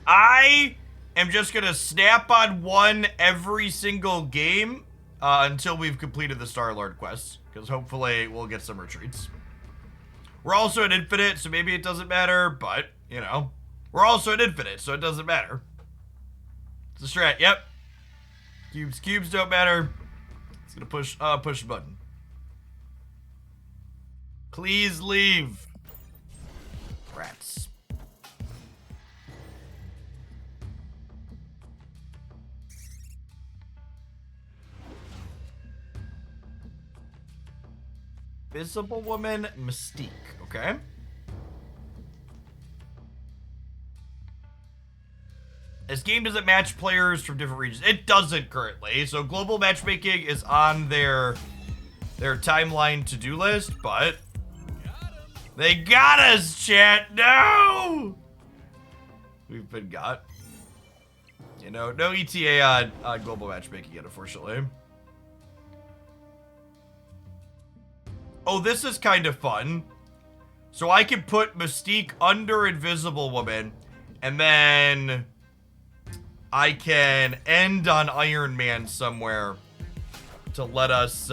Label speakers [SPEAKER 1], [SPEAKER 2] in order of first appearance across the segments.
[SPEAKER 1] I am just gonna snap on one every single game until we've completed the Starlord quests, because hopefully we'll get some retreats. We're also at infinite, so maybe it doesn't matter, but, you know. We're also at infinite, so it doesn't matter. It's a strat, yep. Cubes don't matter. It's gonna push the button. Please leave. Rats. Visible Woman Mystique, okay? This game doesn't match players from different regions. It doesn't currently. So global matchmaking is on their timeline to-do list, but they got us, chat. No! We've been got. You know, no ETA on global matchmaking yet, unfortunately. Oh, this is kind of fun. So I can put Mystique under Invisible Woman, and then I can end on Iron Man somewhere to let us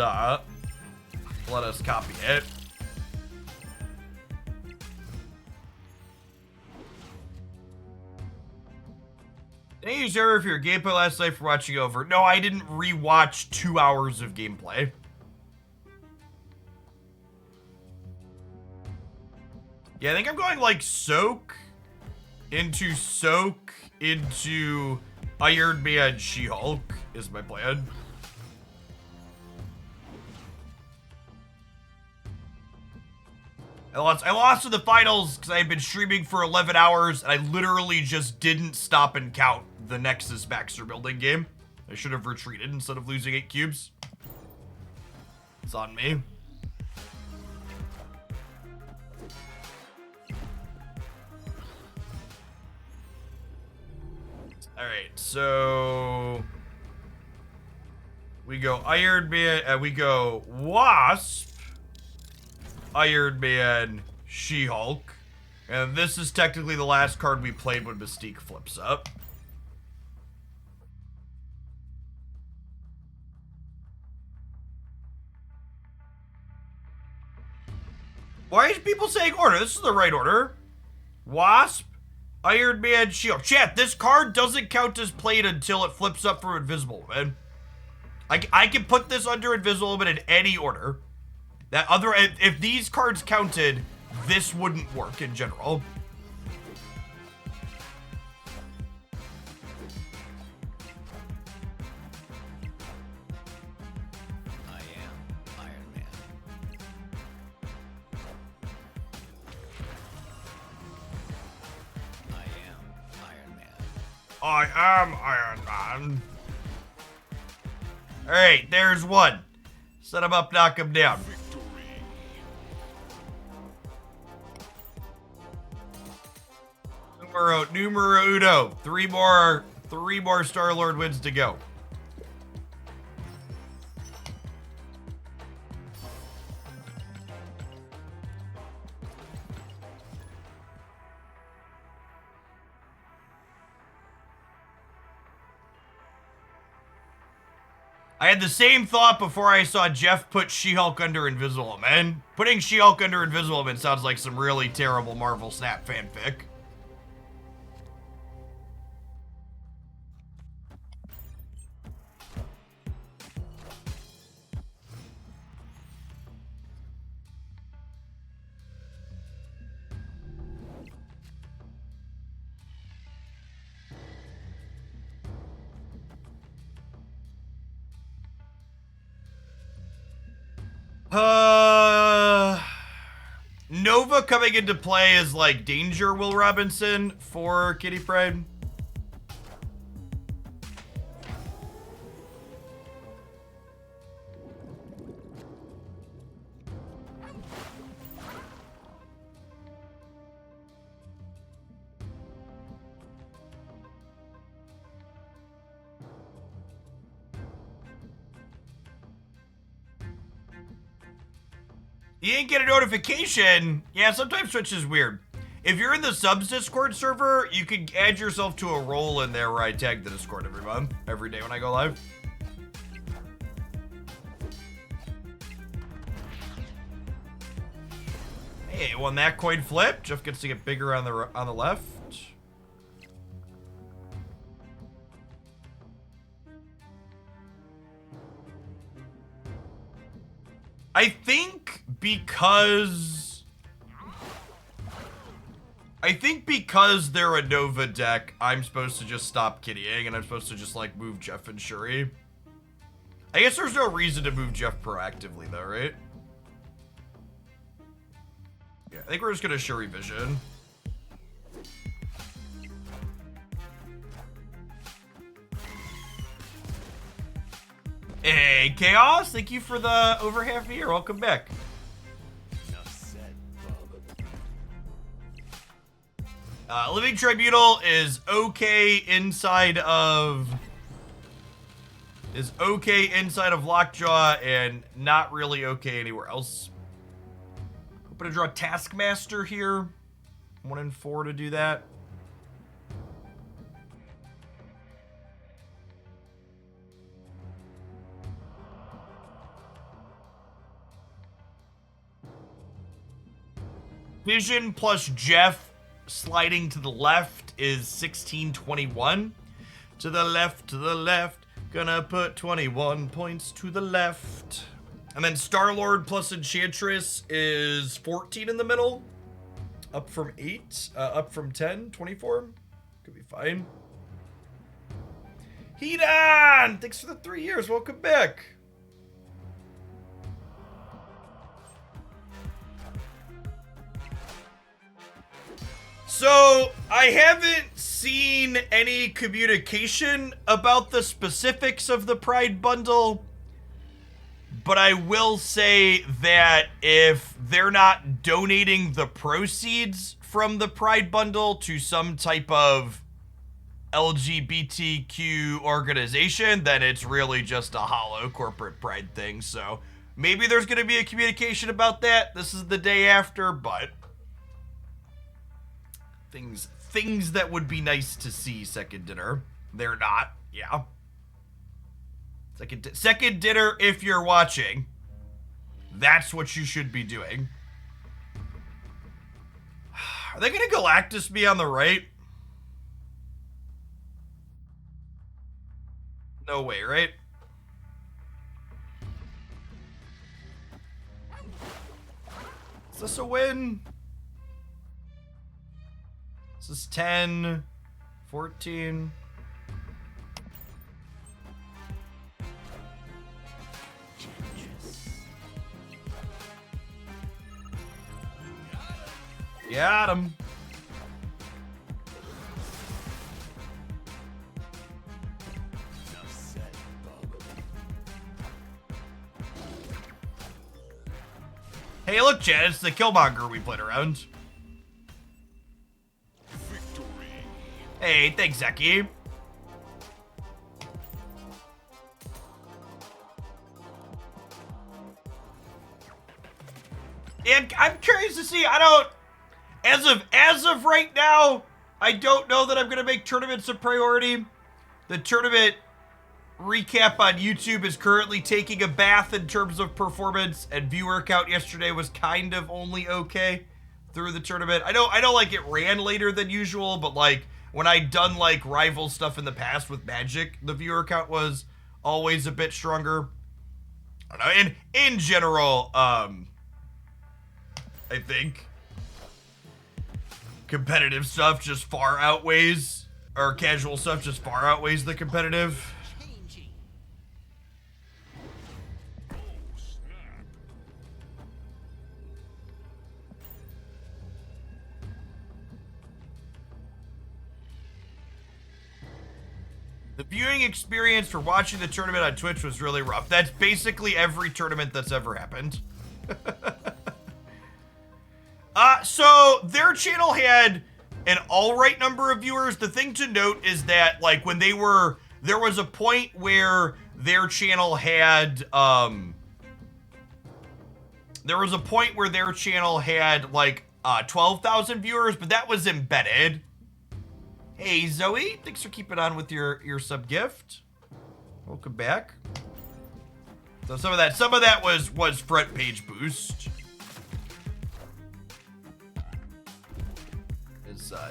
[SPEAKER 1] copy it. Thank you, sir, for your gameplay last night for watching over. No, I didn't rewatch 2 hours of gameplay. Yeah, I think I'm going like soak into Iron Man She-Hulk is my plan. I lost in the finals because I've been streaming for 11 hours and I literally just didn't stop and count the Nexus Baxter building game. I should have retreated instead of losing 8 cubes. It's on me. Alright, so we go Iron Man, and we go Wasp, Iron Man, She-Hulk, and this is technically the last card we played when Mystique flips up. Why are people saying order? This is the right order. Wasp, Iron Man, Shield. Chat, this card doesn't count as played until it flips up from Invisible Woman. I can put this under Invisible Woman in any order. If these cards counted, this wouldn't work in general.
[SPEAKER 2] I am Iron Man.
[SPEAKER 1] I am Iron Man. Alright, there's one. Set him up, knock him down. Numero uno. Three more Starlord wins to go. I had the same thought before I saw Jeff put She-Hulk under Invisible Man. Putting She-Hulk under Invisible Man sounds like some really terrible Marvel Snap fanfic. Nova coming into play is like Danger Will Robinson for Kitty Pride. You didn't get a notification. Yeah, sometimes Twitch is weird. If you're in the subs Discord server, you can add yourself to a role in there where I tag the Discord every month, every day when I go live. Hey, won that coin flip. Jeff gets to get bigger on the left. I think because they're a Nova deck, I'm supposed to just stop kidding, and I'm supposed to just, like, move Jeff and Shuri. I guess there's no reason to move Jeff proactively, though, right? Yeah, I think we're just gonna Shuri Vision. Hey, Chaos! Thank you for the over half a year. Welcome back. Living Tribunal is okay inside of Lockjaw and not really okay anywhere else. Hoping to draw Taskmaster here. 1 and 4 to do that. Vision plus Jeff sliding to the left is 1621. To the left, gonna put 21 points to the left. And then Starlord plus Enchantress is 14 in the middle. Up from 8, up from 10, 24. Could be fine. Hedon! Thanks for the 3 years, welcome back. So, I haven't seen any communication about the specifics of the Pride Bundle, but I will say that if they're not donating the proceeds from the Pride Bundle to some type of LGBTQ organization, then it's really just a hollow corporate pride thing. So, maybe there's going to be a communication about that. This is the day after, but things that would be nice to see. Second dinner, they're not. Yeah, second dinner. If you're watching, that's what you should be doing. Are they gonna Galactus me on the right? No way, right? Is this a win? This is 10, 14. Got him. Hey, look, Chad, it's the Killmonger we played around. Hey, thanks, Zeki. And I'm curious to see, as of right now, I don't know that I'm going to make tournaments a priority. The tournament recap on YouTube is currently taking a bath in terms of performance, and viewer count yesterday was kind of only okay through the tournament. I know like it ran later than usual, but like when I'd done like rival stuff in the past with Magic, the viewer count was always a bit stronger. I don't know. And in general, I think competitive stuff just far outweighs, or casual stuff just far outweighs the competitive. The viewing experience for watching the tournament on Twitch was really rough. That's basically every tournament that's ever happened. So their channel had an alright number of viewers. The thing to note is that, like, when there was a point where their channel had, like, 12,000 viewers, but that was embedded. Hey, Zoe, thanks for keeping on with your sub gift. Welcome back. So some of that was front page boost.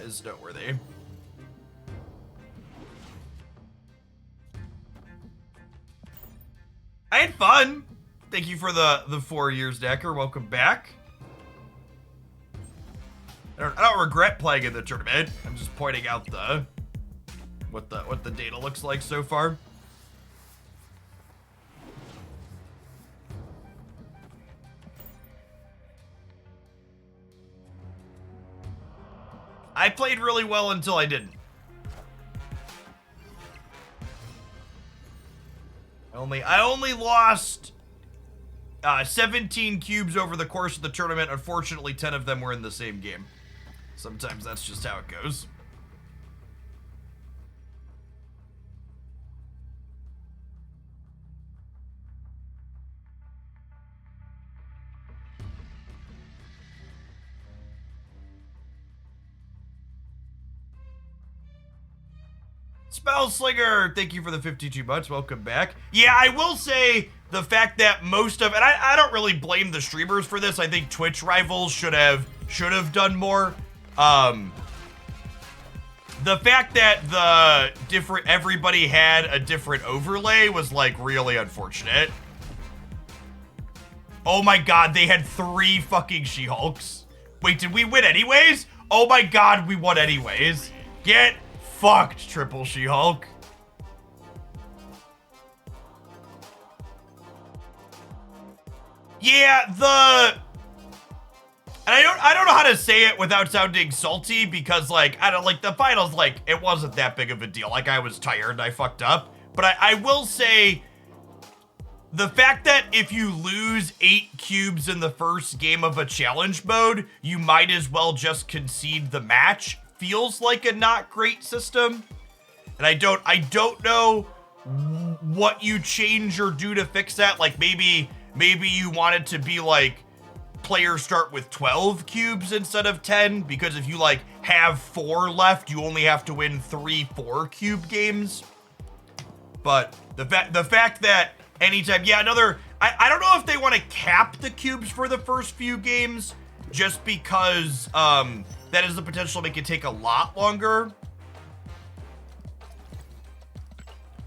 [SPEAKER 1] Is noteworthy. I had fun. Thank you for the 4 years, Decker. Welcome back. I don't regret playing in the tournament. I'm just pointing out what the data looks like so far. I played really well until I didn't. I only lost 17 cubes over the course of the tournament. Unfortunately, 10 of them were in the same game. Sometimes that's just how it goes. Spellslinger, thank you for the 52 months. Welcome back. Yeah, I will say the fact that most of, and I don't really blame the streamers for this. I think Twitch rivals should have done more. The fact that everybody had a different overlay was like really unfortunate. Oh my god, they had 3 fucking She-Hulks. Wait, did we win anyways? Oh my god, we won anyways. Get fucked, triple She-Hulk. Yeah, and I don't know how to say it without sounding salty, because like I don't like the finals, like it wasn't that big of a deal. Like I was tired and I fucked up. But I will say the fact that if you lose 8 cubes in the first game of a challenge mode, you might as well just concede the match feels like a not great system. And I don't know what you change or do to fix that. Like maybe you want it to be like players start with 12 cubes instead of 10, because if you like have 4 left, you only have to win 3 4-cube games. But the fact that anytime, yeah, I don't know if they want to cap the cubes for the first few games, just because that has the potential to make it take a lot longer.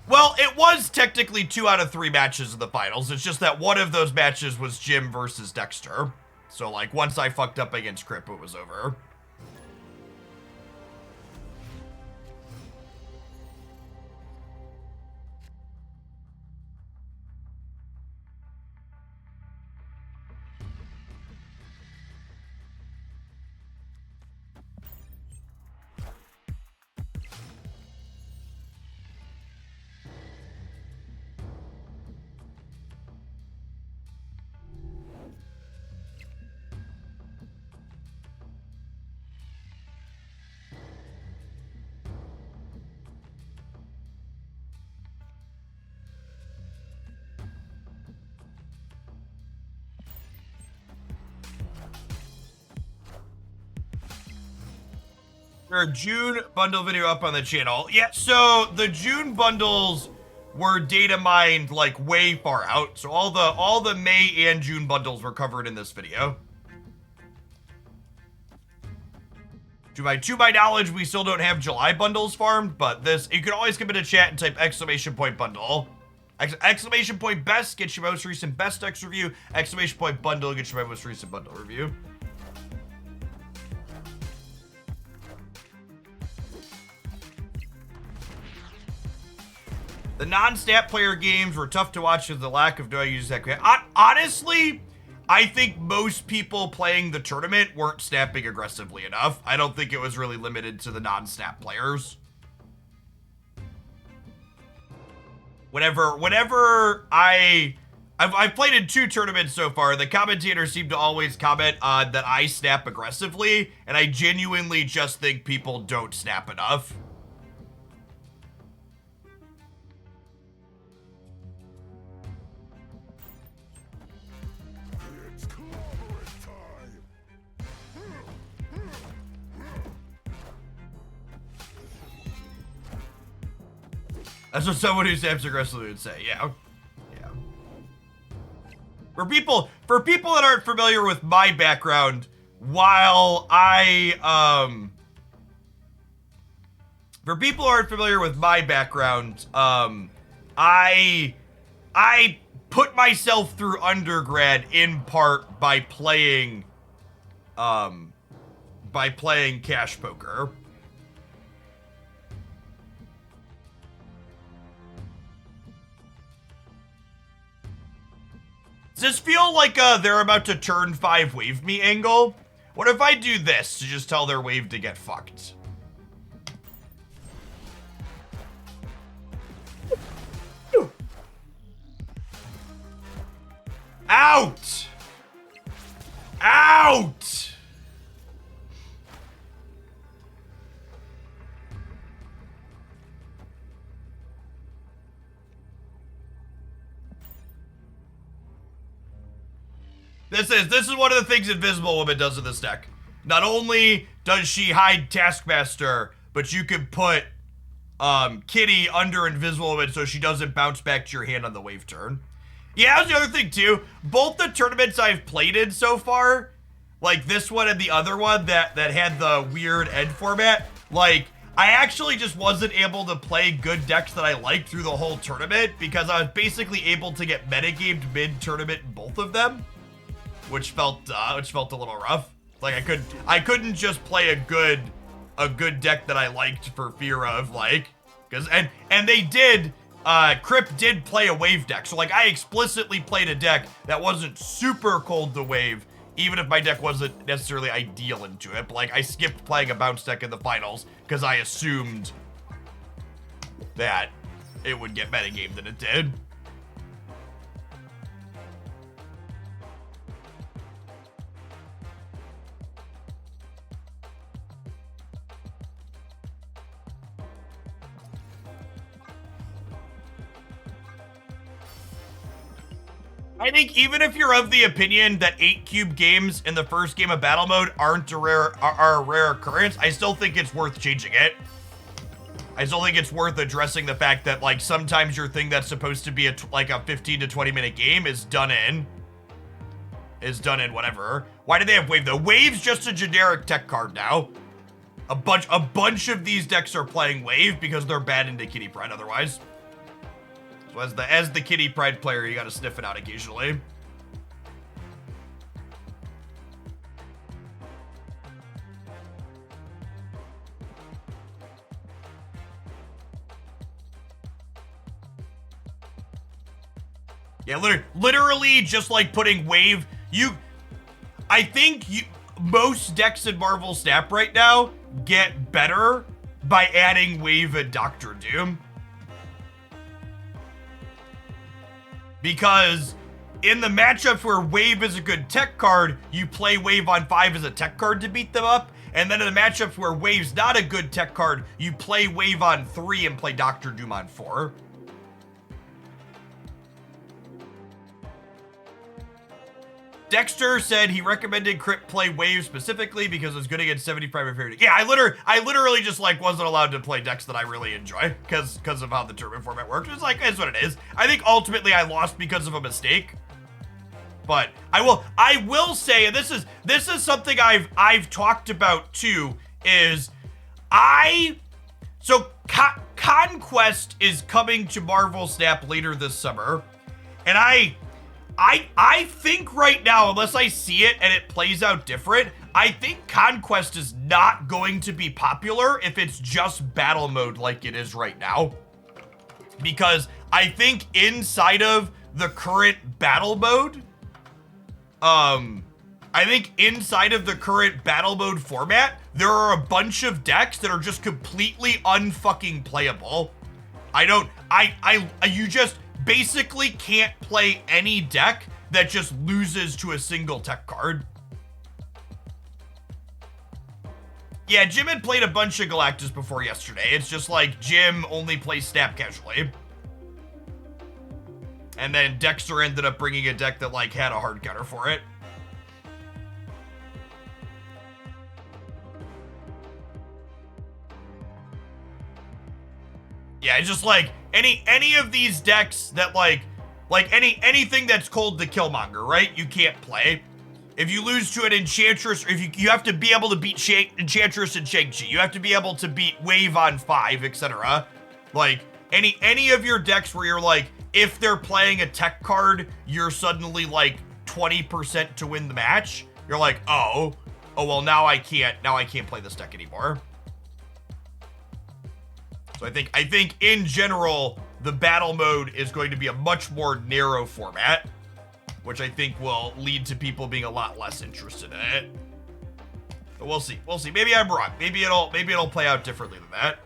[SPEAKER 1] Well, it was technically 2 out of 3 matches in the finals. It's just that one of those matches was Jim versus Dexter. So, like, once I fucked up against Crip, it was over. June bundle video up on the channel. Yeah, so the June bundles were data mined like way far out. So all the May and June bundles were covered in this video. To my knowledge, we still don't have July bundles farmed, but this, you can always come into chat and type !bundle. Exclamation point best gets your most recent best X review. Exclamation point bundle gets your most recent bundle review. The non-stat player games were tough to watch with the lack of knowing use that. Honestly, I think most people playing the tournament weren't snapping aggressively enough. I don't think it was really limited to the non-snap players. Whenever I've played in 2 tournaments so far, the commentators seem to always comment on that I snap aggressively, and I genuinely just think people don't snap enough. That's what someone who snaps aggressively would say. Yeah. Yeah. For people that aren't familiar with my background, while for people who aren't familiar with my background, I put myself through undergrad in part by playing cash poker. Does this feel like they're about to turn 5 wave me angle? What if I do this to just tell their wave to get fucked? Out! Out! This is one of the things Invisible Woman does in this deck. Not only does she hide Taskmaster, but you can put Kitty under Invisible Woman so she doesn't bounce back to your hand on the wave turn. Yeah, that's the other thing too. Both the tournaments I've played in so far, like this one and the other one that had the weird end format, like I actually just wasn't able to play good decks that I liked through the whole tournament because I was basically able to get metagamed mid-tournament in both of them, which felt a little rough. Like I couldn't just play a good deck that I liked for fear of like, because and they did. Crip did play a wave deck, so like I explicitly played a deck that wasn't super cold to wave, even if my deck wasn't necessarily ideal into it. But like I skipped playing a bounce deck in the finals because I assumed that it would get metagamed than it did. I think even if you're of the opinion that 8-cube games in the first game of battle mode aren't a rare occurrence, I still think it's worth changing it. I still think it's worth addressing the fact that like sometimes your thing that's supposed to be like a 15 to 20 minute game is done in whatever. Why do they have wave though? Wave's just a generic tech card now. A bunch of these decks are playing wave because they're bad into Kitty Pride otherwise. So as the Kitty Pride player, you gotta sniff it out occasionally. Yeah, literally just like putting wave. I think most decks in Marvel Snap right now get better by adding wave and Doctor Doom. Because in the matchups where Wave is a good tech card, you play Wave on 5 as a tech card to beat them up. And then in the matchups where Wave's not a good tech card, you play Wave on 3 and play Dr. Doom on 4. Dexter said he recommended Crypt play Wave specifically because it's good against 75 or 50. Yeah, I literally just like wasn't allowed to play decks that I really enjoy because of how the tournament format works. It's like, it's what it is. I think ultimately I lost because of a mistake. But I will say, and this is something I've talked about too, is Conquest is coming to Marvel Snap later this summer, and I think right now, unless I see it and it plays out different, I think Conquest is not going to be popular if it's just battle mode like it is right now. Because I think inside of the current battle mode, format, there are a bunch of decks that are just completely unfucking playable. You just basically can't play any deck that just loses to a single tech card. Yeah, Jim had played a bunch of Galactus before yesterday. It's just like Jim only plays Snap casually. And then Dexter ended up bringing a deck that like had a hard counter for it. Yeah, it's just like any of these decks that like anything that's called the Killmonger, right? You can't play. If you lose to an Enchantress, or if you have to be able to beat Enchantress and Shang-Chi. You have to be able to beat Wave on 5, etc. Like any of your decks where you're like, if they're playing a tech card, you're suddenly like 20% to win the match. You're like, oh well, now I can't play this deck anymore. So I think in general, the battle mode is going to be a much more narrow format, which I think will lead to people being a lot less interested in it. But we'll see. We'll see. Maybe I'm wrong. Maybe it'll play out differently than that.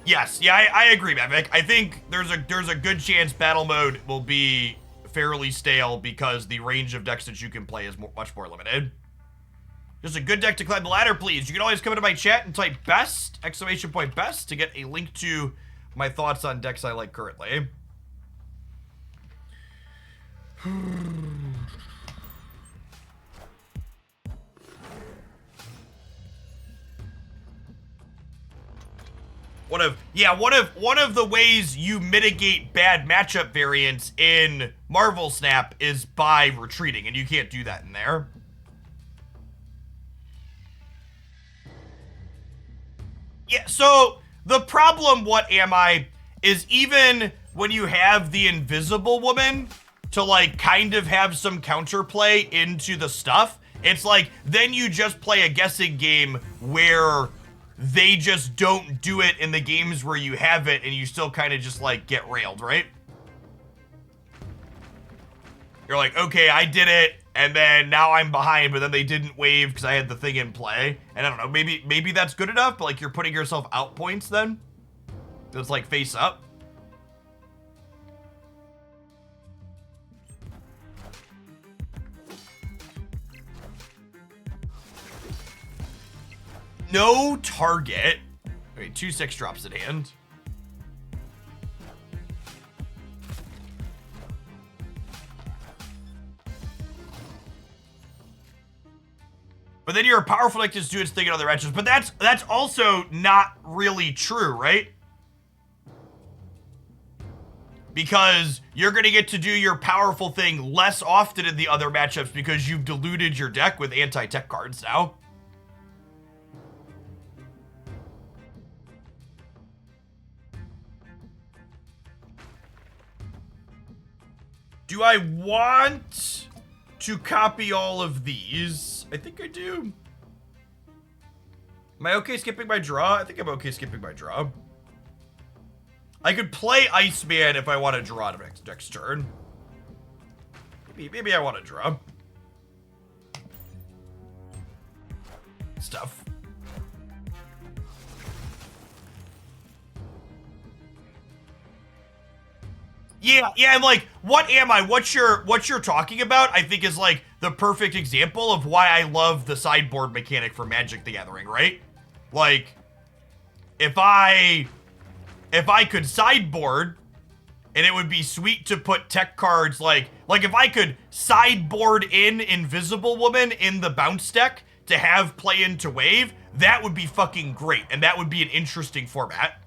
[SPEAKER 1] Yes, yeah, I agree, Mavic. I think there's a good chance battle mode will be fairly stale because the range of decks that you can play is much more limited. Just a good deck to climb the ladder, please. You can always come into my chat and type best, !best, to get a link to my thoughts on decks I like currently. One of the ways you mitigate bad matchup variance in Marvel Snap is by retreating, and you can't do that in there. Yeah, so the problem, what am I, is even when you have the Invisible Woman to like kind of have some counterplay into the stuff, it's like then you just play a guessing game where they just don't do it in the games where you have it, and you still kind of just like get railed, right? You're like, okay, I did it, and then now I'm behind, but then they didn't wave because I had the thing in play. And I don't know, maybe that's good enough, but like you're putting yourself out points then? It's like face up. No target. Wait, 2 6-drops in hand. But then you're a powerful deck to do its thing in other matches. But that's also not really true, right? Because you're going to get to do your powerful thing less often in the other matchups because you've diluted your deck with anti-tech cards now. Do I want to copy all of these? I think I do. Am I okay skipping my draw? I think I'm okay skipping my draw. I could play Iceman if I want to draw next turn. Maybe I want to draw. Stuff. Yeah, I'm like, what am I? What you're talking about, I think is like the perfect example of why I love the sideboard mechanic for Magic the Gathering, right? Like, if I could sideboard, and it would be sweet to put tech cards like if I could sideboard in Invisible Woman in the bounce deck to have play into wave, that would be fucking great, and that would be an interesting format.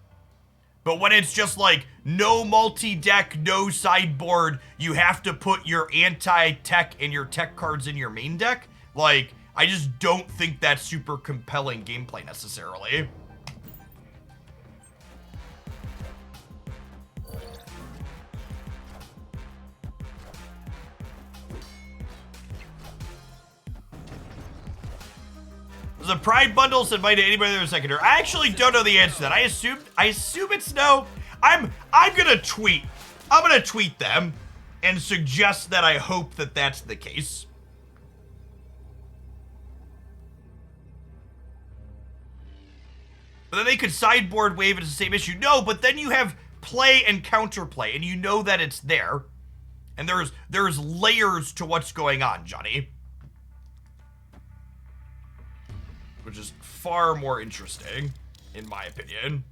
[SPEAKER 1] But when it's just like, no multi-deck, no sideboard, you have to put your anti-tech and your tech cards in your main deck, like, I just don't think that's super compelling gameplay necessarily. The Pride bundles invite anybody to their secondary. I actually don't know the answer to that. I assume it's no. I'm gonna tweet. I'm gonna tweet them and suggest that I hope that that's the case. But then they could sideboard wave, it's the same issue. No, but then you have play and counterplay, and you know that it's there. And there's layers to what's going on, Johnny. Which is far more interesting, in my opinion.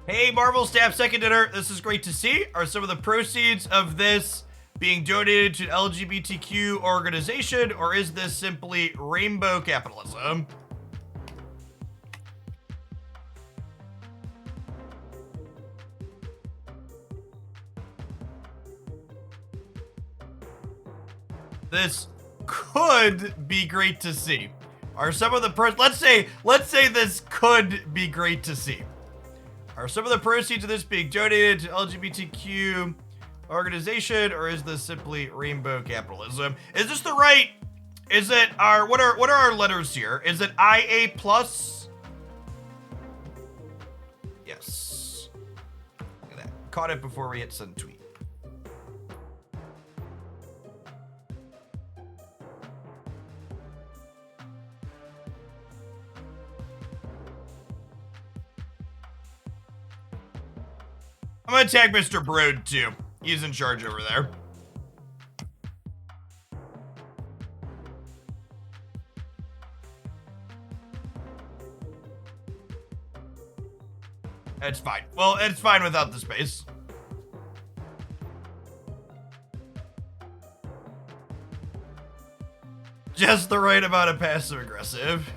[SPEAKER 1] Hey, Marvel Staff Second Dinner. This is great to see. Are some of the proceeds of this being donated to an LGBTQ organization, or is this simply rainbow capitalism? This could be great to see. Are some of the let's say this could be great to see. Are some of the proceeds of this being donated to LGBTQ organization, or is this simply rainbow capitalism? Is this the right? Is it our what are our letters here? Is it IA plus? Yes. Look at that. Caught it before we hit send tweet. I'm gonna tag Mr. Broad too. He's in charge over there. It's fine. Well, it's fine without the space. Just the right amount of passive aggressive.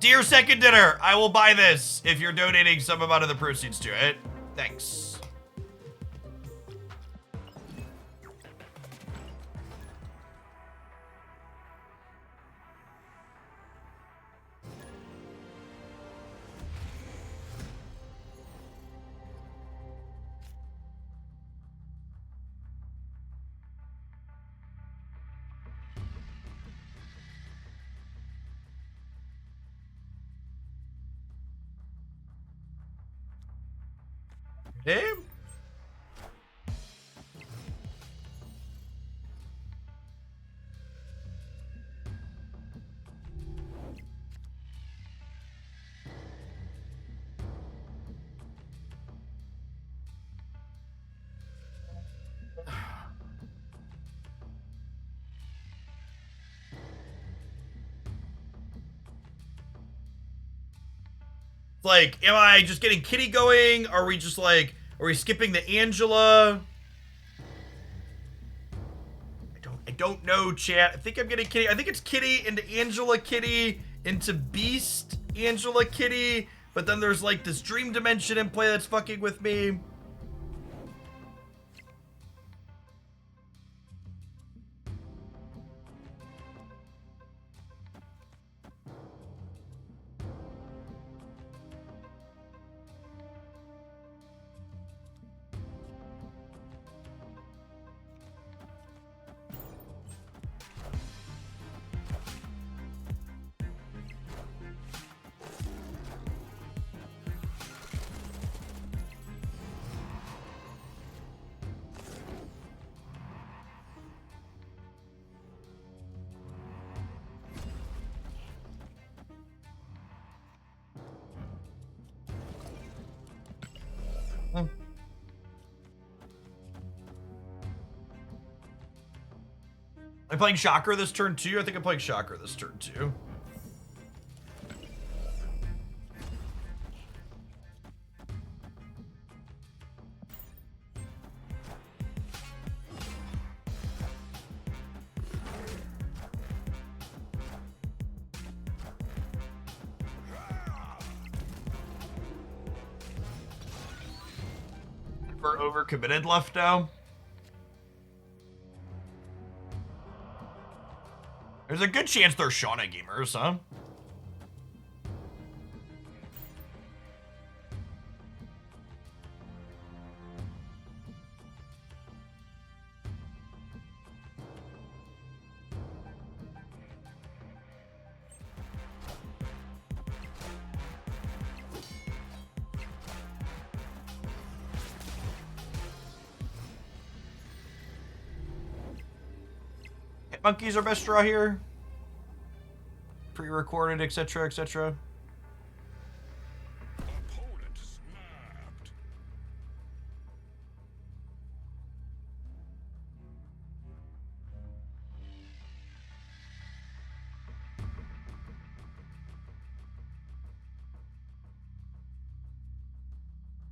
[SPEAKER 1] Dear Second Dinner, I will buy this if you're donating some amount of the proceeds to it. Thanks. Damn. Like, am I just getting Kitty going? Are we just like, are we skipping the Angela? I don't know, chat. I think I'm getting Kitty. I think it's Kitty into Angela Kitty into Beast Angela Kitty. But then there's like this dream dimension in play that's fucking with me. I'm playing Chakra this turn too. I think I'm playing Chakra this turn too. We're overcommitted left now. There's a good chance they're Shauna gamers, huh? Monkeys are best draw here. Pre-recorded, etc., etc.
[SPEAKER 2] Opponent snapped.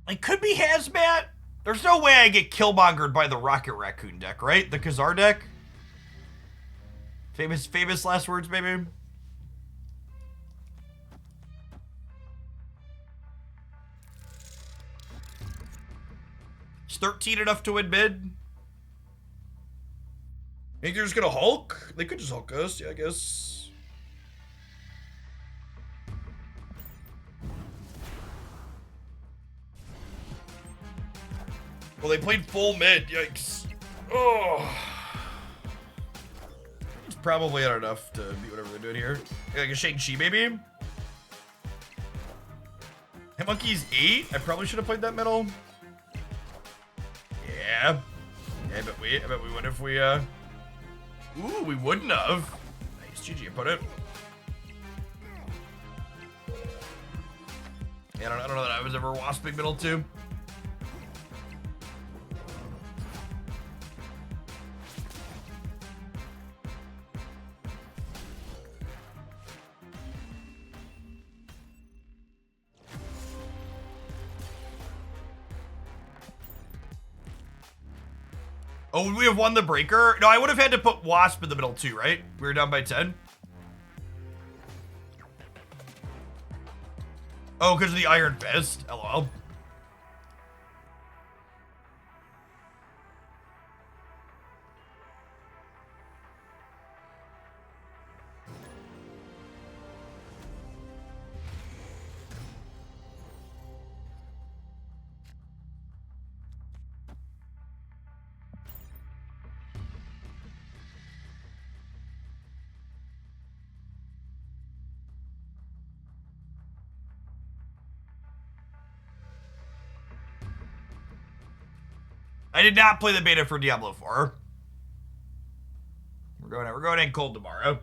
[SPEAKER 1] It could be Hazmat. There's no way I get killmongered by the Rocket Raccoon deck, right? The Khazar deck. Famous last words, baby. Is 13 enough to win mid? Think they're just gonna Hulk? They could just Hulk us, yeah, I guess. Well, they played full mid, yikes. Oh. It's probably not enough to beat whatever they're doing here. Like a Shang-Chi, maybe? Hit Monkey's 8? I probably should have played that middle. Yeah. I bet we would if we, Ooh, we wouldn't have. Nice, GG, put it. Yeah, I don't know that I was ever wasping middle too. Oh, would we have won the breaker? No, I would have had to put Wasp in the middle too, right? We were down by 10. Oh, because of the Iron Fist. LOL. I did not play the beta for Diablo 4. We're going in cold tomorrow.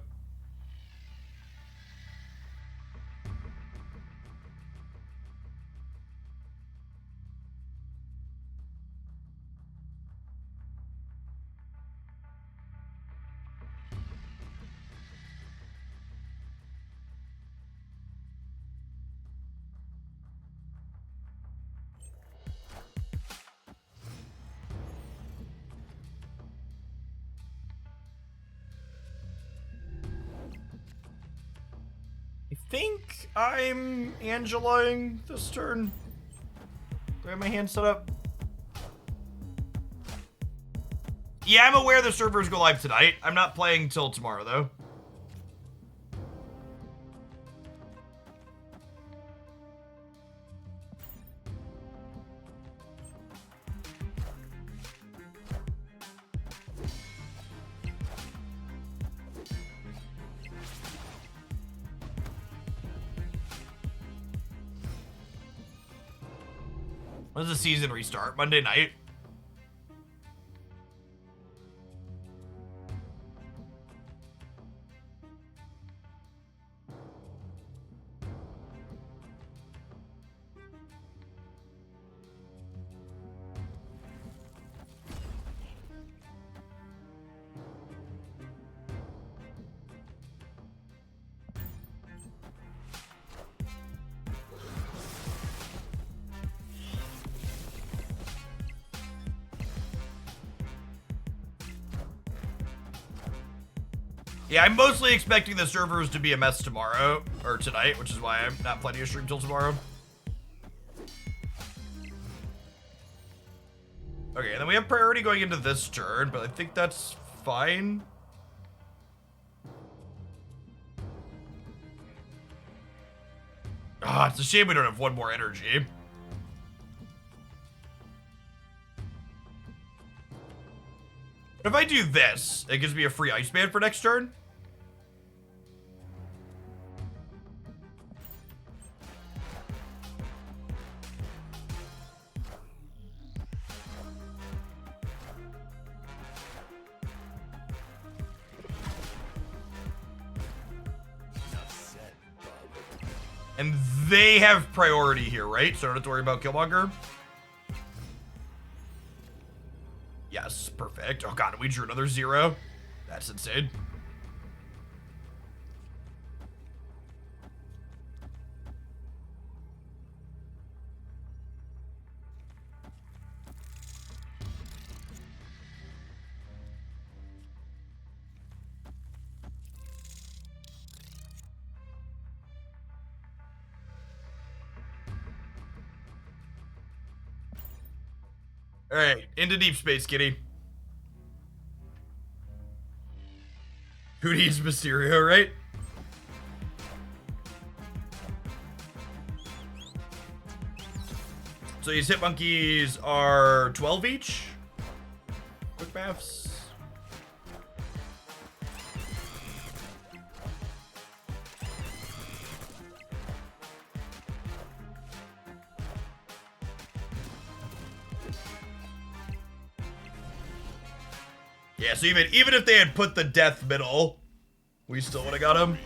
[SPEAKER 1] I think I'm Angelaing this turn. Do I have my hand set up? Yeah, I'm aware the servers go live tonight. I'm not playing till tomorrow, though. When does the season restart? Monday night? Yeah, I'm mostly expecting the servers to be a mess tomorrow, or tonight, which is why I'm not planning to stream till tomorrow. Okay, and then we have priority going into this turn, but I think that's fine. Ah, it's a shame we don't have one more energy. If I do this, it gives me a free Ice Band for next turn. And they have priority here, right? So I don't have to worry about Killmonger. Yes, perfect. Oh god, we drew another 0. That's insane. Alright, into deep space, kitty. Who needs Mysterio, right? So these hit monkeys are 12 each. Quick maths. Yeah, so even if they had put the death middle, we still would have got him.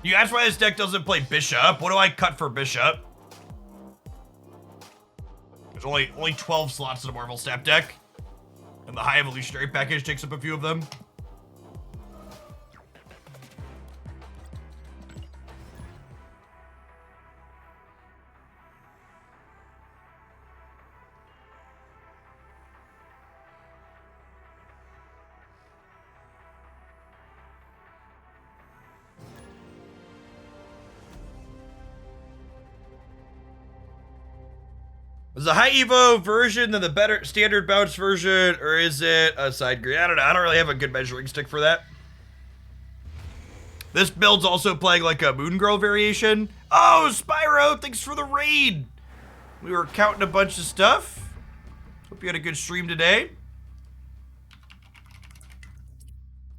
[SPEAKER 1] You ask why this deck doesn't play Bishop. What do I cut for Bishop? There's only 12 slots in a Marvel Snap deck. And the High Evolutionary package takes up a few of them. Is the high Evo version than the better standard bounce version, or is it a side grade? I don't know. I don't really have a good measuring stick for that. This build's also playing like a Moon Girl variation. Oh, Spyro, thanks for the raid. We were counting a bunch of stuff. Hope you had a good stream today.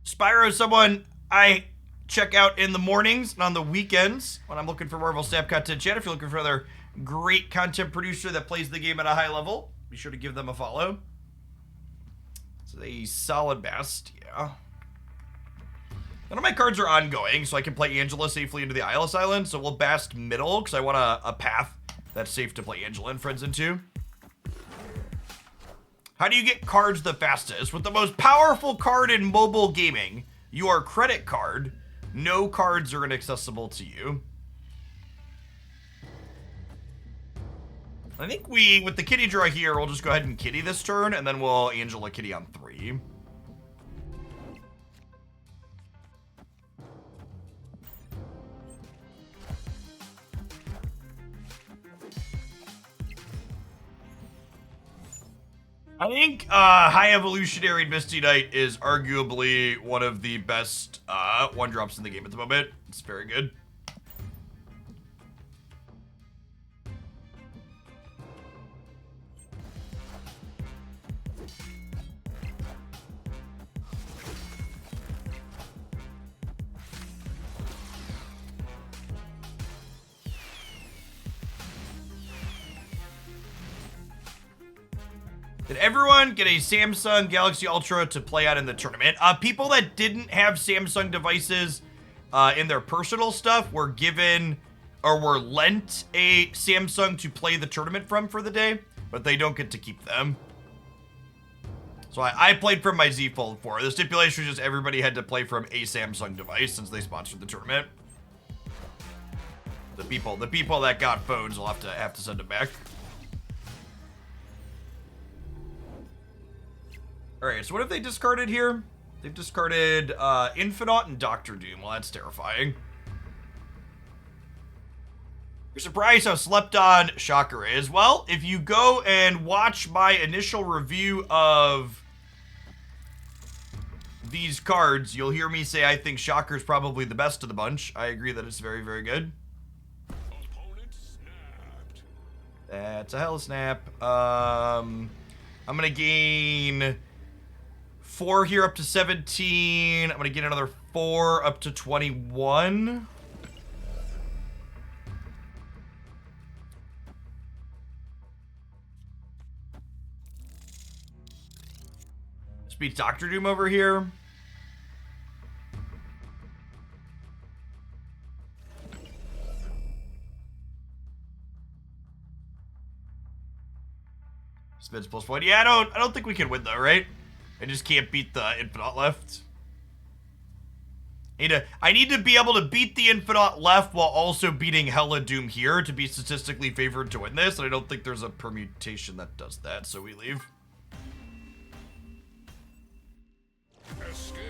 [SPEAKER 1] Spyro is someone I check out in the mornings and on the weekends when I'm looking for Marvel Snap content chat. If you're looking for other great content producer that plays the game at a high level, be sure to give them a follow. It's a solid best, yeah. None of my cards are ongoing, so I can play Angela safely into the Isles Island, so we'll bast middle, because I want a path that's safe to play Angela and friends into. How do you get cards the fastest? With the most powerful card in mobile gaming, your credit card. No cards are inaccessible to you. I think with the kitty draw here, we'll just go ahead and kitty this turn, and then we'll Angela kitty on 3. I think High Evolutionary Misty Knight is arguably one of the best 1-drops in the game at the moment. It's very good. Did everyone get a Samsung Galaxy Ultra to play out in the tournament? People that didn't have Samsung devices in their personal stuff were given or were lent a Samsung to play the tournament from for the day, but they don't get to keep them. So I played from my Z Fold 4. The stipulation was just everybody had to play from a Samsung device since they sponsored the tournament. The people that got phones will have to send them back. Alright, so what have they discarded here? They've discarded Infinite and Doctor Doom. Well, that's terrifying. You're surprised how slept on Shocker is. Well, if you go and watch my initial review of these cards, you'll hear me say I think Shocker's probably the best of the bunch. I agree that it's very, very good.
[SPEAKER 2] Opponent snapped.
[SPEAKER 1] That's a hell snap. I'm gonna gain 4 here up to 17. I'm gonna get another 4 up to 21. This beats Doctor Doom over here. Spins +1. Yeah, I don't think we can win though, right? I just can't beat the Infinite left. I need to be able to beat the Infinite left while also beating Hella Doom here to be statistically favored to win this, and I don't think there's a permutation that does that, so we leave.
[SPEAKER 2] Escaped.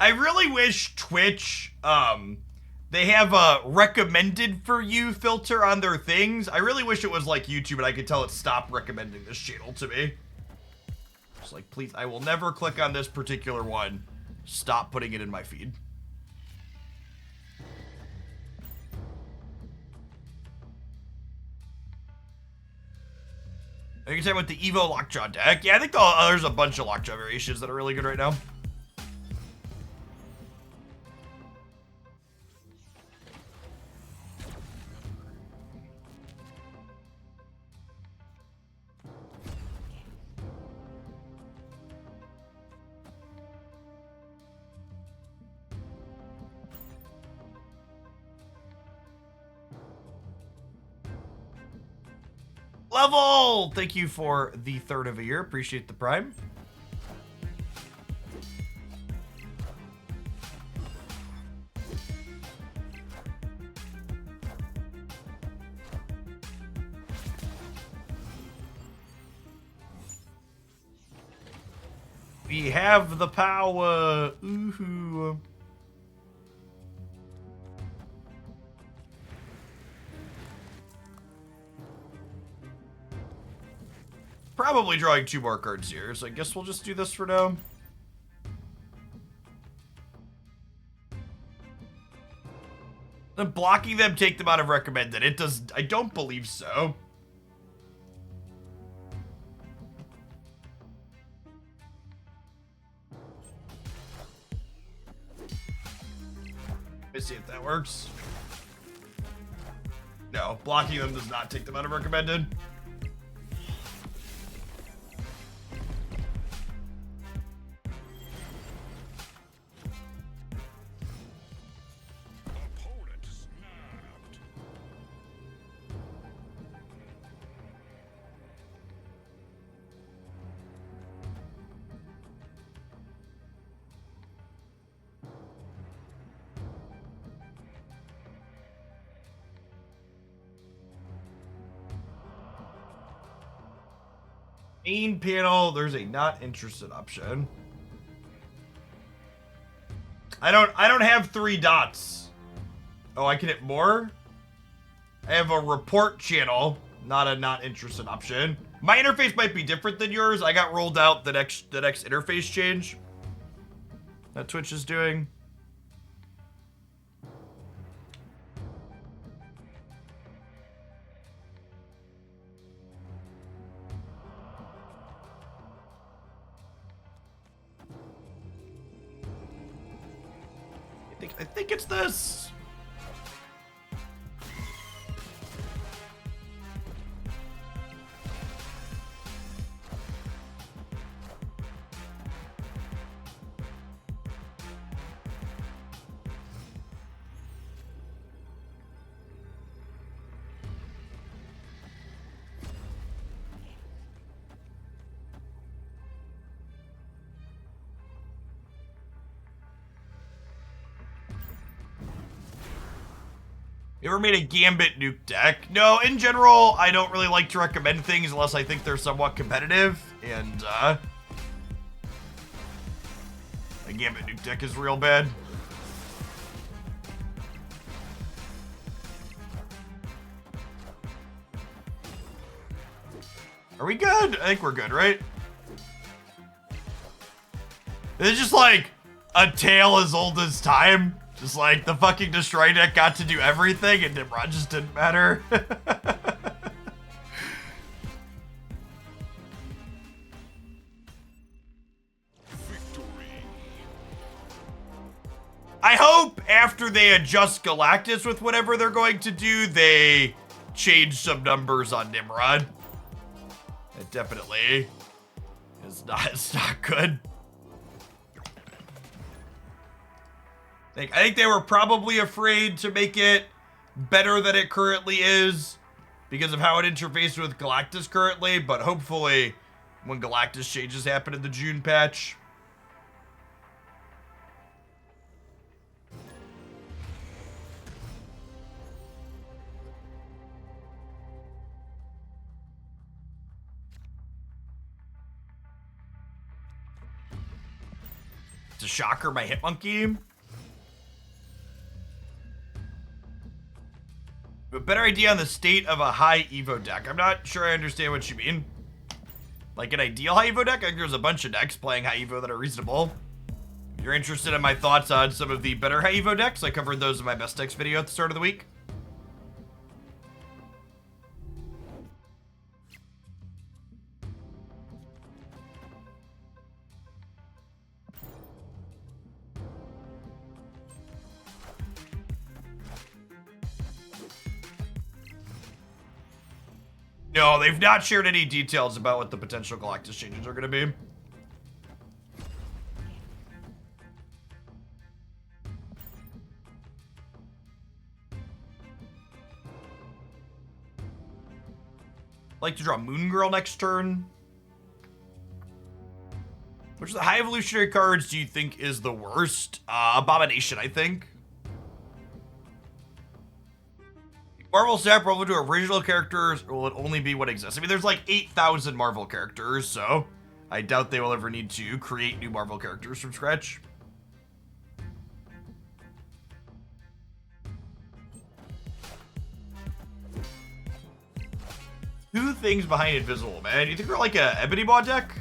[SPEAKER 1] I really wish Twitch, they have a recommended for you filter on their things. I really wish it was like YouTube and I could tell it stop recommending this channel to me. Just like, please, I will never click on this particular one. Stop putting it in my feed. I can say with the Evo Lockjaw deck. Yeah, I think there's a bunch of Lockjaw variations that are really good right now. Level! Thank you for the third of a year. Appreciate the prime. We have the power. Ooh. Probably drawing 2 more cards here, so I guess we'll just do this for now. Then blocking them, take them out of recommended. It does. I don't believe so. Let's see if that works. No, blocking them does not take them out of recommended.
[SPEAKER 2] Opponent snapped.
[SPEAKER 1] Main panel, there's a not interested option. I don't have 3 dots. Oh, I can hit more? I have a report channel, not a not interested option. My interface might be different than yours. I got rolled out the next interface change that Twitch is doing. I think it's this. You ever made a Gambit nuke deck? No, in general, I don't really like to recommend things unless I think they're somewhat competitive, and, a Gambit nuke deck is real bad. Are we good? I think we're good, right? It's just like a tale as old as time. Just like the fucking Destroy deck got to do everything and Nimrod just didn't matter.
[SPEAKER 2] Victory.
[SPEAKER 1] I hope after they adjust Galactus with whatever they're going to do, they change some numbers on Nimrod. It definitely is not, it's not good. I think they were probably afraid to make it better than it currently is because of how it interfaces with Galactus currently, but hopefully when Galactus changes happen in the June patch. to Shocker my Hitmonkey. A better idea on the state of a high Evo deck. I'm not sure I understand what you mean. Like an ideal high Evo deck? I think there's a bunch of decks playing high Evo that are reasonable. If you're interested in my thoughts on some of the better high Evo decks, I covered those in my best decks video at the start of the week. No, they've not shared any details about what the potential Galactus changes are going to be. Like to draw Moon Girl next turn. Which of the high evolutionary cards do you think is the worst? Abomination, I think. Marvel Snap Marvel to original characters, or will it only be what exists? I mean, there's like 8,000 Marvel characters, so I doubt they will ever need to create new Marvel characters from scratch. Two things behind Invisible Man. You think we're like a Ebony Maw deck?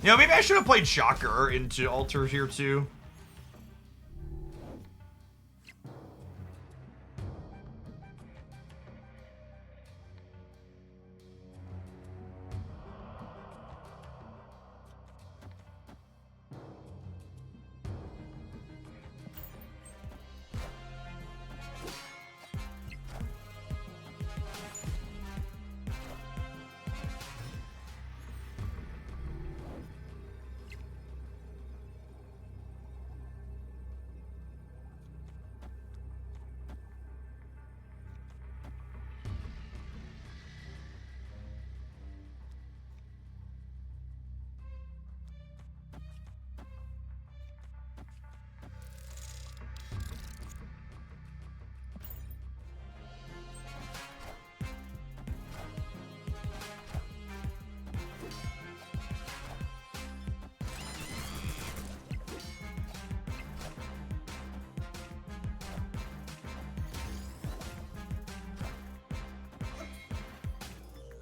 [SPEAKER 1] You know, maybe I should have played Shocker into Alter here too.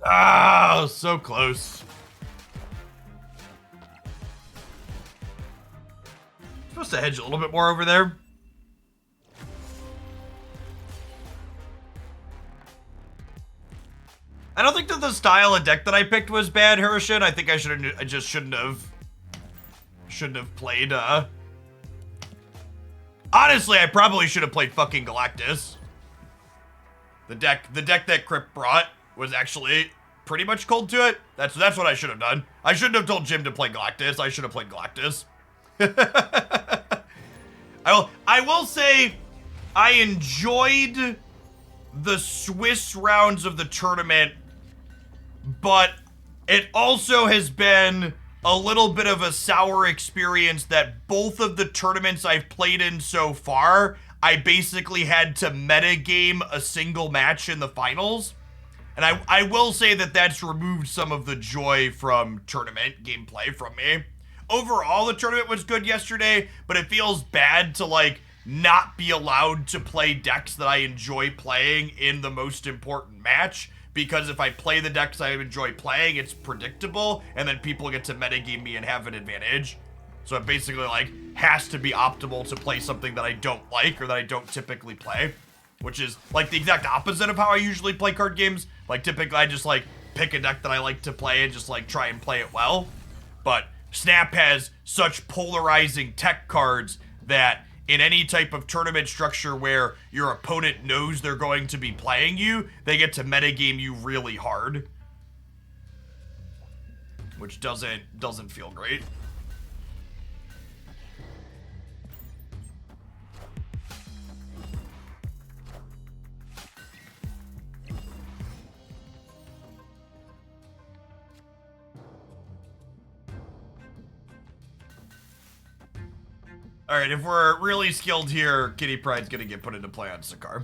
[SPEAKER 1] Ah, so close. Supposed to hedge a little bit more over there. I don't think that the style of deck that I picked was bad, Hiroshin. I think I just shouldn't have played, honestly, I probably should have played fucking Galactus. The deck that Crypt brought was actually pretty much cold to it. That's what I should have done. I shouldn't have told Jim to play Galactus. I should have played Galactus. I will say I enjoyed the Swiss rounds of the tournament, but it also has been a little bit of a sour experience that both of the tournaments I've played in so far, I basically had to metagame a single match in the finals. And I will say that that's removed some of the joy from tournament gameplay from me. Overall, the tournament was good yesterday, but it feels bad to, like, not be allowed to play decks that I enjoy playing in the most important match. Because if I play the decks I enjoy playing, it's predictable, and then people get to metagame me and have an advantage. So it basically, like, has to be optimal to play something that I don't like or that I don't typically play. Which is, like, the exact opposite of how I usually play card games. Like, typically I just, like, pick a deck that I like to play and just, like, try and play it well. But Snap has such polarizing tech cards that in any type of tournament structure where your opponent knows they're going to be playing you, they get to metagame you really hard. Which doesn't feel great. Alright, if we're really skilled here, Kitty Pryde's gonna get put into play on Sakar.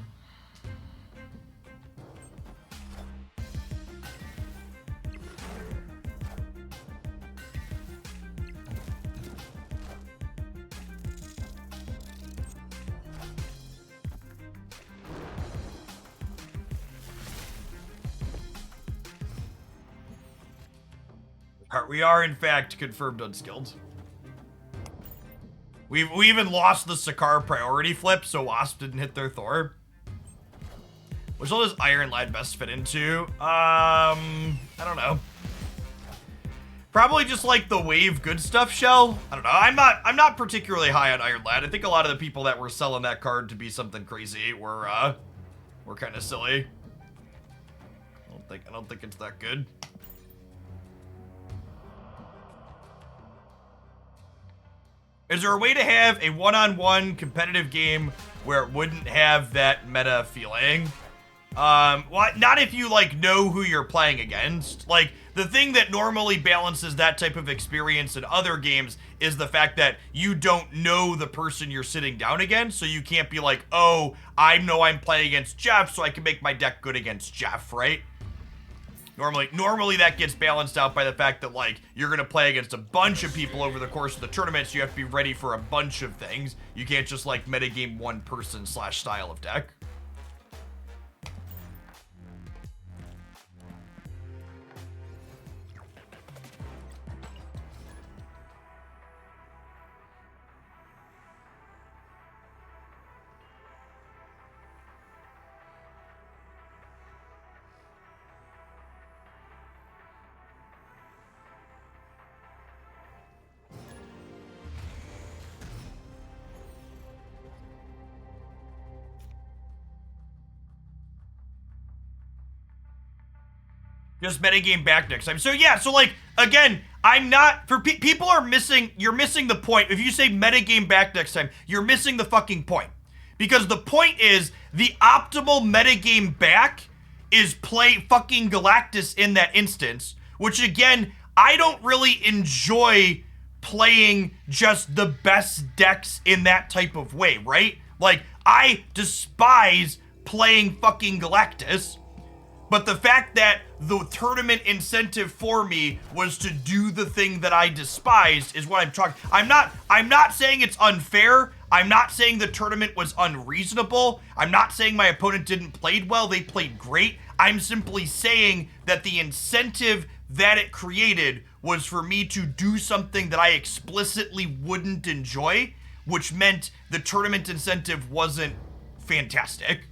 [SPEAKER 1] We are in fact confirmed unskilled. We even lost the Sakaar priority flip, so Wasp didn't hit their Thor. Which all does Iron Lad best fit into? I don't know. Probably just like the wave good stuff shell. I don't know. I'm not particularly high on Iron Lad. I think a lot of the people that were selling that card to be something crazy were kind of silly. I don't think it's that good. Is there a way to have a one-on-one competitive game where it wouldn't have that meta feeling? Well, not if you, like, know who you're playing against. Like, the thing that normally balances that type of experience in other games is the fact that you don't know the person you're sitting down against, so you can't be like, oh, I know I'm playing against Jeff, so I can make my deck good against Jeff, right? Normally that gets balanced out by the fact that, like, you're going to play against a bunch of people over the course of the tournament, so you have to be ready for a bunch of things. You can't just, like, metagame one person / style of deck. Just metagame back next time. So yeah, so like, again, I'm not, for people are missing, you're missing the point. If you say metagame back next time, you're missing the fucking point. Because the point is, the optimal metagame back is play fucking Galactus in that instance, which again, I don't really enjoy playing just the best decks in that type of way, right? Like, I despise playing fucking Galactus. But the fact that the tournament incentive for me was to do the thing that I despised is what I'm talking. I'm not saying it's unfair. I'm not saying the tournament was unreasonable. I'm not saying my opponent didn't play well. They played great. I'm simply saying that the incentive that it created was for me to do something that I explicitly wouldn't enjoy, which meant the tournament incentive wasn't fantastic.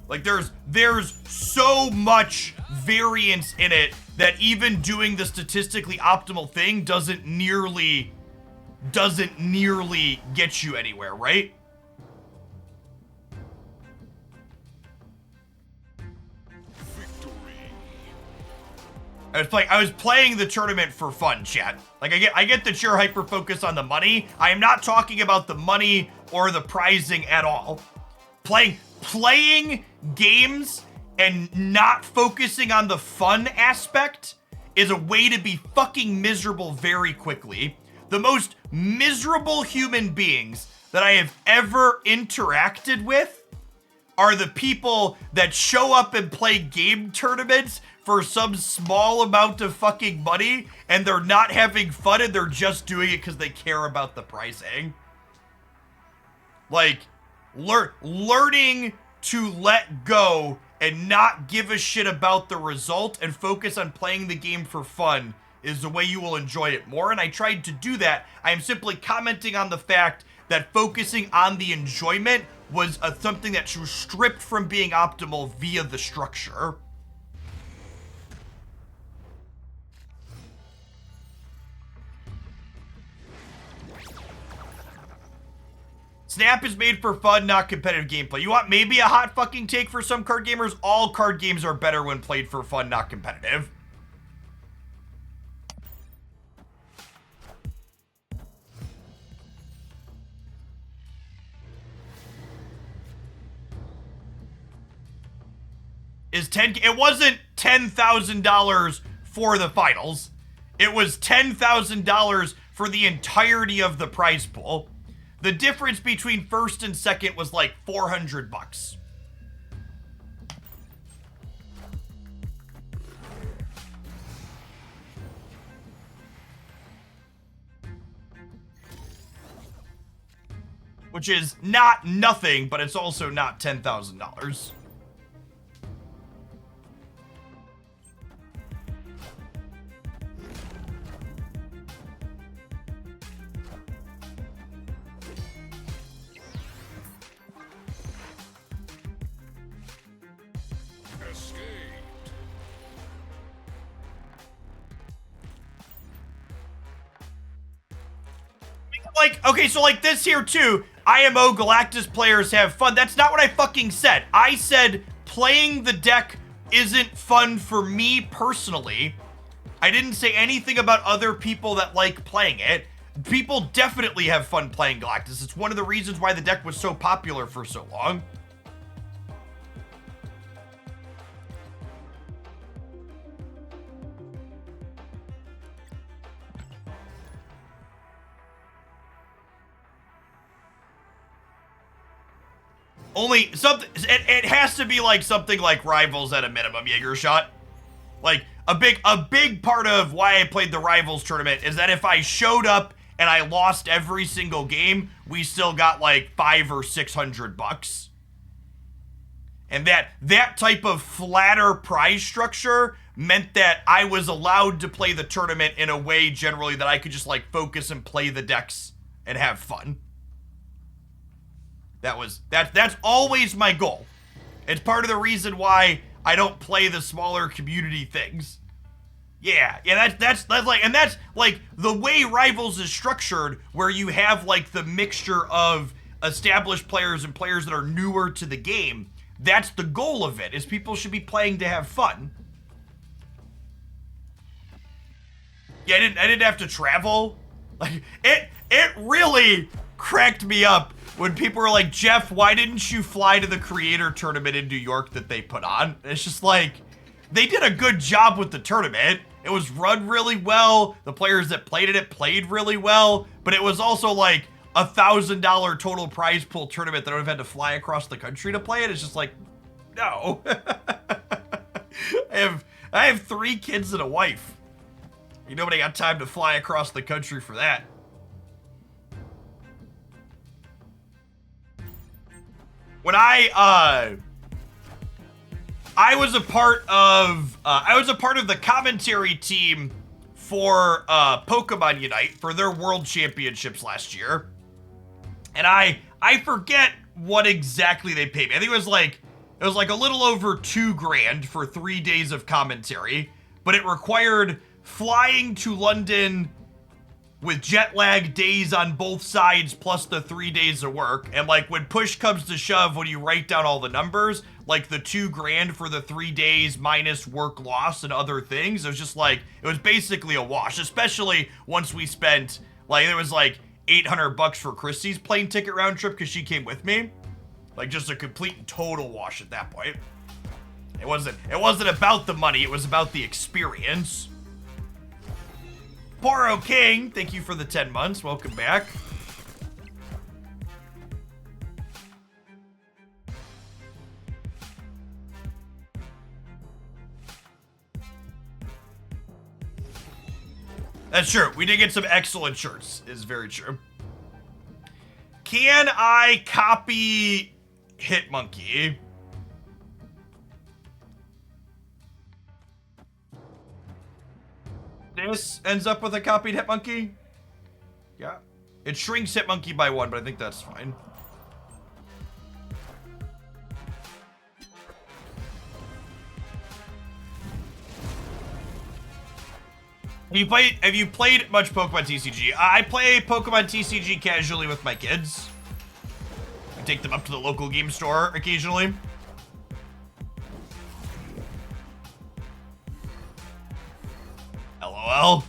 [SPEAKER 1] Like, there's so much variance in it that even doing the statistically optimal thing doesn't nearly get you anywhere, right?
[SPEAKER 2] Victory.
[SPEAKER 1] It's like, I was playing the tournament for fun, chat. Like, I get that you're hyper-focused on the money. I am not talking about the money or the prizing at all. Playing games and not focusing on the fun aspect is a way to be fucking miserable very quickly. The most miserable human beings that I have ever interacted with are the people that show up and play game tournaments for some small amount of fucking money, and they're not having fun and they're just doing it because they care about the pricing. Like, learning to let go and not give a shit about the result and focus on playing the game for fun is the way you will enjoy it more. And I tried to do that. I am simply commenting on the fact that focusing on the enjoyment was something that was stripped from being optimal via the structure. Snap is made for fun, not competitive gameplay. You want maybe a hot fucking take for some card gamers? All card games are better when played for fun, not competitive. It wasn't $10,000 for the finals. It was $10,000 for the entirety of the prize pool. The difference between first and second was like $400. Which is not nothing, but it's also not $10,000. like, okay, so like this here too, IMO Galactus players have fun. That's not what I fucking said. I said playing the deck isn't fun for me personally. I didn't say anything about other people that like playing it. People definitely have fun playing Galactus. It's one of the reasons why the deck was so popular for so long. Only something, it has to be like something like Rivals at a minimum, Jaeger shot. Like a big part of why I played the Rivals tournament is that if I showed up and I lost every single game, we still got like $500 or $600. And that type of flatter prize structure meant that I was allowed to play the tournament in a way generally that I could just like focus and play the decks and have fun. That's always my goal. It's part of the reason why I don't play the smaller community things. Yeah, that's like the way Rivals is structured, where you have like the mixture of established players and players that are newer to the game. That's the goal of it, is people should be playing to have fun. Yeah, I didn't have to travel. Like it really cracked me up when people were like, Jeff, why didn't you fly to the creator tournament in New York that they put on? And it's just like, they did a good job with the tournament. It was run really well. The players that played in it played really well, but it was also like $1,000 total prize pool tournament that I would have had to fly across the country to play it. It's just like, no. I have 3 kids and a wife. Nobody got time to fly across the country for that. When I was a part of the commentary team for Pokemon Unite for their World Championships last year, and I forget what exactly they paid me. I think it was like a little over $2,000 for 3 days of commentary, but it required flying to London with jet lag days on both sides plus the 3 days of work. And like when push comes to shove, when you write down all the numbers, like the $2,000 for the 3 days minus work loss and other things, it was just like, it was basically a wash, especially once we spent, like, there was like $800 for Christy's plane ticket round trip because she came with me. Like just a complete and total wash at that point. It wasn't about the money, it was about the experience. Poro King, thank you for the 10 months. Welcome back. That's true. We did get some excellent shirts. Is very true. Can I copy Hitmonkey? This ends up with a copied Hitmonkey? Yeah. It shrinks Hitmonkey by 1, but I think that's fine. Have you played much Pokemon TCG? I play Pokemon TCG casually with my kids. I take them up to the local game store occasionally. LOL.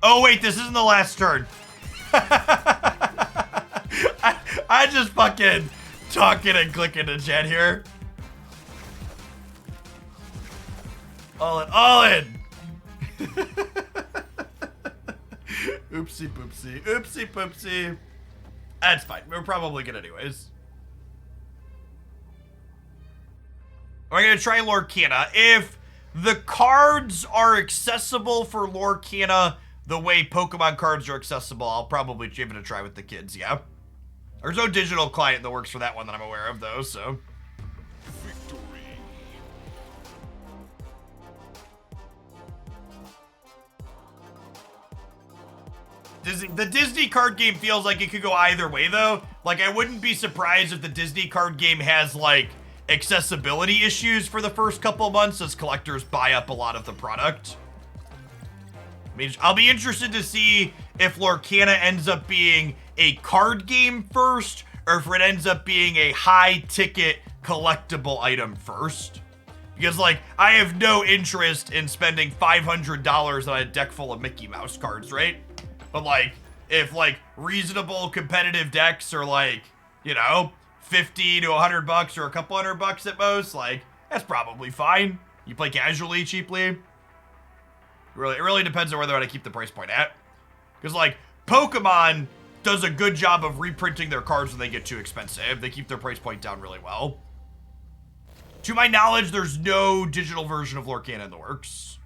[SPEAKER 1] Oh wait, this isn't the last turn. I just fucking talking and clicking in chat here. All in. Oopsie poopsie. Oopsie poopsie. That's fine. We're probably good anyways. We're gonna try Lorcana. If the cards are accessible for Lorcana the way Pokemon cards are accessible, I'll probably give it a try with the kids, yeah. There's no digital client that works for that one that I'm aware of, though, so.
[SPEAKER 2] Victory.
[SPEAKER 1] The Disney card game feels like it could go either way, though. Like, I wouldn't be surprised if the Disney card game has, like, accessibility issues for the first couple months as collectors buy up a lot of the product. I mean, I'll be interested to see if Lorcana ends up being a card game first, or if it ends up being a high-ticket collectible item first. Because, like, I have no interest in spending $500 on a deck full of Mickey Mouse cards, right? But, like, if, like, reasonable competitive decks are, like, you know, 50 to 100 bucks or a couple $100 at most, like, that's probably fine. You play casually, cheaply. It really depends on whether I want to keep the price point at. Because, like, Pokemon does a good job of reprinting their cards when they get too expensive. They keep their price point down really well. To my knowledge, there's no digital version of Lorcana in the works.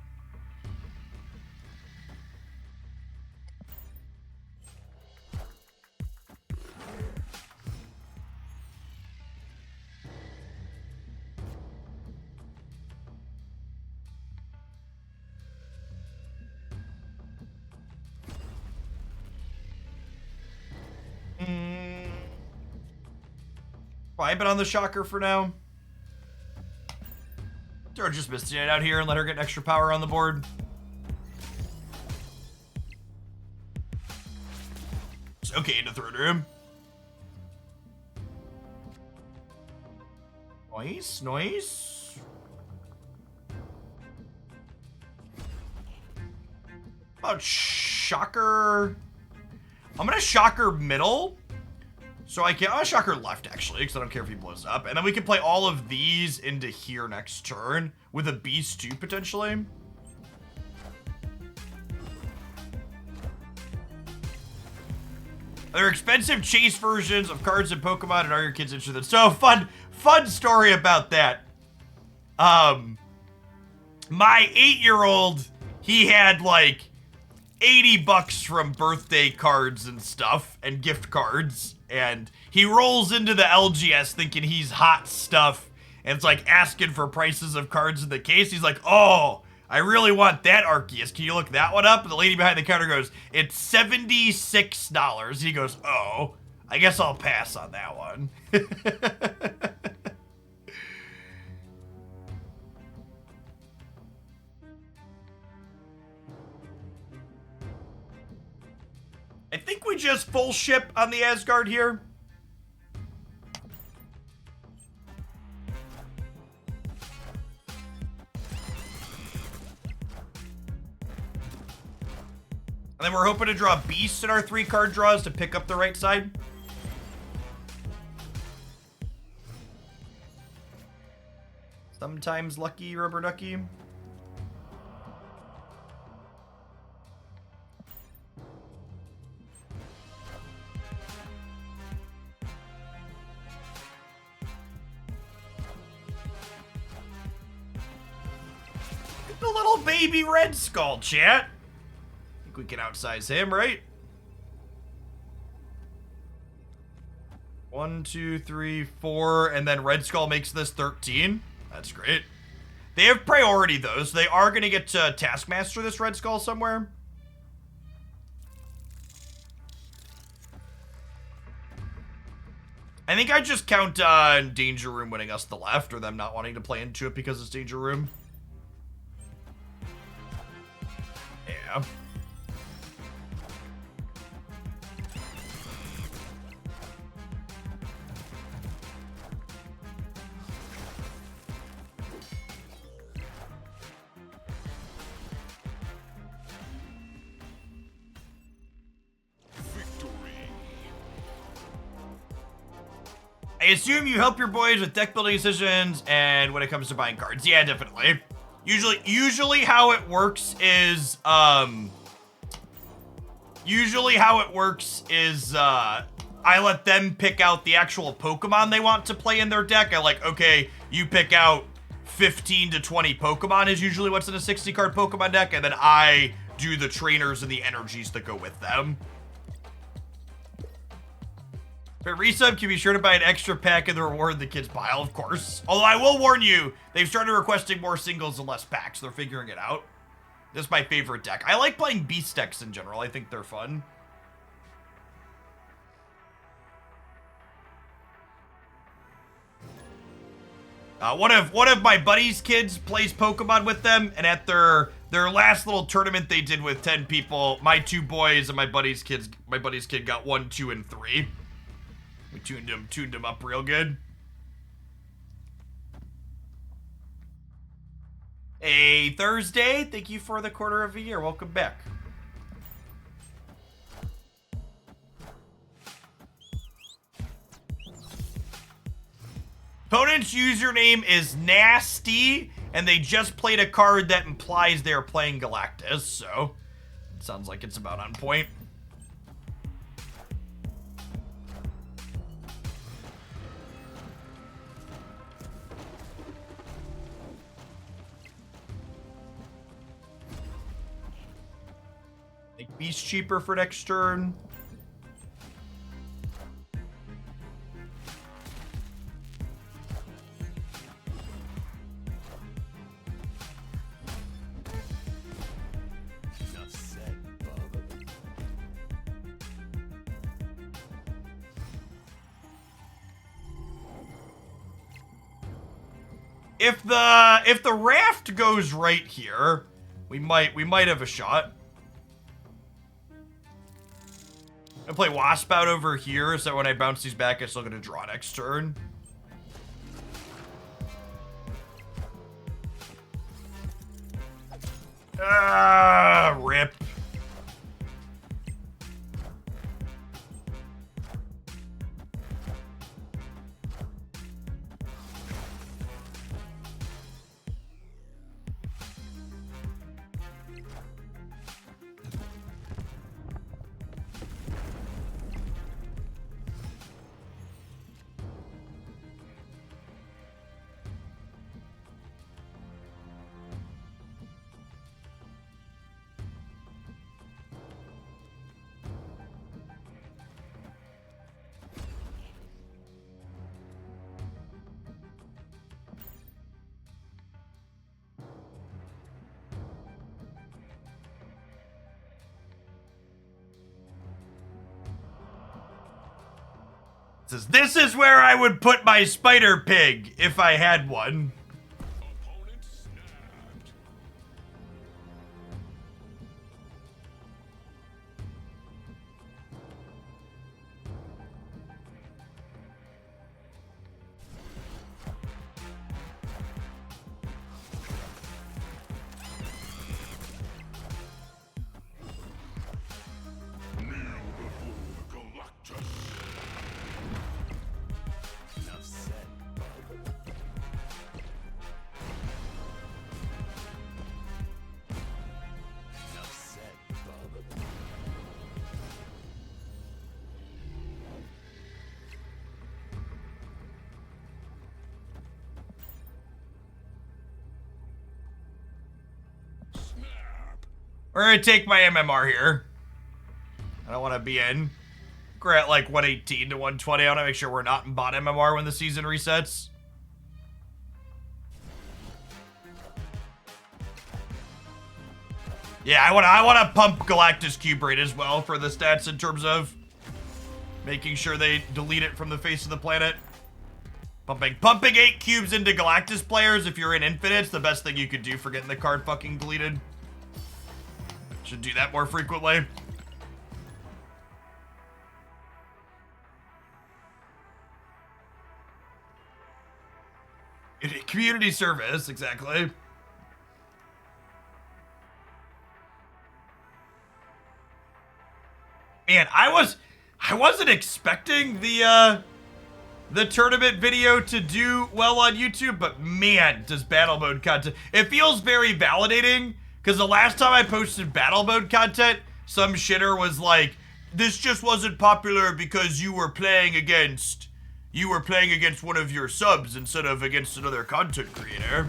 [SPEAKER 1] I've been on the Shocker for now. Or just Misty Knight out here and let her get extra power on the board. It's okay in the third room. Nice, nice. About Shocker. I'm gonna Shocker middle. So I'm gonna Shocker left, actually, because I don't care if he blows up. And then we can play all of these into here next turn with a Beast too, potentially. They're expensive chase versions of cards in Pokemon, and are your kids interested? So fun story about that. My 8-year-old, he had like 80 bucks from birthday cards and stuff and gift cards. And he rolls into the LGS thinking he's hot stuff. And it's like asking for prices of cards in the case. He's like, oh, I really want that Arceus. Can you look that one up? And the lady behind the counter goes, it's $76. He goes, oh, I guess I'll pass on that one. I think we just full ship on the Asgard here. And then we're hoping to draw beasts in our 3-card draws to pick up the right side. Sometimes lucky, rubber ducky. The little baby Red Skull, chat. I think we can outsize him, right? 1, 2, 3, 4, and then Red Skull makes this 13. That's great. They have priority, though, so they are going to get to Taskmaster this Red Skull somewhere. I think I just count on Danger Room winning us the left, or them not wanting to play into it because it's Danger Room. Yeah. I assume you help your boys with deck building decisions and when it comes to buying cards. Yeah, definitely. Usually how it works is I let them pick out the actual Pokemon they want to play in their deck. I like, okay, you pick out 15 to 20 Pokemon is usually what's in a 60-card Pokemon deck, and then I do the trainers and the energies that go with them. But resub can be sure to buy an extra pack of the reward the kids pile, of course. Although I will warn you, they've started requesting more singles and less packs. They're figuring it out. This is my favorite deck. I like playing beast decks in general. I think they're fun. One of my buddy's kids plays Pokemon with them, and at their last little tournament they did with 10 people, my 2 boys and my buddy's kid got 1, 2, and 3. We tuned him up real good. Hey, Thursday, thank you for the quarter of a year. Welcome back. Opponent's username is Nasty, and they just played a card that implies they're playing Galactus, so it sounds like it's about on point. Make Beast cheaper for next turn. If the raft goes right here, we might have a shot. I play Wasp out over here, so when I bounce these back, I'm still gonna draw next turn. Ah, rip. Says, this is where I would put my spider pig if I had one.
[SPEAKER 2] Opponent snapped. Kneel before Galactus. Enough said, bub. Enough said, bub. Snap.
[SPEAKER 1] We're gonna take my MMR here. I don't want to be in. We're at like 118 to 120. I want to make sure we're not in bot MMR when the season resets. Yeah, I want to pump Galactus Cube Rate as well for the stats in terms of making sure they delete it from the face of the planet. Pumping 8 cubes into Galactus players if you're in Infinite's the best thing you could do for getting the card fucking deleted. Should do that more frequently. Community service, exactly. Man, I wasn't expecting the tournament video to do well on YouTube, but man, does battle mode content. It feels very validating, because the last time I posted battle mode content, some shitter was like, this just wasn't popular because you were playing against one of your subs instead of against another content creator.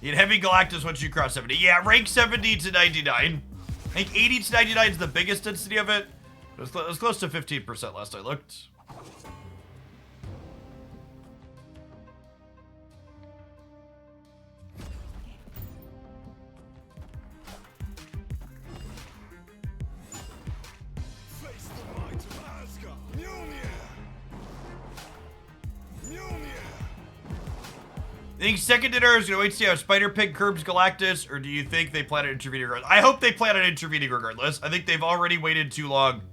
[SPEAKER 1] You get heavy Galactus once you cross 70. Yeah, rank 70 to 99. I think 80 to 99 is the biggest density of it. It was close to 15% last I looked. think second dinner is going to wait to see how Spider Pig curbs Galactus, or do you think they plan on intervening regardless? I hope they plan on intervening regardless. I think they've already waited too long,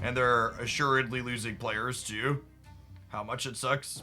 [SPEAKER 1] and they're assuredly losing players too. How much it sucks.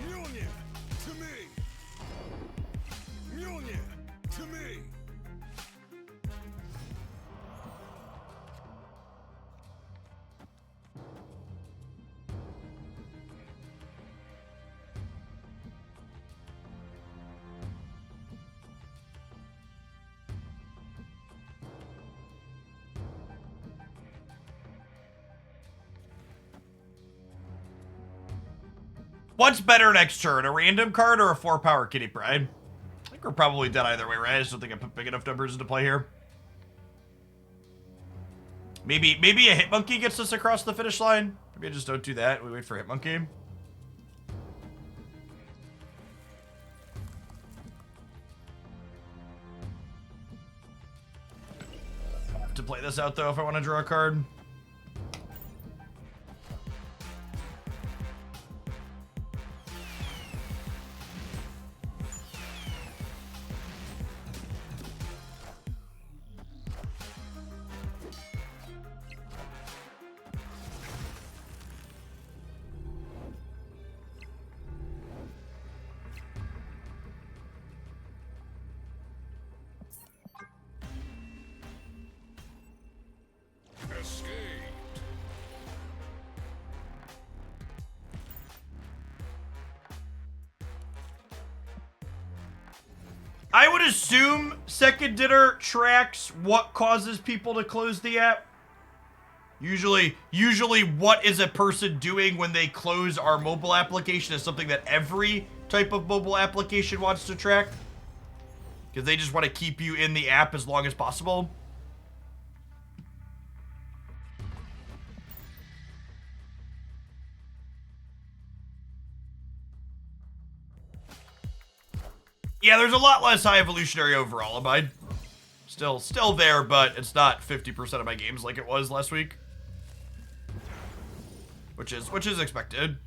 [SPEAKER 2] Mjolnir to me. Mjolnir to me.
[SPEAKER 1] What's better next turn, a random card or a 4-power Kitty Pride? I think we're probably dead either way, right? I just don't think I put big enough numbers into play here. Maybe a Hitmonkey gets us across the finish line. Maybe I just don't do that. We wait for Hitmonkey. To play this out though, if I want to draw a card.
[SPEAKER 2] Escaped.
[SPEAKER 1] I would assume second dinner tracks what causes people to close the app. Usually what is a person doing when they close our mobile application is something that every type of mobile application wants to track. Because they just want to keep you in the app as long as possible. Yeah, there's a lot less high evolutionary overall, Abide. Still there, but it's not 50% of my games like it was last week. Which is expected.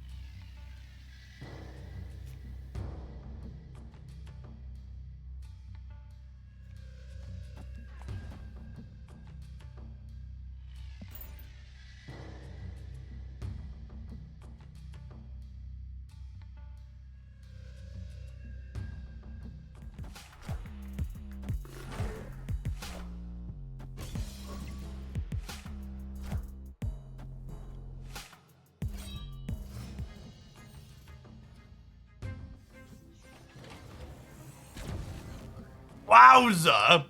[SPEAKER 1] Wowza!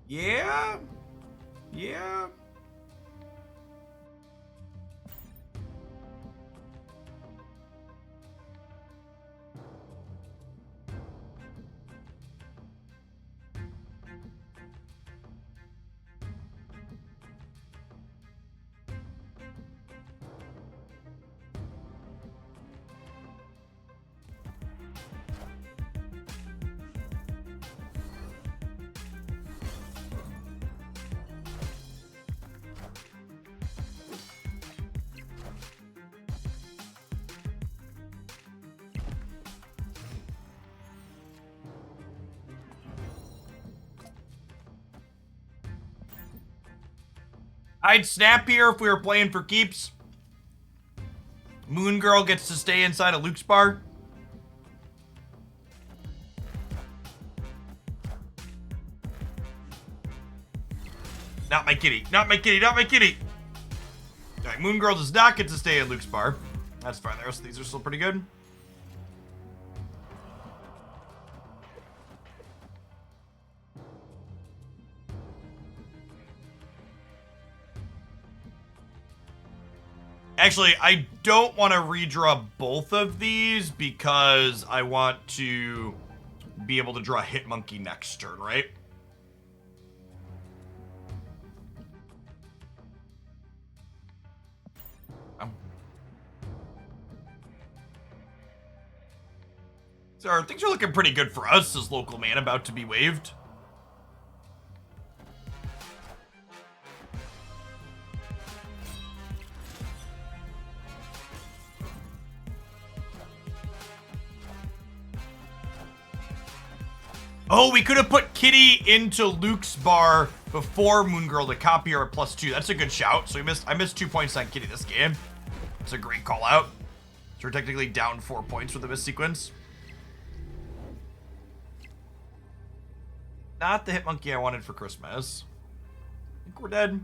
[SPEAKER 1] Yeah? Yeah? I'd snap here if we were playing for keeps. Moon Girl gets to stay inside of Luke's bar. Not my kitty. Not my kitty. Not my kitty. Alright, Moon Girl does not get to stay at Luke's bar. That's fine. The rest of these are still pretty good. Actually, I don't want to redraw both of these because I want to be able to draw Hit Monkey next turn, right? So things are looking pretty good for us as local man about to be waived. Oh, we could have put Kitty into Luke's bar before Moon Girl to copy her at +2. That's a good shout. So I missed 2 points on Kitty this game. It's a great call out. So we're technically down 4 points with the miss sequence. Not the Hit Monkey I wanted for Christmas. I think we're dead.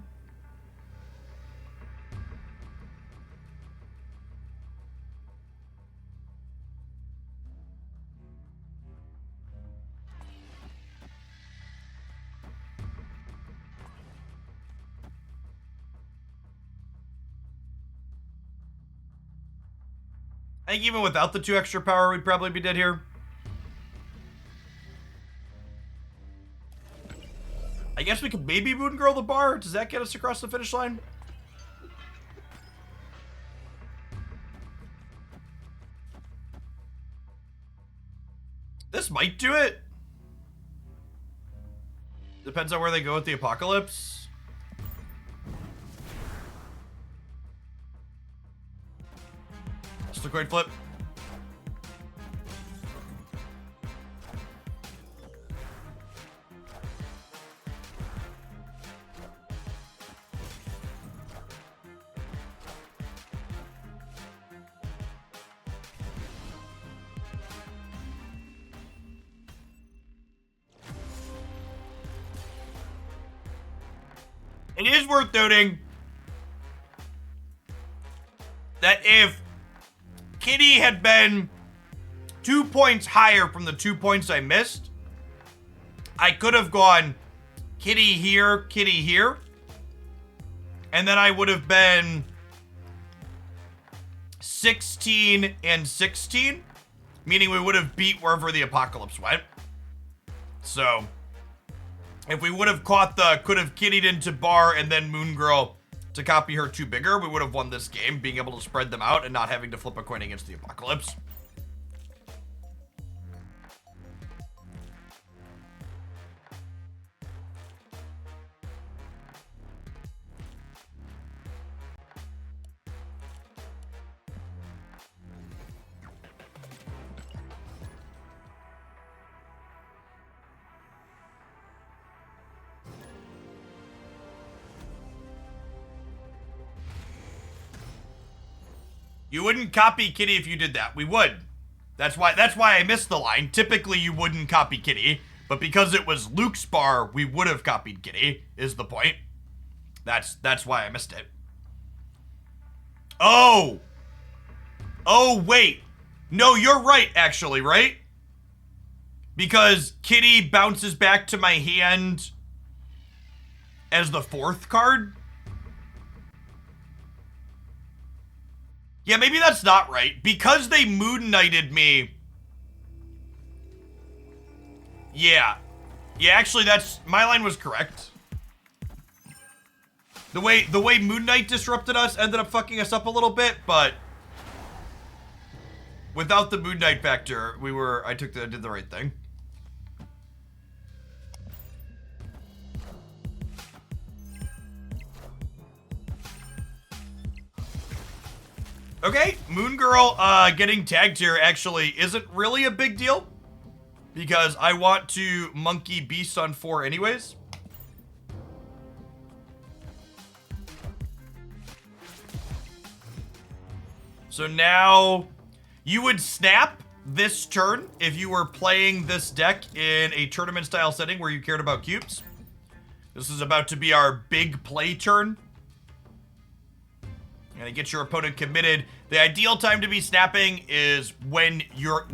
[SPEAKER 1] I think even without the 2 extra power, we'd probably be dead here. I guess we could maybe Moon Girl the bar. Does that get us across the finish line? This might do it. Depends on where they go with the apocalypse. Just a coin flip. It is worth noting that if Kitty had been 2 points higher from the 2 points I missed, I could have gone Kitty here, and then I would have been 16 and 16, meaning we would have beat wherever the apocalypse went. So if we would have caught the could have kittied into bar and then Moon Girl to copy her 2 bigger, we would have won this game, being able to spread them out and not having to flip a coin against the apocalypse. You wouldn't copy Kitty if you did that. We would. That's why I missed the line. Typically, you wouldn't copy Kitty, but because it was Luke's bar, we would have copied Kitty, is the point. That's why I missed it. Oh! Oh, wait. No, you're right, actually, right? Because Kitty bounces back to my hand as the 4th card? Yeah, maybe that's not right. Because they Moon Knighted me. Yeah. Yeah, actually, my line was correct. The way Moon Knight disrupted us ended up fucking us up a little bit, but without the Moon Knight factor, I did the right thing. Okay, Moon Girl getting tagged here actually isn't really a big deal because I want to Monkey Beast on 4 anyways. So now you would snap this turn if you were playing this deck in a tournament style setting where you cared about cubes. This is about to be our big play turn. And to get your opponent committed, the ideal time to be snapping is when you're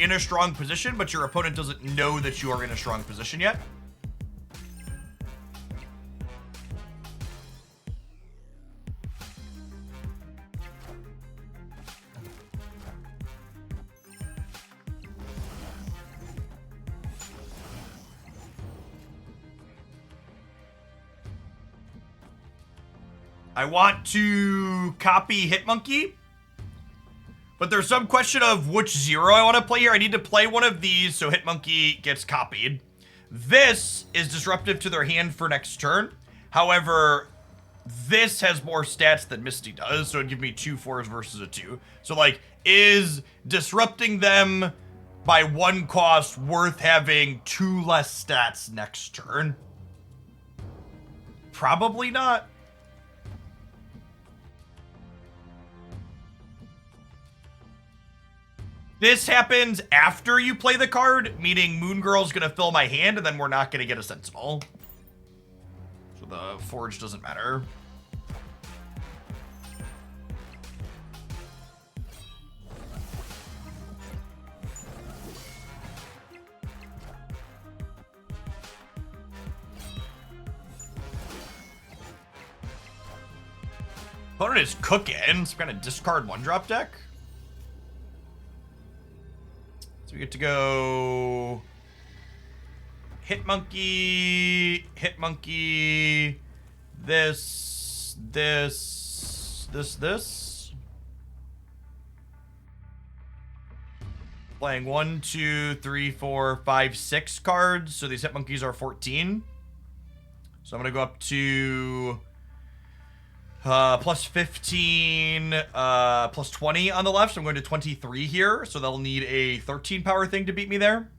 [SPEAKER 1] in a strong position, but your opponent doesn't know that you are in a strong position yet. I want to copy Hitmonkey, but there's some question of which 0 I want to play here. I need to play one of these so Hitmonkey gets copied. This is disruptive to their hand for next turn. However, this has more stats than Misty does, so it'd give me 2 4s versus a 2. So, like, is disrupting them by 1 cost worth having 2 less stats next turn? Probably not. This happens after you play the card, meaning Moon Girl's gonna fill my hand, and then we're not gonna get a Sentinel. So the Forge doesn't matter. Opponent is cooking. So we're gonna discard 1-drop deck. So we get to go Hitmonkey, Hitmonkey, this. Playing 1, 2, 3, 4, 5, 6 cards. So these Hitmonkeys are 14. So I'm gonna go up to plus 15, plus 20 on the left. So I'm going to 23 here. So they'll need a 13 power thing to beat me there.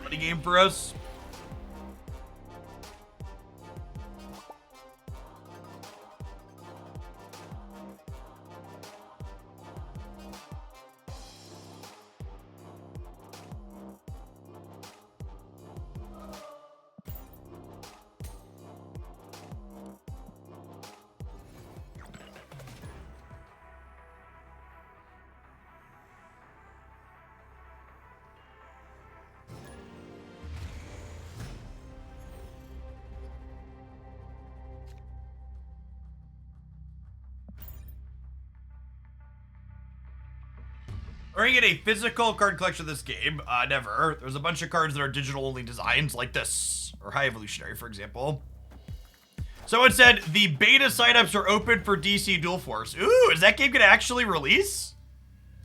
[SPEAKER 1] Money game for us. Are you get a physical card collection of this game? Never. There's a bunch of cards that are digital only designs, like this, or High Evolutionary, for example. Someone said the beta signups are open for DC Dual Force. Ooh, is that game gonna actually release?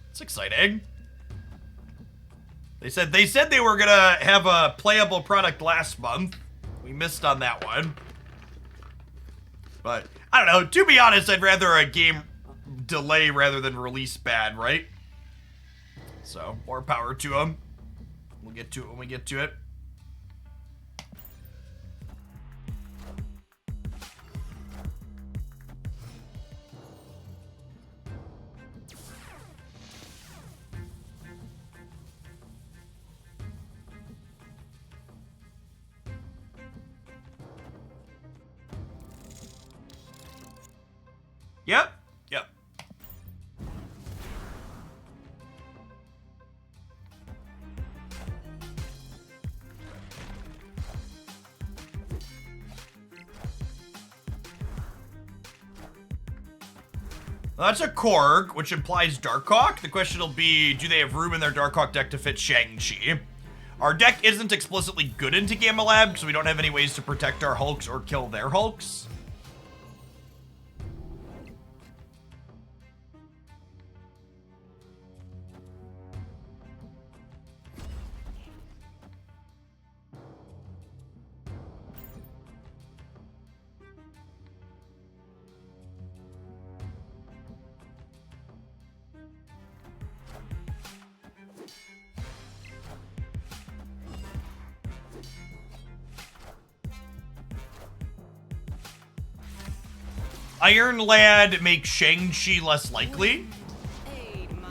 [SPEAKER 1] That's exciting. They said they were gonna have a playable product last month. We missed on that one. But I don't know. To be honest, I'd rather a game delay rather than release bad, right? So, more power to them. We'll get to it when we get to it. Yep. Yep. Well, that's a Korg, which implies Darkhawk. The question will be, do they have room in their Darkhawk deck to fit Shang-Chi? Our deck isn't explicitly good into Gamma Lab, so we don't have any ways to protect our Hulks or kill their Hulks. Iron Lad makes Shang-Chi less likely.
[SPEAKER 3] Aid my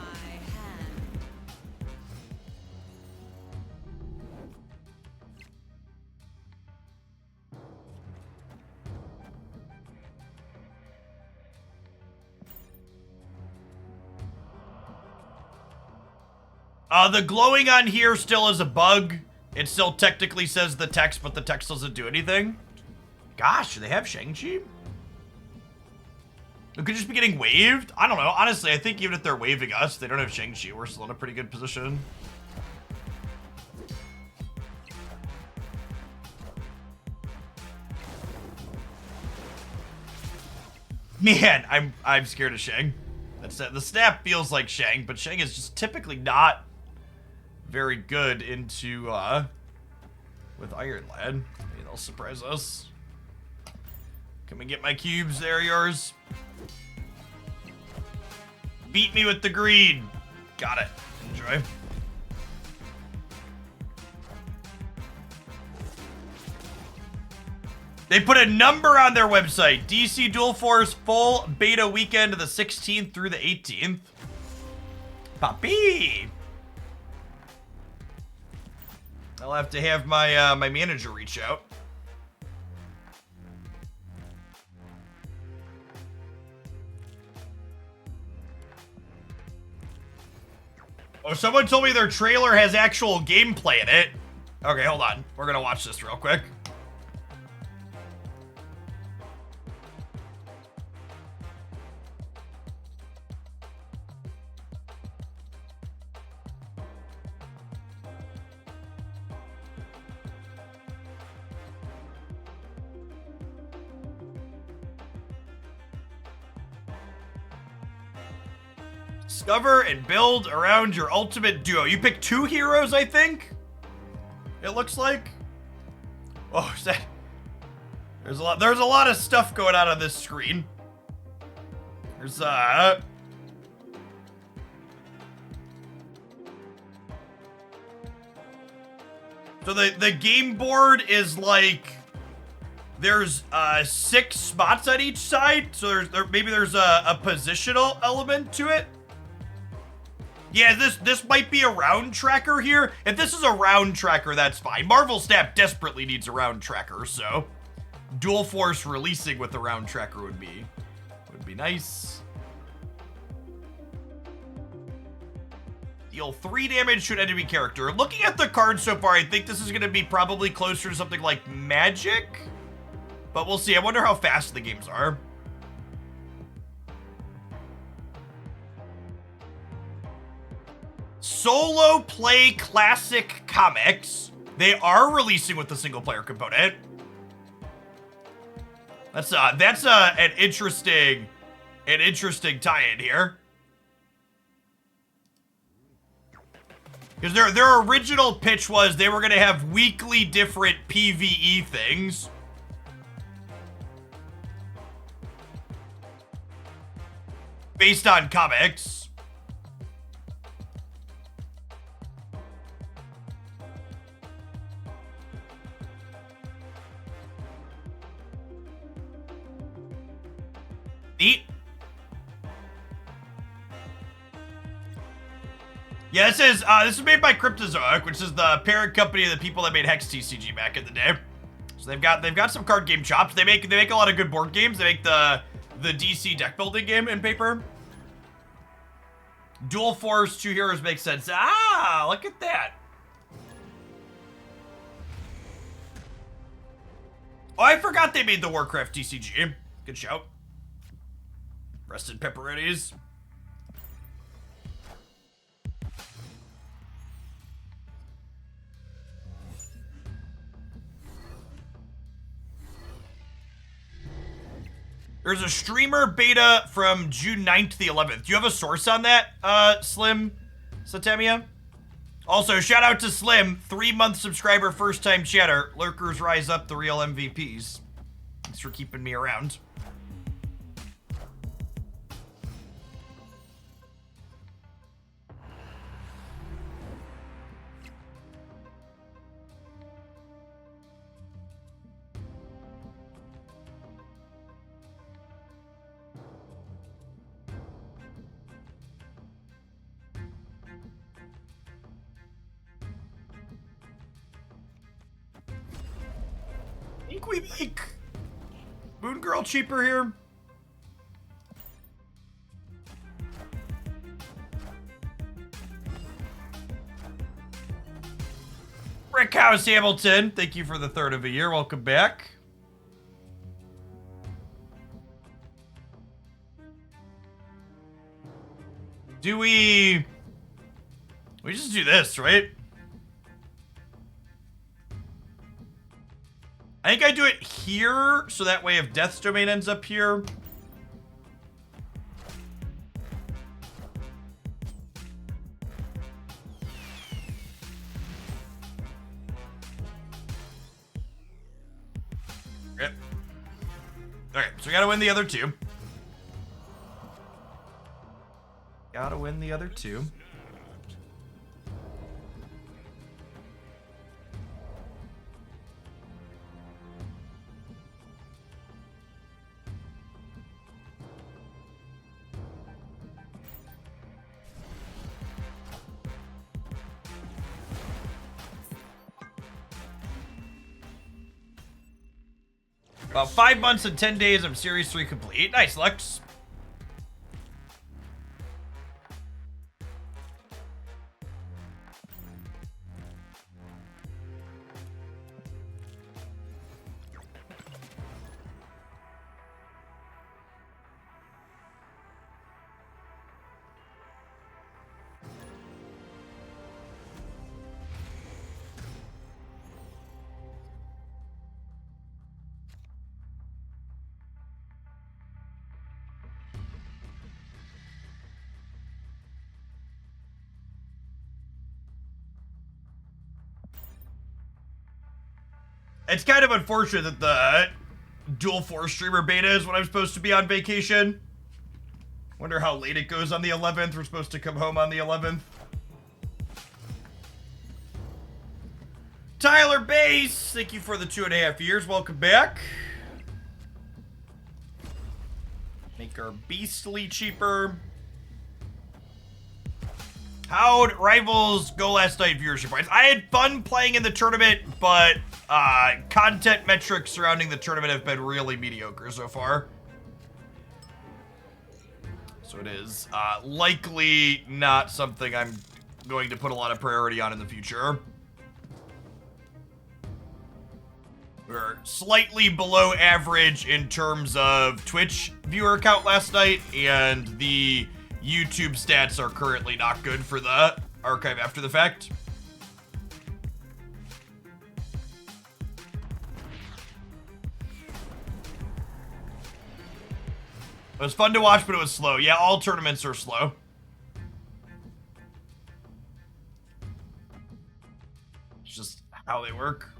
[SPEAKER 3] hand.
[SPEAKER 1] The glowing on here still is a bug. It still technically says the text, but the text doesn't do anything. Gosh, do they have Shang-Chi? It could just be getting waved. I don't know. Honestly, I think even if they're waving us, they don't have Shang-Chi. We're still in a pretty good position. Man, I'm scared of Shang. That's the snap feels like Shang, but Shang is just typically not very good into with Iron Lad. Maybe they'll surprise us. Can we get my cubes? There, yours. Beat me with the greed. Got it. Enjoy. They put a number on their website. DC Dual Force full beta weekend the 16th through the 18th. Papi. I'll have to have my my manager reach out. Oh, someone told me their trailer has actual gameplay in it. Okay, hold on. We're gonna watch this real quick. Discover and build around your ultimate duo. You pick 2 heroes, I think? It looks like. Oh, is that... There's a lot of stuff going on this screen. There's So the game board is like there's 6 spots on each side, so maybe there's a positional element to it. Yeah, this might be a round tracker here. If this is a round tracker, that's fine. Marvel Snap desperately needs a round tracker, so Dual Force releasing with a round tracker would be nice. Deal 3 damage to an enemy character. Looking at the card so far, I think this is going to be probably closer to something like Magic, but we'll see. I wonder how fast the games are. Solo play classic comics. They are releasing with the single player component. That's an interesting tie-in here. Because their original pitch was they were gonna have weekly different PvE things. Based on comics. Neat. Yeah, this is made by Cryptozoic, which is the parent company of the people that made Hex TCG back in the day. So they've got some card game chops. They make a lot of good board games. They make the DC deck building game in paper. Dual Force 2 heroes makes sense. Ah, look at that. Oh, I forgot they made the Warcraft TCG. Good shout. Rested pepperonis. There's a streamer beta from June 9th to the 11th. Do you have a source on that, Slim Satemia? Also, shout out to Slim, 3-month subscriber, first-time chatter. Lurkers rise up, the real MVPs. Thanks for keeping me around. I think we make Moon Girl cheaper here. Brickhouse Hamilton, thank you for the 3rd of a year. Welcome back. Do we just do this, right? I think I do it here, so that way if Death's Domain ends up here, So we gotta win the other two. Gotta win the other two. About 5 months and 10 days, I'm Series 3 complete. Nice, Lux. It's kind of unfortunate that the Dual Force streamer beta is when I'm supposed to be on vacation. Wonder how late it goes on the 11th. We're supposed to come home on the 11th. Tyler Base, thank you for the 2.5 years. Welcome back. Make our beastly cheaper. How'd Rivals go last night, viewership wise? I had fun playing in the tournament, but content metrics surrounding the tournament have been really mediocre so far. So it is likely not something I'm going to put a lot of priority on in the future. We're slightly below average in terms of Twitch viewer count last night, and the YouTube stats are currently not good for the archive after the fact. It was fun to watch, but it was slow. Yeah, all tournaments are slow. It's just how they work.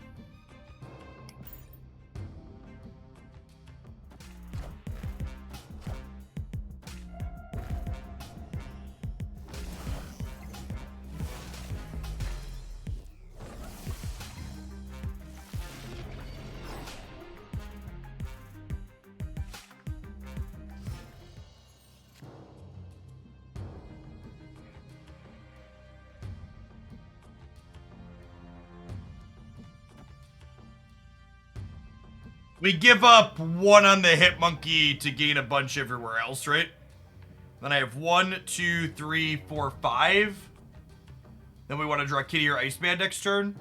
[SPEAKER 1] We give up 1 on the Hit Monkey to gain a bunch everywhere else, right? Then I have 1, 2, 3, 4, 5. Then we want to draw Kitty or Iceman next turn.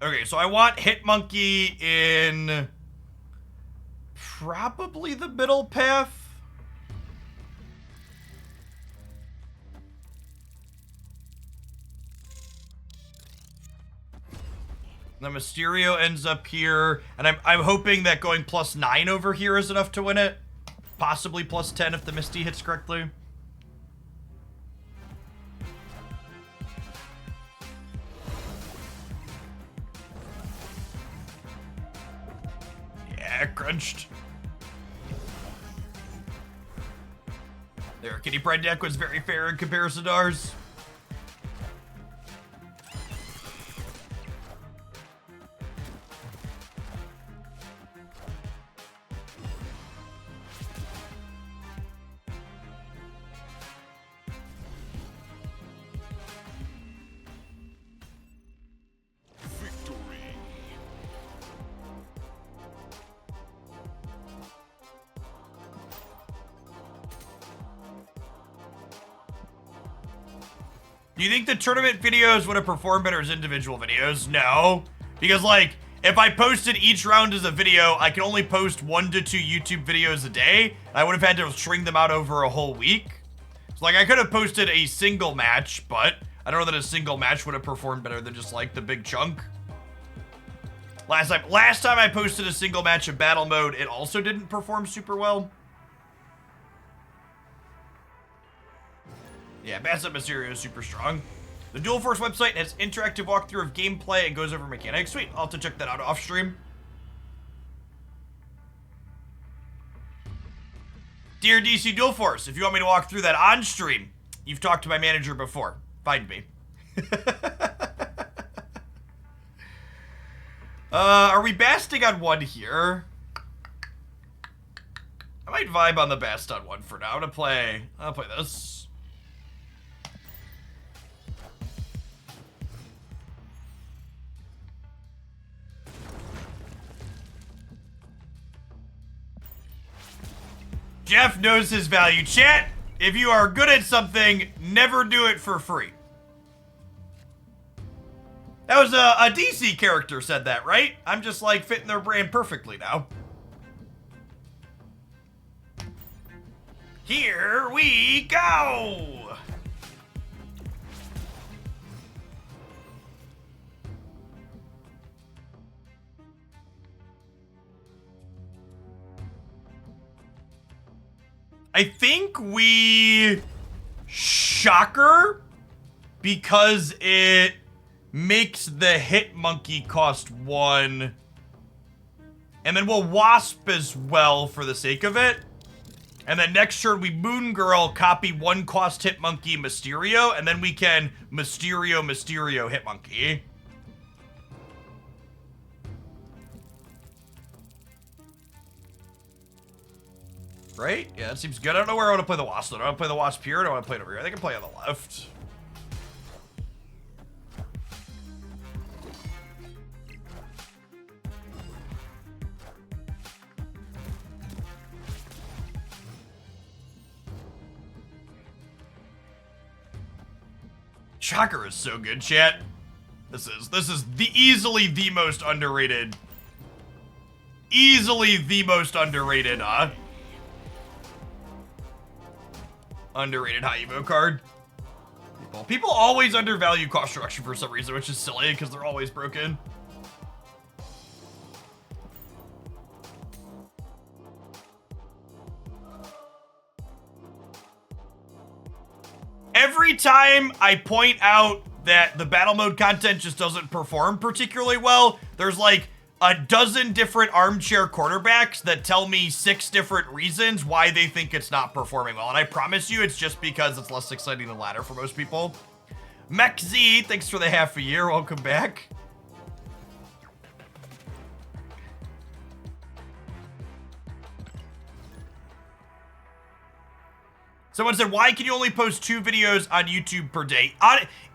[SPEAKER 1] Okay, so I want Hit Monkey in probably the middle path. The Mysterio ends up here, and I'm hoping that going +9 over here is enough to win it. Possibly +10 if the Misty hits correctly. Yeah, crunched. Their Kitty Pride deck was very fair in comparison to ours. Do you think the tournament videos would have performed better as individual videos? No. Because, like, if I posted each round as a video, I can only post 1 to 2 YouTube videos a day. I would have had to string them out over a whole week. So, like, I could have posted a single match, but I don't know that a single match would have performed better than just, like, the big chunk. Last time I posted a single match in battle mode, it also didn't perform super well. Yeah, Bassett Mysterio is super strong. The Dual Force website has interactive walkthrough of gameplay and goes over mechanics. Sweet, I'll have to check that out off stream. Dear DC Dual Force, if you want me to walk through that on stream, you've talked to my manager before. Find me. Are we basting on one here? I might vibe on the bast on one for now. I'll play this. Jeff knows his value. Chat, if you are good at something, never do it for free. That was a DC character said that, right? I'm just like fitting their brand perfectly now. Here we go. I think we Shocker because it makes the hit monkey cost 1. And then we'll Wasp as well for the sake of it. And then next turn we Moon Girl, copy 1 cost hit monkey Mysterio, and then we can Mysterio hit monkey. Right? Yeah, that seems good. I don't know where I want to play the Wasp though. Do I want to play the Wasp here or do I want to play it over here? I think I can play on the left. Shocker is so good, chat. This is easily the most underrated. Underrated high evo card. People always undervalue cost structure for some reason, which is silly because they're always broken. Every time I point out that the battle mode content just doesn't perform particularly well, there's like a dozen different armchair quarterbacks that tell me 6 different reasons why they think it's not performing well. And I promise you, it's just because it's less exciting than ladder for most people. Mech Z, thanks for the half a year. Welcome back. Someone said, why can you only post 2 videos on YouTube per day?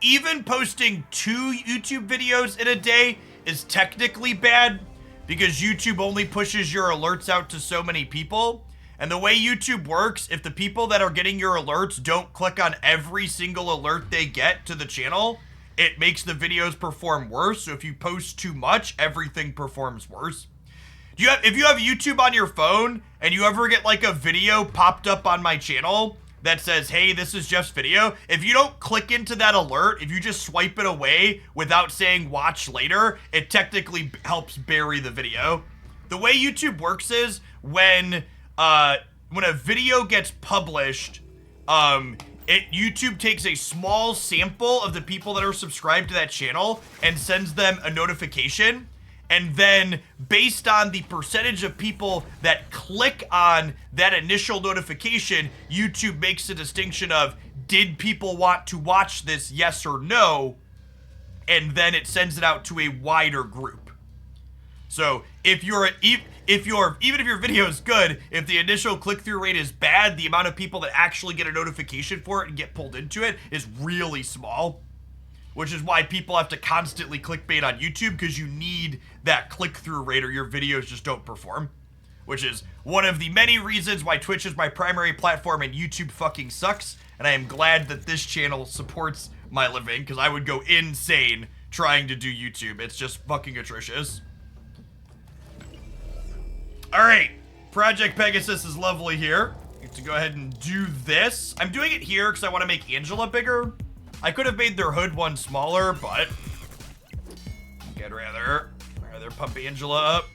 [SPEAKER 1] Even posting 2 YouTube videos in a day is technically bad because YouTube only pushes your alerts out to so many people. And the way YouTube works, if the people that are getting your alerts don't click on every single alert they get to the channel, it makes the videos perform worse. So if you post too much, everything performs worse. If you have YouTube on your phone and you ever get like a video popped up on my channel that says, hey, this is Jeff's video, if you don't click into that alert, if you just swipe it away without saying watch later, it technically helps bury the video. The way YouTube works is when a video gets published, YouTube takes a small sample of the people that are subscribed to that channel and sends them a notification. And then based on the percentage of people that click on that initial notification, YouTube makes a distinction of, did people want to watch this, yes or no? And then it sends it out to a wider group. So even if your video is good, if the initial click-through rate is bad, the amount of people that actually get a notification for it and get pulled into it is really small. Which is why people have to constantly clickbait on YouTube, because you need that click-through rate or your videos just don't perform. Which is one of the many reasons why Twitch is my primary platform and YouTube fucking sucks. And I am glad that this channel supports my living, because I would go insane trying to do YouTube. It's just fucking atrocious. Alright, Project Pegasus is lovely here. to go ahead and do this. I'm doing it here because I want to make Angela bigger. I could have made their hood one smaller, but I'd rather pump Angela up.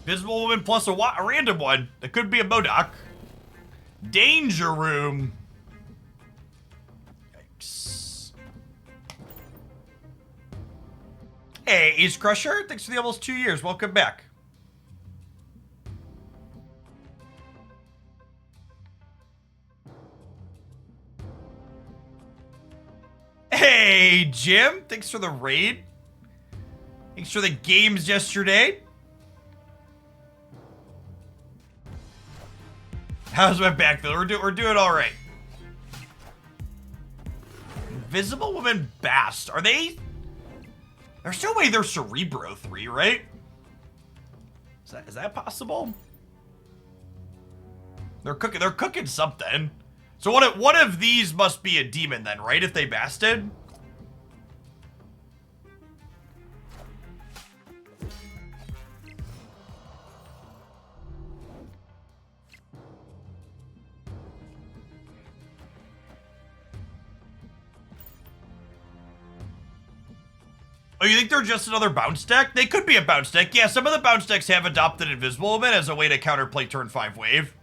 [SPEAKER 1] Visible woman plus a random one. That could be a Modoc. Danger room. Yikes. Hey, Ace Crusher. Thanks for the almost 2 years. Welcome back. Hey, Jim. Thanks for the raid. Thanks for the games yesterday. How's my back feel? We're doing all right. Invisible Woman Bast. Are they? There's no way they're Cerebro 3, right? Is that possible? They're cooking something. So one of these must be a demon then, right? If they basted. Oh, you think they're just another bounce deck? They could be a bounce deck. Yeah, some of the bounce decks have adopted Invisible Woman as a way to counterplay turn 5 wave.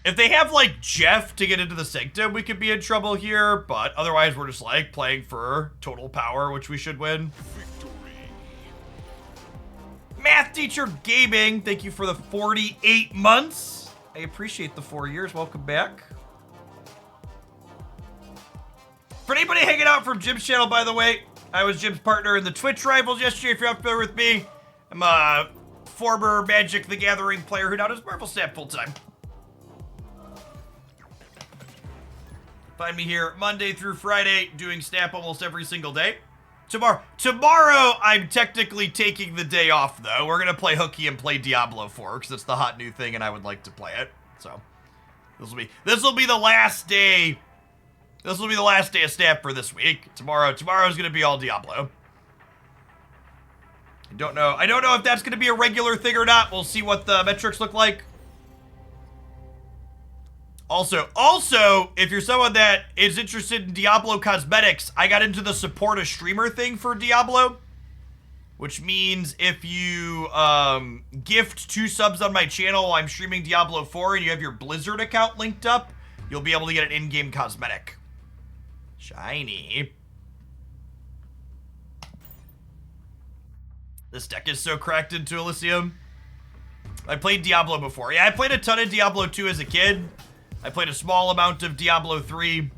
[SPEAKER 1] If they have, like, Jeff to get into the Sanctum, we could be in trouble here, but otherwise we're just, like, playing for total power, which we should win.
[SPEAKER 2] Victory.
[SPEAKER 1] Math Teacher Gaming, thank you for the 48 months. I appreciate the 4 years. Welcome back. For anybody hanging out from Jim's channel, by the way, I was Jim's partner in the Twitch Rivals yesterday, if you're not familiar with me. I'm a former Magic the Gathering player who now does Marvel Snap full-time. Find me here Monday through Friday doing Snap almost every single day. Tomorrow, I'm technically taking the day off, though. We're going to play hooky and play Diablo 4 because it's the hot new thing and I would like to play it. So, this will be the last day. This will be the last day of Snap for this week. Tomorrow's going to be all Diablo. I don't know if that's going to be a regular thing or not. We'll see what the metrics look like. Also, if you're someone that is interested in Diablo cosmetics, I got into the support a streamer thing for Diablo, which means if you gift 2 subs on my channel while I'm streaming Diablo 4 and you have your Blizzard account linked up, you'll be able to get an in-game cosmetic. Shiny. This deck is so cracked into Elysium. I played Diablo before. Yeah, I played a ton of Diablo 2 as a kid. I played a small amount of Diablo 3.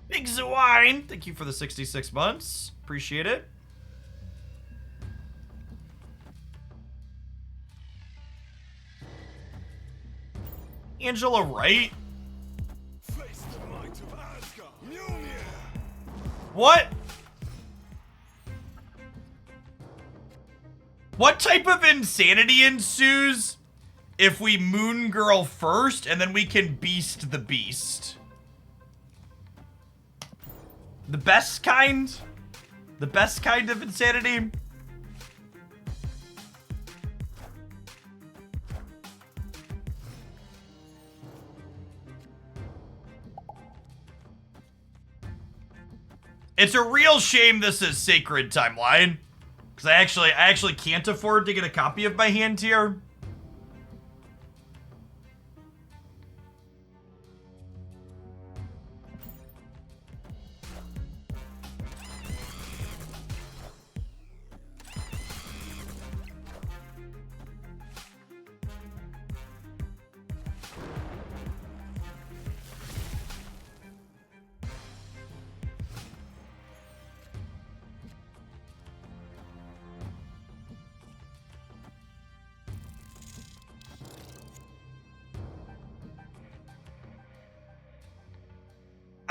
[SPEAKER 1] Big Zwine, thank you for the 66 months. Appreciate it. Angela Wright?
[SPEAKER 2] Face the might of Asgard. Mjolnir.
[SPEAKER 1] What? What type of insanity ensues if we Moon Girl first and then we can Beast the Beast? The best kind? The best kind of insanity? It's a real shame this is Sacred Timeline. Because I actually can't afford to get a copy of my hand tier.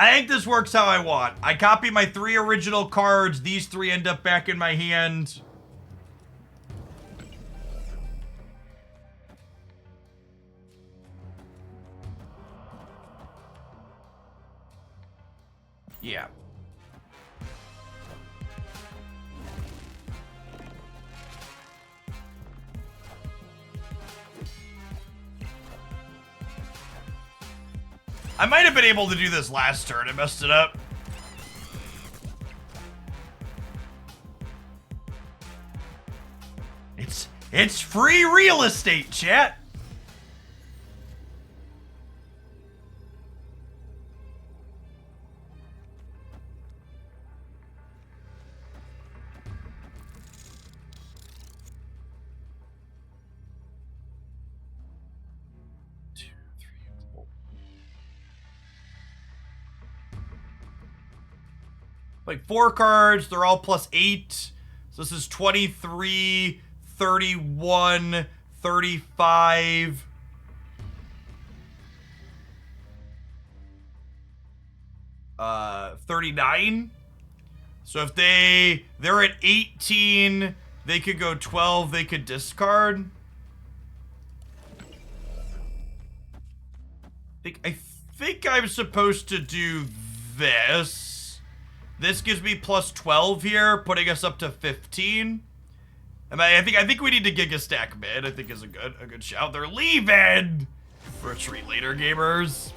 [SPEAKER 1] I think this works how I want. I copy my 3 original cards. These 3 end up back in my hand. Yeah. I might have been able to do this last turn. I messed it up. It's free real estate, chat. Like 4 cards, they're all +8. So this is 23, 31, 35. Uh, 39. So if they're at 18, they could go 12, they could discard. I think I'm supposed to do this. This gives me +12 here, putting us up to 15. And I think we need to Giga Stack mid. I think is a good shout. They're leaving. Retreat later, gamers.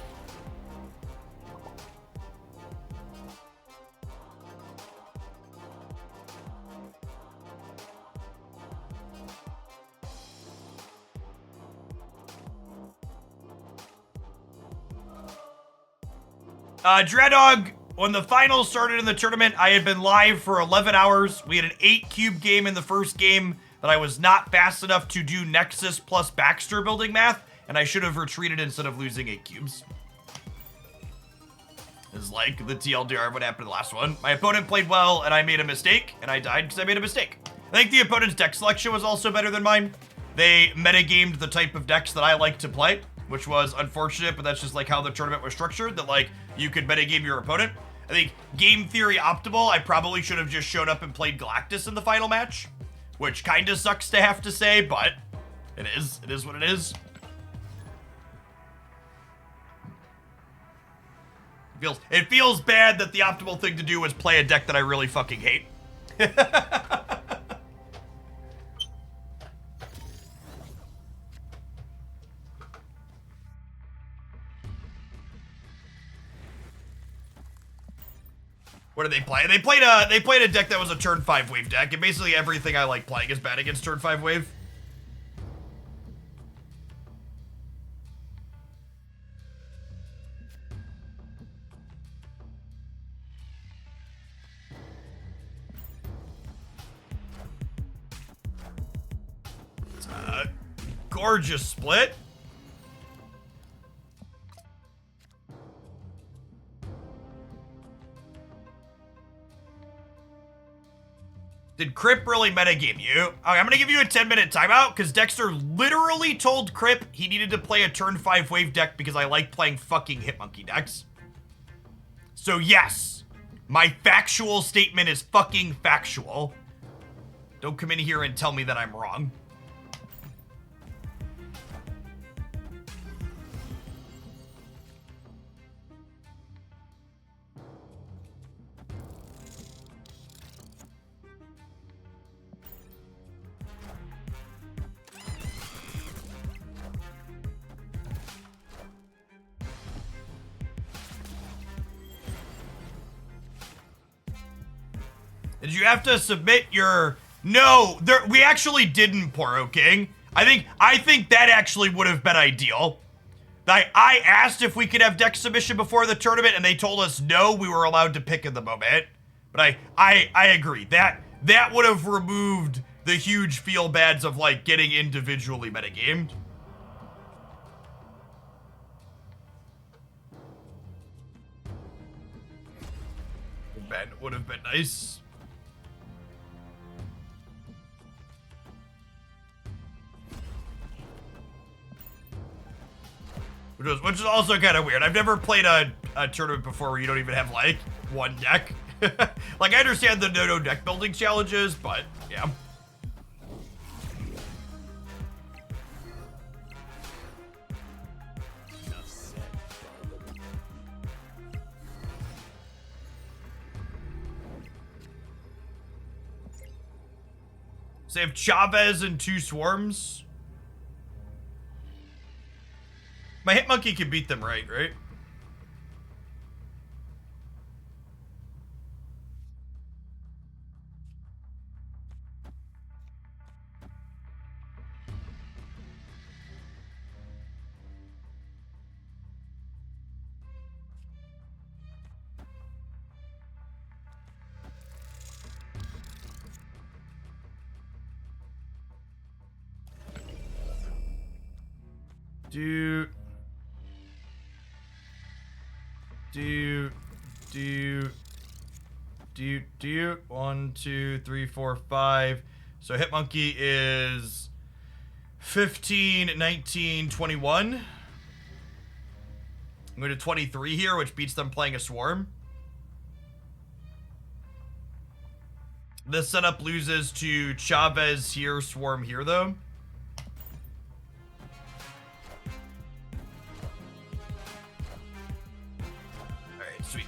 [SPEAKER 1] Dreadog, when the finals started in the tournament, I had been live for 11 hours. We had an 8-cube game in the first game that I was not fast enough to do Nexus plus Baxter building math, and I should have retreated instead of losing 8 cubes. It's like the TLDR of what happened in the last one. My opponent played well, and I made a mistake, and I died because I made a mistake. I think the opponent's deck selection was also better than mine. They metagamed the type of decks that I like to play, which was unfortunate, but that's just like how the tournament was structured, that like you could metagame your opponent. I think game theory optimal, I probably should have just showed up and played Galactus in the final match, which kind of sucks to have to say, but it is what it is. It feels bad that the optimal thing to do was play a deck that I really fucking hate. What did they play? They played a deck that was a turn 5 wave deck, and basically everything I like playing is bad against turn 5 wave. It's a gorgeous split. Did Crip really metagame you? Okay, I'm gonna give you a 10-minute timeout because Dexter literally told Crip he needed to play a turn 5 wave deck because I like playing fucking Hitmonkey decks. So yes, my factual statement is fucking factual. Don't come in here and tell me that I'm wrong. Did you have to submit your... No, we actually didn't, Poro King. I think that actually would have been ideal. I asked if we could have deck submission before the tournament, and they told us no, we were allowed to pick in the moment. But I agree. That would have removed the huge feel bads of, like, getting individually metagamed. Would have been nice. Which is also kind of weird. I've never played a a tournament before where you don't even have like one deck. Like I understand the no deck building challenges, but yeah. So they have Chavez and 2 swarms. My Hitmonkey can beat them, right? Do 1, 2, 3, 4, 5. So Hitmonkey is 15, 19, 21. I'm going to 23 here, which beats them playing a swarm. This setup loses to Chavez here, swarm here though. Alright, sweet.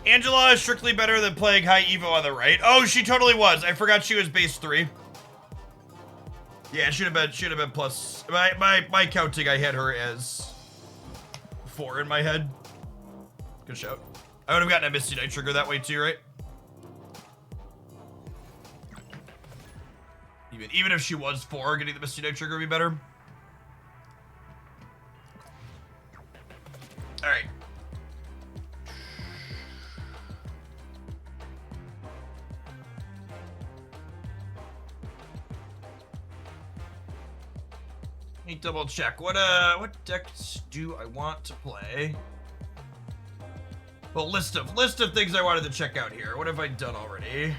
[SPEAKER 1] Angela is strictly better than playing high Evo on the right. Oh, she totally was. I forgot she was base 3. Yeah, should have been plus. My counting, I had her as 4 in my head. Good shout. I would have gotten a Misty Knight trigger that way too, right? Even if she was 4, getting the Misty Knight trigger would be better. All right. Let me double check. What decks do I want to play? Well, list of things I wanted to check out here. What have I done already?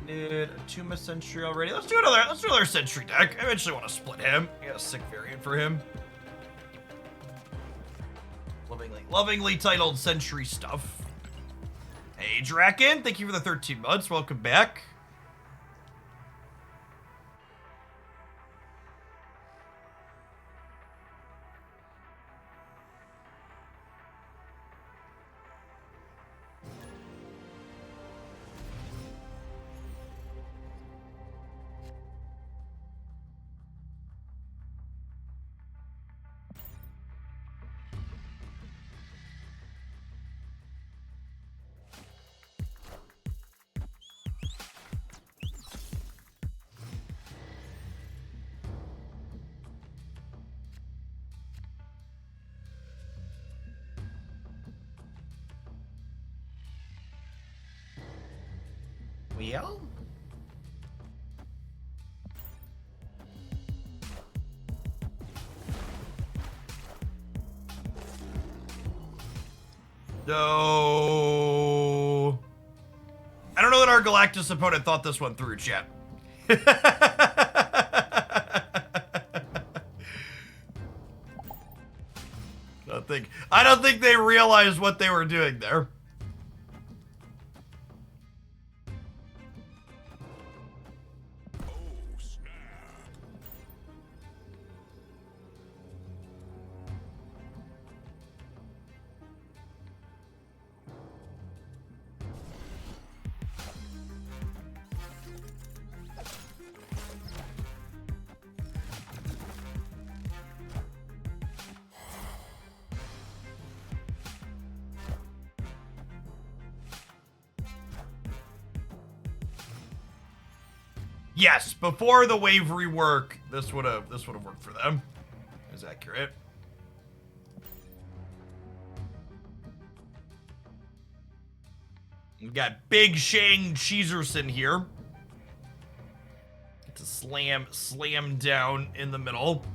[SPEAKER 1] Did a Tuma Sentry already. Let's do another Sentry deck. I eventually want to split him. I got a sick variant for him. Lovingly titled Sentry Stuff. Hey Draken, thank you for the 13 months. Welcome back. Well? No. I don't know that our Galactus opponent thought this one through, chat. I don't think they realized what they were doing there. Yes, before the wave rework, this would have worked for them. Is accurate. We've got Big Shang Cheezerson here. Get to slam down in the middle.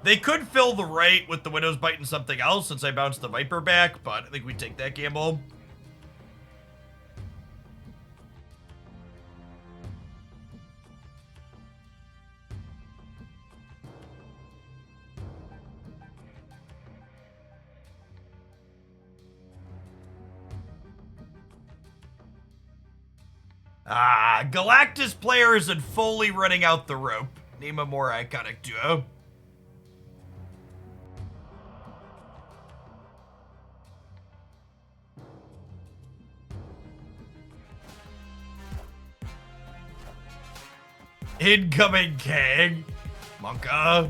[SPEAKER 1] They could fill the right with the Widow's Bite and something else since I bounced the Viper back, but I think we take that gamble. Galactus players and fully running out the rope. Name a more iconic duo. Incoming Kang. Monka.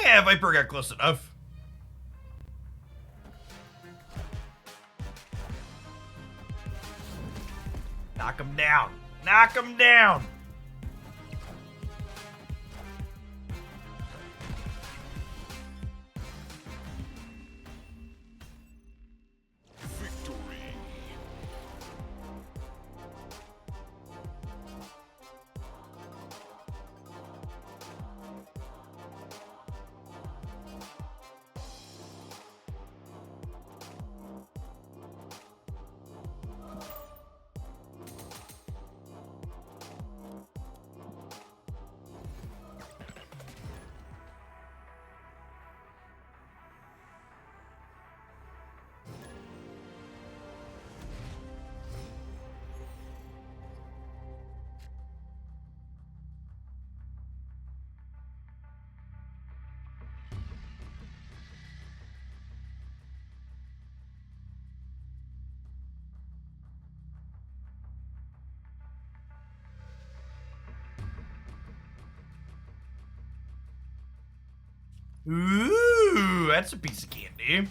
[SPEAKER 1] Yeah, Viper got close enough. Knock him down. Knock him down.
[SPEAKER 2] Victory.
[SPEAKER 1] Ooh, that's a piece of candy.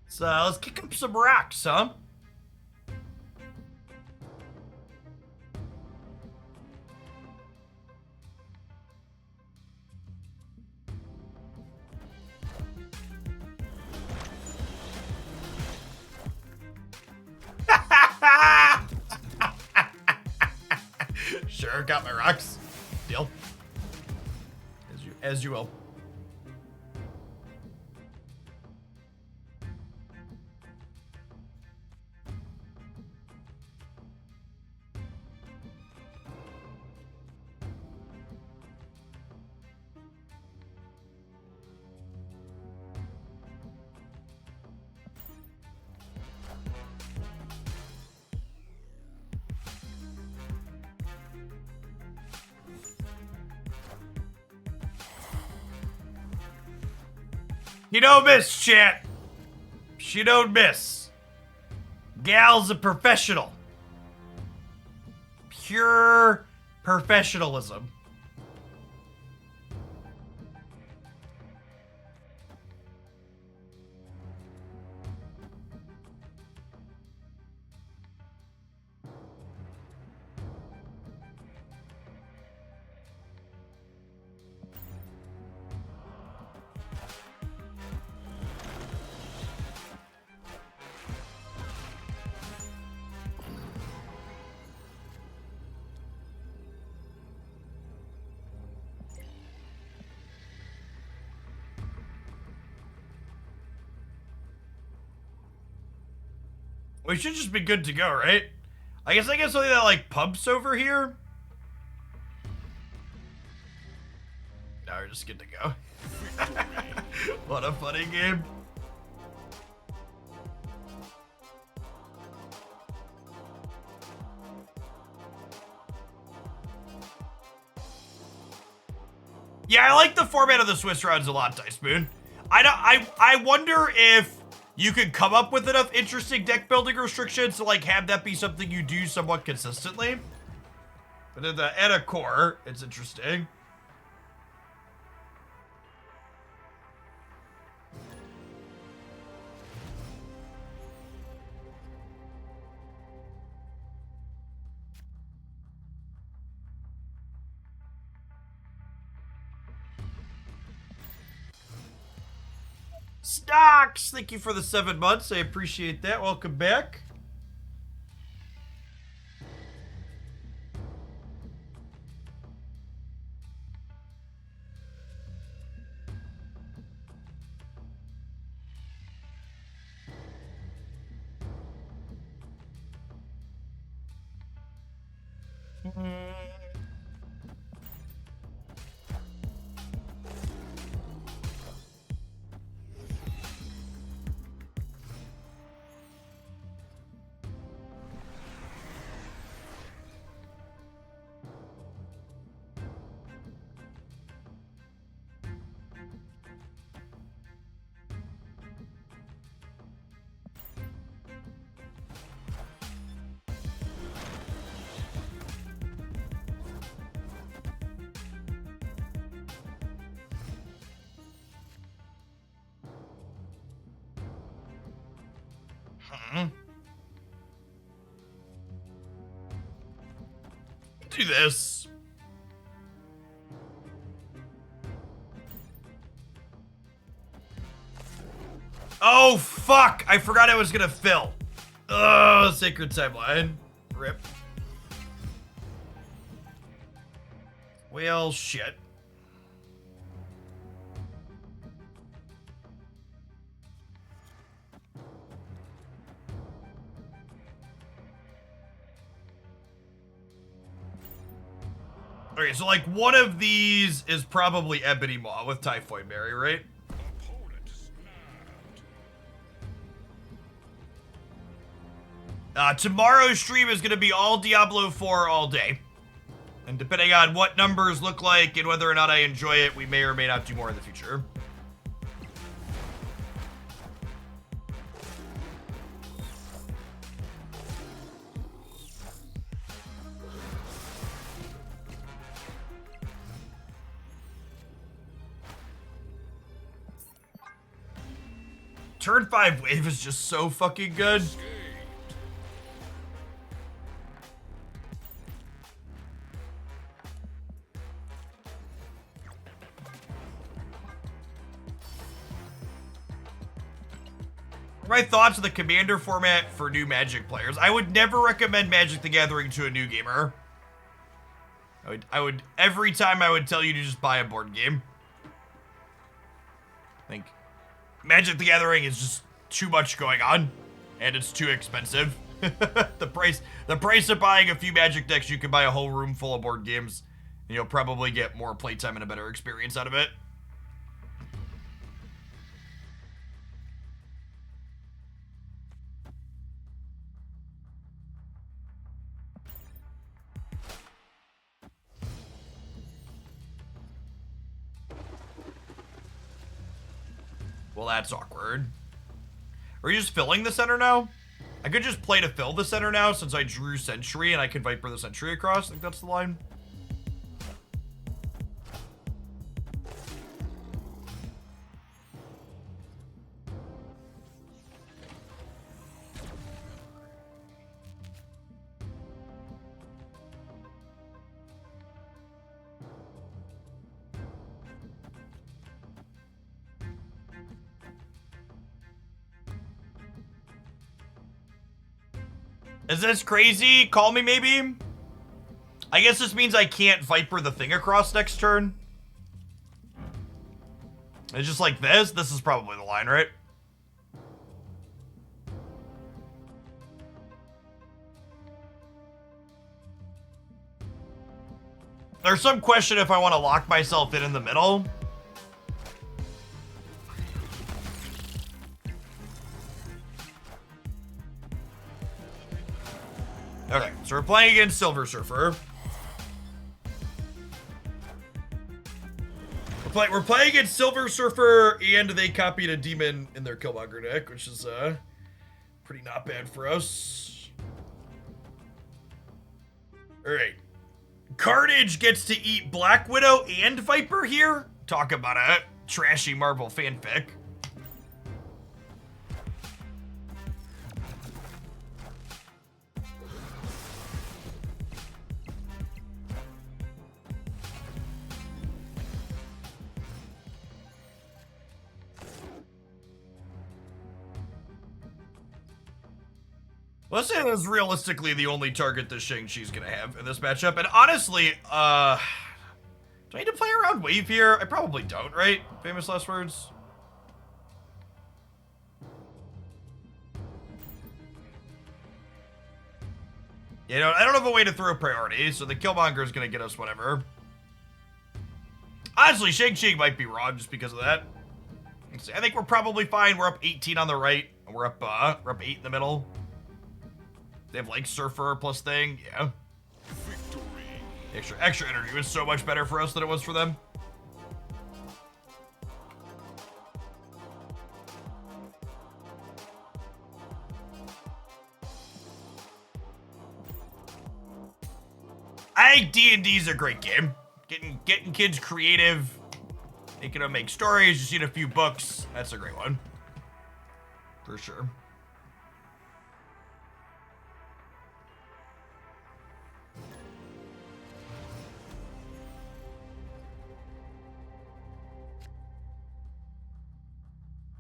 [SPEAKER 1] So let's kick up some rocks, huh? Sure, got my rocks. Deal. As you will. You don't miss, chat. She don't miss. Gal's a professional. Pure professionalism. We should just be good to go, right? I guess I get something that like pumps over here. Now we're just good to go. What a funny game. Yeah, I like the format of the Swiss rounds a lot, Dice Moon. I wonder if you could come up with enough interesting deck building restrictions to like have that be something you do somewhat consistently. But at a core, it's interesting. Stocks, thank you for the 7 months. I appreciate that. Welcome back. Do this. Oh, fuck. I forgot I was gonna fill. Oh, Sacred Timeline. Rip. Well, shit. Okay, so like one of these is probably Ebony Maw with Typhoid Berry, right? Tomorrow's stream is going to be all Diablo 4 all day. And depending on what numbers look like and whether or not I enjoy it, we may or may not do more in the future. Turn 5 wave is just so fucking good. My thoughts on the Commander format for new Magic players. I would never recommend Magic the Gathering to a new gamer. I would every time I would tell you to just buy a board game. I think Magic the Gathering is just too much going on, and it's too expensive. the price of buying a few Magic decks, you can buy a whole room full of board games, and you'll probably get more playtime and a better experience out of it. Well, that's awkward. Are you just filling the center now? I could just play to fill the center now since I drew Sentry and I can Viper the Sentry across. I think that's the line. Is this crazy? Call me maybe? I guess this means I can't Viper the thing across next turn. It's just like this. This is probably the line, right? There's some question if I want to lock myself in the middle. Okay, so we're playing against Silver Surfer. We're playing against Silver Surfer, and they copied a demon in their Killmonger deck, which is pretty not bad for us. All right, Carnage gets to eat Black Widow and Viper here. Talk about a trashy Marvel fanfic. Let's say that's realistically the only target that Shang-Chi's gonna have in this matchup. And honestly, do I need to play around wave here? I probably don't, right? Famous last words. You know, I don't have a way to throw priority, so the Killmonger is gonna get us whatever. Honestly, Shang-Chi might be wrong just because of that. Let's see, I think we're probably fine. We're up 18 on the right, and we're up 8 in the middle. They have like Surfer plus thing, yeah.
[SPEAKER 2] Victory.
[SPEAKER 1] Extra energy was so much better for us than it was for them. I think D&D's a great game. Getting kids creative, making them make stories. You've seen a few books. That's a great one, for sure.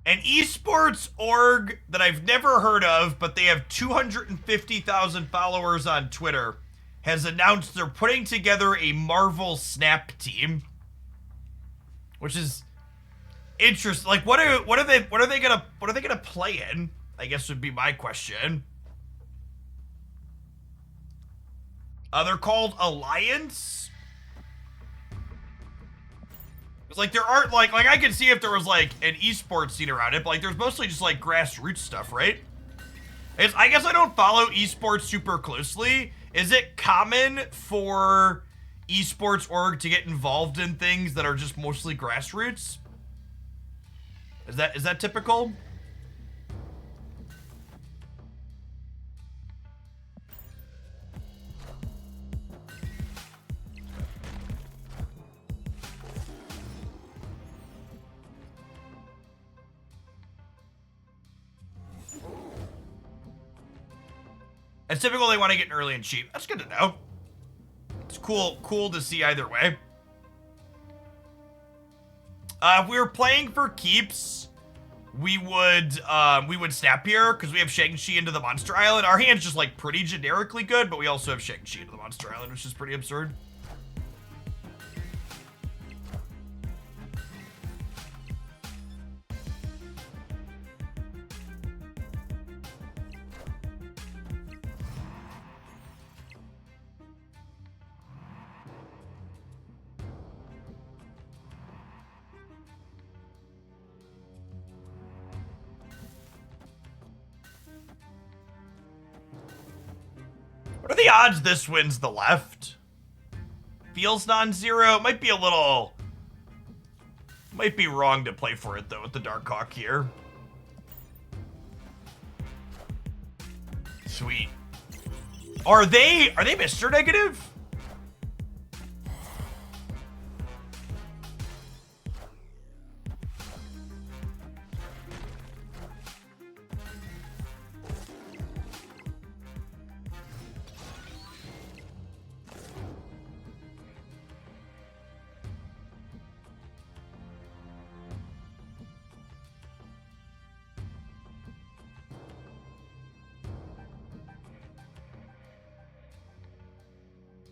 [SPEAKER 1] An esports org that I've never heard of, but they have 250,000 followers on Twitter, has announced they're putting together a Marvel Snap team, which is interesting. Like, what are they gonna play in? I guess would be my question. They're called Alliance. Like, there aren't, like I could see if there was, like, an esports scene around it, but, like, there's mostly just, like, grassroots stuff, right? I guess I don't follow esports super closely. Is it common for esports org to get involved in things that are just mostly grassroots? Is that typical? It's typical they want to get in early and cheap. That's good to know. It's cool to see either way. If we were playing for keeps, we would snap here because we have Shang-Chi into the Monster Island. Our hand's just like pretty generically good, but we also have Shang-Chi into the Monster Island, which is pretty absurd. What are the odds this wins the left? Feels non-zero. Might be wrong to play for it though with the Dark Hawk here. Sweet. Are they Mr. Negative?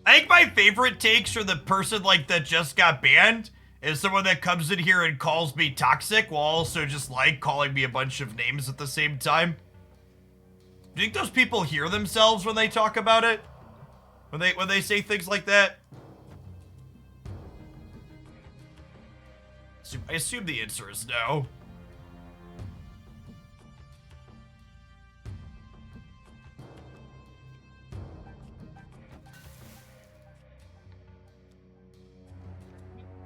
[SPEAKER 1] I think my favorite takes for the person like that just got banned is someone that comes in here and calls me toxic while also just like calling me a bunch of names at the same time. Do you think those people hear themselves when they talk about it? When they say things like that? I assume the answer is no.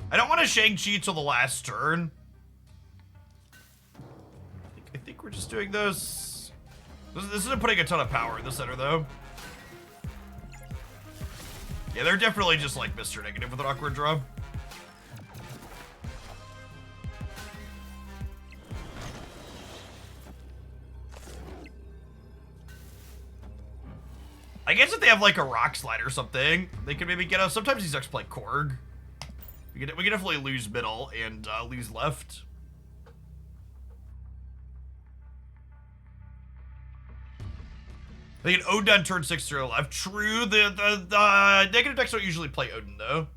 [SPEAKER 1] I don't want to Shang-Chi till the last turn. I think we're just doing this. This isn't putting a ton of power in the center, though. Yeah, they're definitely just like Mr. Negative with an awkward draw. I guess if they have like a rock slide or something, they could maybe get us. Sometimes these decks play Korg. We can definitely lose middle and lose left. They get Odin on turn 6 to left. True, the negative decks don't usually play Odin though.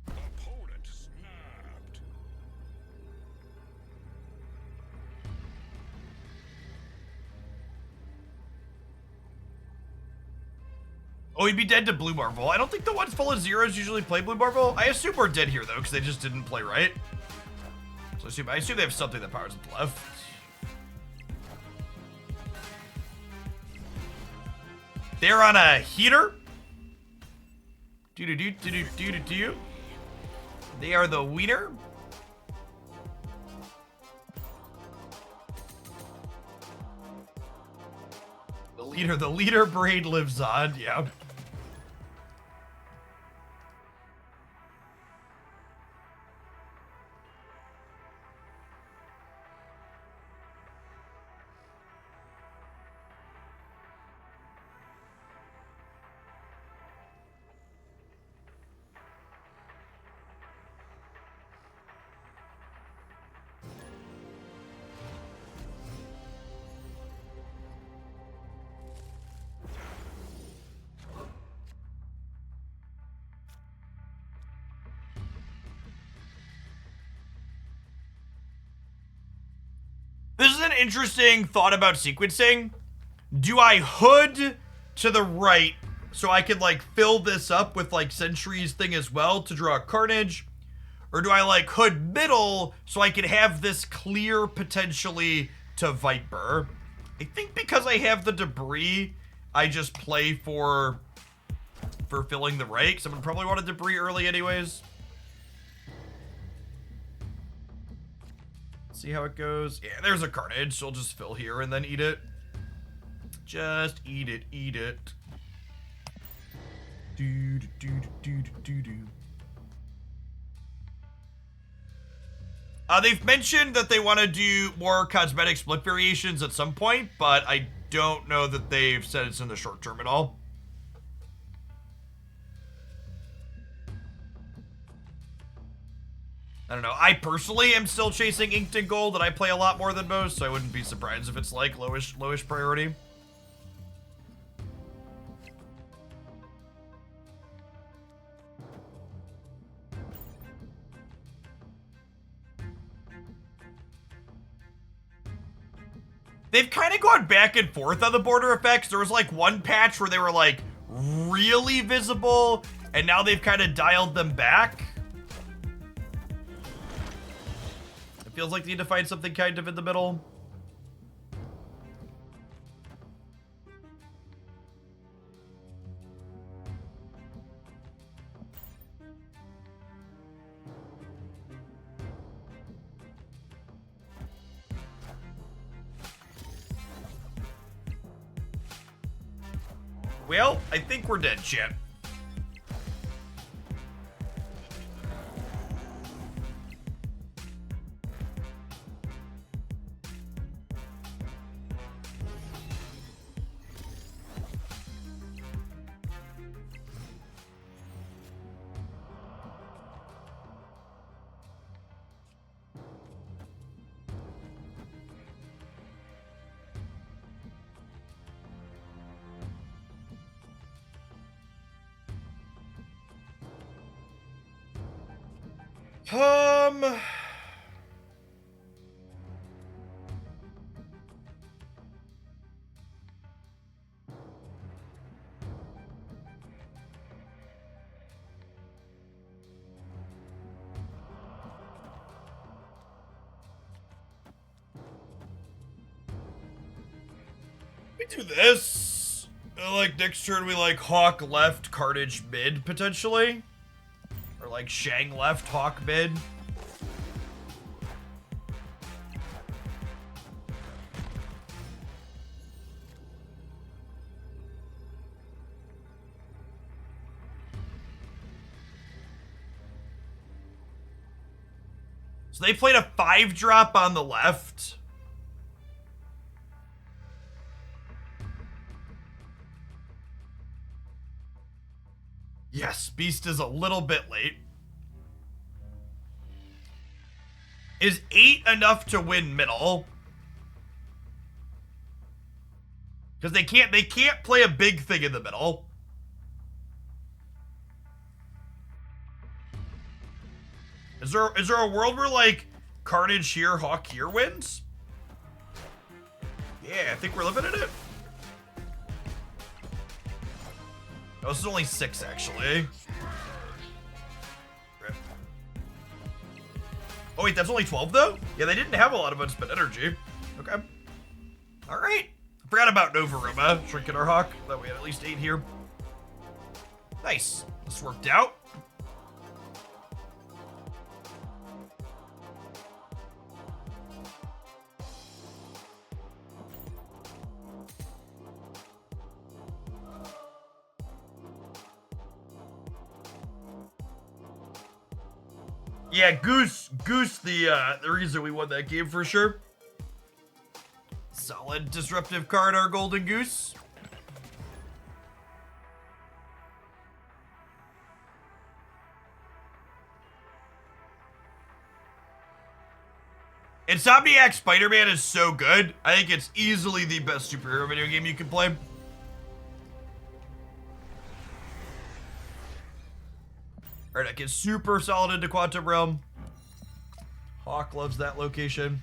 [SPEAKER 2] Opponent snapped.
[SPEAKER 1] Oh, he'd be dead to Blue Marvel. I don't think the ones full of zeros usually play Blue Marvel. I assume we're dead here though, because they just didn't play right. So I assume they have something that powers the left. They're on a heater. Do. They are the wiener. The leader braid lives on, yeah. This is an interesting thought about sequencing. Do I hood to the right so I can like fill this up with like Sentry's thing as well to draw a Carnage? Or do I like hood middle so I can have this clear potentially to Viper? I think because I have the debris, I just play for filling the right, because I'm gonna probably want a debris early anyways. See how it goes. Yeah, there's a Carnage, so I'll just fill here and then eat it. Just eat it, eat it. Do do do do do do. They've mentioned that they want to do more cosmetic split variations at some point, but I don't know that they've said it's in the short term at all. I don't know. I personally am still chasing Inked and Gold, and I play a lot more than most, so I wouldn't be surprised if it's like lowish priority. They've kind of gone back and forth on the border effects. There was like one patch where they were like really visible, and now they've kind of dialed them back. It feels like they need to find something kind of in the middle. Well, I think we're dead, chat. Um... We do this. Like next turn we like Hawk left, Carnage mid potentially. Or like Shang left, Hawk mid. So they played a 5-drop on the left. Yes, Beast is a little bit late. Is 8 enough to win middle? Because they can't play a big thing in the middle. Is there a world where like Carnage here, Hawk here wins? Yeah, I think we're living in it. Oh, this is only 6 actually. Rip. Oh wait, that's only 12 though? Yeah, they didn't have a lot of unspent energy. Okay. Alright. Forgot about Novaruma, shrinking our Hawk. Thought we had at least 8 here. Nice. This worked out. Yeah, Goose, the reason we won that game for sure. Solid disruptive card, our Golden Goose. Insomniac Spider-Man is so good. I think it's easily the best superhero video game you can play. Alright, I get super solid into Quantum Realm. Hawk loves that location.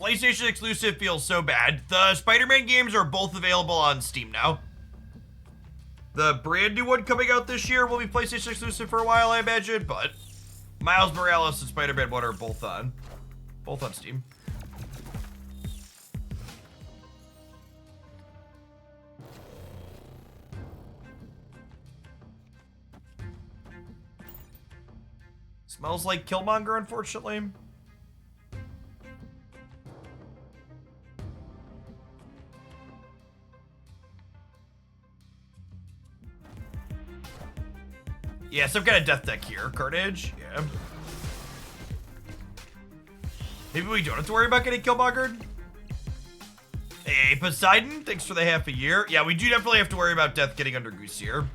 [SPEAKER 1] PlayStation exclusive feels so bad. The Spider-Man games are both available on Steam now. The brand new one coming out this year will be PlayStation exclusive for a while, I imagine, but Miles Morales and Spider-Man 1 are both on Steam. Smells like Killmonger, unfortunately. Yeah, some kind of death deck here. Carnage, yeah. Maybe we don't have to worry about getting Killmongered. Hey, Poseidon, thanks for the half a year. Yeah, we do definitely have to worry about death getting under Goose here.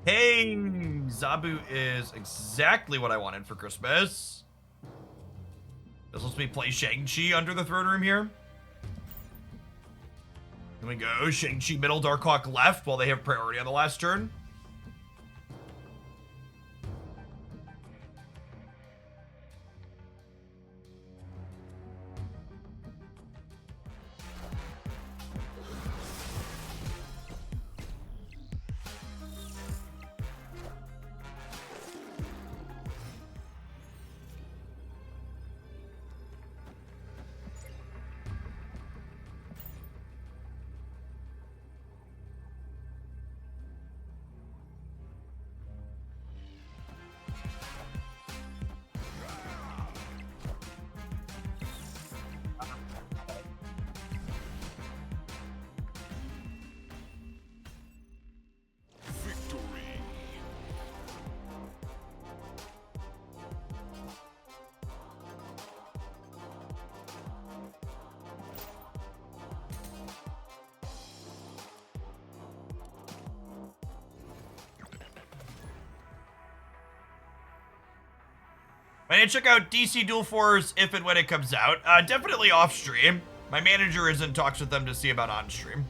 [SPEAKER 1] Hey, Zabu is exactly what I wanted for Christmas. This lets me play Shang-Chi under the throne room here. Here we go, Shang-Chi middle, Darkhawk left while they have priority on the last turn. I need to check out DC Dual Force if and when it comes out. Definitely off stream. My manager is in talks with them to see about on stream.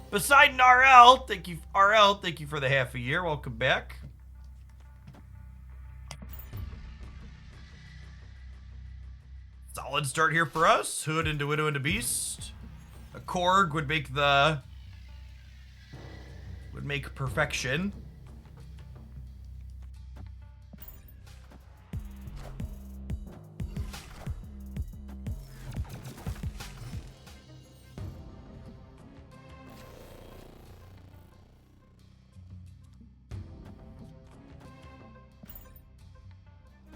[SPEAKER 1] Poseidon RL, thank you for the half a year. Welcome back. Solid start here for us. Hood into Widow into Beast. A Korg would make perfection.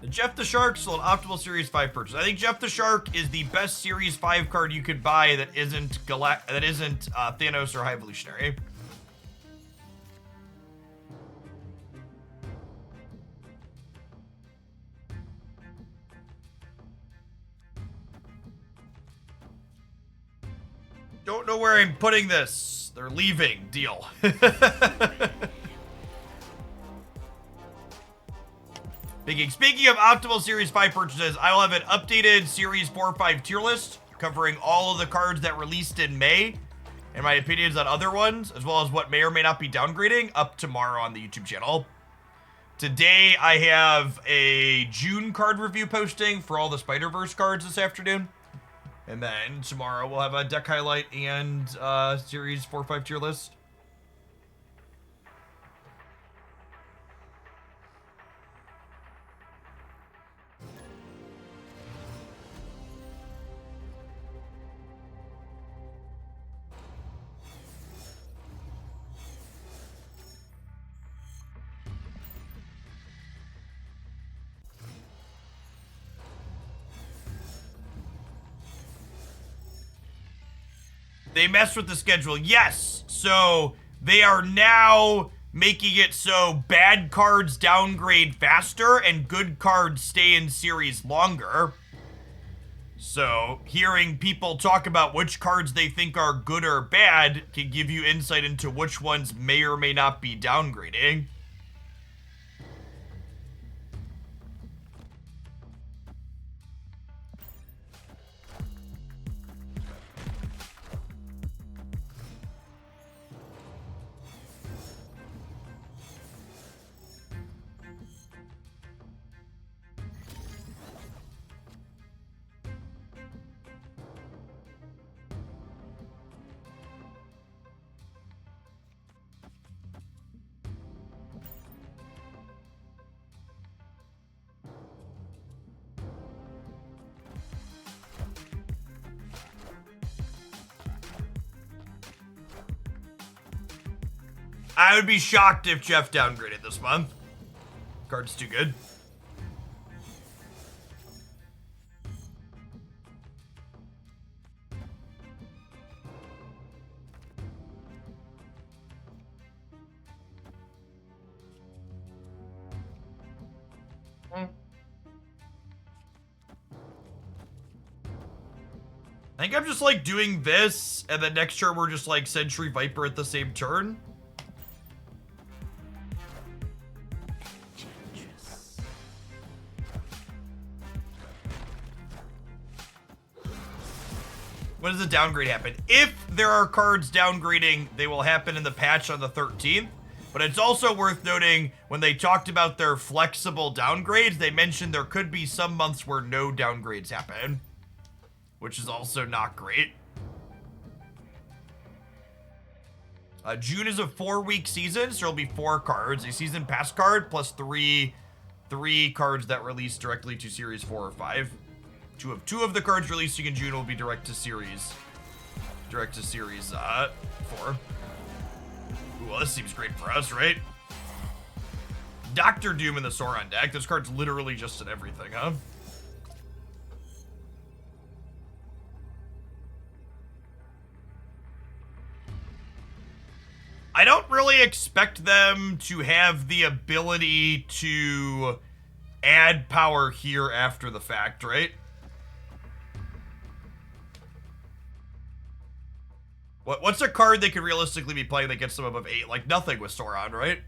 [SPEAKER 1] Jeff the Shark still an optimal Series 5 purchase. I think Jeff the Shark is the best Series 5 card you could buy that isn't Thanos or High Evolutionary. Don't know where I'm putting this. They're leaving. Deal. Speaking of optimal Series 5 purchases, I will have an updated Series 4-5 tier list covering all of the cards that released in May and my opinions on other ones, as well as what may or may not be downgrading, up tomorrow on the YouTube channel. Today, I have a June card review posting for all the Spider-Verse cards this afternoon. And then tomorrow, we'll have a deck highlight and Series 4-5 tier list. They messed with the schedule. Yes. So they are now making it so bad cards downgrade faster and good cards stay in series longer. So hearing people talk about which cards they think are good or bad can give you insight into which ones may or may not be downgrading. I would be shocked if Jeff downgraded this month. Card's too good. I think I'm just like doing this, and then next turn we're just like Sentry Viper at the same turn. When does the downgrade happen? If there are cards downgrading, they will happen in the patch on the 13th. But it's also worth noting, when they talked about their flexible downgrades, they mentioned there could be some months where no downgrades happen, which is also not great. June is a 4-week season, so there'll be 4 cards. A season pass card plus three cards that release directly to Series 4 or 5. Two of the cards releasing in June will be direct to Series 4. Ooh, well, this seems great for us, right? Dr. Doom in the Sauron deck. This card's literally just in everything, huh? I don't really expect them to have the ability to add power here after the fact, right? What's a card they could realistically be playing that gets them above 8? Like nothing with Sauron, right?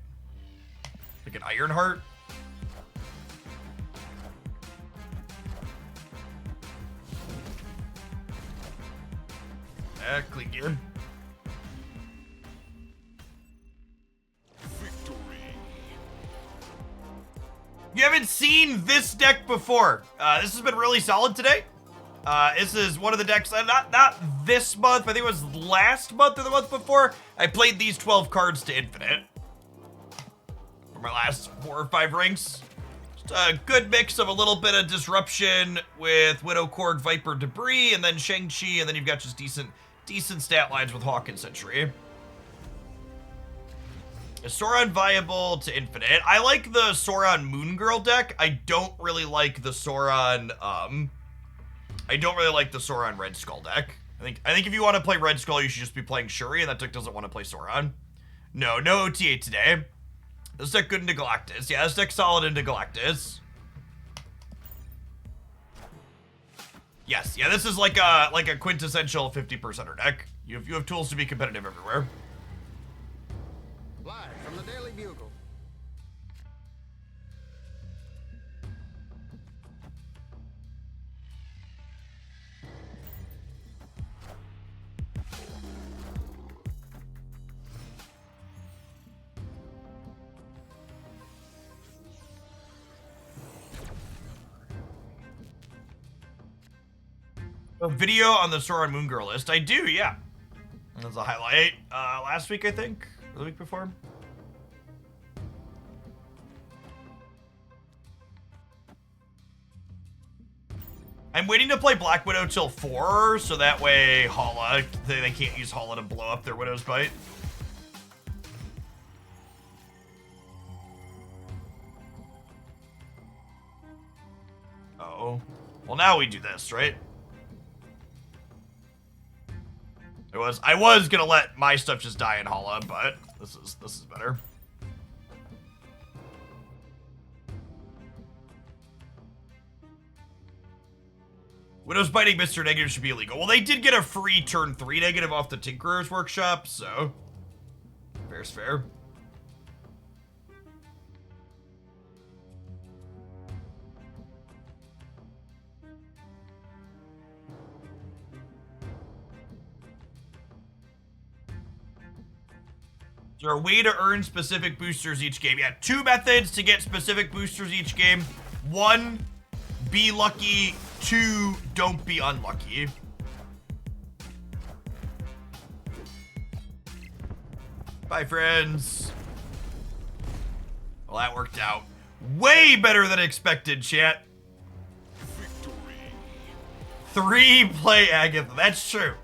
[SPEAKER 1] Like an Ironheart? Exactly, dude.
[SPEAKER 2] Victory.
[SPEAKER 1] You haven't seen this deck before. This has been really solid today. This is one of the decks, not this month, I think it was last month or the month before. I played these 12 cards to infinite for my last 4 or 5 rings. Just a good mix of a little bit of disruption with Widow Korg, Viper, Debris, and then Shang-Chi, and then you've got just decent stat lines with Hawk and Sentry. Is Sauron viable to infinite? I like the Sauron Moon Girl deck. I don't really like the Sauron, Red Skull deck. I think if you want to play Red Skull, you should just be playing Shuri, and that deck doesn't want to play Sauron. No OTA today. This deck good into Galactus. Yeah, this deck's solid into Galactus. Yes, yeah, this is like a quintessential 50%er deck. You have tools to be competitive everywhere.
[SPEAKER 4] Live from the Daily Bugle.
[SPEAKER 1] A video on the Sauron Moon Girl list. I do, yeah. That was a highlight last week, I think, or the week before. I'm waiting to play Black Widow till 4, so that way Hala, they can't use Hala to blow up their Widow's Bite. Oh. Well, now we do this, right? I was gonna let my stuff just die in Hala, but this is better. Widow's Biting Mr. Negative should be illegal. Well, they did get a free turn 3 negative off the Tinkerer's Workshop, so fair's fair. Is there a way to earn specific boosters each game? Yeah, 2 methods to get specific boosters each game. 1, be lucky. 2, don't be unlucky. Bye, friends. Well, that worked out way better than expected, chat.
[SPEAKER 2] Victory.
[SPEAKER 1] 3 play Agatha. That's true.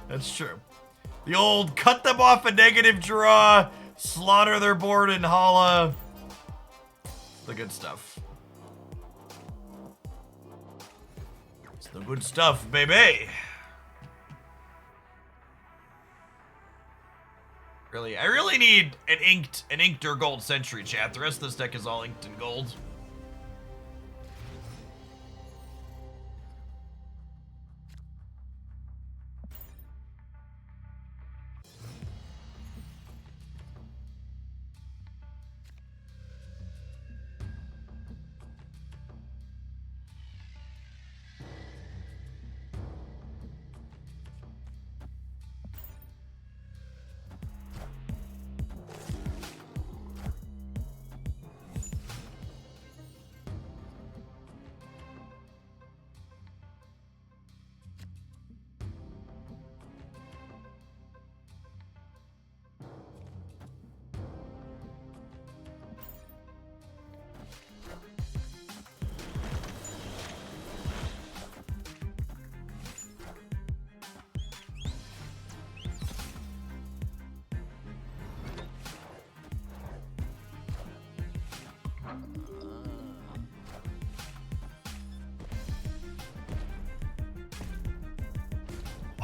[SPEAKER 1] That's true. The old cut them off a negative draw, slaughter their board in Hala. The good stuff. It's the good stuff, baby. Really, I really need an inked or gold Sentry, chat. The rest of this deck is all inked and gold.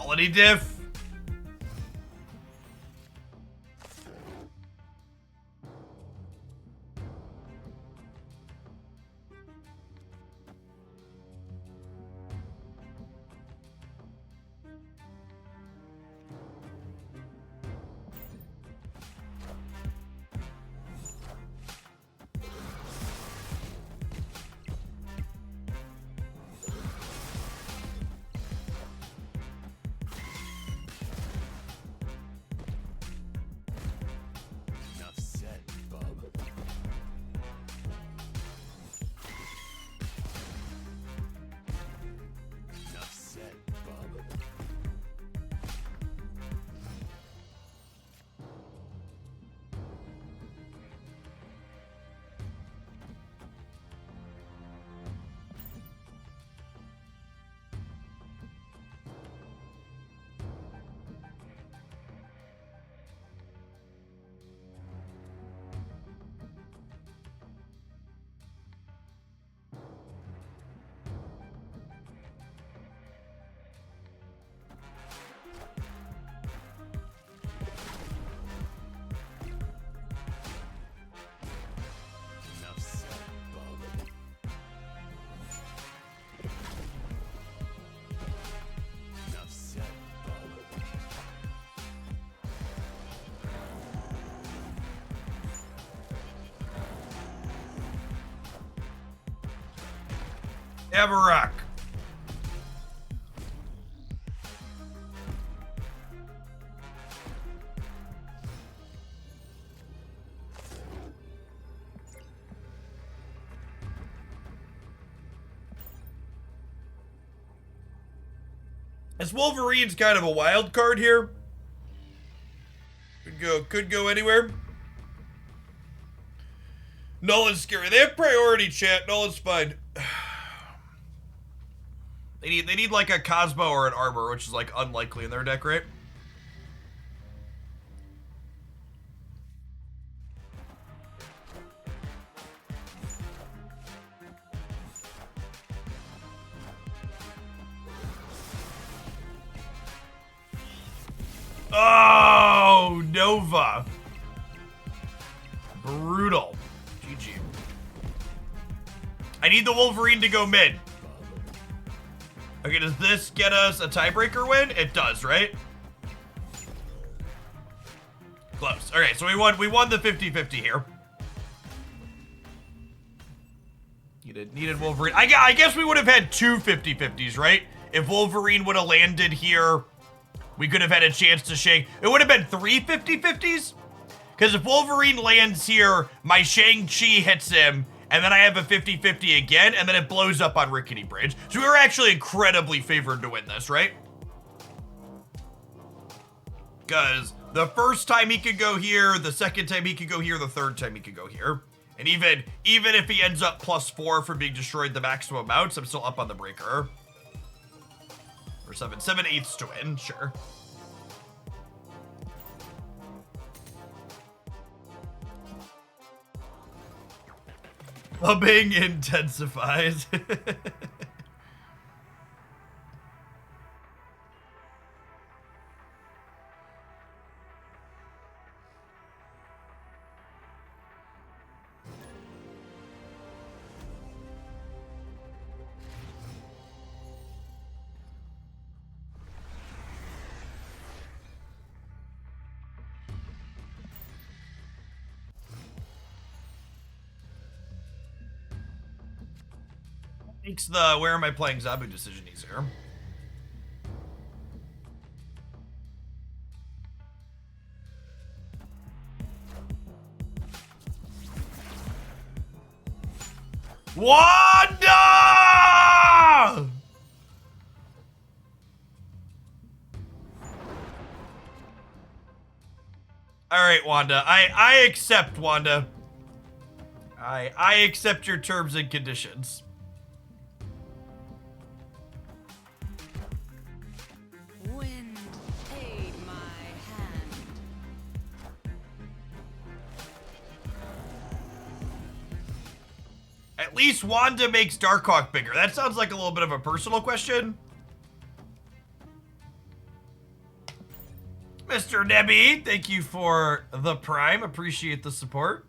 [SPEAKER 1] Quality diff. Avarok. This Wolverine's kind of a wild card here. Could go anywhere. Nolan's scary. They have priority, chat. Nolan's fine. They need like a Cosmo or an Armor, which is like unlikely in their deck, right? Oh, Nova. Brutal. GG. I need the Wolverine to go mid. Okay, does this get us a tiebreaker win? It does, right? Close. Okay, so we won the 50-50 here. Needed Wolverine. I guess we would have had two 50-50s, right? If Wolverine would have landed here, we could have had a chance to shake. It would have been three 50-50s. Because if Wolverine lands here, my Shang-Chi hits him, and then I have a 50-50 again, and then it blows up on Rickety Bridge. So we were actually incredibly favored to win this, right? Because the first time he could go here, the second time he could go here, the third time he could go here. And even if he ends up +4 for being destroyed the maximum amounts, I'm still up on the breaker. Or 7/8 to win, sure. Clubbing intensifies. Makes the where am I playing Zabu decision easier. Wanda! All right, Wanda. I accept, Wanda. I accept your terms and conditions.
[SPEAKER 3] Wind, aid my hand.
[SPEAKER 1] At least Wanda makes Darkhawk bigger. That sounds like a little bit of a personal question. Mr. Nebby, thank you for the Prime. Appreciate the support.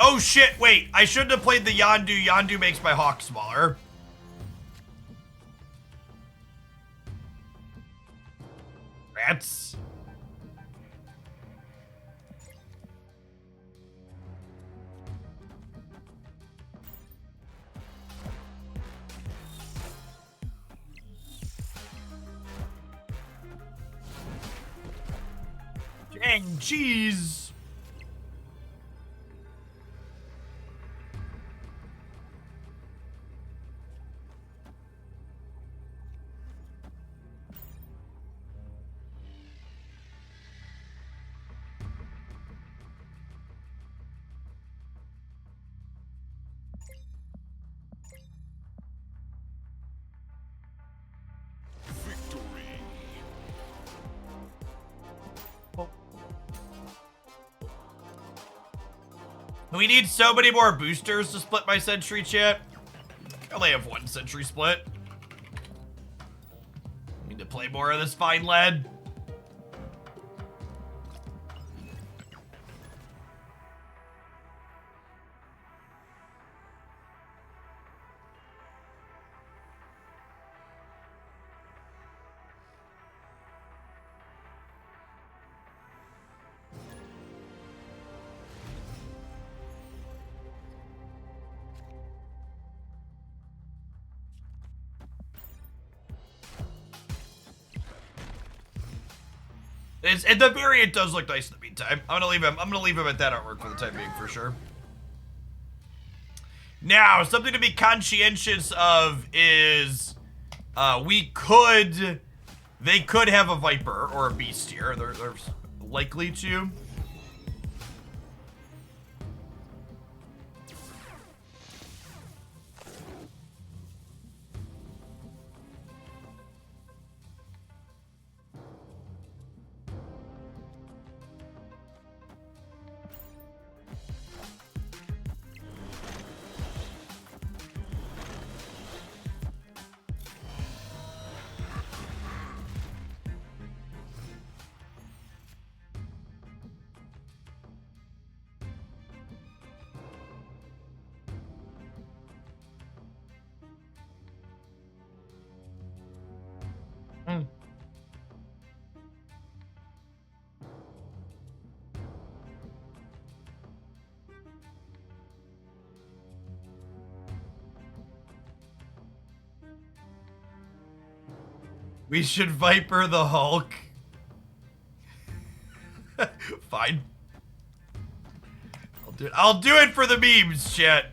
[SPEAKER 1] Oh shit, wait. I shouldn't have played the Yondu. Yondu makes my Hawk smaller. Rats. Dang, jeez.
[SPEAKER 2] Victory.
[SPEAKER 1] We need so many more boosters to split my sentry, chat. I only have one sentry split. Need to play more of this fine lead. And the variant does look nice in the meantime. I'm gonna leave him at that artwork for the time being for sure. Now, something to be conscientious of is they could have a Viper or a Beast here. They're likely to. We should Viper the Hulk. Fine. I'll do it for the memes, chat.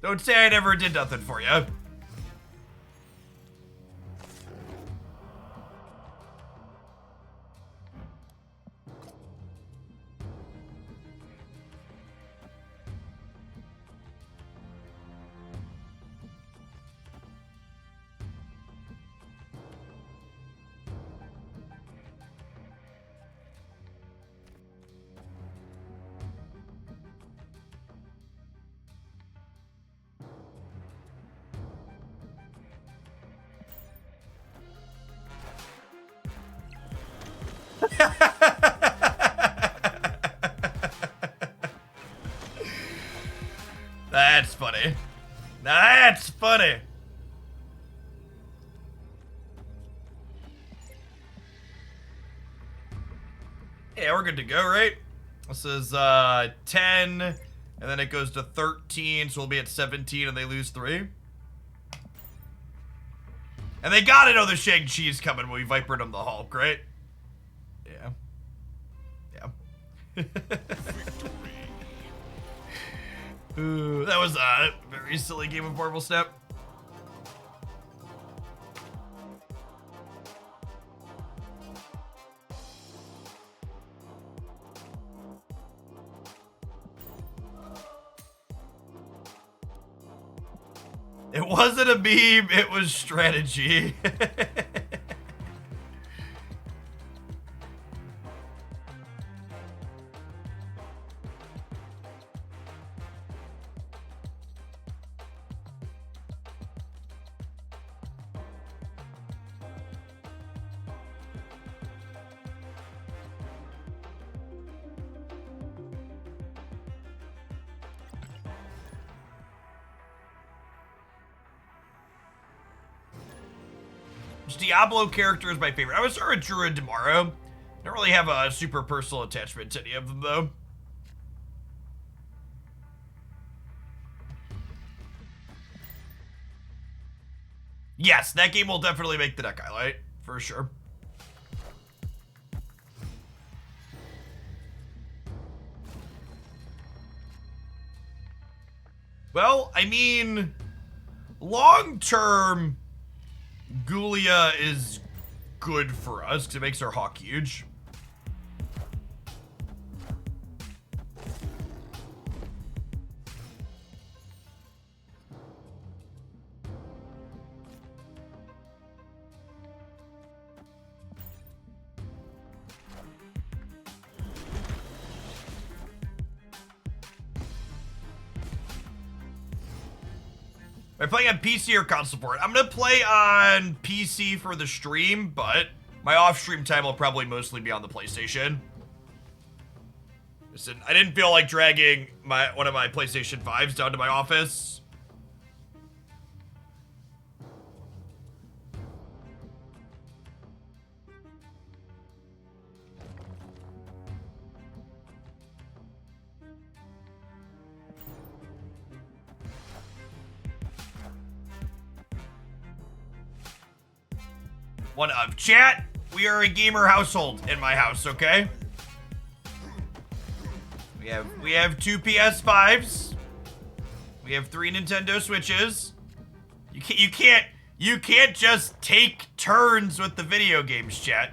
[SPEAKER 1] Don't say I never did nothing for you. That's funny. That's funny. Yeah, we're good to go, right? This is 10, and then it goes to 13, so we'll be at 17, and they lose 3. And they gotta know the Shang-Chi's coming when we Vipered them the Hulk, right? Yeah. Yeah. Ooh, that was a very silly game of Marvel Snap. It wasn't a meme, it was strategy. Diablo character is my favorite. I would start with Druid tomorrow. I don't really have a super personal attachment to any of them, though. Yes, that game will definitely make the deck highlight, for sure. Well, I mean, long-term, Gulia is good for us because it makes our Hawk huge. Am I playing on PC or console support? I'm gonna play on PC for the stream, but my off-stream time will probably mostly be on the PlayStation. Listen, I didn't feel like dragging one of my PlayStation 5s down to my office. One of. Chat, we are a gamer household in my house, okay? We have 2 PS5s. We have 3 Nintendo Switches. You can't just take turns with the video games, chat.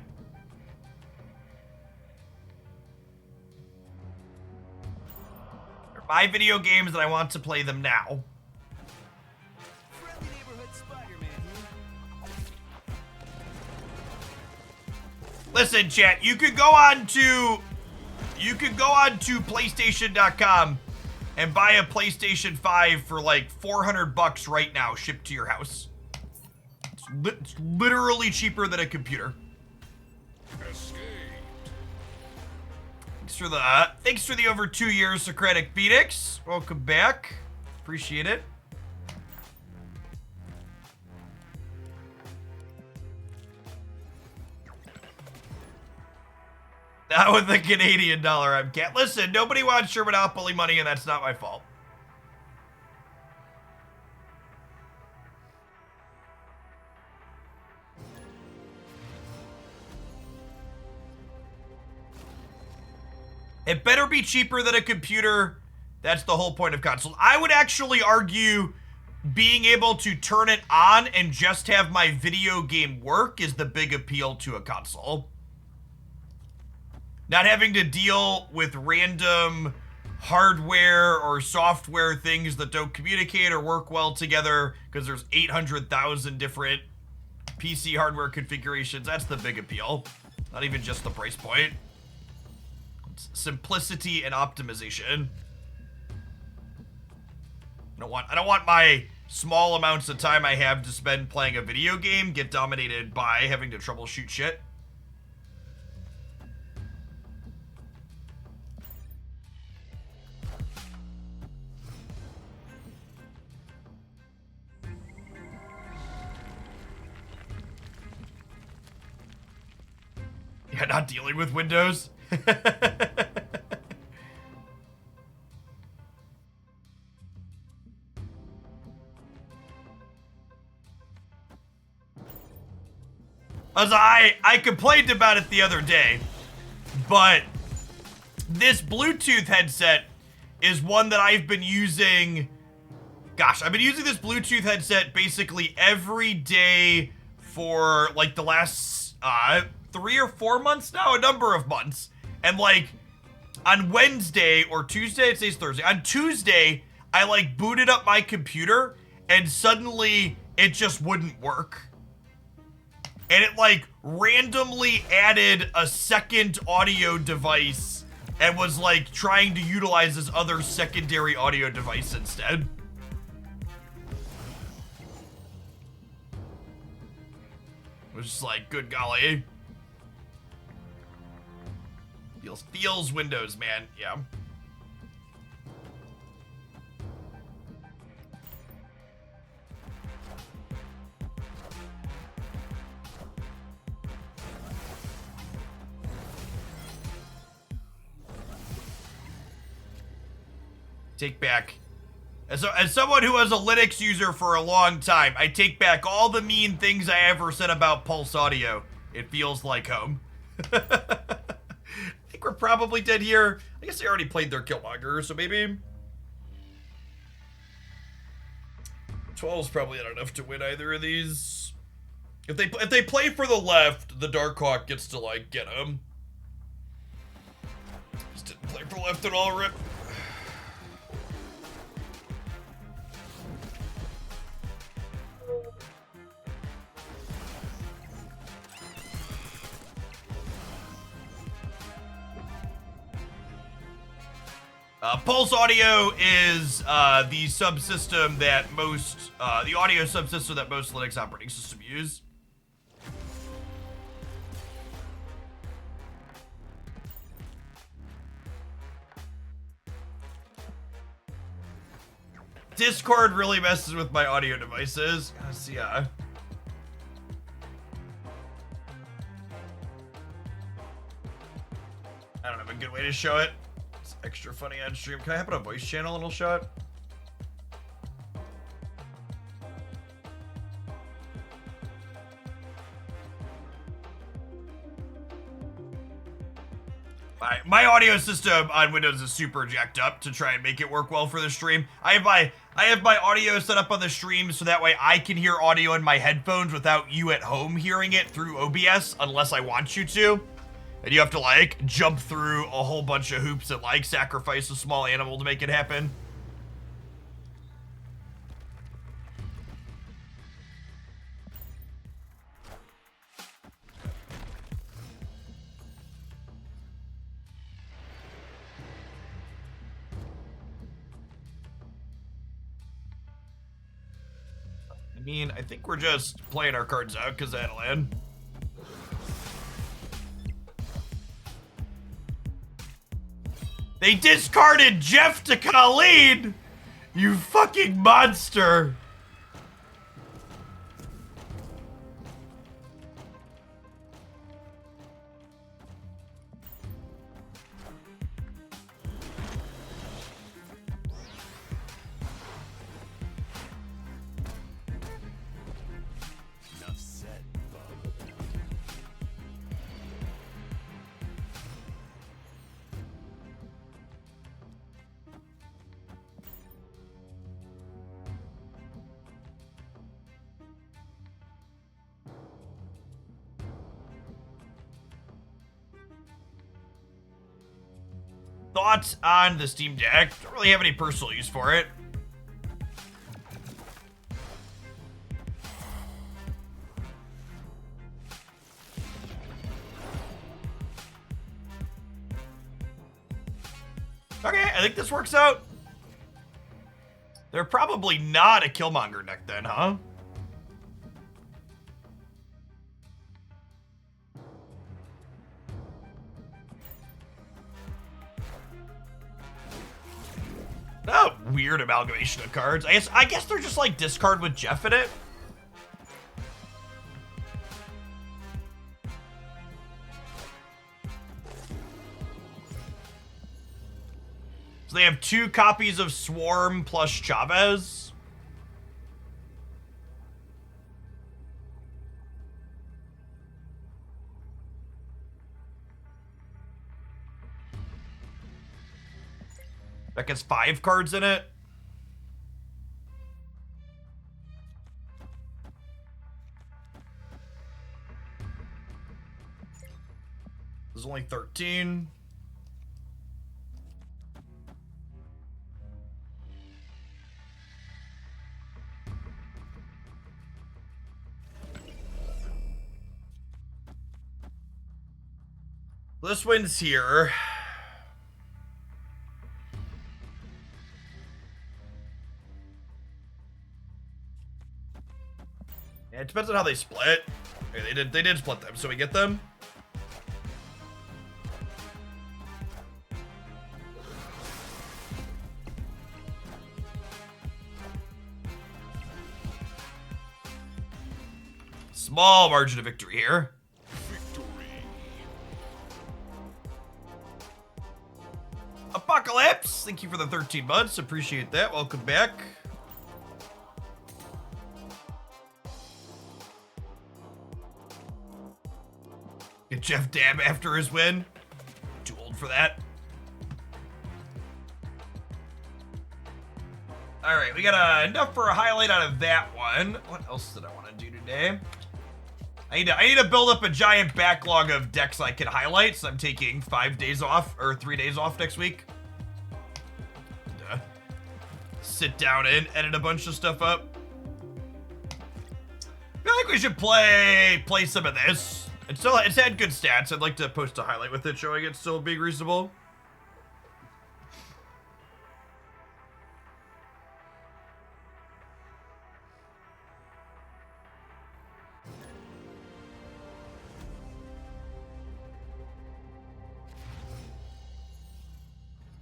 [SPEAKER 1] They're my video games and I want to play them now.
[SPEAKER 2] Friendly neighborhood Spider-Man here.
[SPEAKER 1] Listen, chat, you could go on to PlayStation.com and buy a PlayStation 5 for like $400 right now, shipped to your house. It's literally cheaper than a computer.
[SPEAKER 2] Escaped.
[SPEAKER 1] Thanks for the over 2 years, Socratic Phoenix. Welcome back. Appreciate it. Not with the Canadian dollar, I'm cat. Listen, nobody wants your Monopoly money, and that's not my fault. It better be cheaper than a computer. That's the whole point of console. I would actually argue being able to turn it on and just have my video game work is the big appeal to a console. Not having to deal with random hardware or software things that don't communicate or work well together because there's 800,000 different PC hardware configurations. That's the big appeal. Not even just the price point. It's simplicity and optimization. I don't want my small amounts of time I have to spend playing a video game get dominated by having to troubleshoot shit. Yeah, not dealing with Windows. As I complained about it the other day, but this Bluetooth headset is one that I've been using. Gosh, I've been using this Bluetooth headset basically every day for like the last 3 or 4 months now, a number of months. And like on Wednesday or Tuesday, today's Thursday. On Tuesday, I like booted up my computer and suddenly it just wouldn't work. And it like randomly added a second audio device and was like trying to utilize this other secondary audio device instead. It was just like, good golly. Feels Windows, man. Yeah. Take back. As someone who was a Linux user for a long time, I take back all the mean things I ever said about Pulse Audio. It feels like home. I think we're probably dead here. I guess they already played their Killmonger, so maybe 12's probably not enough to win either of these. If they play for the left, the Darkhawk gets to like get him. Just didn't play for left at all, rip. Pulse Audio is the subsystem that most, the audio subsystem that most Linux operating systems use. Discord really messes with my audio devices. Let's see, I don't have a good way to show it. It's extra funny on stream. Can I have it on voice channel and it'll show it? My audio system on Windows is super jacked up to try and make it work well for the stream. I have my audio set up on the stream so that way I can hear audio in my headphones without you at home hearing it through OBS unless I want you to. And you have to like jump through a whole bunch of hoops and like sacrifice a small animal to make it happen. I mean, I think we're just playing our cards out because that'll end. They discarded Jeff to Colleen! You fucking monster!
[SPEAKER 2] Enough said, bub.
[SPEAKER 1] Thoughts on the Steam Deck? Don't really have any personal use for it. Okay, I think this works out. They're probably not a Killmonger deck then, huh? Oh, weird amalgamation of cards. I guess they're just like discard with Jeff in it. So they have 2 copies of Swarm plus Chavez. That gets 5 cards in it. There's only 13. This wind's here. Yeah, it depends on how they split. Okay, they did split them, so we get them. Small margin of victory here. Apocalypse, thank you for the 13 months. Appreciate that. Welcome back. Get Jeff Dab after his win. Too old for that. All right, we got enough for a highlight out of that one. What else did I want to do today? I need to build up a giant backlog of decks I can highlight, so I'm taking 5 days off, or 3 days off next week. Sit down and edit a bunch of stuff up. I feel like we should play some of this. It's had good stats. I'd like to post a highlight with it showing it's still being reasonable.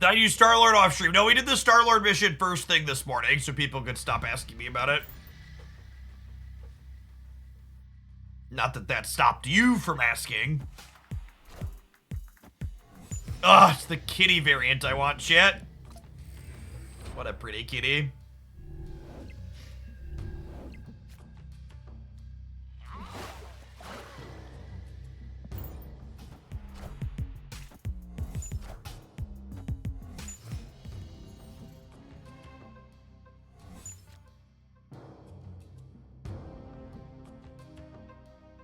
[SPEAKER 1] Did I use Starlord off stream? No, we did the Starlord mission first thing this morning so people could stop asking me about it. Not that that stopped you from asking. Ugh, it's the kitty variant I want, chat. What a pretty kitty.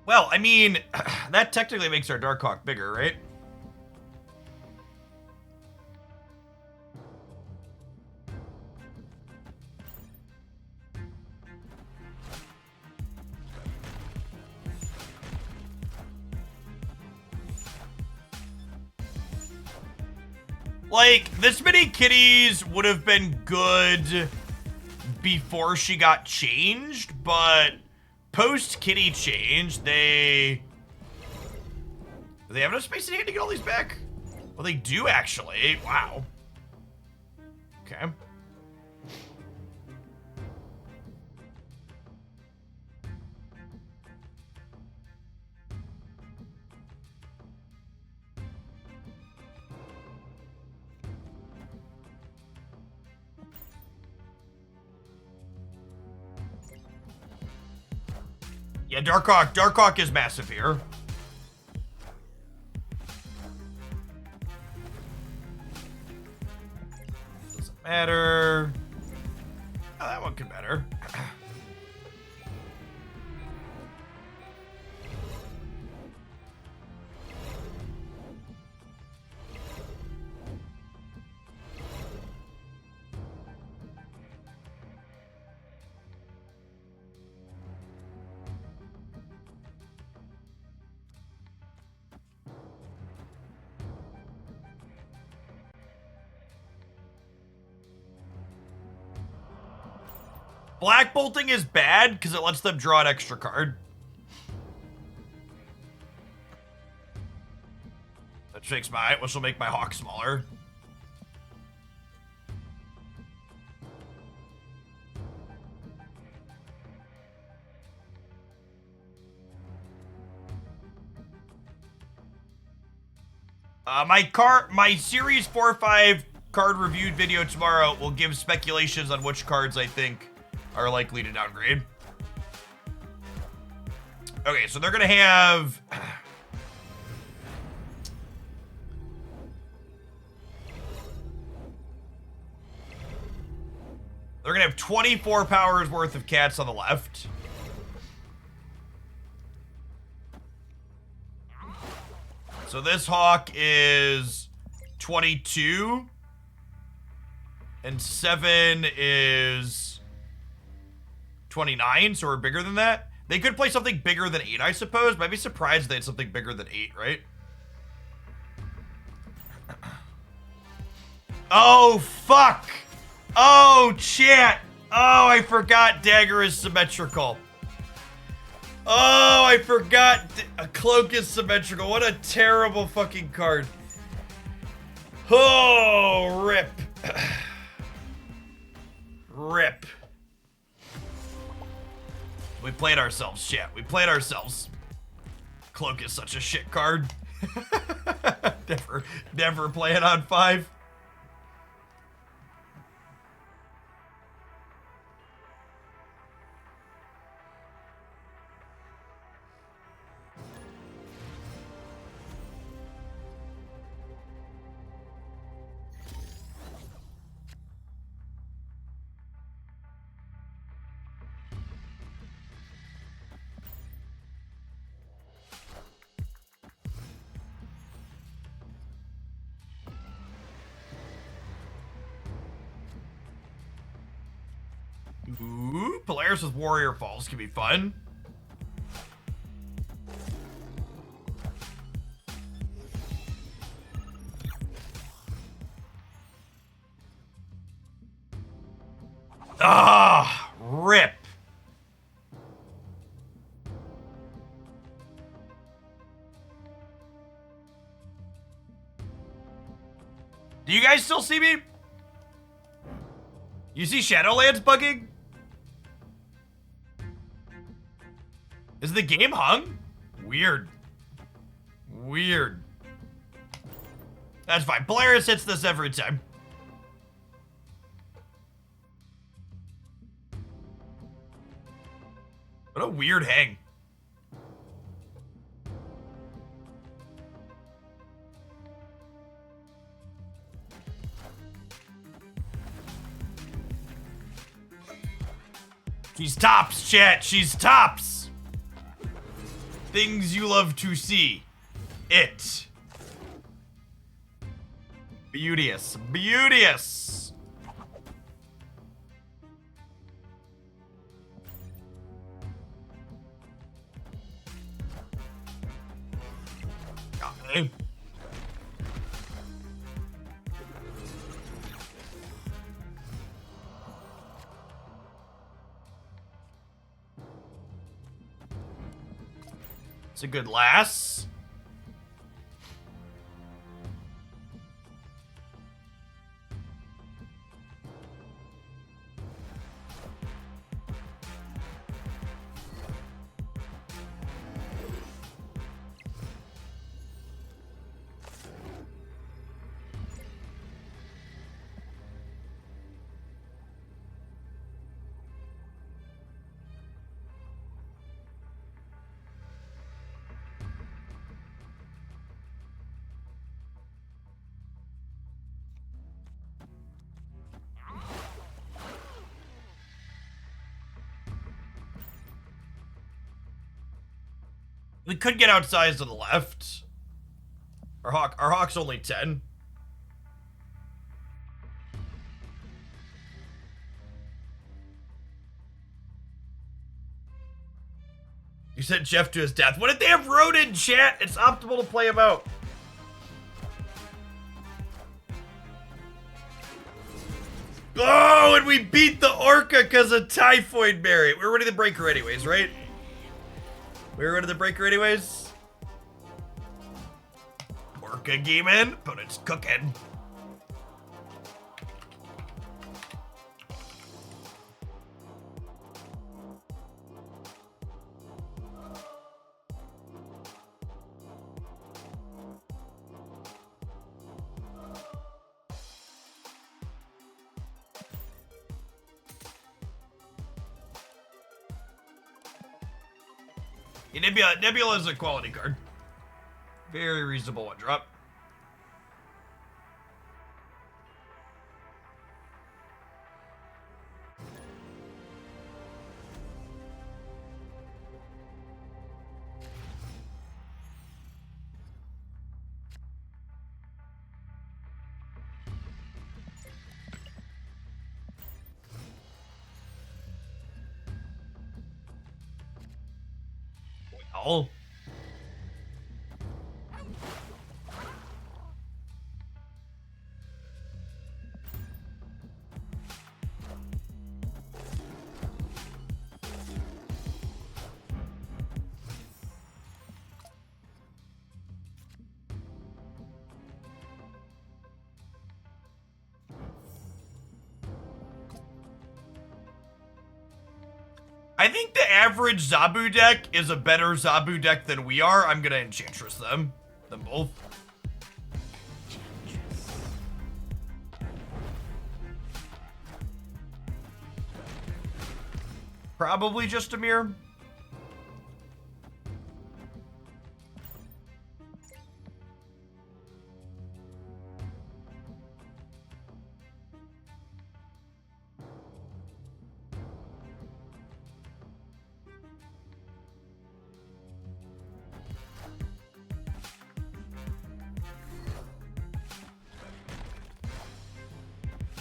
[SPEAKER 1] Well, I mean, that technically makes our Darkhawk bigger, right? Like, this many kitties would have been good before she got changed, but post-kitty change, they have enough space in hand to get all these back? Well, they do, actually. Wow. Okay. Yeah, Darkhawk is massive here. Doesn't matter. Oh, that one could matter. Black bolting is bad because it lets them draw an extra card. Which will make my Hawk smaller. My series 4 or 5 card reviewed video tomorrow will give speculations on which cards I think are likely to downgrade. Okay, so they're gonna have they're gonna have 24 powers worth of cats on the left. So this Hawk is 22 and 7 is 29, so we're bigger than that. They could play something bigger than 8, I suppose, but I'd be surprised they had something bigger than 8, right? Oh, fuck! Oh, chat! Oh, I forgot Dagger is symmetrical. Oh, I forgot a Cloak is symmetrical. What a terrible fucking card. Oh, rip. Rip. We played ourselves, chat. We played ourselves. Cloak is such a shit card. never play it on 5. Ooh, Polaris with Warrior Falls can be fun. Ah, rip. Do you guys still see me? You see Shadowlands bugging? Is the game hung? Weird. Weird. That's fine. Polaris hits this every time. What a weird hang. She's tops, chat. She's tops. Things you love to see. It. Beauteous. Beauteous. Okay. It's a good lass. We could get outsized to the left. Our Hawk's only 10. You sent Jeff to his death. What did they have wrote in chat? It's optimal to play him out. Oh, and we beat the Orca because of Typhoid Berry. We were ready to break her anyways, right? We were ready to break her anyways. Orca gaming, but it's cooking. Yeah, Nebula is a quality card. Very reasonable one drop. Well. I think the average Zabu deck is a better Zabu deck than we are. I'm gonna Enchantress them both. Probably just a mirror.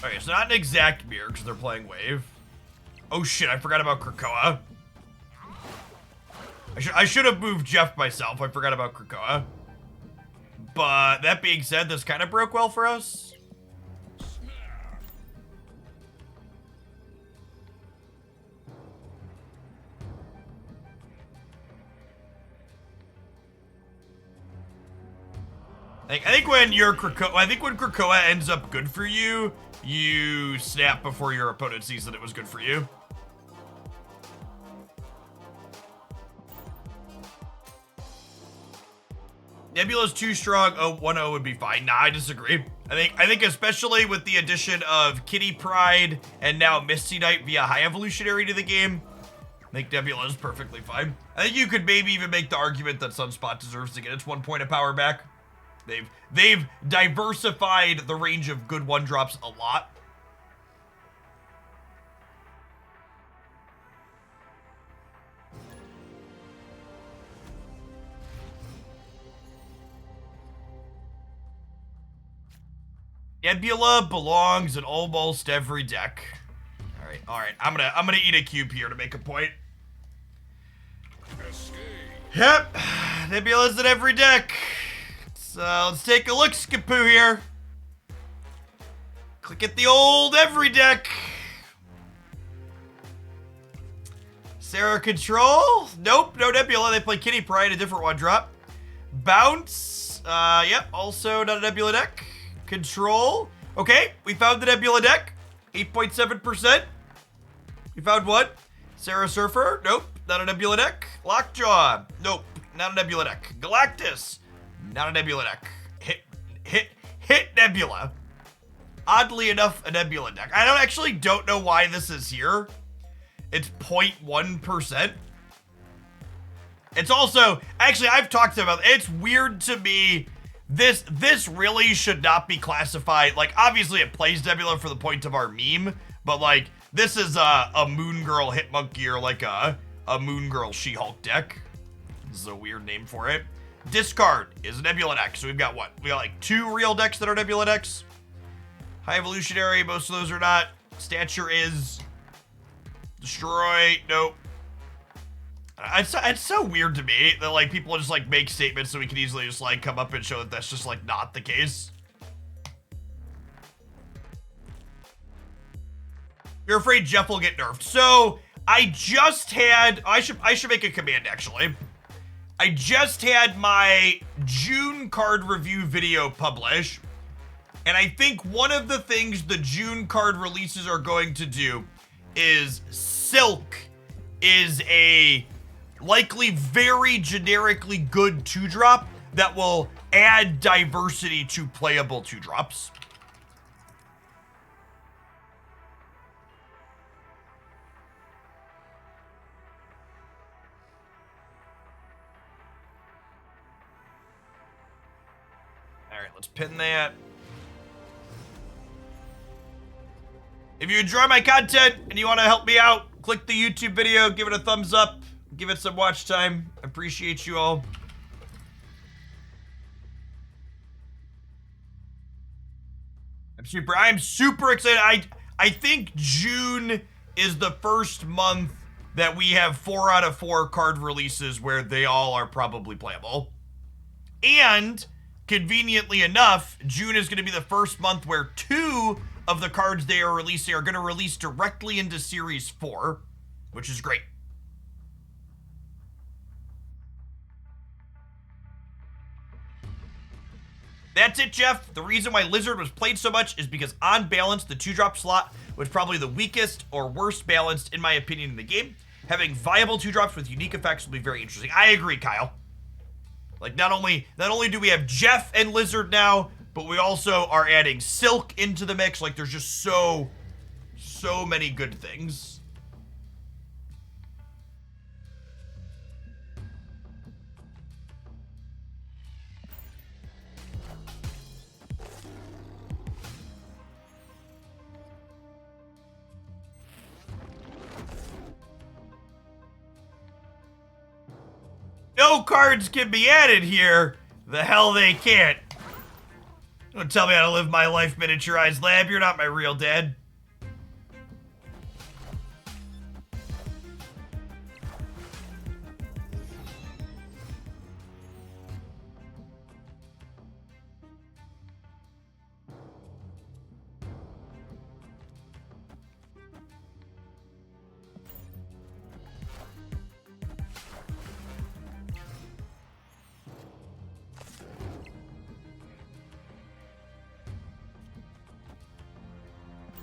[SPEAKER 1] Okay, so not an exact mirror because they're playing Wave. Oh shit, I forgot about Krakoa. I should have moved Jeff myself. I forgot about Krakoa. But that being said, this kind of broke well for us. I think when Krakoa ends up good for you, you snap before your opponent sees that it was good for you. Nebula's too strong. 1-0 would be fine. Nah, I disagree. I think especially with the addition of Kitty Pryde and now Misty Knight via High Evolutionary to the game, I think Nebula is perfectly fine. I think you could maybe even make the argument that Sunspot deserves to get its 1 point of power back. They've diversified the range of good 1-drops a lot. Nebula belongs in almost every deck. All right. I'm gonna eat a cube here to make a point.
[SPEAKER 2] Escape.
[SPEAKER 1] Yep, Nebula's in every deck. So let's take a look, Skipoo here. Click at the old every deck. Sarah Control? Nope, no Nebula. They play Kitty Pryde, a different one drop. Bounce? Yep, also not a Nebula deck. Control? Okay, we found the Nebula deck. 8.7%. We found one. Sarah Surfer? Nope, not a Nebula deck. Lockjaw? Nope, not a Nebula deck. Galactus? Not a Nebula deck. Hit Nebula. Oddly enough, a Nebula deck. I don't know why this is here. It's 0.1%. It's also, actually, I've talked about it. It's weird to me. This really should not be classified. Like, obviously it plays Nebula for the point of our meme, but like, this is a Moon Girl Hitmonkey or like a Moon Girl She-Hulk deck. This is a weird name for it. Discard is a Nebula deck. So we've got what? We got like 2 real decks that are Nebula decks. High Evolutionary, most of those are not. Stature is. Destroy, nope. It's so weird to me that like people just like make statements so we can easily just like come up and show that that's just like not the case. You're afraid Jeff will get nerfed. So I just had, I should make a command actually. I just had my June card review video publish. And I think one of the things the June card releases are going to do is Silk is a likely very generically good 2-drop that will add diversity to playable 2-drops. All right, let's pin that. If you enjoy my content and you want to help me out, click the YouTube video, give it a thumbs up, give it some watch time. I appreciate you all. I'm super excited. I think June is the first month that we have 4 out of 4 card releases where they all are probably playable. And conveniently enough, June is going to be the first month where 2 of the cards they are releasing are going to release directly into Series 4, which is great. That's it, Jeff. The reason why Lizard was played so much is because on balance, the 2-drop slot was probably the weakest or worst balanced, in my opinion, in the game. Having viable 2-drops with unique effects will be very interesting. I agree, Kyle. Like, not only do we have Jeff and Lizard now, but we also are adding Silk into the mix. Like, there's just so many good things. No cards can be added here. The hell they can't. Don't tell me how to live my life, miniaturized lab. You're not my real dad.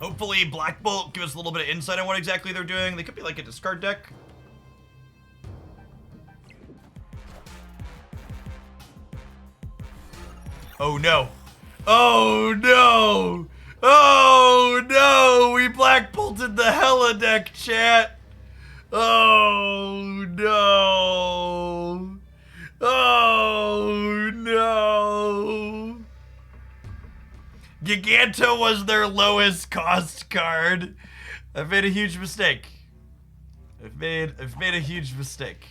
[SPEAKER 1] Hopefully Black Bolt give us a little bit of insight on what exactly they're doing. They could be like a discard deck. Oh no. Oh no. Oh no. We Black Bolted the Hella deck, chat. Oh no. Oh no. Giganto was their lowest cost card. I've made a huge mistake. I've made a huge mistake.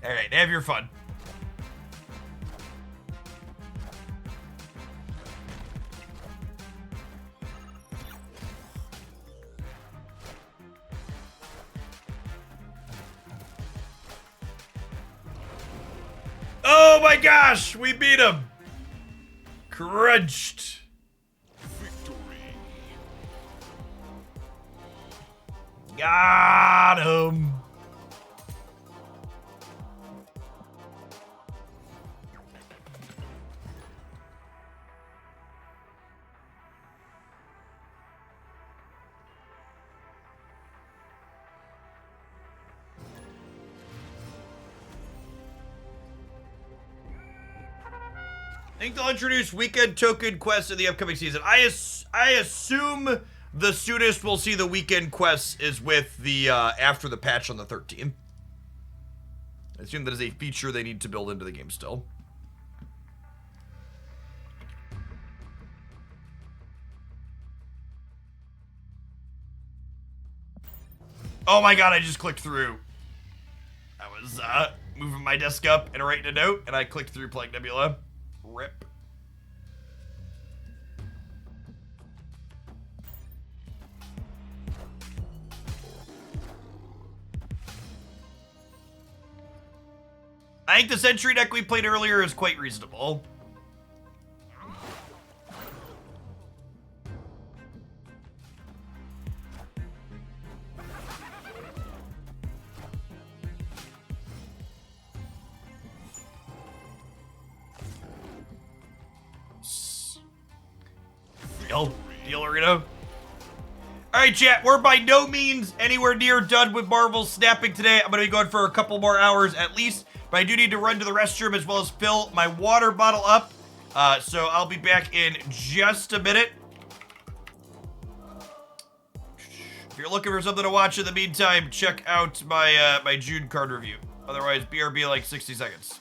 [SPEAKER 1] All right, have your fun. Oh my gosh, we beat him. Crunched.
[SPEAKER 2] Victory.
[SPEAKER 1] Got him. I think they'll introduce weekend token quests in the upcoming season. I assume the soonest we'll see the weekend quests is with the after the patch on the 13th. I assume that is a feature they need to build into the game still. Oh my god, I just clicked through. I was moving my desk up and writing a note, and I clicked through Plague Nebula. Rip. I think the Sentry deck we played earlier is quite reasonable. Deal, Arena. Alright, chat, we're by no means anywhere near done with Marvel's snapping today. I'm going to be going for a couple more hours at least, but I do need to run to the restroom as well as fill my water bottle up. So I'll be back in just a minute. If you're looking for something to watch in the meantime, check out my my June card review. Otherwise, BRB like 60 seconds.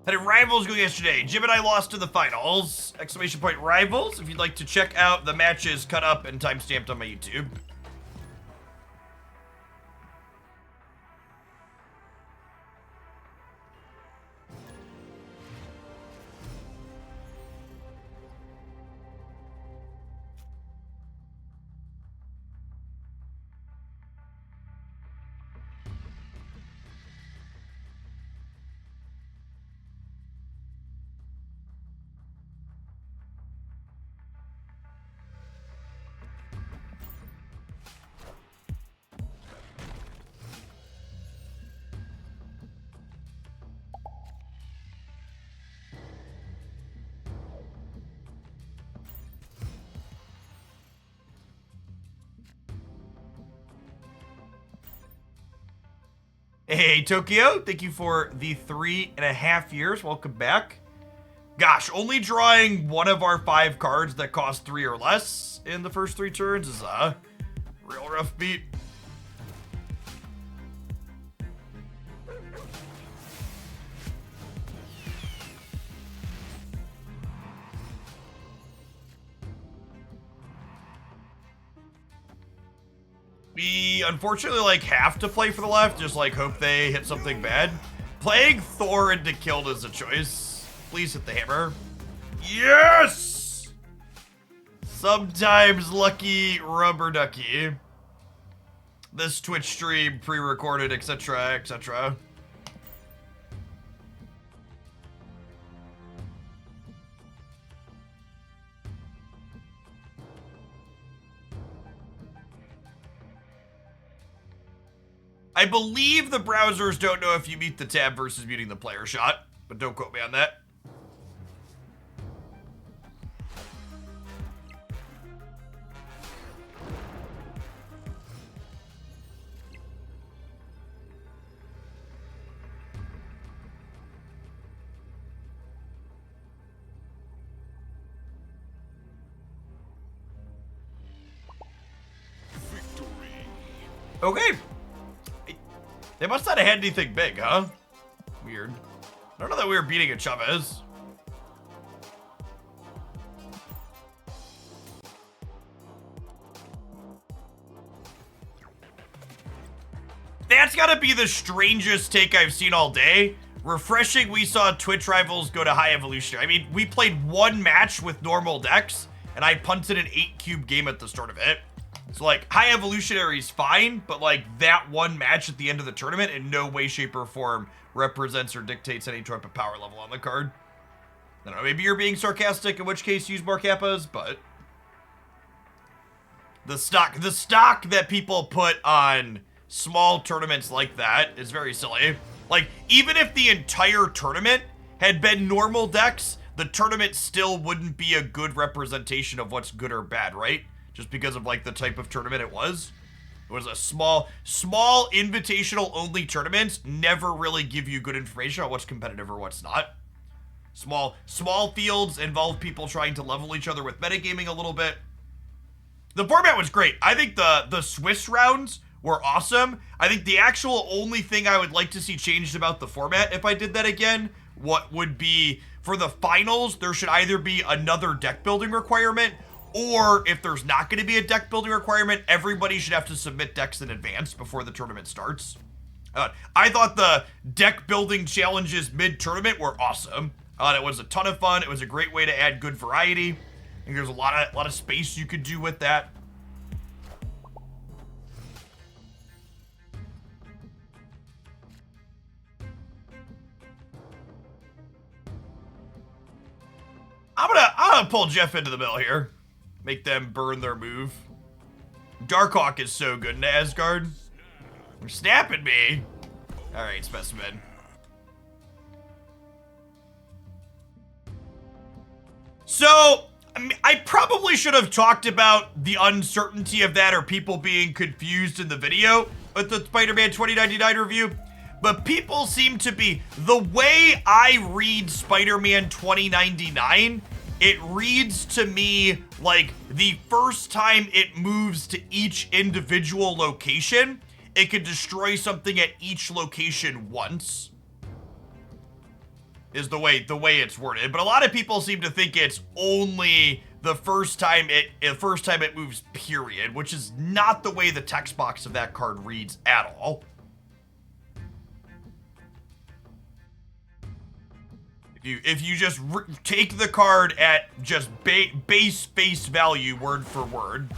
[SPEAKER 1] How did Rivals go yesterday? Jim and I lost to the finals. Exclamation point Rivals. If you'd like to check out the matches cut up and timestamped on my YouTube. Hey, Tokyo, thank you for the 3.5 years. Welcome back. Gosh, only drawing one of our 5 cards that cost 3 or less in the first 3 turns is a real rough beat. We unfortunately like have to play for the left, just like hope they hit something bad. Playing Thor into Killed is a choice. Please hit the hammer. Yes! Sometimes lucky rubber ducky. This Twitch stream pre-recorded, etc., etc. I believe the browsers don't know if you mute the tab versus muting the player shot, but don't quote me on that. Okay. They must not have had anything big, huh? Weird. I don't know that we were beating a Chavez. That's gotta be the strangest take I've seen all day. Refreshing, we saw Twitch rivals go to high evolutionary. I mean, we played one match with normal decks, and I punted an 8-cube game at the start of it. So, like, high evolutionary is fine, but, like, that one match at the end of the tournament in no way, shape, or form represents or dictates any type of power level on the card. I don't know, maybe you're being sarcastic, in which case use more kappas, but the stock that people put on small tournaments like that is very silly. Like, even if the entire tournament had been normal decks, the tournament still wouldn't be a good representation of what's good or bad, right? Just because of, like, the type of tournament it was. It was a small invitational only tournaments never really give you good information on what's competitive or what's not. Small fields involve people trying to level each other with metagaming a little bit. The format was great. I think the Swiss rounds were awesome. I think the actual only thing I would like to see changed about the format if I did that again, what would be, for the finals, there should either be another deck building requirement, or if there's not going to be a deck building requirement, everybody should have to submit decks in advance before the tournament starts. I thought the deck building challenges mid-tournament were awesome. It was a ton of fun. It was a great way to add good variety. I think there's a lot of space you could do with that. I'm gonna pull Jeff into the middle here. Make them burn their move. Darkhawk is so good in Asgard. They're snapping me. Alright, Specimen. So, I probably should have talked about the uncertainty of that or people being confused in the video with the Spider-Man 2099 review. But people seem to be, the way I read Spider-Man 2099, it reads to me like the first time it moves to each individual location, it can destroy something at each location once. Is the way it's worded. But a lot of people seem to think it's only the first time it moves, period, which is not the way the text box of that card reads at all. If you just take the card at just base face value, word for word.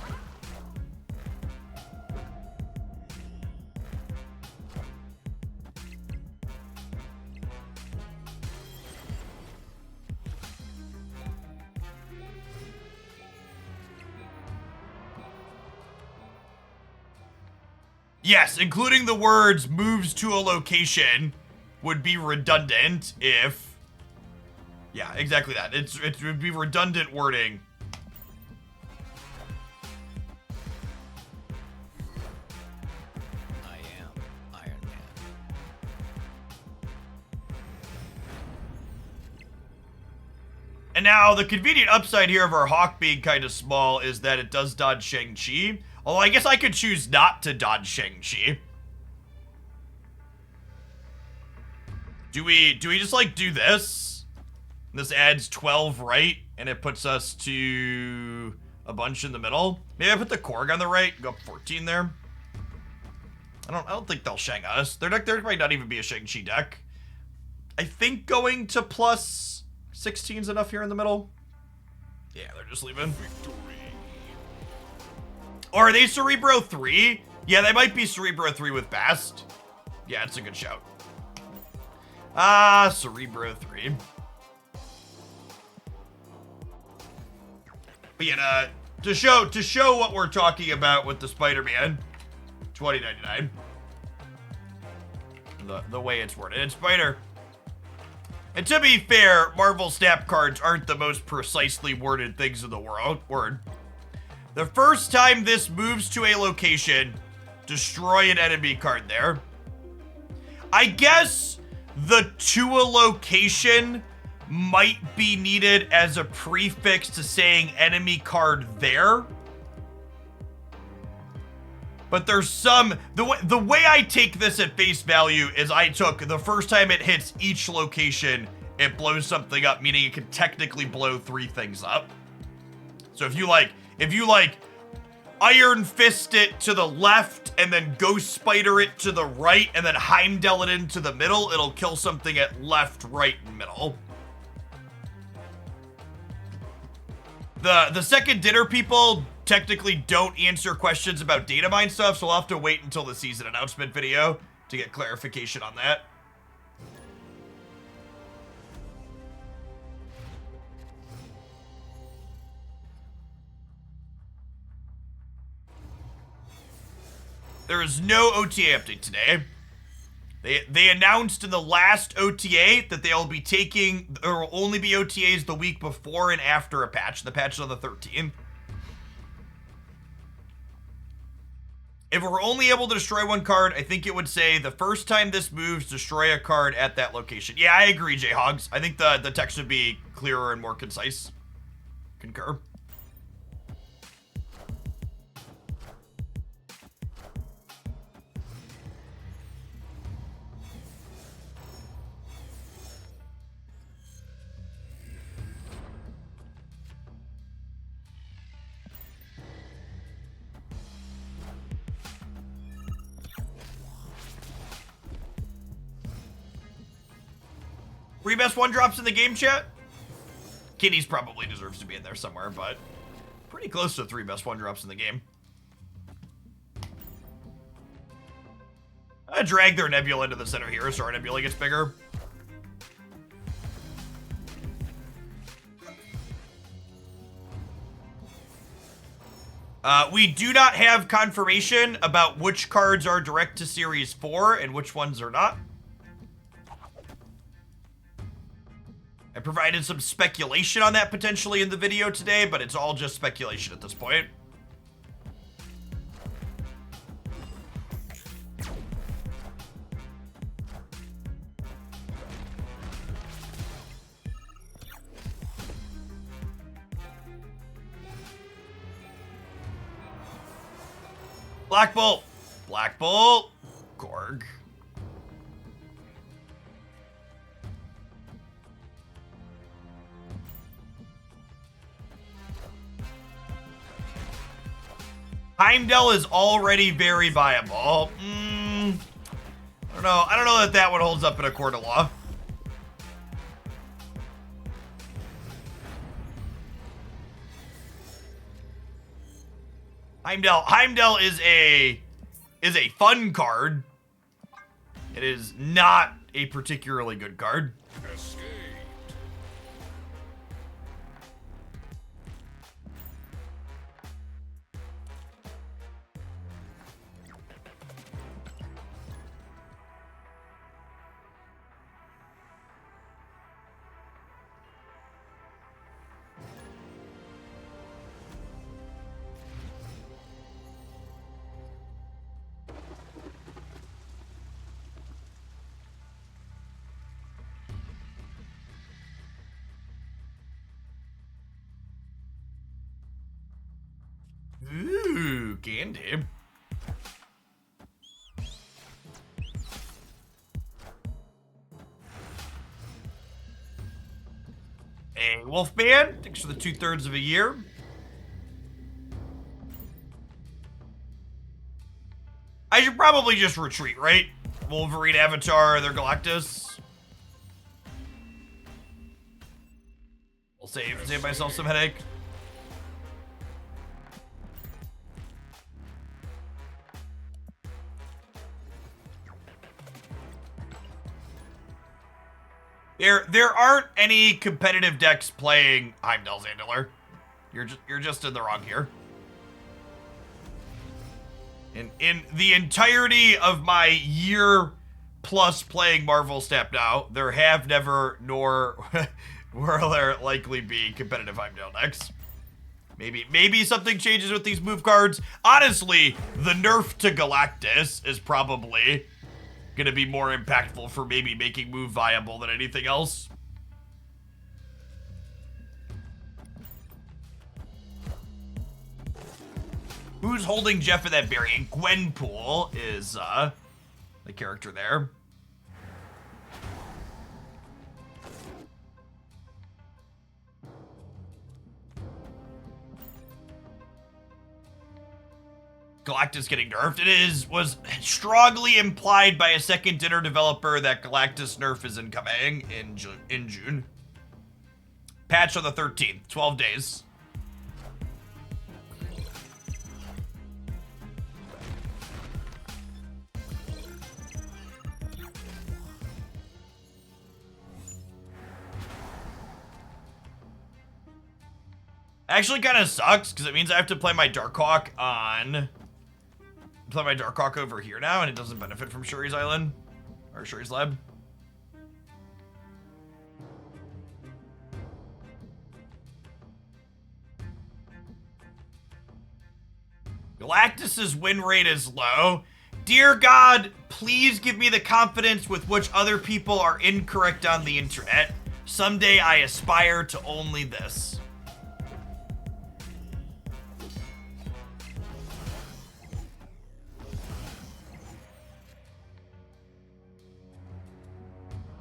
[SPEAKER 1] Yes, including the words moves to a location would be redundant if... Yeah, exactly that. It would be redundant wording.
[SPEAKER 4] I am Iron Man.
[SPEAKER 1] And now, the convenient upside here of our Hawk being kind of small is that it does dodge Shang-Chi. Although I guess I could choose not to dodge Shang-Chi. Do we just, like, do this? This adds 12 right, and it puts us to a bunch in the middle. Maybe I put the Korg on the right, go up 14 there. I don't think they'll Shang us. Their deck, there might not even be a Shang-Chi deck. I think going to plus 16 is enough here in the middle. Yeah, they're just leaving. Or are they Cerebro 3? Yeah, they might be Cerebro 3 with Bast. Yeah, it's a good shout. Cerebro 3. But yeah, to show what we're talking about with the Spider-Man 2099. the way it's worded. And Spider. And to be fair, Marvel Snap cards aren't the most precisely worded things in the world. The first time this moves to a location, destroy an enemy card there. I guess the to a location might be needed as a prefix to saying enemy card there. But there's some, the way I take this at face value is I took the first time it hits each location, it blows something up, meaning it can technically blow 3 things up. So if you like Iron Fist it to the left and then Ghost Spider it to the right and then Heimdall it into the middle, it'll kill something at left, right, and middle. The second dinner people technically don't answer questions about data mine stuff, so I'll have to wait until the season announcement video to get clarification on that. There is no OTA update today. They announced in the last OTA that they'll be taking, there will only be OTAs the week before and after a patch. The patch is on the 13th. If we're only able to destroy 1 card, I think it would say the first time this moves, destroy a card at that location. Yeah, I agree, J-Hogs. I think the text should be clearer and more concise. Concur. Three best 1-drops in the game, chat? Kitty's probably deserves to be in there somewhere, but pretty close to 3 best 1-drops in the game. I drag their Nebula into the center here so our Nebula gets bigger. We do not have confirmation about which cards are direct to Series 4 and which ones are not. I provided some speculation on that potentially in the video today, but it's all just speculation at this point. Black Bolt. Black Bolt. Gorg. Heimdall is already very viable. I don't know. I don't know that that one holds up in a court of law. Heimdall is a fun card. It is not a particularly good card.
[SPEAKER 2] Escape.
[SPEAKER 1] Ooh, candy. Hey, Wolfman, thanks for the 2/3 of a year. I should probably just retreat, right? Wolverine Avatar, they're Galactus. I'll save myself some headache. There aren't any competitive decks playing Heimdall Zandular. You're just in the wrong here. In the entirety of my year plus playing Marvel Snap now, there have never nor will there likely be competitive Heimdall decks. Maybe something changes with these move cards. Honestly, the nerf to Galactus is probably gonna be more impactful for maybe making move viable than anything else. Who's holding Jeff in that variant? Gwenpool is the character there. Galactus getting nerfed. Was strongly implied by a second dinner developer that Galactus nerf is incoming in June. Patch on the 13th, 12 days. Actually kind of sucks because it means I have to play my Darkhawk over here now, and it doesn't benefit from Shuri's Island or Shuri's Lab. Galactus's win rate is low. Dear God, please give me the confidence with which other people are incorrect on the internet. Someday I aspire to only this.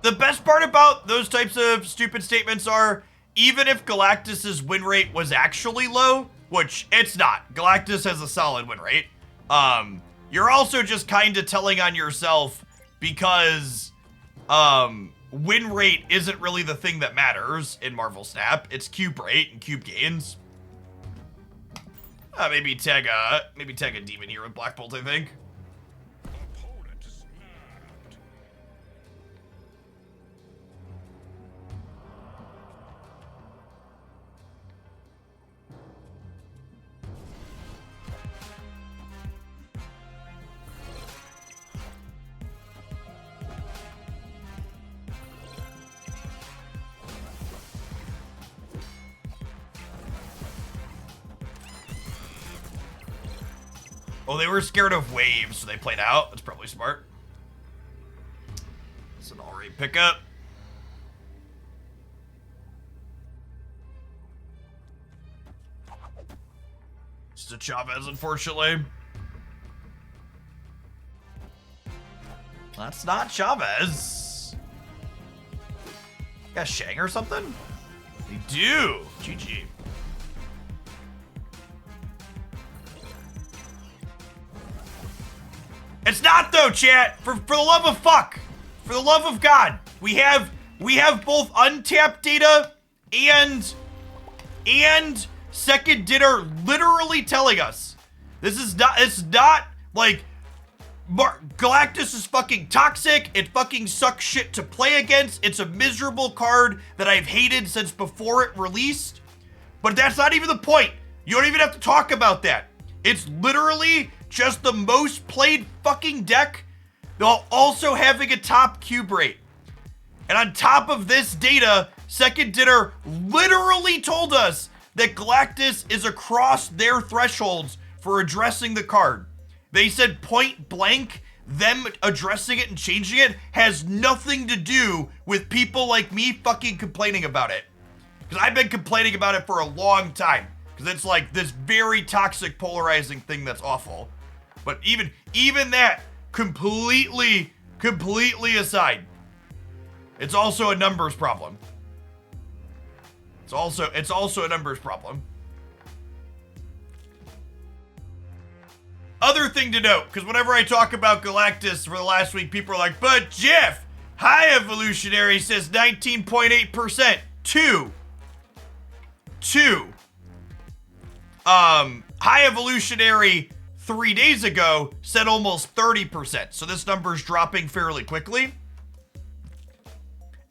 [SPEAKER 1] The best part about those types of stupid statements are, even if Galactus's win rate was actually low, which it's not. Galactus has a solid win rate. You're also just kind of telling on yourself because win rate isn't really the thing that matters in Marvel Snap. It's cube rate and cube gains. Maybe tag a demon here with Black Bolt, I think.
[SPEAKER 2] Opponent snapped.
[SPEAKER 1] Oh, they were scared of waves, so they played out. That's probably smart. It's an already pickup. It's a Chavez, unfortunately. That's not Chavez. Got Shang or something? They do. GG. It's not though, chat. For the love of fuck. For the love of God. We have both untapped data and second dinner literally telling us. It's not like Galactus is fucking toxic. It fucking sucks shit to play against. It's a miserable card that I've hated since before it released. But that's not even the point. You don't even have to talk about that. It's literally just the most played fucking deck while also having a top cube rate. And on top of this data, Second Dinner literally told us that Galactus is across their thresholds for addressing the card. They said point blank, them addressing it and changing it has nothing to do with people like me fucking complaining about it. Because I've been complaining about it for a long time. Because it's like this very toxic, polarizing thing that's awful. But even that, completely aside, it's also a numbers problem. It's also a numbers problem. Other thing to note, because whenever I talk about Galactus for the last week, people are like, but Jeff, High Evolutionary says 19.8%. High Evolutionary 3 days ago said almost 30%. So this number is dropping fairly quickly.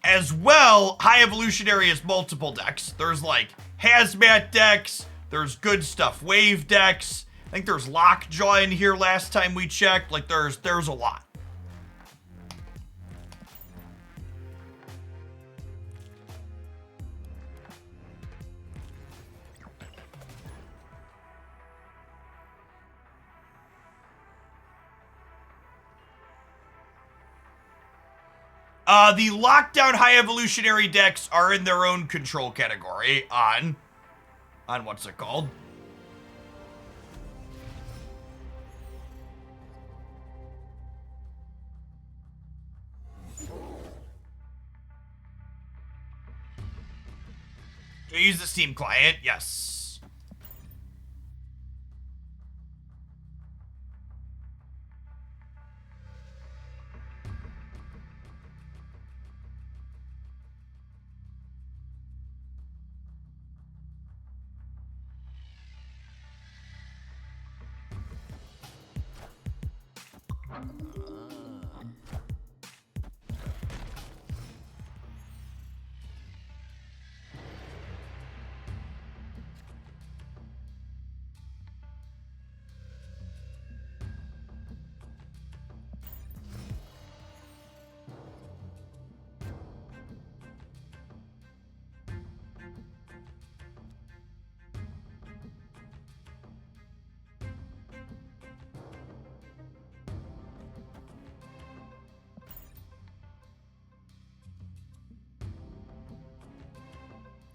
[SPEAKER 1] As well, High Evolutionary has multiple decks. There's like Hazmat decks. There's good stuff wave decks. I think there's Lockjaw in here last time we checked. Like there's a lot. The lockdown high evolutionary decks are in their own control category on what's it called? Do I use the Steam client? Yes.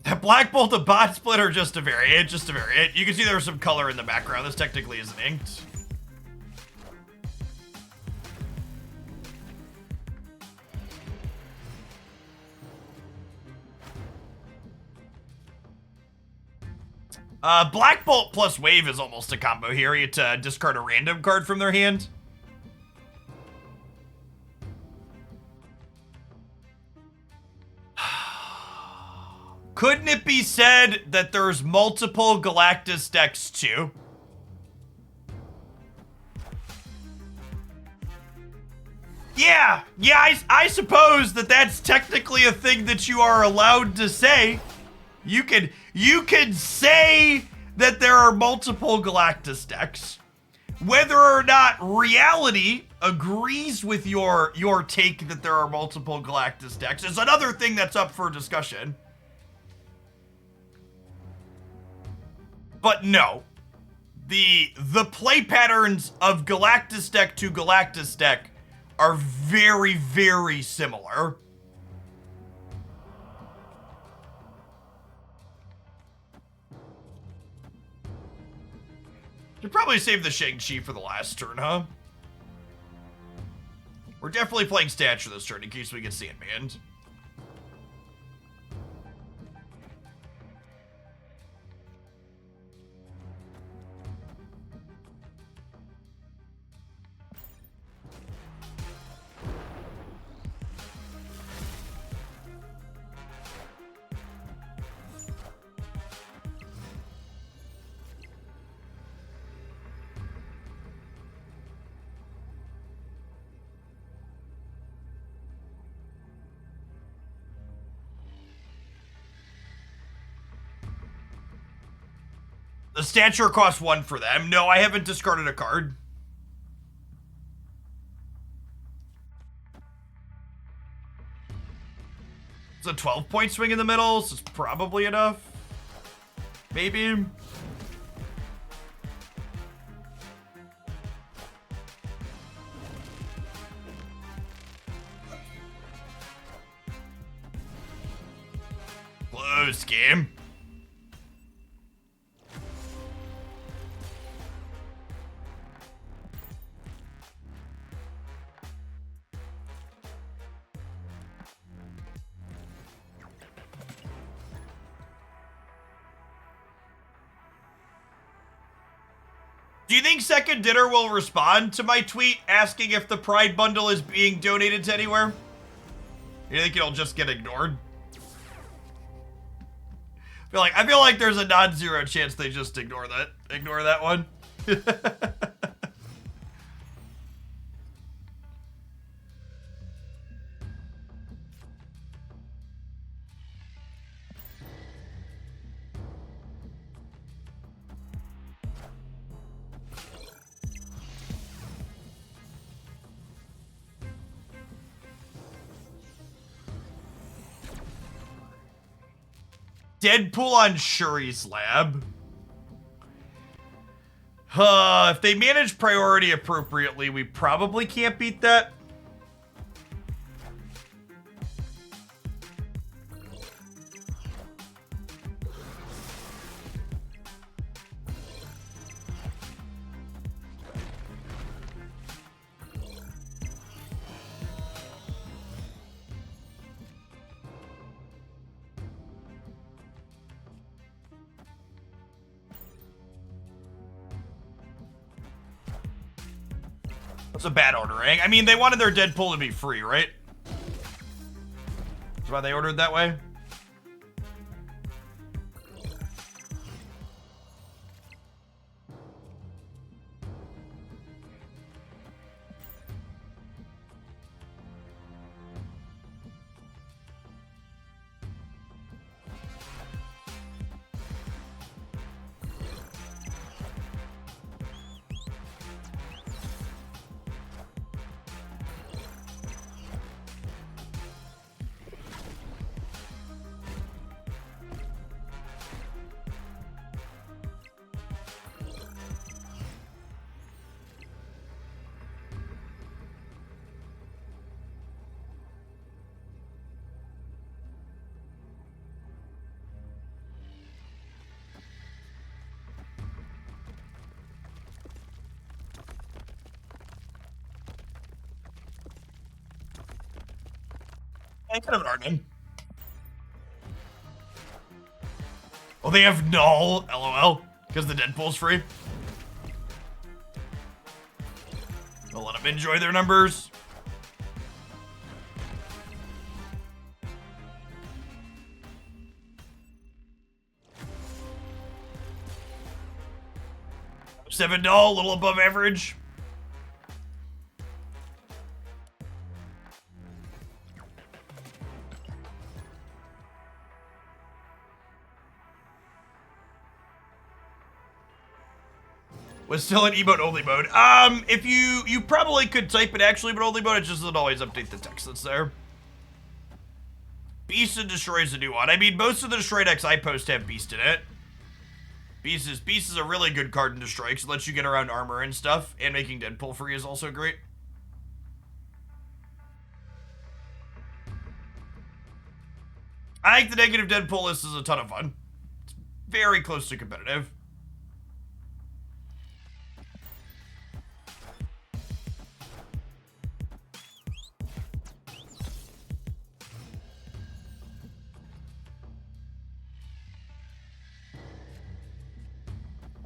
[SPEAKER 1] That Black Bolt a bot split or just a variant? Just a variant. You can see there's some color in the background. This technically isn't inked. Black Bolt plus Wave is almost a combo here. You get to discard a random card from their hand. Couldn't it be said that there's multiple Galactus decks too? Yeah, I suppose that's technically a thing that you are allowed to say. You can say that there are multiple Galactus decks. Whether or not reality agrees with your take that there are multiple Galactus decks is another thing that's up for discussion. But no, the play patterns of Galactus deck to Galactus deck are very, very similar. Should probably save the Shang-Chi for the last turn, huh? We're definitely playing Stature this turn in case we get Sandman. The Stature costs 1 for them. No, I haven't discarded a card. It's a 12-point swing in the middle, so it's probably enough. Maybe. Close game. Do you think Second Dinner will respond to my tweet asking if the Pride Bundle is being donated to anywhere? You think it'll just get ignored? I feel like there's a non-zero chance they just ignore that one. Deadpool on Shuri's lab. If they manage priority appropriately, we probably can't beat that. That's a bad ordering. I mean, they wanted their Deadpool to be free, right? That's why they ordered that way. Kind of an art name. Oh, they have null, lol, because the Deadpool's free. We'll let them enjoy their numbers. $7, a little above average. Was still in emote only mode. If you probably could type it actually, but only mode, it just doesn't always update the text that's there. Beast and Destroy's a new one. I mean, most of the Destroy decks I post have Beast in it. Beast is a really good card in Destroy because it lets you get around armor and stuff, and making Deadpool free is also great. I think the negative Deadpool list is a ton of fun. It's very close to competitive.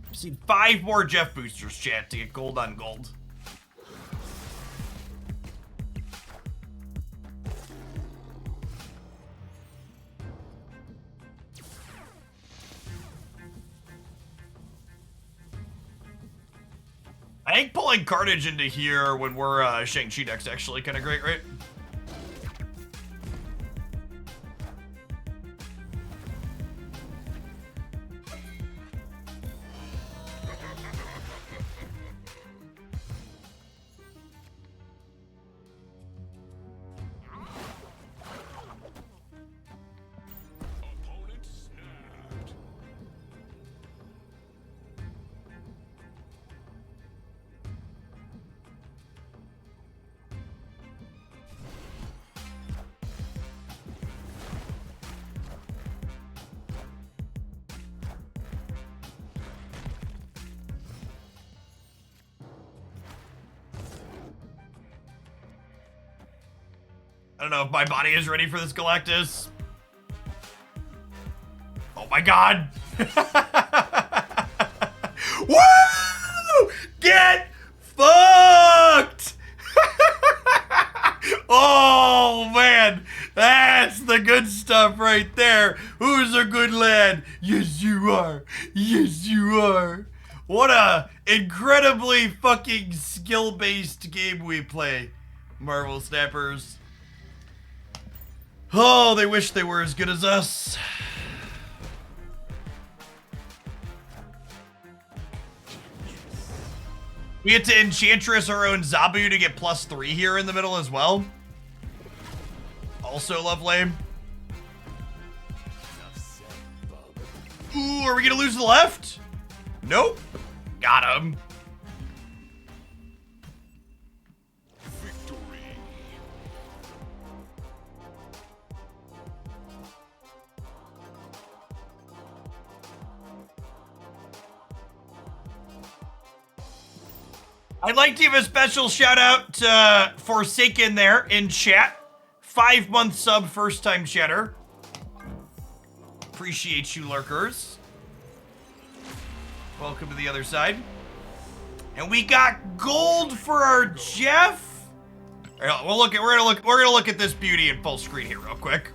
[SPEAKER 1] I've seen 5 more Jeff boosters, chat, to get gold on gold. I think pulling Carnage into here when we're Shang-Chi decks actually kind of great, right?
[SPEAKER 2] Opponent snapped.
[SPEAKER 1] I don't know if my body is ready for this Galactus. Oh my god! Woo! Get fucked! Oh man, that's the good stuff right there. Who's a good lad? Yes, you are. Yes, you are. What a incredibly fucking skill-based game we play, Marvel Snappers. Oh, they wish they were as good as us. We get to Enchantress our own Zabu to get +3 here in the middle as well. Also lovely. Ooh, are we gonna lose the left? Nope. Got him.
[SPEAKER 2] Victory.
[SPEAKER 1] I'd like to give a special shout out to Forsaken there in chat. 5-month sub, first time chatter. Appreciate you, lurkers. Welcome to the other side. And we got gold for our Jeff. All right, we're gonna look at this beauty in full screen here real quick.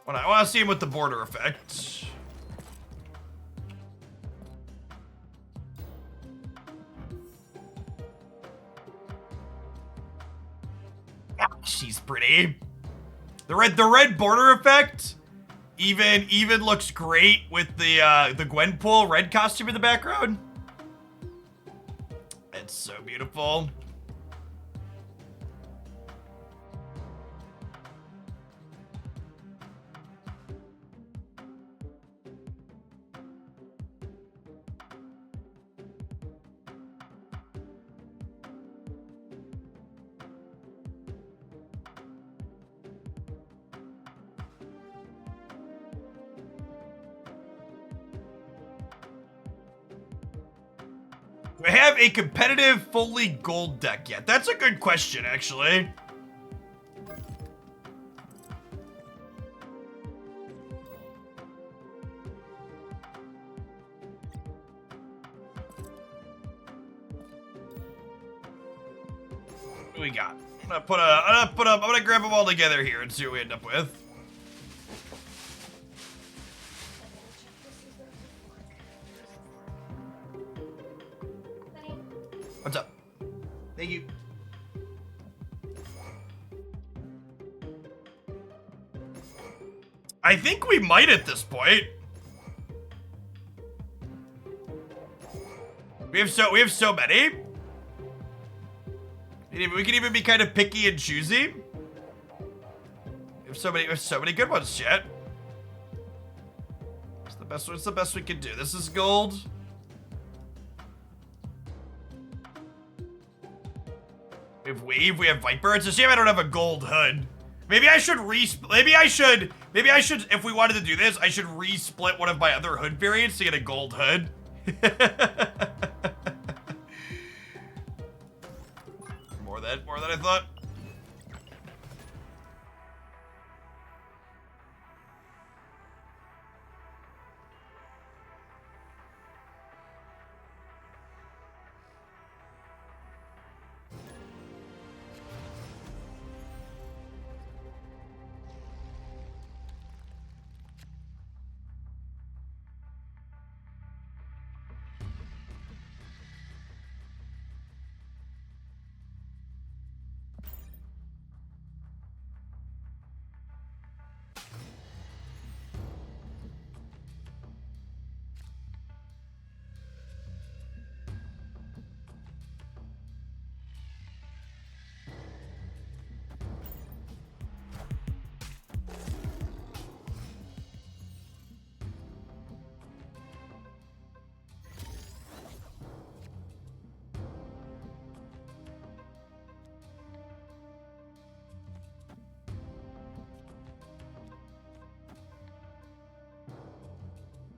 [SPEAKER 1] I want to see him with the border effect. Ah, she's pretty. The red border effect even looks great with the Gwenpool red costume in the background. It's so beautiful. Do I have a competitive fully gold deck yet? That's a good question, actually. What do we got? I'm gonna grab them all together here and see what we end up with. What's up? Thank you. I think we might at this point. We have so many. We can even be kind of picky and choosy. We have so many good ones, chat. It's the best we can do. This is gold. We have Weave, we have Viper. It's a shame I don't have a gold hood. Maybe I should if we wanted to do this, I should resplit one of my other hood variants to get a gold hood. more than I thought.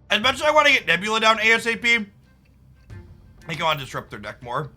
[SPEAKER 1] As much as I want to get Nebula down ASAP, I think I want to disrupt their deck more.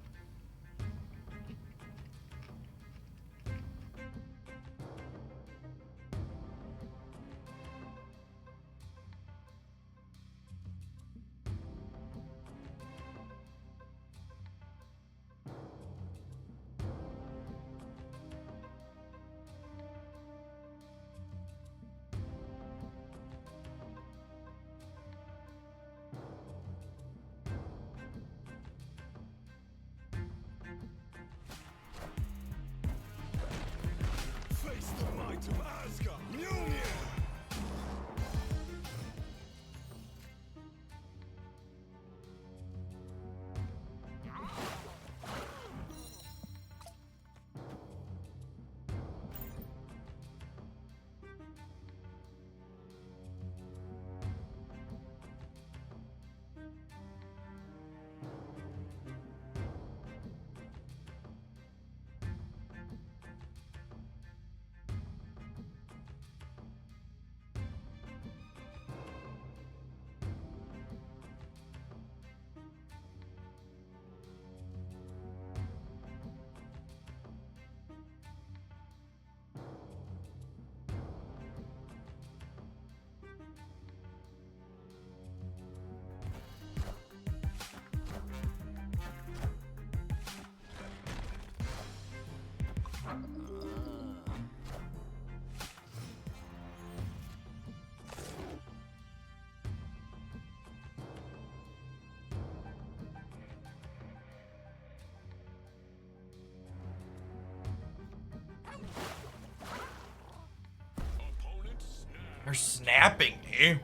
[SPEAKER 1] They're snapping me.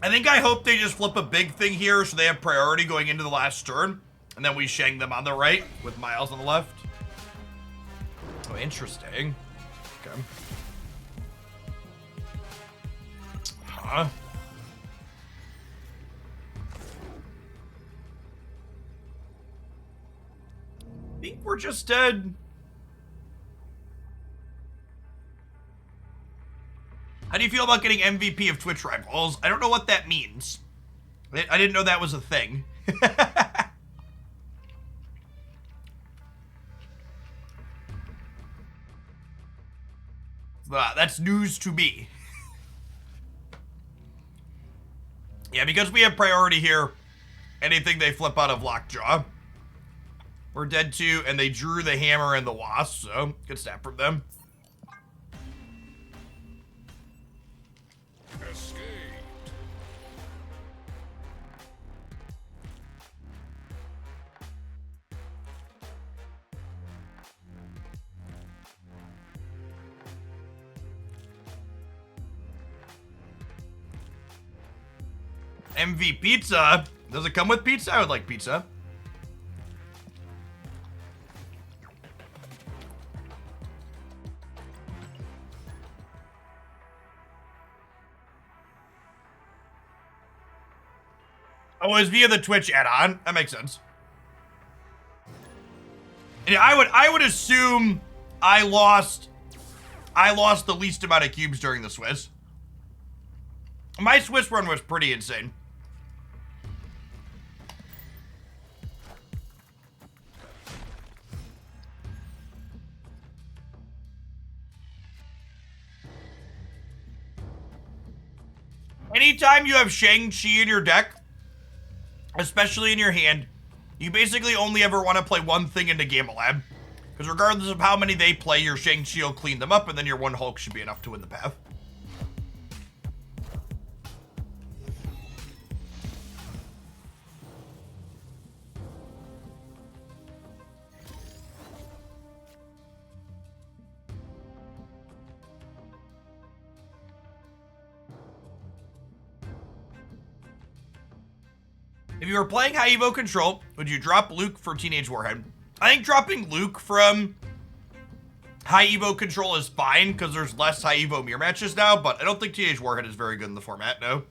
[SPEAKER 1] I hope they just flip a big thing here so they have priority going into the last turn. And then we shang them on the right with Miles on the left. Oh, interesting. Okay. Huh? I think we're just dead. How do you feel about getting MVP of Twitch Rivals? I don't know what that means. I didn't know that was a thing. That's news to me. Yeah, because we have priority here, anything they flip out of Lockjaw, we're dead too, and they drew the hammer and the wasp, so good snap from them.
[SPEAKER 2] Escape.
[SPEAKER 1] MV pizza? Does it come with pizza? I would like pizza. Oh, it's via the Twitch add-on. That makes sense. And I would assume I lost the least amount of cubes during the Swiss. My Swiss run was pretty insane. Anytime you have Shang-Chi in your deck, especially in your hand, you basically only ever want to play one thing into Gamma Lab. Because regardless of how many they play, your Shang-Chi will clean them up, and then your one Hulk should be enough to win the path. If you were playing High Evo Control, would you drop Luke for Teenage Warhead? I think dropping Luke from High Evo Control is fine because there's less High Evo mirror matches now, but I don't think Teenage Warhead is very good in the format, no.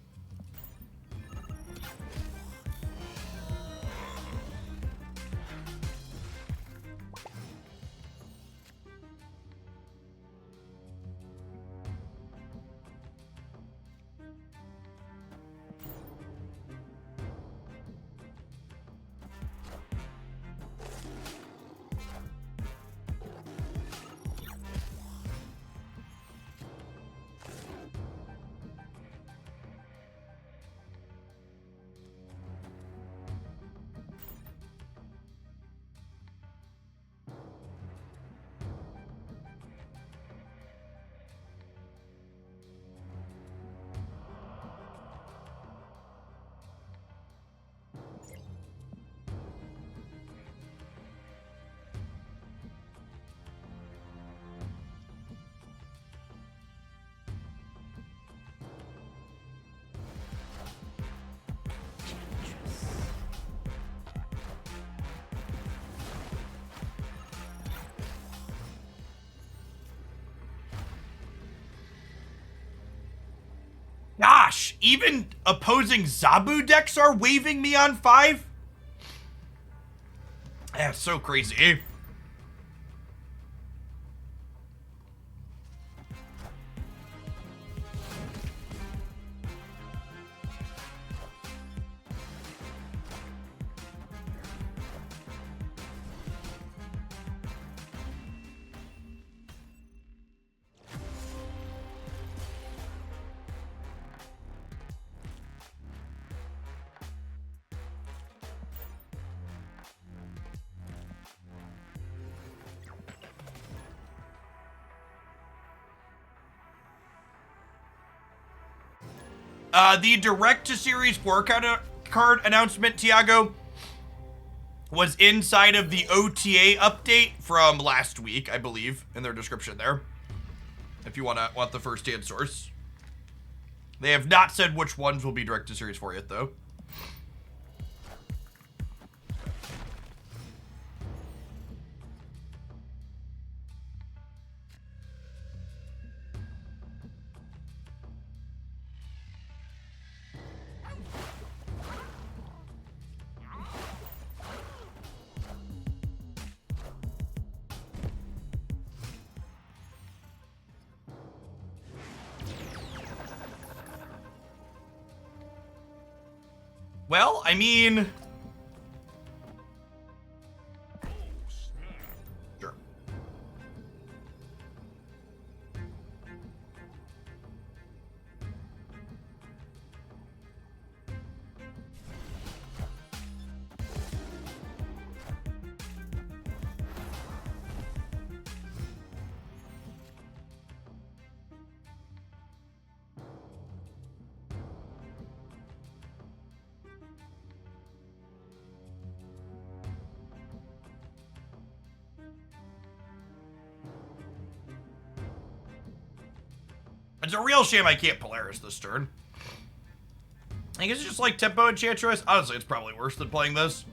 [SPEAKER 1] Gosh, even opposing Zabu decks are waving me on 5? That's so crazy. The direct-to-series 4 card announcement, Tiago, was inside of the OTA update from last week, I believe, in their description there. if you want the first-hand source. They have not said which ones will be direct to series for yet, though. Well, I mean... Sure. It's a real shame I can't Polaris this turn. I guess it's just like Tempo Enchantress. Honestly, it's probably worse than playing this.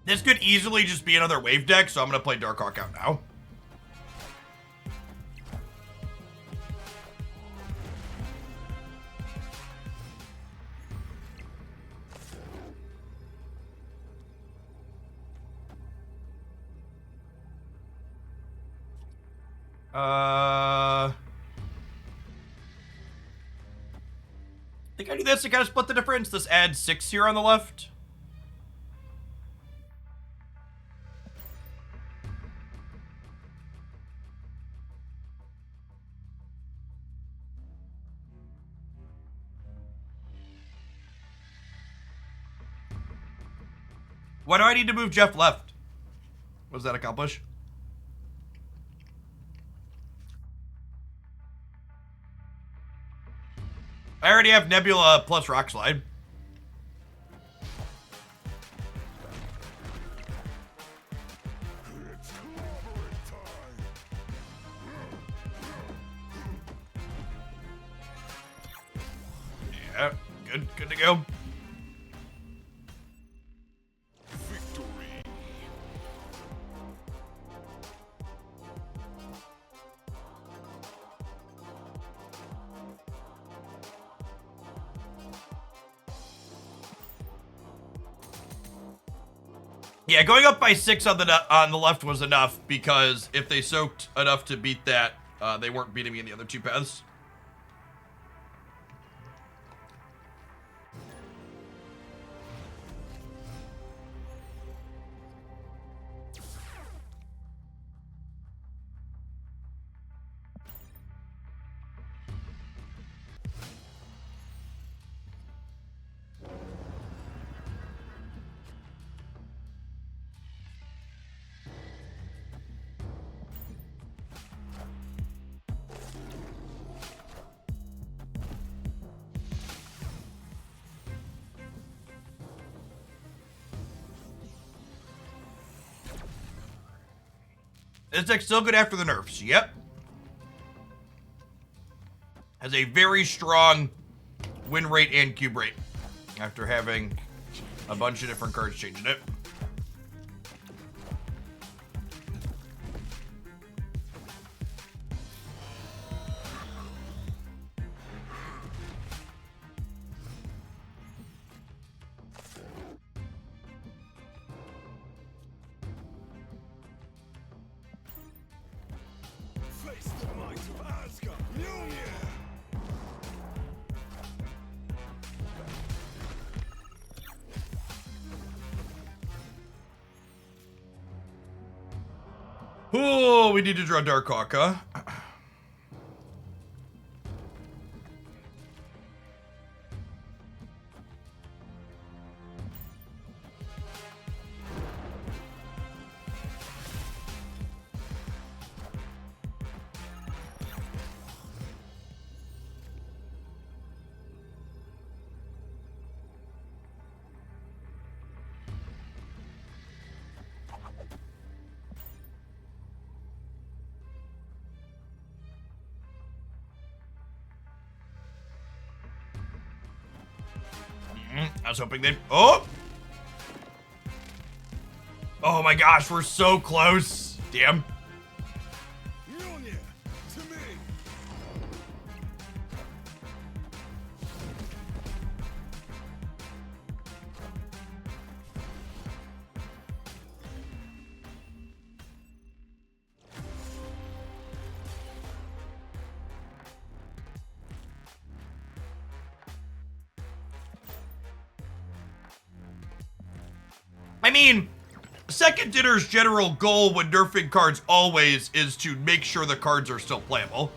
[SPEAKER 1] This could easily just be another wave deck, so I'm going to play Darkhawk out now. I think I do this to kind of split the difference. This adds 6 here on the left. Why do I need to move Jeff left? What does that accomplish? I already have Nebula plus Rock Slide.
[SPEAKER 2] It's clobbering time.
[SPEAKER 1] Yeah, good to go.
[SPEAKER 2] Victory.
[SPEAKER 1] Yeah, going up by 6 on the left was enough, because if they soaked enough to beat that, they weren't beating me in the other 2 paths. This deck's still good after the nerfs. Yep. Has a very strong win rate and cube rate after having a bunch of different cards changing it.
[SPEAKER 2] Face the might of Asgard. Mjolnir.
[SPEAKER 1] Oh, we need to draw Darkhawk, huh? I was hoping they'd... Oh! Oh my gosh, we're so close. Damn.
[SPEAKER 2] Mjolnir, to me.
[SPEAKER 1] I mean, Second Dinner's general goal when nerfing cards always is to make sure the cards are still playable.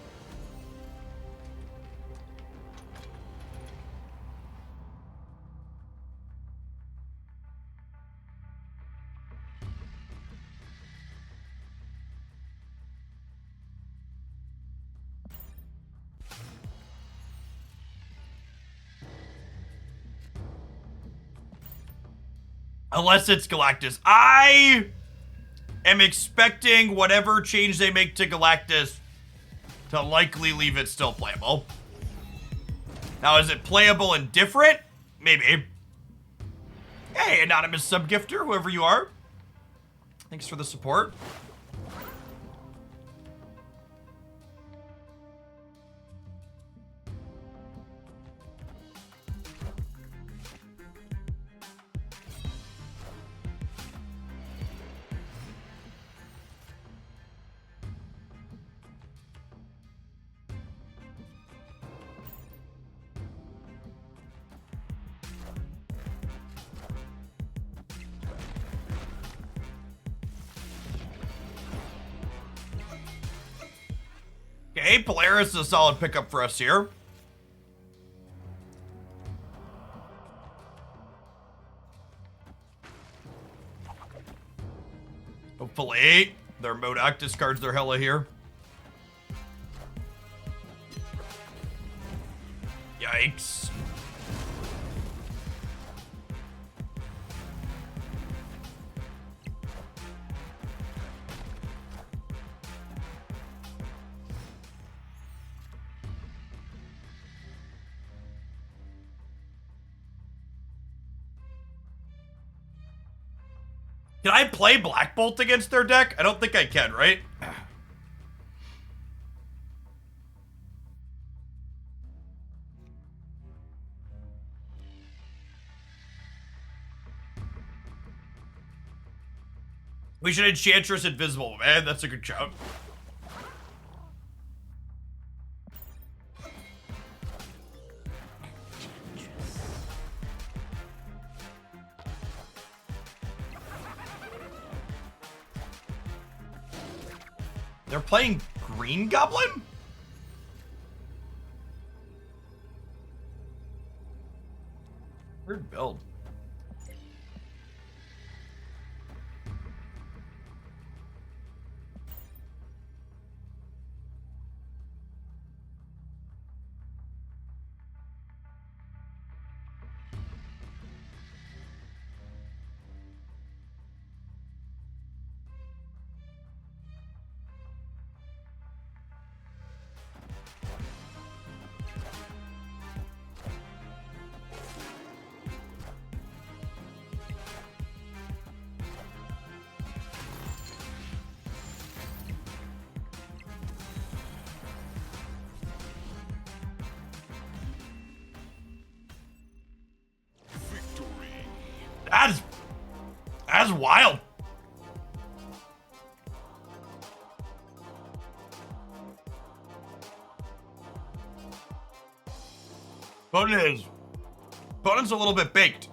[SPEAKER 1] Unless it's Galactus. I am expecting whatever change they make to Galactus to likely leave it still playable. Now, is it playable and different? Maybe. Hey, anonymous subgifter, whoever you are. Thanks for the support. Okay, Polaris is a solid pickup for us here. Hopefully, their Modoc discards their Hella here. Yikes. Can I play Black Bolt against their deck? I don't think I can, right? We should Enchantress Invisible, man. That's a good shout. They're playing Green Goblin? Weird build. That's wild. Bonen's a little bit baked.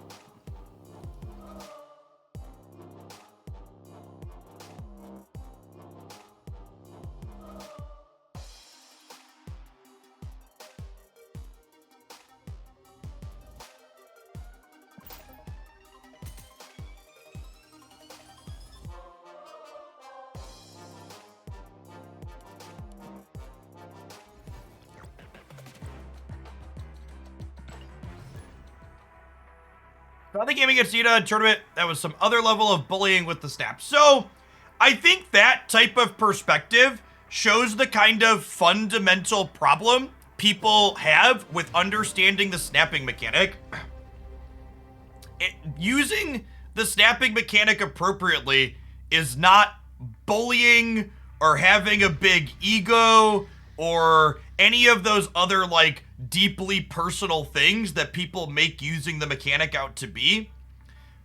[SPEAKER 1] I think gaming against Ida tournament, that was some other level of bullying with the snap. So, I think that type of perspective shows the kind of fundamental problem people have with understanding the snapping mechanic. using the snapping mechanic appropriately is not bullying or having a big ego or any of those other like deeply personal things that people make using the mechanic out to be.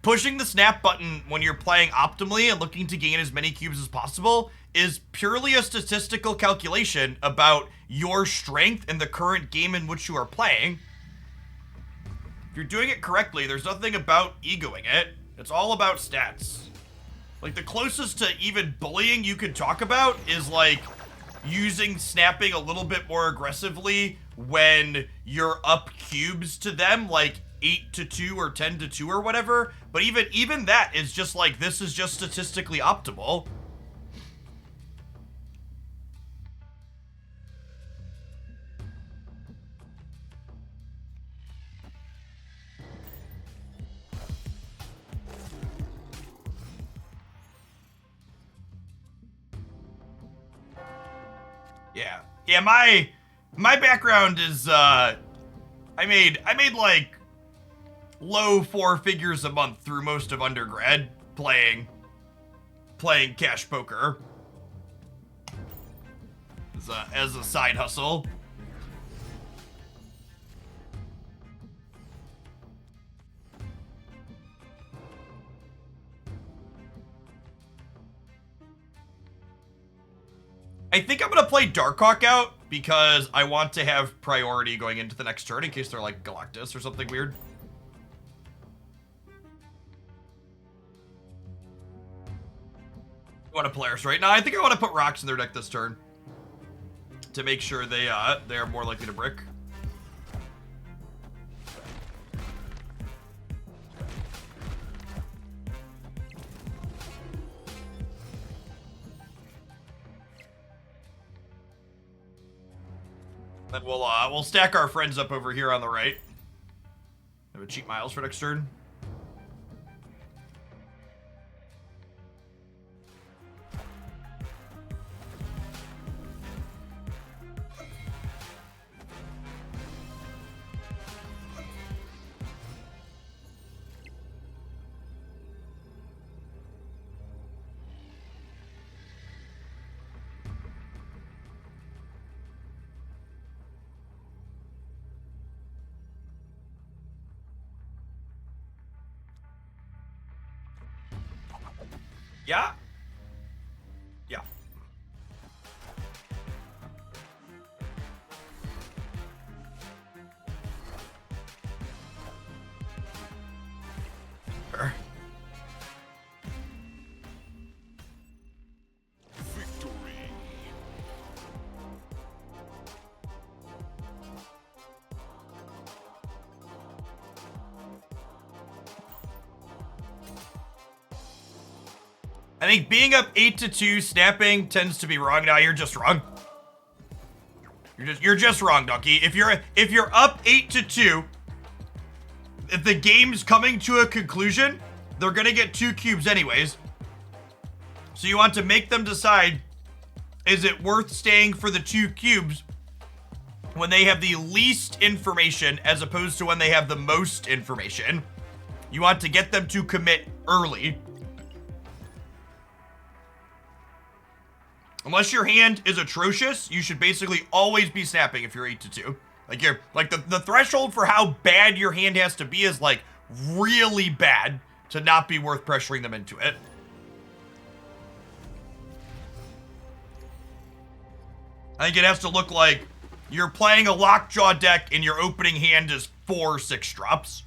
[SPEAKER 1] Pushing the snap button when you're playing optimally and looking to gain as many cubes as possible is purely a statistical calculation about your strength in the current game in which you are playing. If you're doing it correctly, there's nothing about egoing it. It's all about stats. Like, the closest to even bullying you could talk about is, like, using snapping a little bit more aggressively when you're up cubes to them, like 8-2 or 10-2 or whatever. But even that is just like, this is just statistically optimal. Yeah, my background is I made like low 4 figures a month through most of undergrad playing cash poker as a side hustle. I think I'm gonna play Darkhawk out because I want to have priority going into the next turn in case they're like Galactus or something weird. I want to players right now. I think I want to put rocks in their deck this turn to make sure they are more likely to brick. Then we'll stack our friends up over here on the right. Have a cheap Miles for next turn. Yeah? Yeah. Sure.
[SPEAKER 2] Victory.
[SPEAKER 1] I think being up 8-2 snapping tends to be wrong. Now you're just wrong. You're just wrong, Ducky. If you're up 8-2, if the game's coming to a conclusion, they're gonna get 2 cubes anyways. So you want to make them decide, is it worth staying for the 2 cubes when they have the least information as opposed to when they have the most information? You want to get them to commit early. Unless your hand is atrocious, you should basically always be snapping if you're 8-2. Like the threshold for how bad your hand has to be is like really bad to not be worth pressuring them into it. I think it has to look like you're playing a lockjaw deck and your opening hand is 4 6-drops.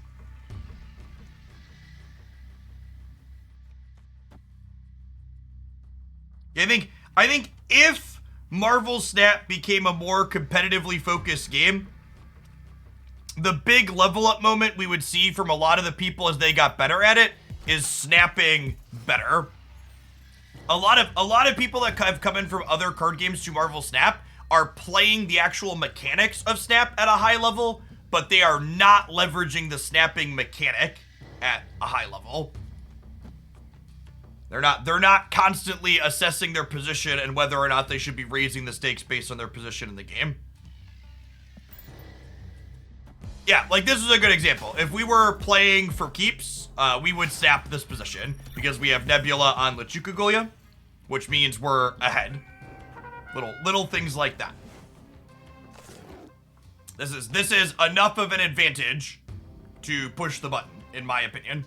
[SPEAKER 1] I think if Marvel Snap became a more competitively focused game, the big level up moment we would see from a lot of the people as they got better at it is snapping better. A lot of people that have come in from other card games to Marvel Snap are playing the actual mechanics of Snap at a high level, but they are not leveraging the snapping mechanic at a high level. They're not constantly assessing their position and whether or not they should be raising the stakes based on their position in the game. Yeah, like this is a good example. If we were playing for keeps, we would snap this position because we have Nebula on Lechukogolia, which means we're ahead. Little things like that. This is enough of an advantage to push the button, in my opinion.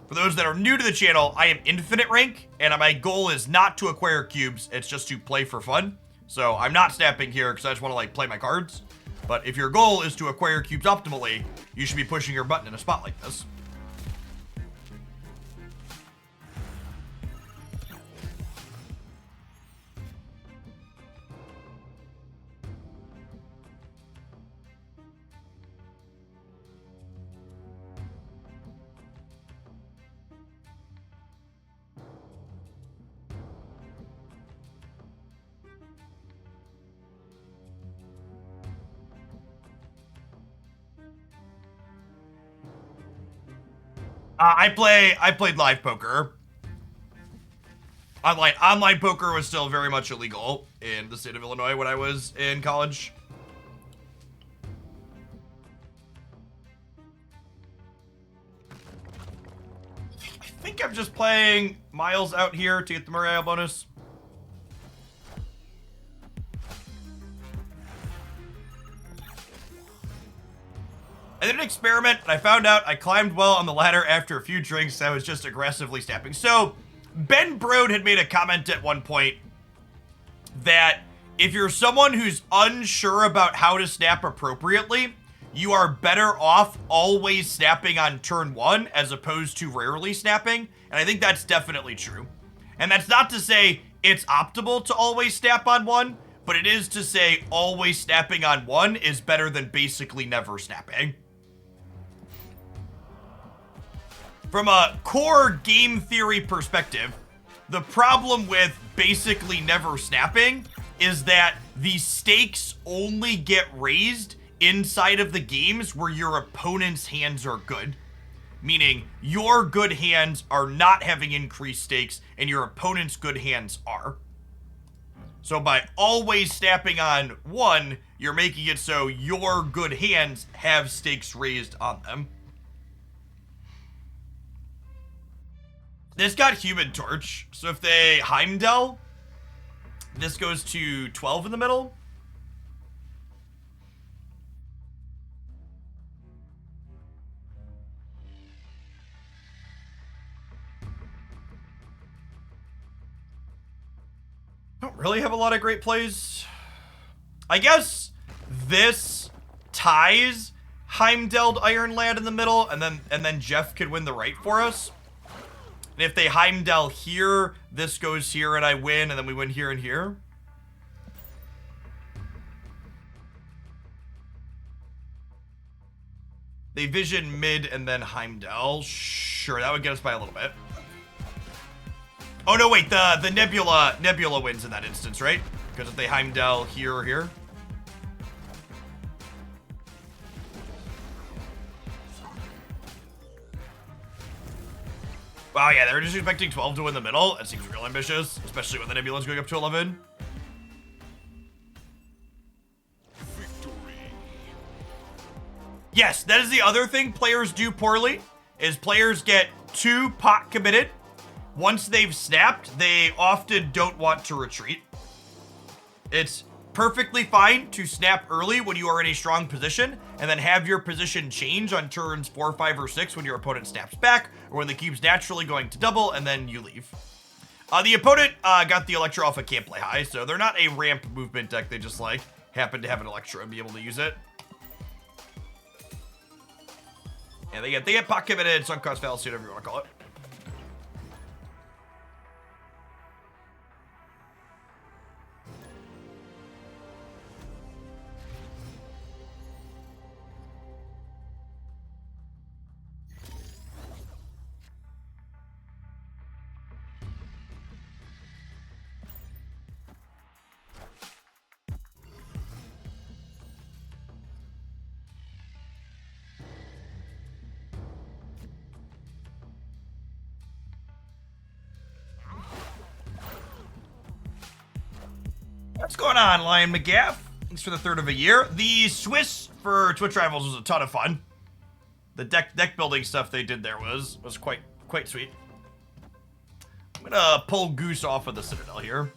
[SPEAKER 1] For those that are new to the channel, I am infinite rank, and my goal is not to acquire cubes, it's just to play for fun. So I'm not snapping here because I just want to like play my cards. But if your goal is to acquire cubes optimally, you should be pushing your button in a spot like this. I played live poker. Online poker was still very much illegal in the state of Illinois when I was in college. I think I'm just playing Miles out here to get the morale bonus. I did an experiment, and I found out I climbed well on the ladder after a few drinks. I was just aggressively snapping. So, Ben Brode had made a comment at one point that if you're someone who's unsure about how to snap appropriately, you are better off always snapping on turn one as opposed to rarely snapping. And I think that's definitely true. And that's not to say it's optimal to always snap on one, but it is to say always snapping on one is better than basically never snapping. From a core game theory perspective, the problem with basically never snapping is that the stakes only get raised inside of the games where your opponent's hands are good. Meaning, your good hands are not having increased stakes, and your opponent's good hands are. So by always snapping on one, you're making it so your good hands have stakes raised on them. This got Human Torch, so if they Heimdall, this goes to 12 in the middle. Don't really have a lot of great plays. I guess this ties Heimdalled Iron Lad in the middle, and then Jeff could win the right for us. And if they Heimdall here, this goes here and I win, and then we win here and here. They vision mid and then Heimdall. Sure, that would get us by a little bit. Oh no, wait, the Nebula wins in that instance, right? Because if they Heimdall here or here. Wow, yeah, they're just expecting 12 to win the middle. That seems real ambitious, especially when the Nebula's going up to 11.
[SPEAKER 2] Victory.
[SPEAKER 1] Yes, that is the other thing players do poorly, is players get too pot committed. Once they've snapped, they often don't want to retreat. It's perfectly fine to snap early when you are in a strong position, and then have your position change on turns 4, 5, or 6 when your opponent snaps back, or when the cube's naturally going to double, and then you leave. The opponent got the Electro Alpha can't play high, so they're not a ramp movement deck. They just like happen to have an Electro and be able to use it. Yeah, they get pot committed, sunk cost fallacy, whatever you want to call it. What's going on, Lion McGaff? Thanks for the third of a year. The Swiss for Twitch Rivals was a ton of fun. The deck building stuff they did there was quite sweet. I'm gonna pull Goose off of the Citadel here.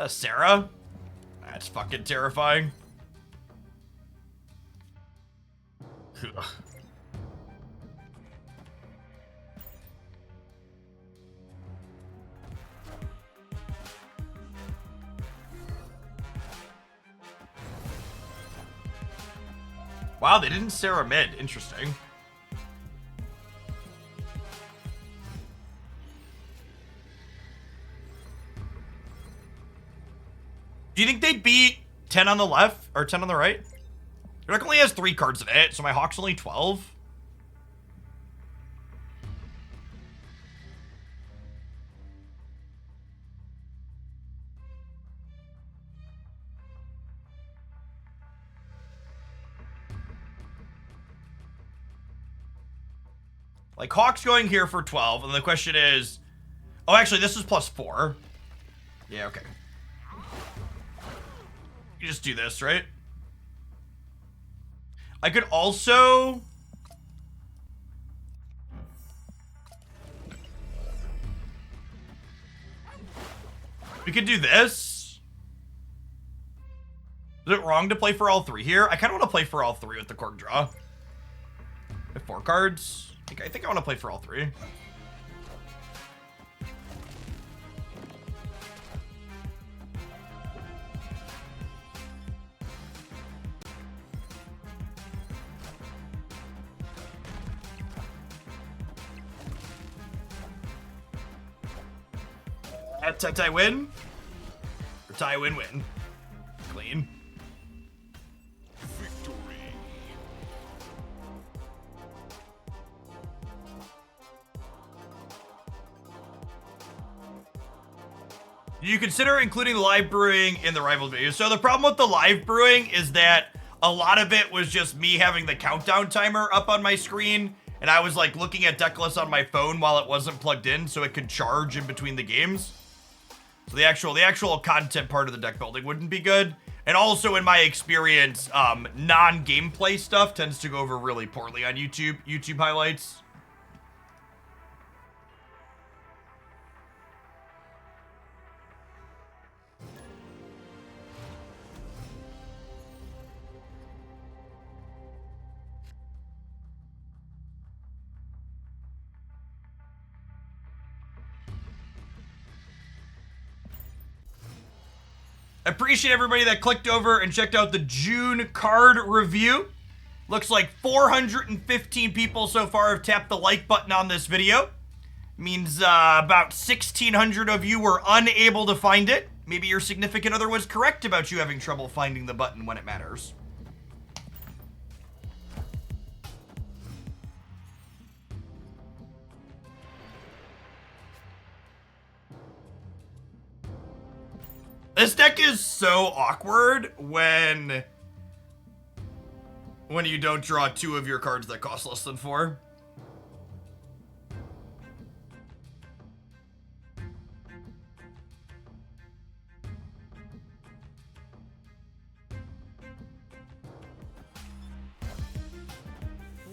[SPEAKER 1] Sarah? That's fucking terrifying. Wow, they didn't Sarah mid. Interesting. Do you think they'd beat 10 on the left or 10 on the right? Your deck only has 3 cards in it, so my Hawk's only 12. Like, Hawk's going here for 12, and the question is... Oh, actually, this is +4. Yeah, okay. You just do this, right? I could also... We could do this. Is it wrong to play for all 3 here? I kind of want to play for all 3 with the Cork draw. I have 4 cards. I think I want to play for all 3. Tie win? Or tie win win? Clean.
[SPEAKER 2] Victory.
[SPEAKER 1] You consider including live brewing in the rival video. So the problem with the live brewing is that a lot of it was just me having the countdown timer up on my screen, and I was like looking at deck lists on my phone while it wasn't plugged in so it could charge in between the games. So the actual content part of the deck building wouldn't be good. And also in my experience, non-gameplay stuff tends to go over really poorly on YouTube highlights. I appreciate everybody that clicked over and checked out the June card review. Looks like 415 people so far have tapped the like button on this video. Means about 1,600 of you were unable to find it. Maybe your significant other was correct about you having trouble finding the button when it matters. This deck is so awkward when you don't draw 2 of your cards that cost less than 4.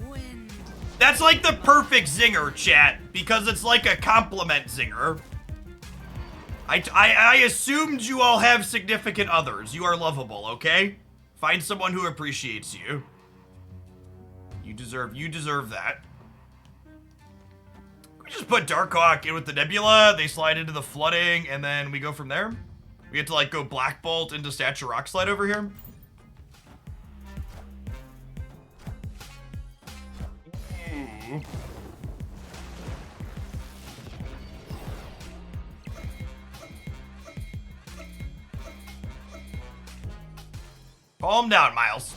[SPEAKER 3] Wind.
[SPEAKER 1] That's like the perfect zinger, chat, because it's like a compliment zinger. I assumed you all have significant others. You are lovable, okay? Find someone who appreciates you. You deserve that. We just put Darkhawk in with the Nebula, they slide into the flooding, and then we go from there. We get to like go Black Bolt into Stature Rock Slide over here. Ooh. Calm down, Miles.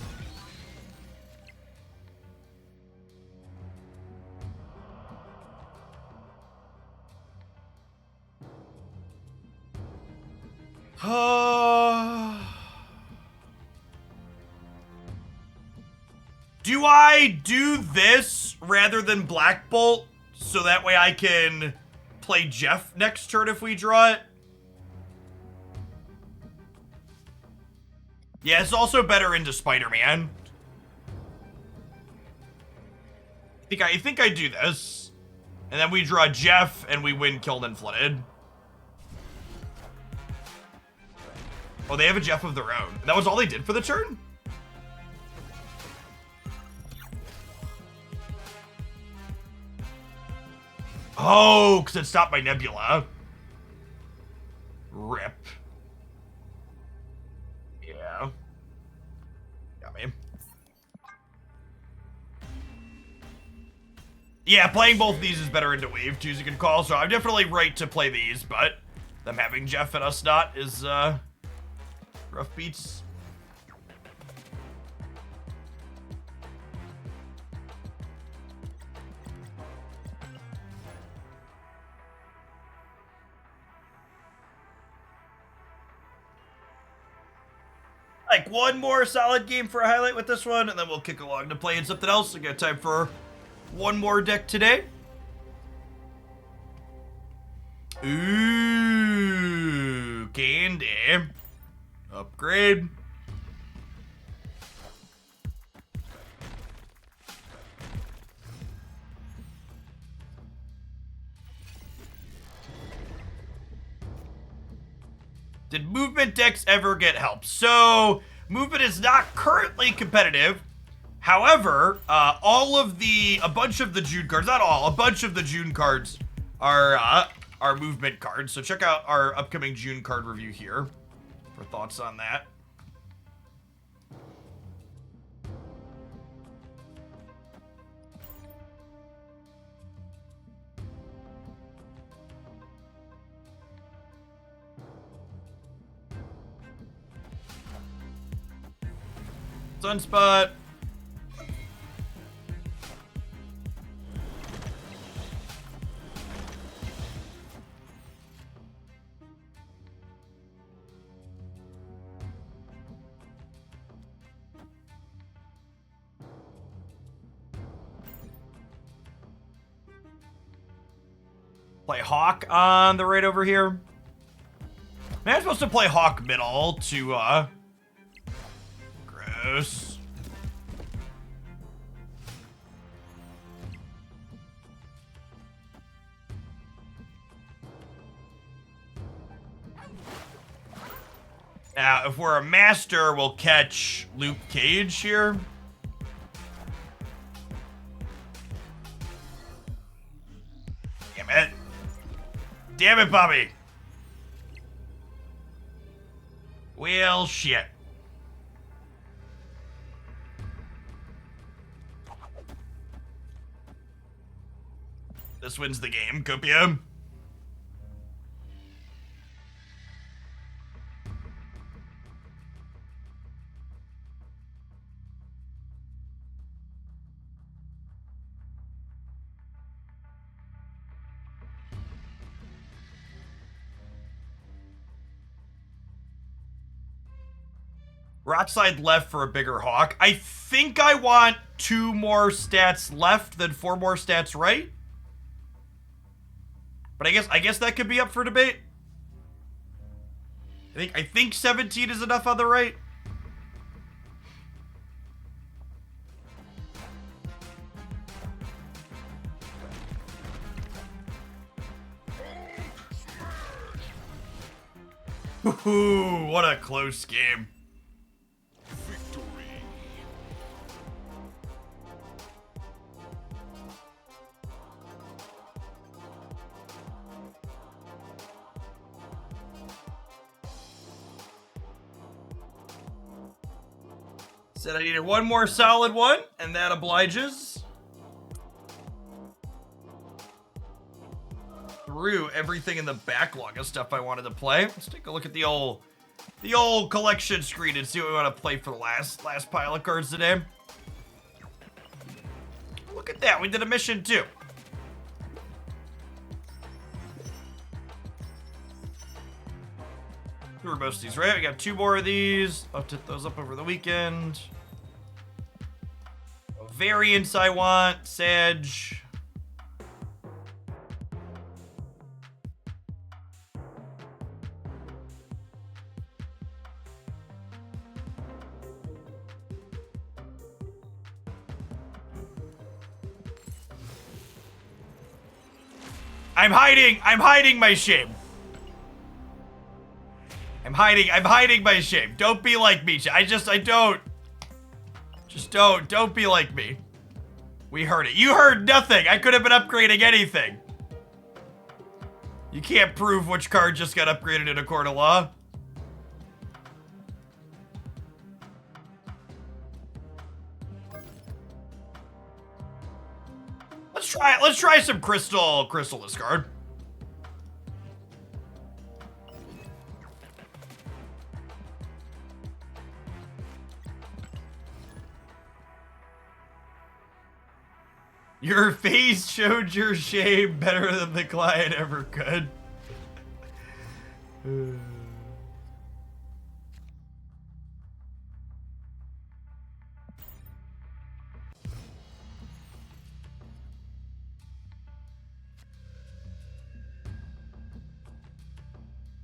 [SPEAKER 1] Do I do this rather than Black Bolt so that way I can play Jeff next turn if we draw it? Yeah, it's also better into Spider-Man. I think I do this. And then we draw Jeff and we win Killed and Flooded. Oh, they have a Jeff of their own. That was all they did for the turn? Oh, because it stopped my Nebula. Rip. Yeah. Got me. Yeah, playing both of these is better into Wave 2's a good call, so I'm definitely right to play these, but them having Jeff and us not is, rough beats. Like one more solid game for a highlight with this one, and then we'll kick along to playing something else. We got time for one more deck today. Ooh, candy. Upgrade. Did movement decks ever get help? So, movement is not currently competitive. However, a bunch of the June cards, not all, a bunch of the June cards are movement cards. So check out our upcoming June card review here for thoughts on that. Sunspot. Play Hawk on the right over here. Man, I'm supposed to play Hawk middle to, gross. Now, if we're a master, we'll catch Luke Cage here. Damn it. Damn it, Bobby. Well, shit. This wins the game, Copia. Right side left for a bigger Hawk. I think I want 2 more stats left than 4 more stats right. But I guess that could be up for debate. I think 17 is enough on the right. Ooh, what a close game. Said I needed one more solid one, and that obliges. Through everything in the backlog of stuff I wanted to play. Let's take a look at the old collection screen and see what we want to play for the last pile of cards today. Look at that, we did a mission too. through most of these, right? We got 2 more of these. I'll tip those up over the weekend. Variants I want. Sedge. I'm hiding my shame. I'm hiding my shame. Don't be like me. Don't be like me. We heard it. You heard nothing. I could have been upgrading anything. You can't prove which card just got upgraded in a court of law. Let's try some crystal discard. Your face showed your shame better than the client ever could.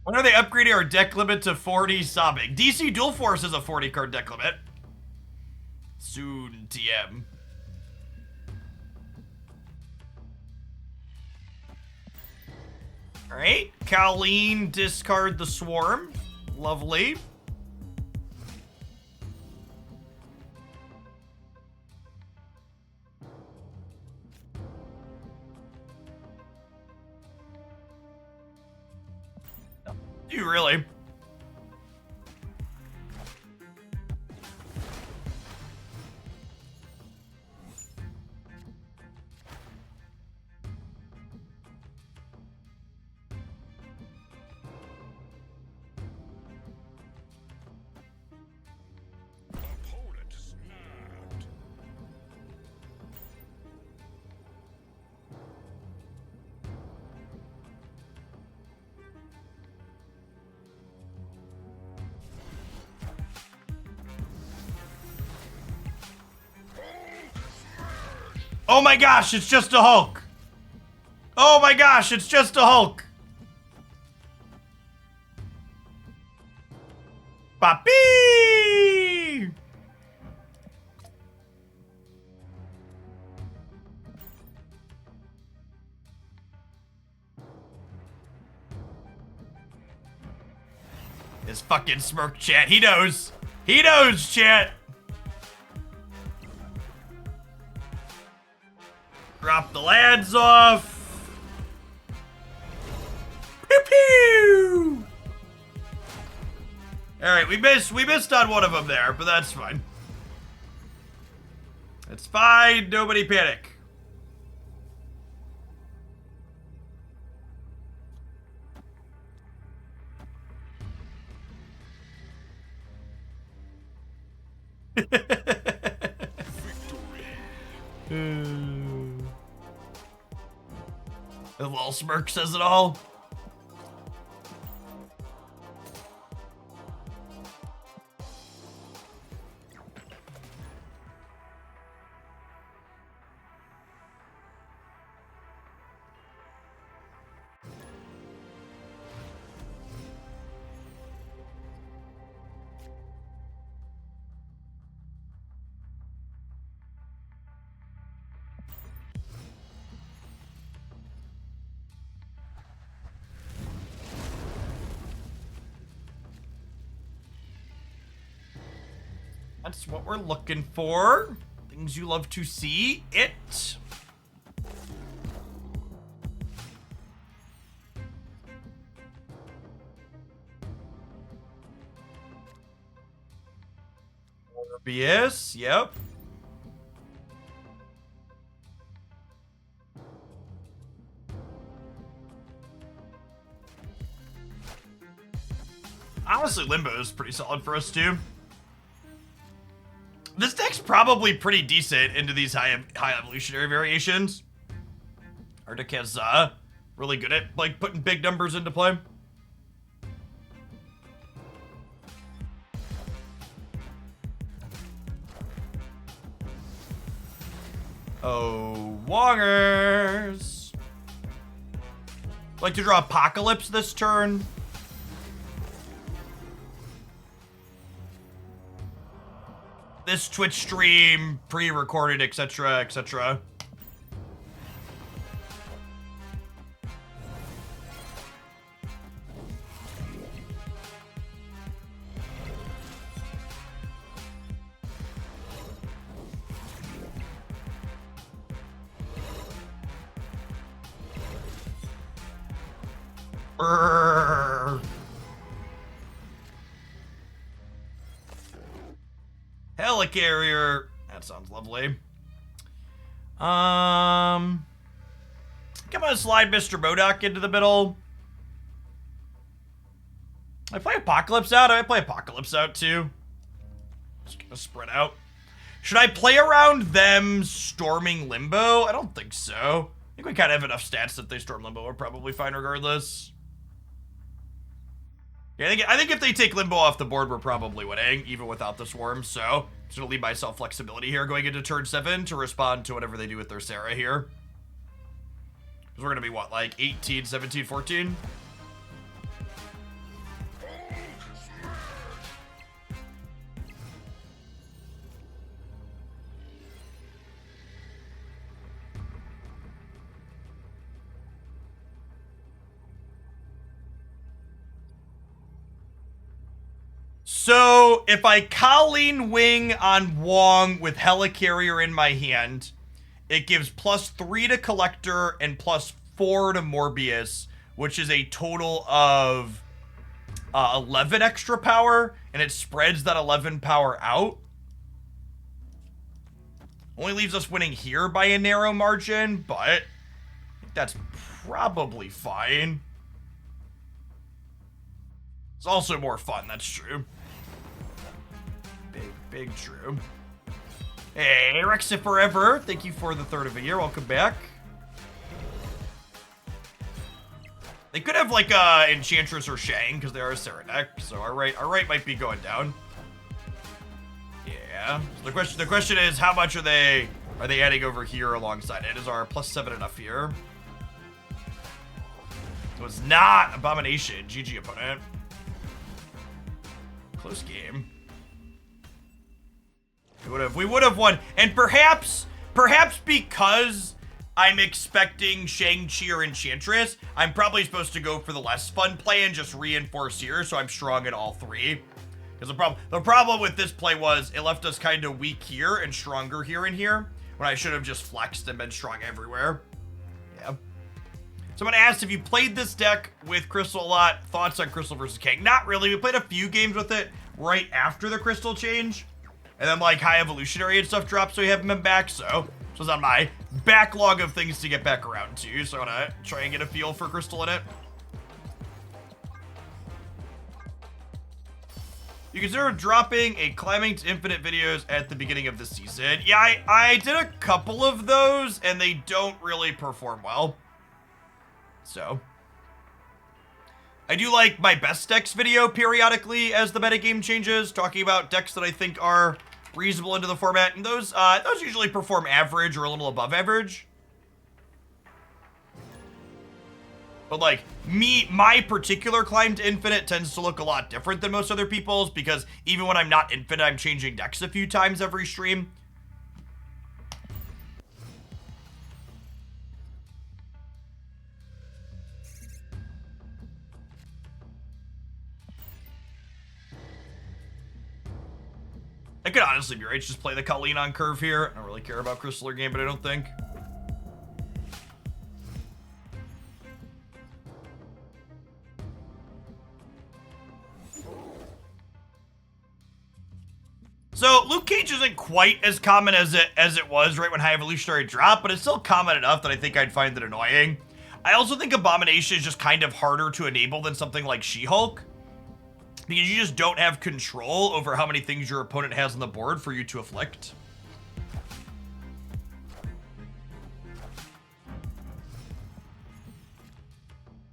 [SPEAKER 1] When are they upgrading our deck limit to 40 sobbing? DC Dual Force is a 40 card deck limit. Soon, TM. Alright, Colleen, discard the Swarm. Lovely. You really?
[SPEAKER 2] Opponent snapped.
[SPEAKER 1] Oh my gosh, it's just a Hulk. Oh my gosh, it's just a Hulk. Papi! His fucking smirk, chat. He knows. He knows, chat. Drop the lads off. Pew pew. All right, we missed on one of them there, but that's fine. It's fine. Nobody panic. The little smirk says it all. That's what we're looking for. Things you love to see. It. BS, yep. Honestly, Limbo is pretty solid for us too. This deck's probably pretty decent into these high evolutionary variations. Our deck has really good at like putting big numbers into play. Oh, Wongers. Like to draw Apocalypse this turn. This Twitch stream, pre-recorded, etc., etc. Brrr. Helicarrier. That sounds lovely. Come on, slide Mr. Modok into the middle. I play Apocalypse out. I play Apocalypse out too. Just gonna spread out. Should I play around them storming Limbo? I don't think so. I think we kind of have enough stats that they storm Limbo are probably fine regardless. Yeah, I think if they take Limbo off the board, we're probably winning, even without the Swarm, so I'm just gonna leave myself flexibility here going into turn 7 to respond to whatever they do with their Sarah here. Because we're gonna be, what, like 18, 17, 14? So, if I Colleen Wing on Wong with Helicarrier in my hand, it gives +3 to Collector and +4 to Morbius, which is a total of 11 extra power, and it spreads that 11 power out. Only leaves us winning here by a narrow margin, but I think that's probably fine. It's also more fun, that's true. Big true. Hey, Rexa Forever. Thank you for the 3rd of a year. Welcome back. They could have like Enchantress or Shang because they are a Sarah deck, so our right might be going down. Yeah. So the question is, how much are they adding over here alongside it? Is our +7 enough here? It was not Abomination. GG opponent. Close game. We would have won, and perhaps because I'm expecting Shang-Chi or Enchantress, I'm probably supposed to go for the less fun play and just reinforce here, so I'm strong in all 3. Because the problem with this play was it left us kind of weak here and stronger here and here, when I should have just flexed and been strong everywhere. Yeah. Someone asked if you played this deck with Crystal a lot. Thoughts on Crystal versus King? Not really. We played a few games with it right after the Crystal change. And then, like, High Evolutionary and stuff dropped, so we haven't been back, so this was on my backlog of things to get back around to, so I'm gonna try and get a feel for Crystal in it. You consider dropping a Climbing to Infinite videos at the beginning of the season? Yeah, I did a couple of those, and they don't really perform well. So I do like my best decks video periodically as the metagame changes, talking about decks that I think are reasonable into the format, and those usually perform average or a little above average. But like my particular Climb to Infinite tends to look a lot different than most other people's, because even when I'm not infinite, I'm changing decks a few times every stream. I could honestly be right, just play the Colleen on curve here. I don't really care about Crystal or game, but I don't think. So Luke Cage isn't quite as common as it was right when High Evolutionary dropped, but it's still common enough that I think I'd find it annoying. I also think Abomination is just kind of harder to enable than something like She-Hulk, because you just don't have control over how many things your opponent has on the board for you to afflict.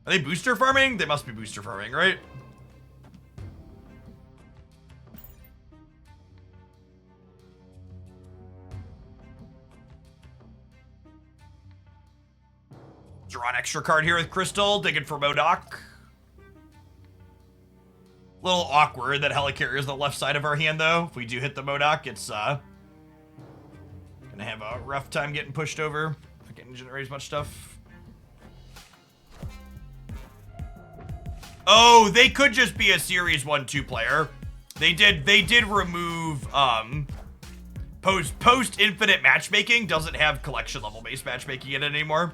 [SPEAKER 1] Are they booster farming? They must be booster farming, right? Draw an extra card here with Crystal, digging for Modok. A little awkward that Helicarrier is the left side of our hand, though. If we do hit the Modok, it's gonna have a rough time getting pushed over. Not getting to generate as much stuff. Oh, they could just be a Series 1-2 player. They did remove post infinite matchmaking doesn't have collection level based matchmaking in it anymore.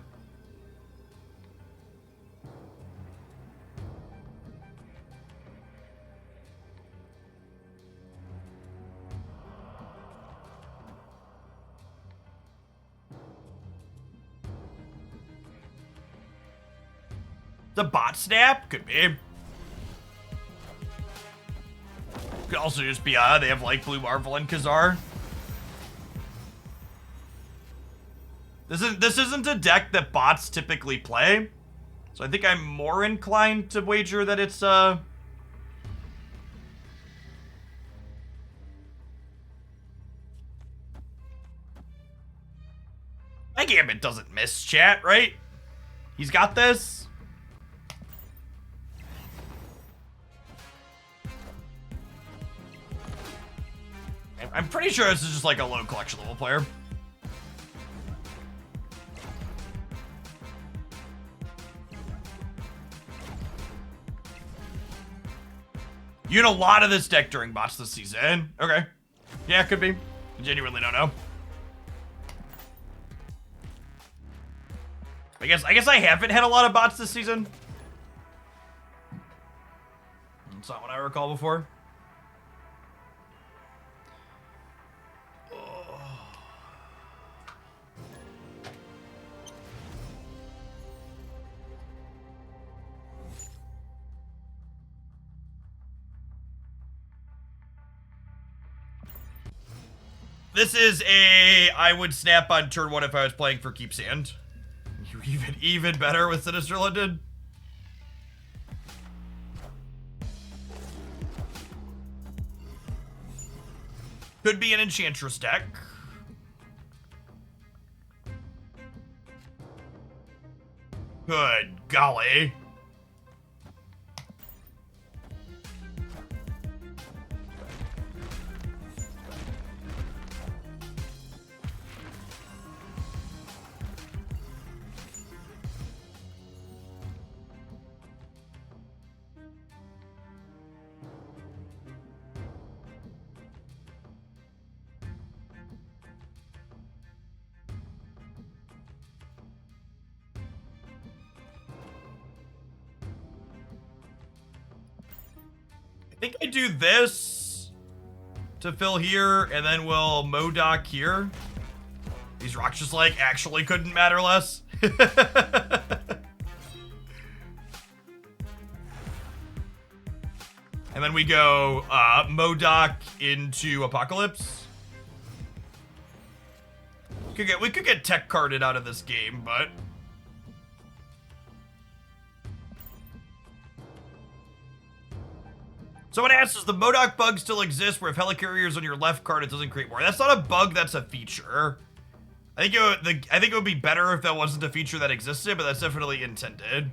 [SPEAKER 1] The bot snap? Could be. Could also just be, they have like Blue Marvel and Khazar. This isn't a deck that bots typically play. So I think I'm more inclined to wager that it's, My Gambit doesn't miss, chat, right? He's got this. I'm pretty sure this is just like a low collection level player. You had a lot of this deck during bots this season. Okay. Yeah, could be. I genuinely don't know. I guess I haven't had a lot of bots this season. That's not what I recall before. This is a I would snap on turn 1 if I was playing for Keep Sand. You're even better with Sinister London. Could be an Enchantress deck. Good golly. I think I do this to fill here, and then we'll Modok here. These rocks just like actually couldn't matter less. And then we go Modok into Apocalypse. We could get tech carded out of this game, but someone asks, does the Modok bug still exist where if Helicarrier is on your left card, it doesn't create more? That's not a bug, that's a feature. I think it would be better if that wasn't a feature that existed, but that's definitely intended.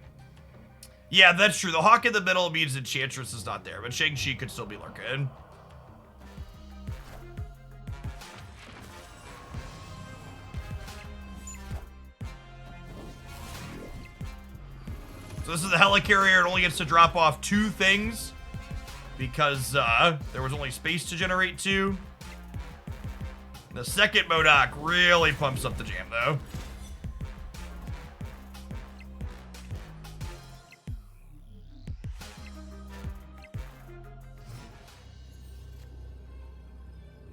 [SPEAKER 1] Yeah, that's true. The Hawk in the middle means Enchantress is not there, but Shang-Chi could still be lurking. So this is the Helicarrier. It only gets to drop off 2 things because there was only space to generate 2. The second Modok really pumps up the jam, though.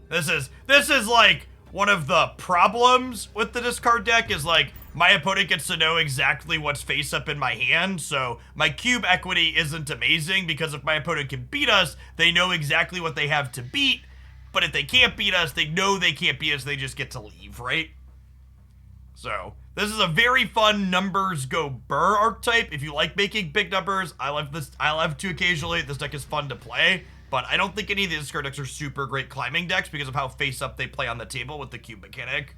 [SPEAKER 1] This is like one of the problems with the discard deck is like my opponent gets to know exactly what's face up in my hand, so my cube equity isn't amazing because if my opponent can beat us, they know exactly what they have to beat, but if they can't beat us, they know they can't beat us, they just get to leave, right? So this is a very fun numbers go burr archetype. If you like making big numbers, I love to occasionally. This deck is fun to play, but I don't think any of these discard decks are super great climbing decks because of how face up they play on the table with the cube mechanic.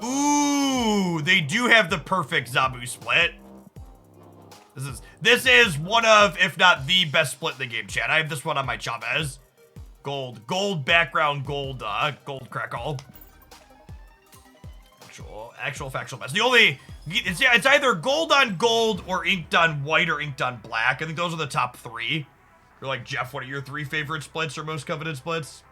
[SPEAKER 1] Ooh, they do have the perfect Zabu split. This is one of, if not the best split in the game, chat. I have this one on my Chavez. Gold background, gold crackle. Actual factual best. The only, it's either gold on gold or inked on white or inked on black. I think those are the top three. You're like, Jeff, what are your 3 favorite splits or most coveted splits?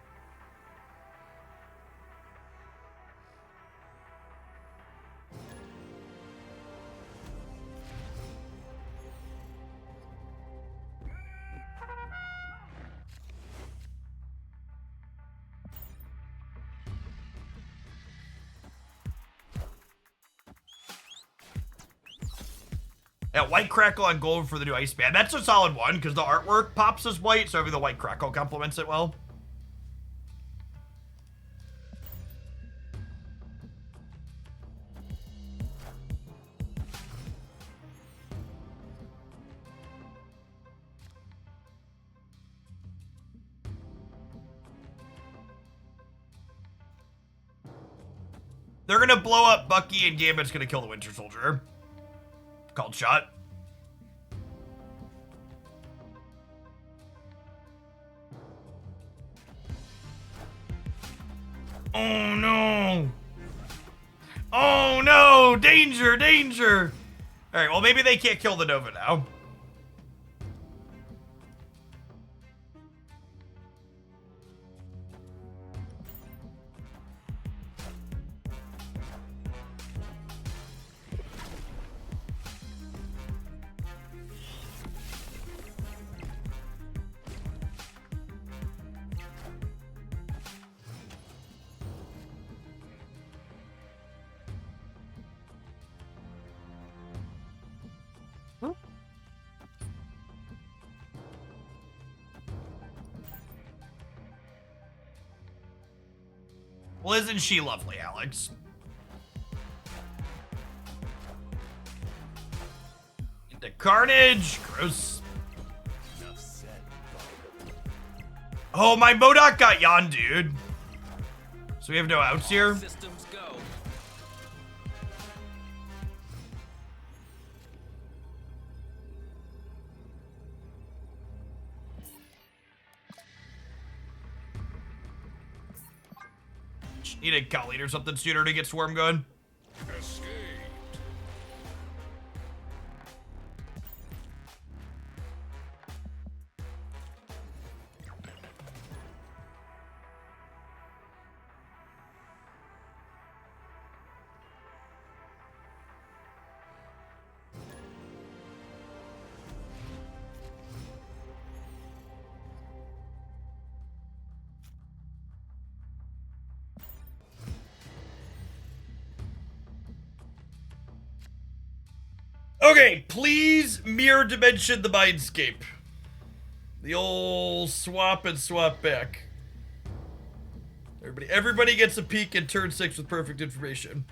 [SPEAKER 1] Yeah, white crackle on gold for the new ice band. That's a solid one because the artwork pops as white, so maybe the white crackle complements it well. They're gonna blow up Bucky and Gambit's gonna kill the Winter Soldier. Called shot. Oh no! Oh no! Danger! Danger! Alright, well maybe they can't kill the Nova now. Well, isn't she lovely, Alex? Into Carnage. Gross. Oh, my Modok got Yon, dude. So we have no outs here.
[SPEAKER 4] Systems go.
[SPEAKER 1] Need a cut lead or something sooner to get Swarm going.
[SPEAKER 2] Escape.
[SPEAKER 1] Okay, please mirror dimension the Mindscape. The old swap and swap back. Everybody gets a peek in turn 6 with perfect information.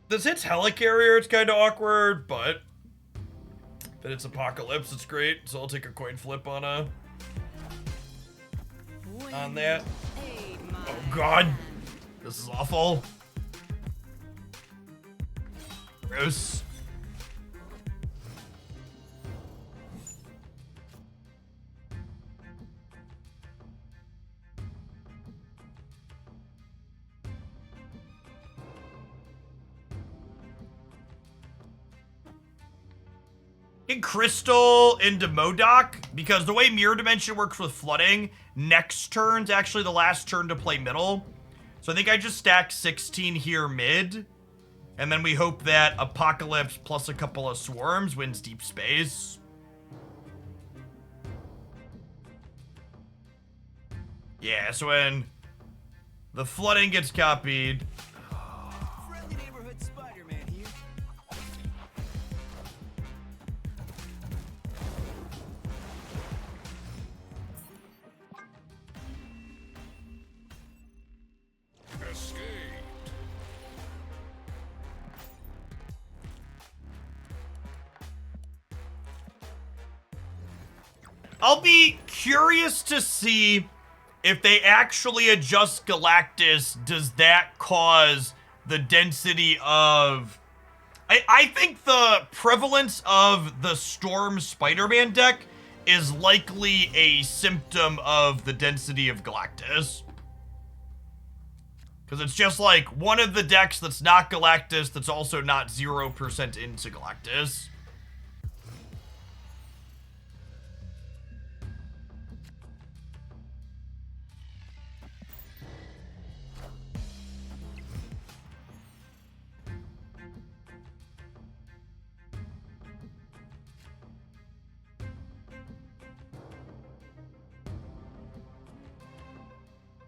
[SPEAKER 1] This hits Helicarrier, it's kind of awkward, but then it's Apocalypse, it's great. So I'll take a coin flip on that. Oh god, this is awful. Gross. In Crystal into Modok, because the way Mirror Dimension works with flooding, next turn's actually the last turn to play middle. So I think I just stack 16 here mid, and then we hope that Apocalypse plus a couple of Swarms wins deep space. Yeah, so when the flooding gets copied...
[SPEAKER 5] Friendly neighborhood Spider-Man here.
[SPEAKER 2] Escape.
[SPEAKER 1] I'll be curious to see if they actually adjust Galactus. Does that cause the density of... I think the prevalence of the Storm Spider-Man deck is likely a symptom of the density of Galactus. Because it's just like one of the decks that's not Galactus that's also not 0% into Galactus.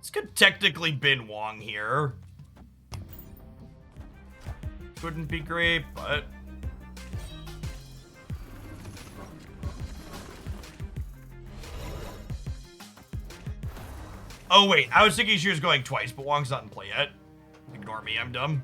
[SPEAKER 1] This could technically bin Wong here. Wouldn't be great, but... Oh wait, I was thinking she was going twice, but Wong's not in play yet. Ignore me, I'm dumb.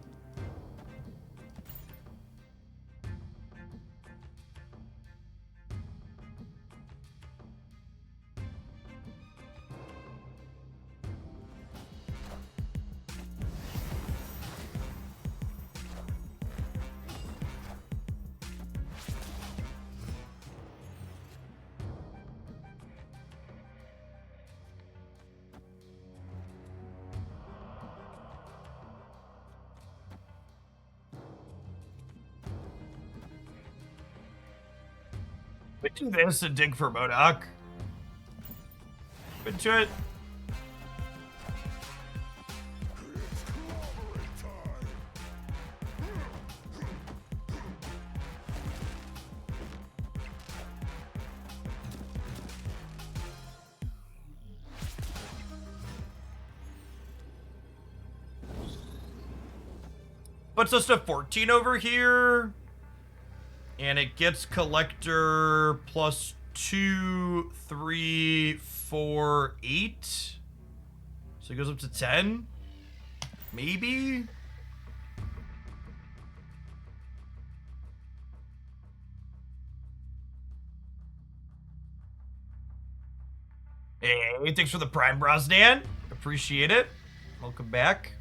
[SPEAKER 1] We do this and dig for MODOK. Into it. Puts us to 14 over here. And it gets Collector plus 2, 3, 4, 8. So it goes up to 10. Maybe? Hey, thanks for the Prime, Brosnan. Appreciate it. Welcome back.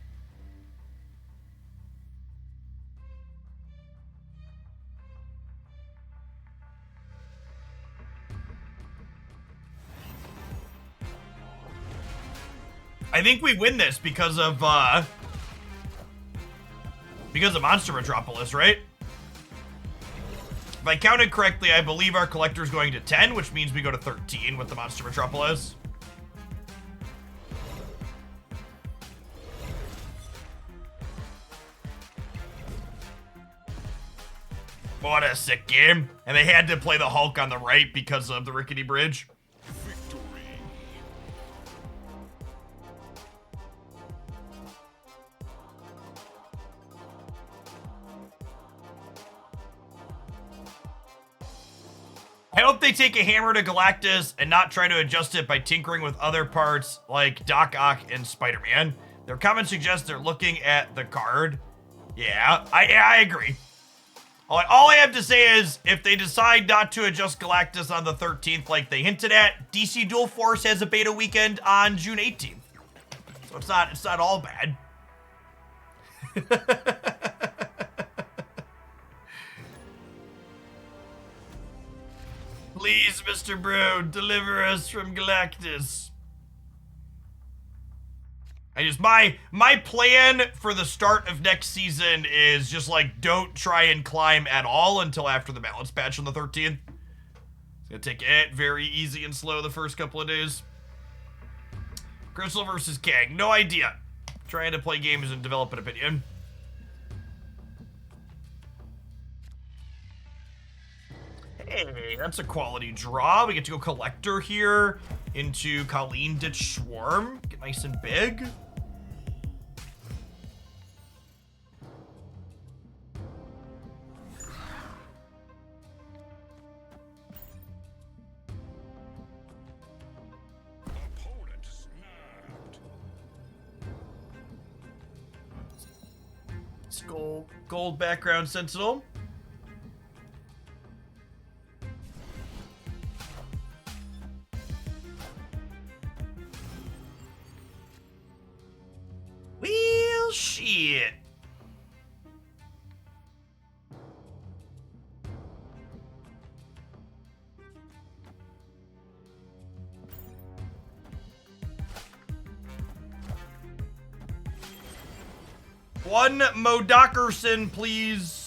[SPEAKER 1] I think we win this because of Monster Metropolis, right? If I counted correctly, I believe our collector's going to 10, which means we go to 13 with the Monster Metropolis. What a sick game. And they had to play the Hulk on the right because of the rickety bridge. I hope they take a hammer to Galactus and not try to adjust it by tinkering with other parts like Doc Ock and Spider-Man. Their comments suggest they're looking at the card. Yeah, I agree. All I have to say is, if they decide not to adjust Galactus on the 13th like they hinted at, DC Dual Force has a beta weekend on June 18th. So it's not all bad. Please, Mr. Bro, deliver us from Galactus. My plan for the start of next season is just like, don't try and climb at all until after the balance patch on the 13th. It's gonna take it very easy and slow the first couple of days. Crystal versus Kang, no idea. Trying to play games and develop an opinion. Hey, that's a quality draw. We get to go Collector here into Colleen Ditch Swarm. Get nice and big.
[SPEAKER 2] Opponent snapped.
[SPEAKER 1] It's gold background Sentinel. Shit. One Modockerson, please.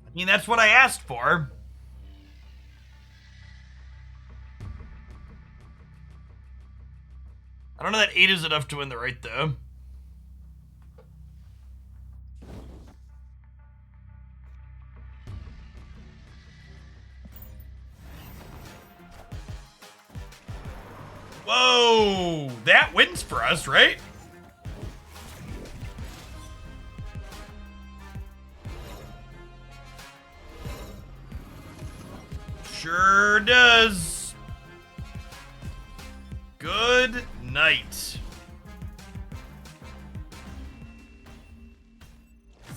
[SPEAKER 1] I mean, that's what I asked for. I don't know that 8 is enough to win the right, though. Whoa! That wins for us, right? Sure does. Good night.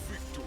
[SPEAKER 2] Victory.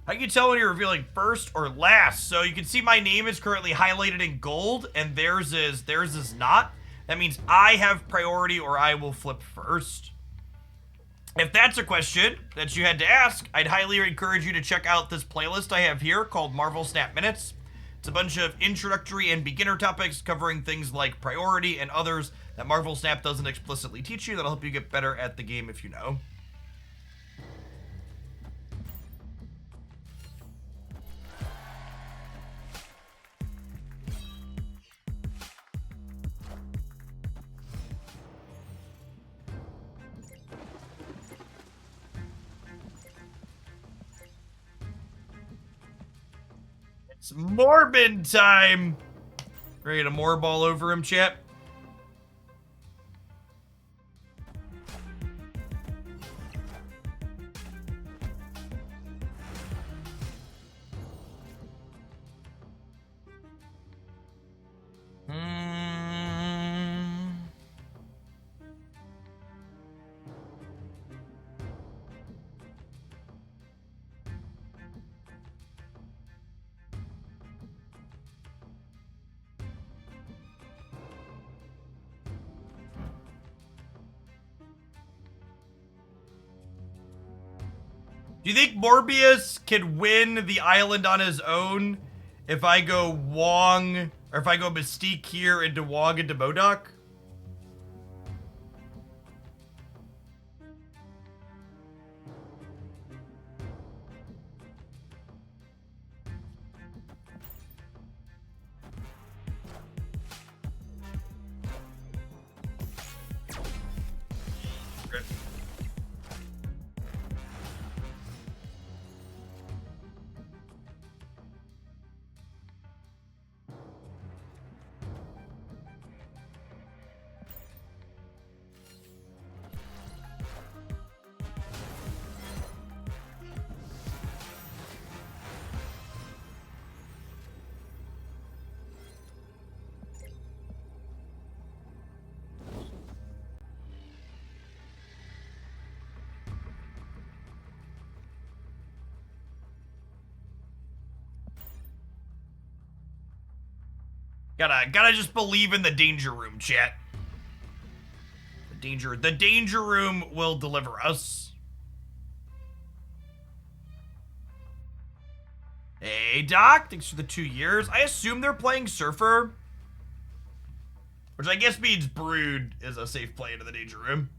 [SPEAKER 1] How can you tell when you're revealing first or last? So you can see my name is currently highlighted in gold, and theirs is not. That means I have priority or I will flip first. If that's a question that you had to ask, I'd highly encourage you to check out this playlist I have here called Marvel Snap Minutes. It's a bunch of introductory and beginner topics covering things like priority and others that Marvel Snap doesn't explicitly teach you that'll help you get better at the game if you know. It's Morbin time! Ready to Morb all over him, chat? Do you think Morbius can win the island on his own if I go Wong, or if I go Mystique here into Wong into MODOK? Gotta just believe in the danger room, chat. The danger room will deliver us. Hey, Doc. Thanks for the 2 years. I assume they're playing Surfer. Which I guess means Brood is a safe play into the Danger Room.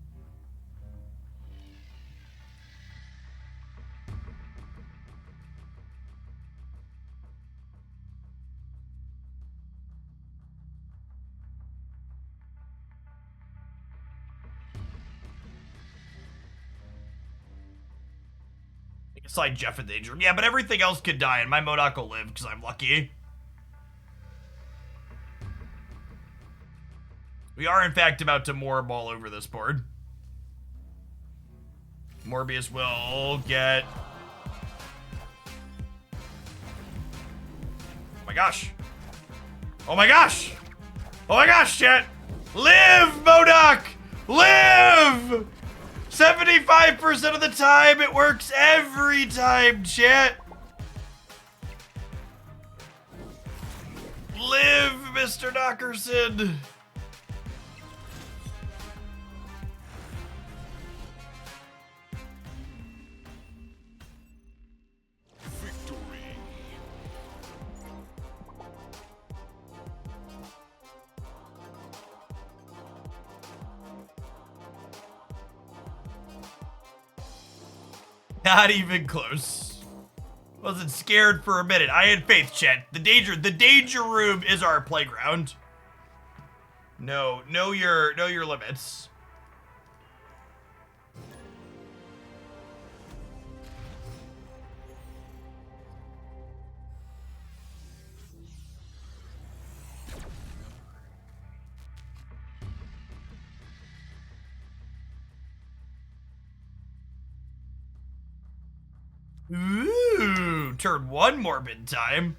[SPEAKER 1] Slide Jeff in Danger Room. Yeah, but everything else could die, and my Modok will live because I'm lucky. We are, in fact, about to Morb all over this board. Morbius will get... Oh my gosh. Oh my gosh! Oh my gosh, chat! Live, Modok! Live! 75% of the time, it works every time, chat. Live, Mr. Dockerson.
[SPEAKER 2] Victory.
[SPEAKER 1] Not even close. Wasn't scared for a minute. I had faith, chat. The danger room is our playground. Know your limits. Ooh, turn 1 Morbid time.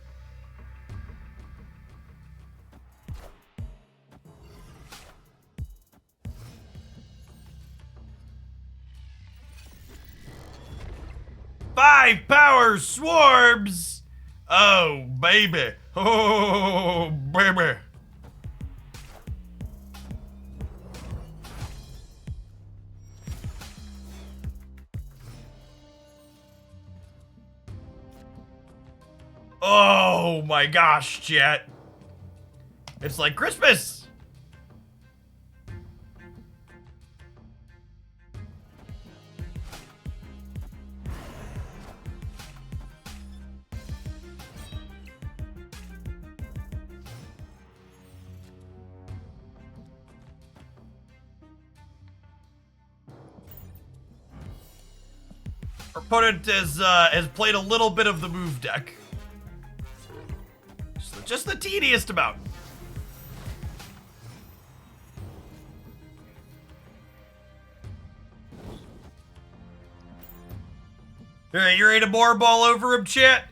[SPEAKER 1] Five power swarms. Oh, baby. Oh, baby. Oh my gosh, chat. It's like Christmas. Our opponent has played a little bit of the move deck. Just the teeniest amount. Alright, you ready to Morb all over him, chat?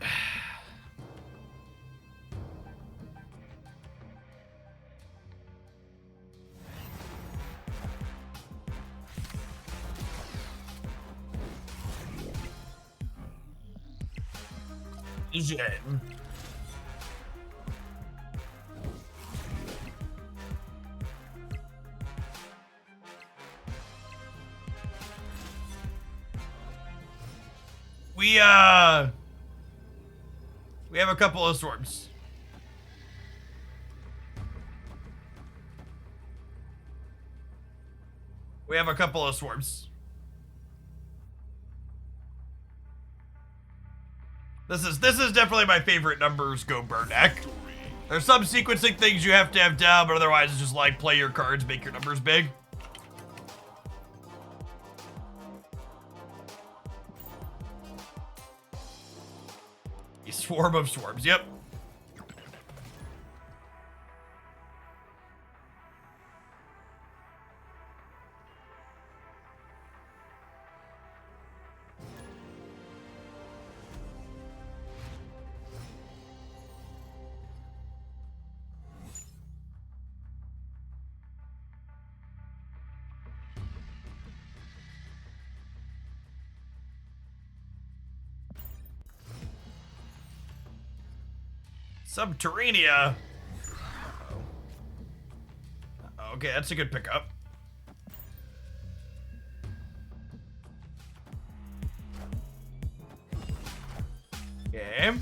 [SPEAKER 1] Yeah. We have a couple of swarms. We have a couple of swarms. This is definitely my favorite numbers go burn deck. There's some sequencing things you have to have down, but otherwise it's just like play your cards, make your numbers big. A swarm of swarms, yep. Subterranea. Okay, that's a good pickup. Okay.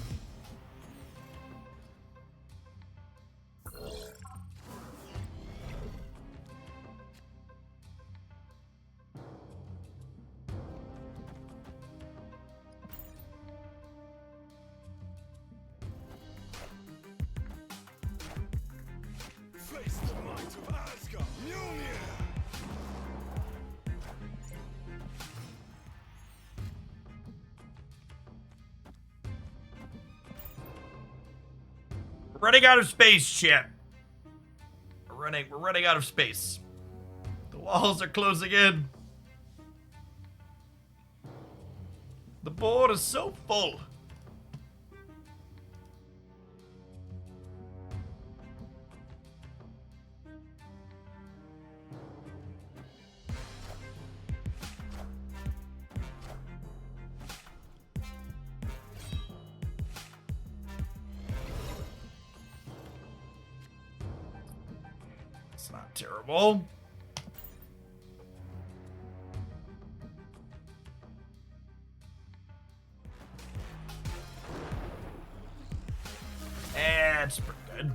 [SPEAKER 2] might of Asgard. Mjolnir.
[SPEAKER 1] We're running out of space, chat. We're running out of space. The walls are closing in. The board is so full. It's not terrible. It's pretty good.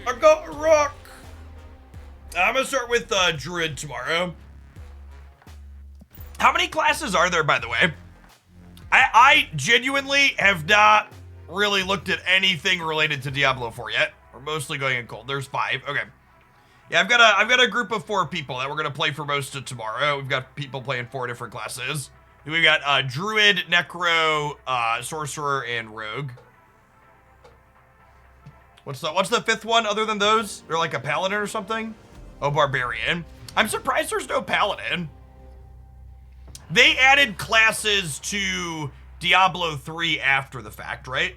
[SPEAKER 1] I got a rock. I'm gonna start with Druid tomorrow. How many classes are there, by the way? I genuinely have not really looked at anything related to Diablo 4 yet. We're mostly going in cold. There's 5. Okay. Yeah, I've got a group of 4 people that we're gonna play for most of tomorrow. We've got people playing 4 different classes. We've got Druid, Necro, Sorcerer, and Rogue. What's the 5th one other than those? They're like a Paladin or something? Oh, Barbarian. I'm surprised there's no Paladin. They added classes to Diablo 3 after the fact, right?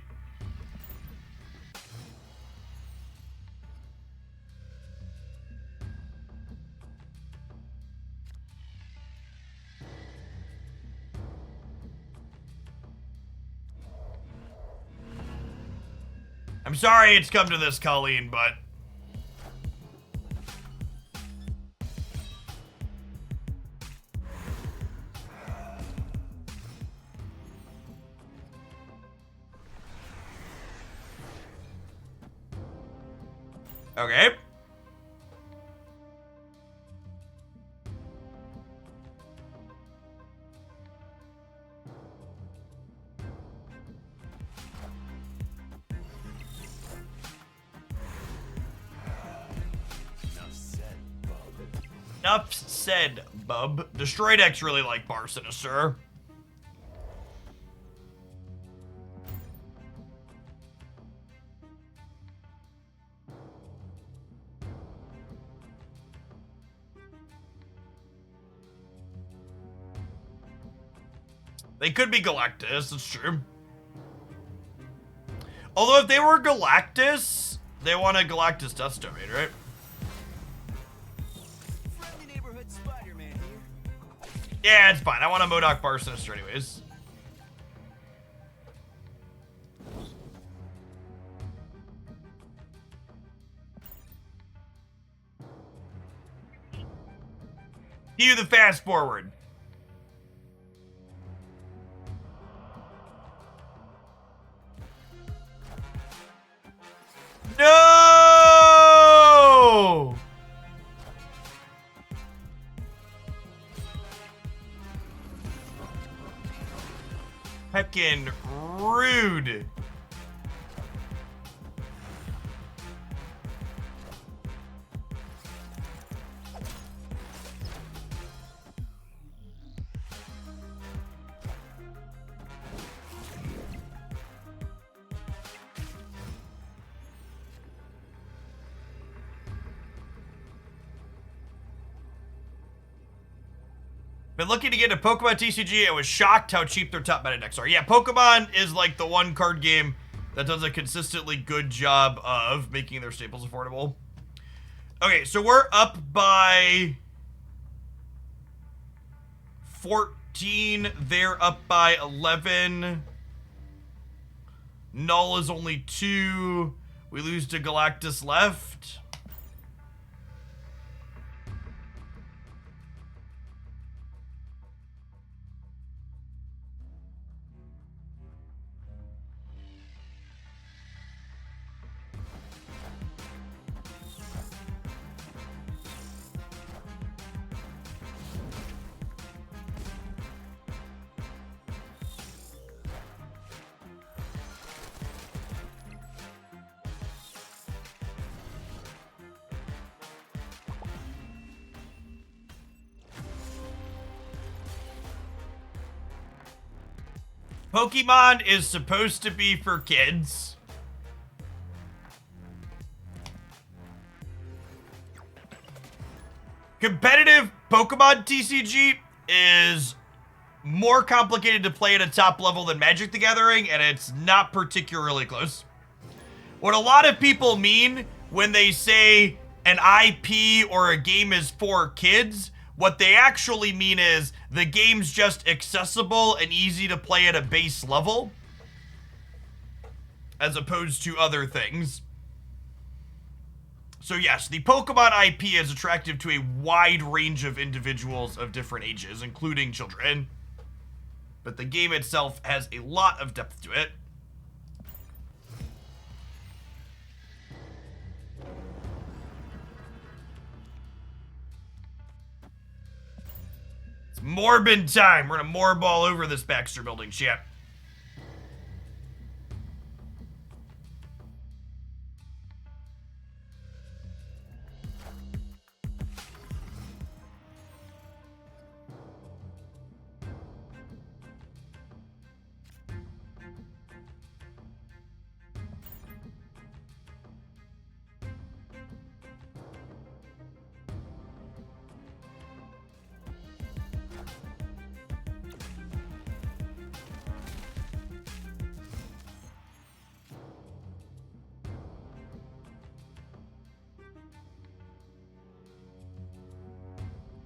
[SPEAKER 1] I'm sorry it's come to this, Colleen, but... Okay. Enough said, bub. Destroy decks really like Bar Sinister. They could be Galactus, that's true. Although if they were Galactus, they want a Galactus Dust Domain, right?
[SPEAKER 5] Friendly neighborhood Spider-Man here.
[SPEAKER 1] Yeah, it's fine. I want a MODOK Bar Sinister anyways. Cue the fast forward. No! Heckin' rude. Been looking to get a Pokemon TCG and was shocked how cheap their top meta decks are. Yeah, Pokemon is like the one card game that does a consistently good job of making their staples affordable. Okay, so we're up by 14. They're up by 11. Null is only 2. We lose to Galactus left. Pokemon is supposed to be for kids. Competitive Pokemon TCG is more complicated to play at a top level than Magic the Gathering, and it's not particularly close. What a lot of people mean when they say an IP or a game is for kids, what they actually mean is the game's just accessible and easy to play at a base level, as opposed to other things. So yes, the Pokemon IP is attractive to a wide range of individuals of different ages, including children. But the game itself has a lot of depth to it. It's Morbid time. We're gonna morb all over this Baxter building shit.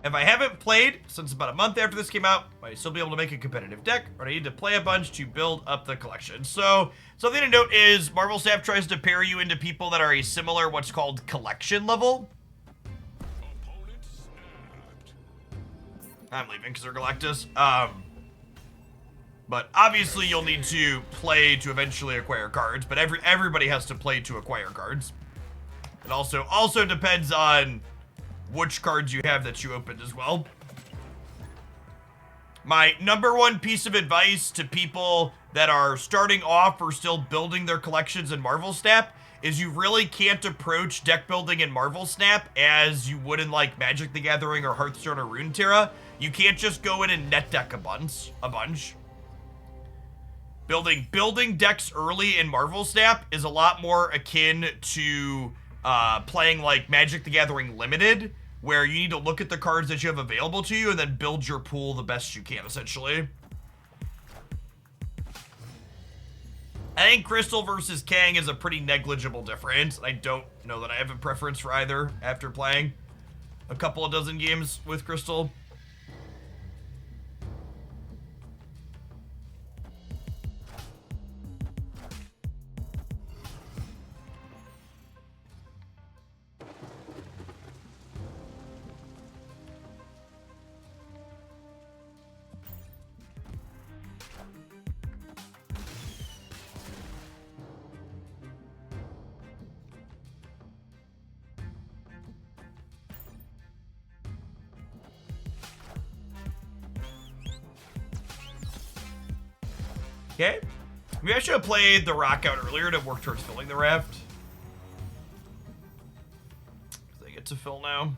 [SPEAKER 1] If I haven't played since about a month after this came out, might still be able to make a competitive deck, or I need to play a bunch to build up the collection. So, something to note is Marvel Snap tries to pair you into people that are a similar what's called collection level.
[SPEAKER 2] Opponent snapped.
[SPEAKER 1] I'm leaving because they're Galactus. But obviously you'll need to play to eventually acquire cards, but everybody has to play to acquire cards. It also depends on which cards you have that you opened as well. My number one piece of advice to people that are starting off or still building their collections in Marvel Snap is you really can't approach deck building in Marvel Snap as you would in like Magic the Gathering or Hearthstone or Runeterra. You can't just go in and net deck a bunch. Building decks early in Marvel Snap is a lot more akin to playing like Magic the Gathering Limited, where you need to look at the cards that you have available to you and then build your pool the best you can, essentially. I think Crystal versus Kang is a pretty negligible difference. I don't know that I have a preference for either after playing a couple of dozen games with Crystal. Okay. Maybe I should have played the rock out earlier to work towards filling the raft. They get to fill now.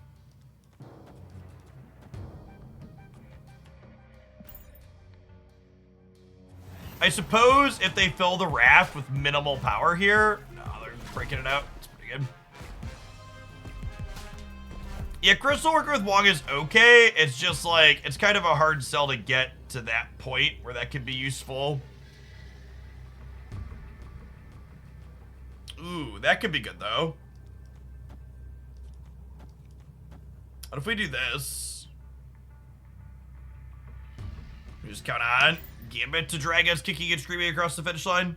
[SPEAKER 1] I suppose if they fill the raft with minimal power here, no, they're breaking it out. It's pretty good. Yeah, Crystal working with Wong is okay. It's just like, it's kind of a hard sell to get to that point where that could be useful. Ooh, that could be good, though. What if we do this? We just count on Gambit to drag us, kicking and screaming across the finish line.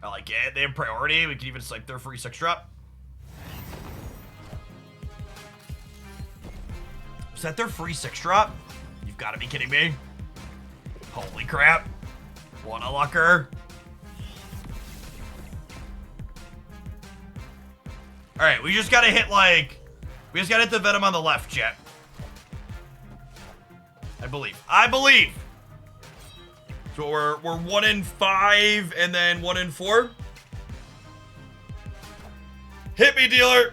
[SPEAKER 1] I like it. They have priority. We can even snipe their free 6-drop. Is that their free 6-drop? You've got to be kidding me. Holy crap. What a lucker. Alright, we just got to hit like... We just got to hit the Venom on the left, chat. I believe. So we're 1 in 5 and then 1 in 4. Hit me, dealer.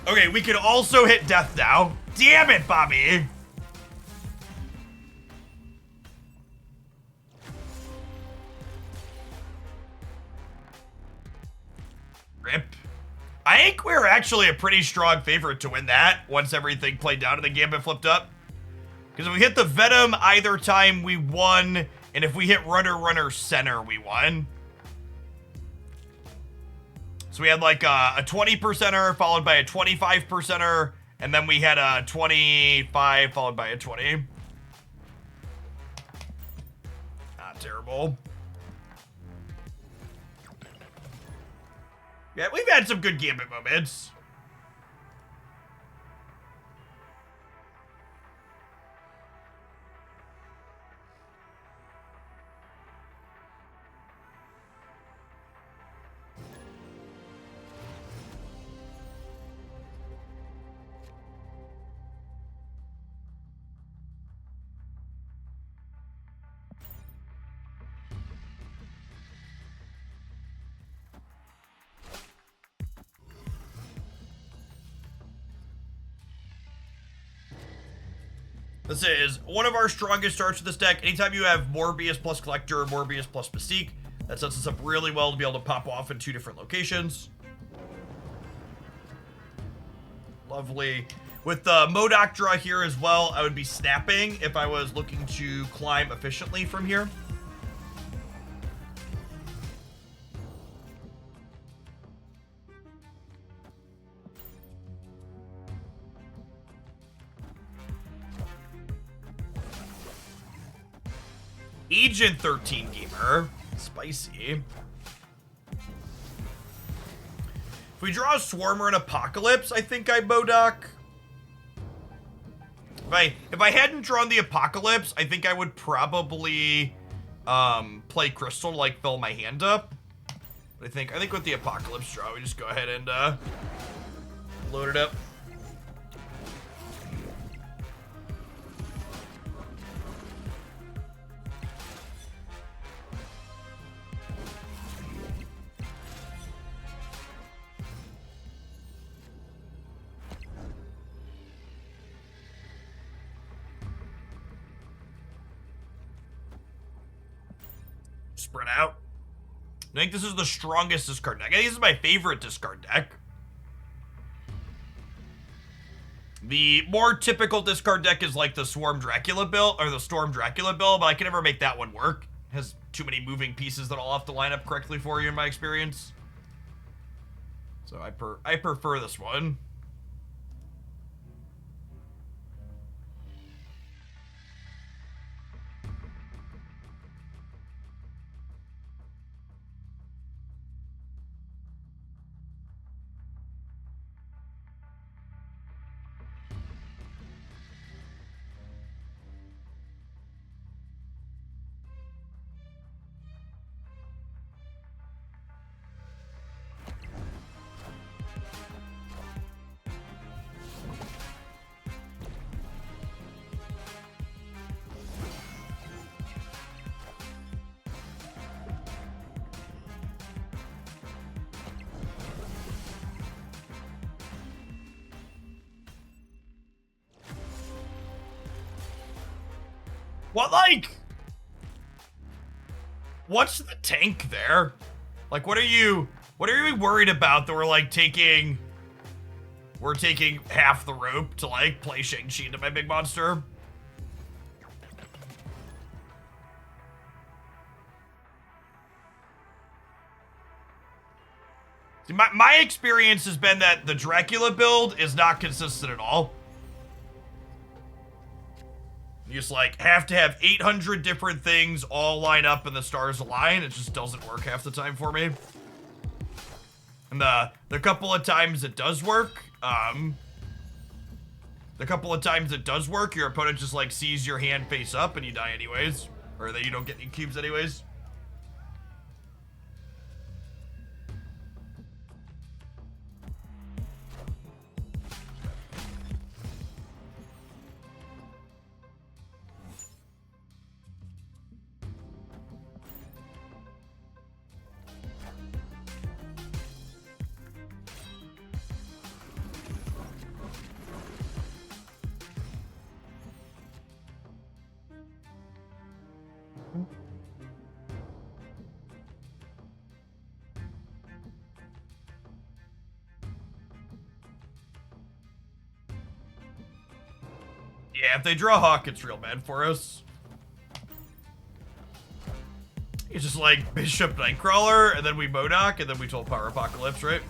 [SPEAKER 1] Okay, we can also hit death now. Damn it, Bobby. Rip. I think we're actually a pretty strong favorite to win that once everything played down and the gambit flipped up. Because if we hit the Venom either time, we won. And if we hit Runner, Runner, Center, we won. So we had like a 20%er followed by a 25%er. And then we had a 25 followed by a 20. Not terrible. Yeah, we've had some good gambit moments. This is one of our strongest starts to this deck. Anytime you have Morbius plus Collector or Morbius plus Mystique, that sets us up really well to be able to pop off in 2 different locations. Lovely. With the MODOK draw here as well, I would be snapping if I was looking to climb efficiently from here. Agent 13 Gamer. Spicy. If we draw a Swarmer and Apocalypse, I think I MODOK. If I hadn't drawn the Apocalypse, I think I would probably play Crystal to like fill my hand up. But I think with the Apocalypse draw, we just go ahead and load it up. Spread out. I think this is the strongest discard deck. I think this is my favorite discard deck. The more typical discard deck is like the Swarm Dracula build, or the Storm Dracula build, but I can never make that one work. It has too many moving pieces that I'll have to line up correctly for you in my experience. So I prefer this one. What, like? What's the tank there? Like, what are you worried about that we're taking half the rope to like play Shang-Chi into my big monster? See, my experience has been that the Dracula build is not consistent at all. You just have to have 800 different things all line up and the stars align. It just doesn't work half the time for me. And the couple of times it does work, your opponent just sees your hand face up and you die anyways, or that you don't get any cubes anyways. Yeah, if they draw Hawk, it's real bad for us. It's just like Bishop Nightcrawler, and then we Modok, and then we told Power Apocalypse, right?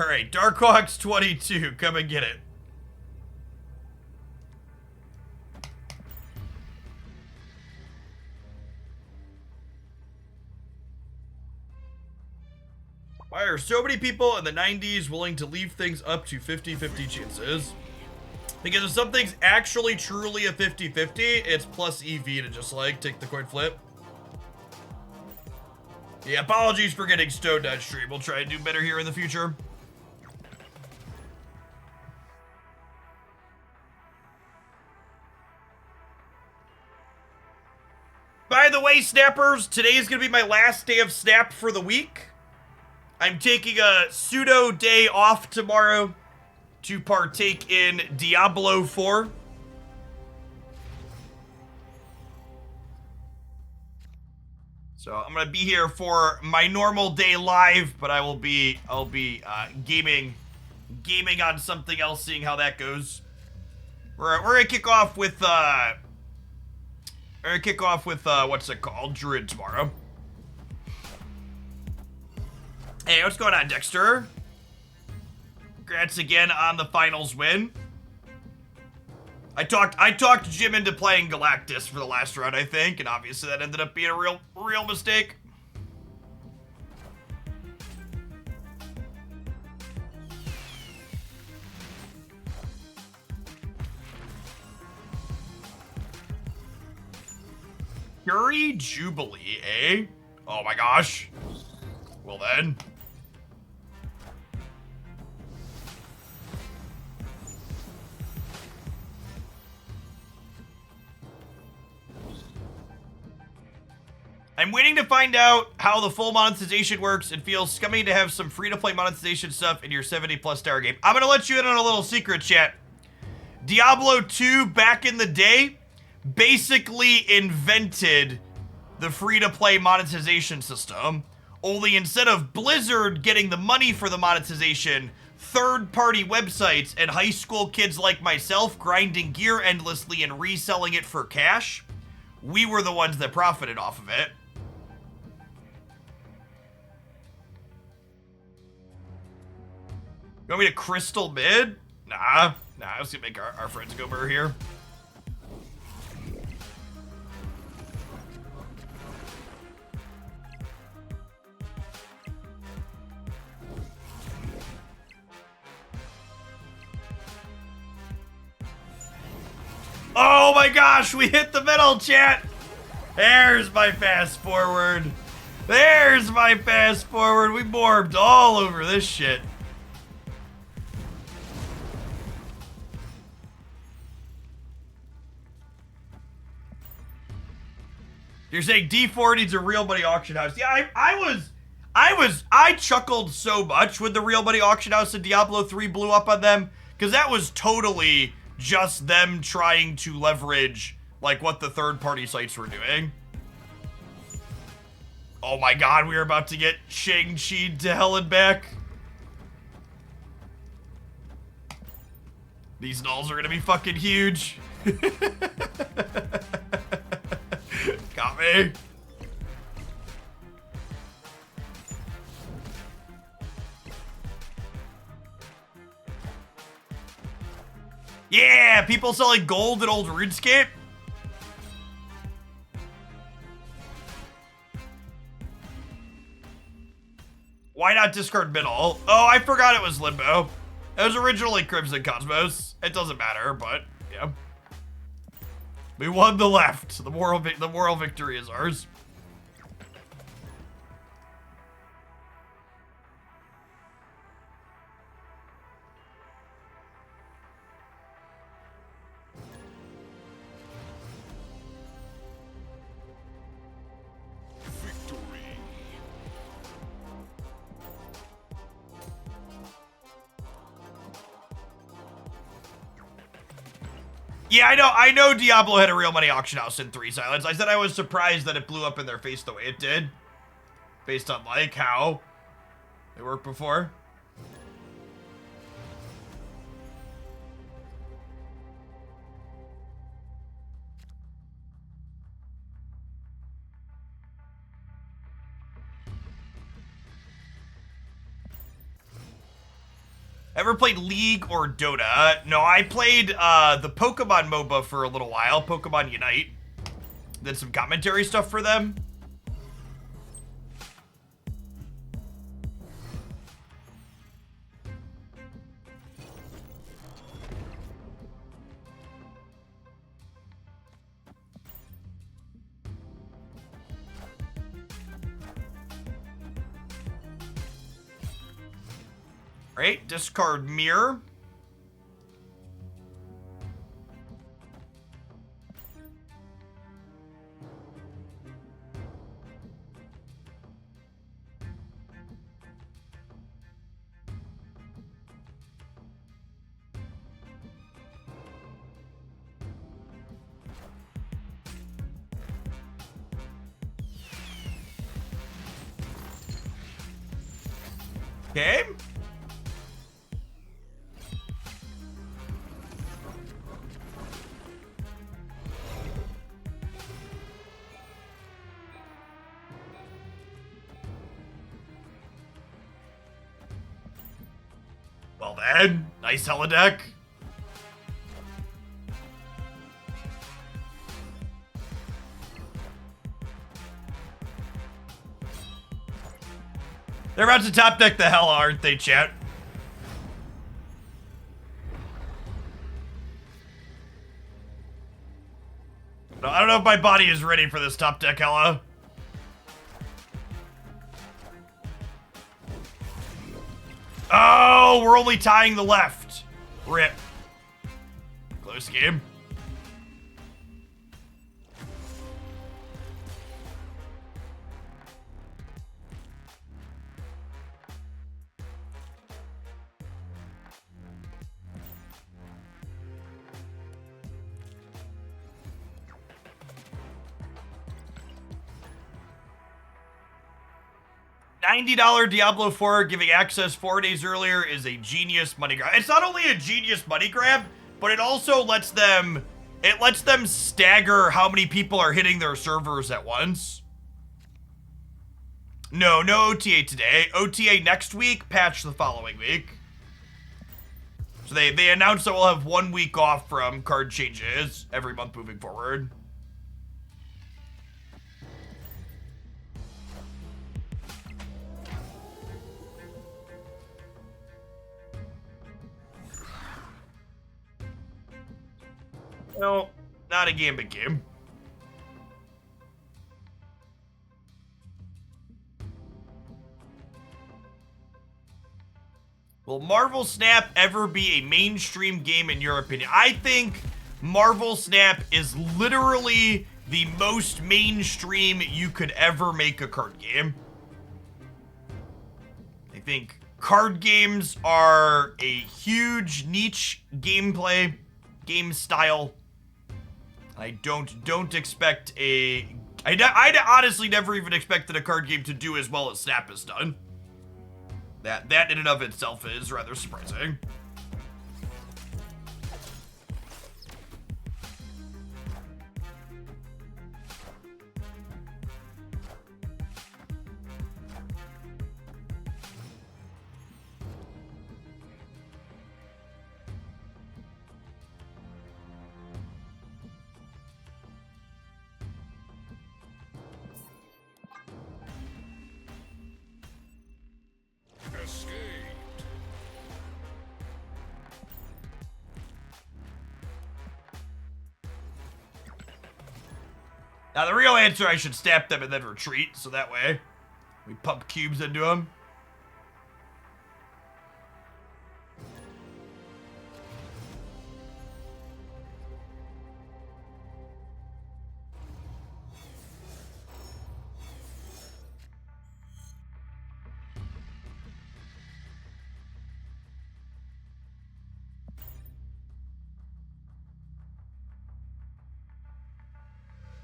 [SPEAKER 1] Alright, Darkhawk's 22. Come and get it. Why are so many people in the 90s willing to leave things up to 50-50 chances? Because if something's actually truly a 50-50, it's plus EV to just like take the coin flip. Yeah, apologies for getting stoned on stream. We'll try and do better here in the future. By the way, Snappers, today is going to be my last day of Snap for the week. I'm taking a pseudo day off tomorrow to partake in Diablo 4. So I'm going to be here for my normal day live, but I'll be gaming on something else, seeing how that goes. We're going to kick off with what's it called? Druid tomorrow. Hey, what's going on, Dexter? Congrats again on the finals win. I talked Jim into playing Galactus for the last round, I think, and obviously that ended up being a real mistake. Fury Jubilee, eh? Oh my gosh. Well then. I'm waiting to find out how the full monetization works. It feels scummy to have some free-to-play monetization stuff in your 70+ tower game. I'm gonna let you in on a little secret, chat. Diablo 2 back in the day basically invented the free-to-play monetization system. Only instead of Blizzard getting the money for the monetization, third-party websites and high school kids like myself grinding gear endlessly and reselling it for cash, we were the ones that profited off of it. You want me to crystal mid? Nah, I was gonna make our friends go burr here. Oh my gosh, we hit the middle, chat! There's my fast forward. There's my fast forward. We morbed all over this shit. You're saying D4 needs a real money auction house. Yeah, I chuckled so much when the real money auction house in Diablo 3 blew up on them, because that was totally just them trying to leverage like what the third-party sites were doing. Oh my god, we are about to get Shang-Chi to hell and back. These nulls are gonna be fucking huge. Got me. Yeah, people selling gold in old RuneScape. Why not discard middle? Oh, I forgot it was Limbo. It was originally Crimson Cosmos. It doesn't matter, but yeah. We won the left. The moral victory is ours. Yeah, I know Diablo had a real money auction house in 3 Silence. I said I was surprised that it blew up in their face the way it did. Based on, like, how they worked before. Ever played League or Dota? No, I played the Pokemon MOBA for a little while, Pokemon Unite. Did some commentary stuff for them. Right, discard mirror. Okay. Well then, nice holodeck. They're about to top deck the hell, aren't they, chat? No, I don't know if my body is ready for this top deck hella. Oh, we're only tying the left. Rip. Close game. $90 Diablo 4 giving access 4 days earlier is a genius money grab. It's not only a genius money grab, but it also lets them stagger how many people are hitting their servers at once. No OTA today. OTA next week, patch the following week. So they announced that we'll have 1 week off from card changes every month moving forward. No, not a gambit game. Will Marvel Snap ever be a mainstream game in your opinion? I think Marvel Snap is literally the most mainstream you could ever make a card game. I think card games are a huge niche gameplay, game style. I don't expect I'd honestly never even expected a card game to do as well as Snap has done. That in and of itself is rather surprising. Now, the real answer, I should snap them and then retreat, so that way we pump cubes into them.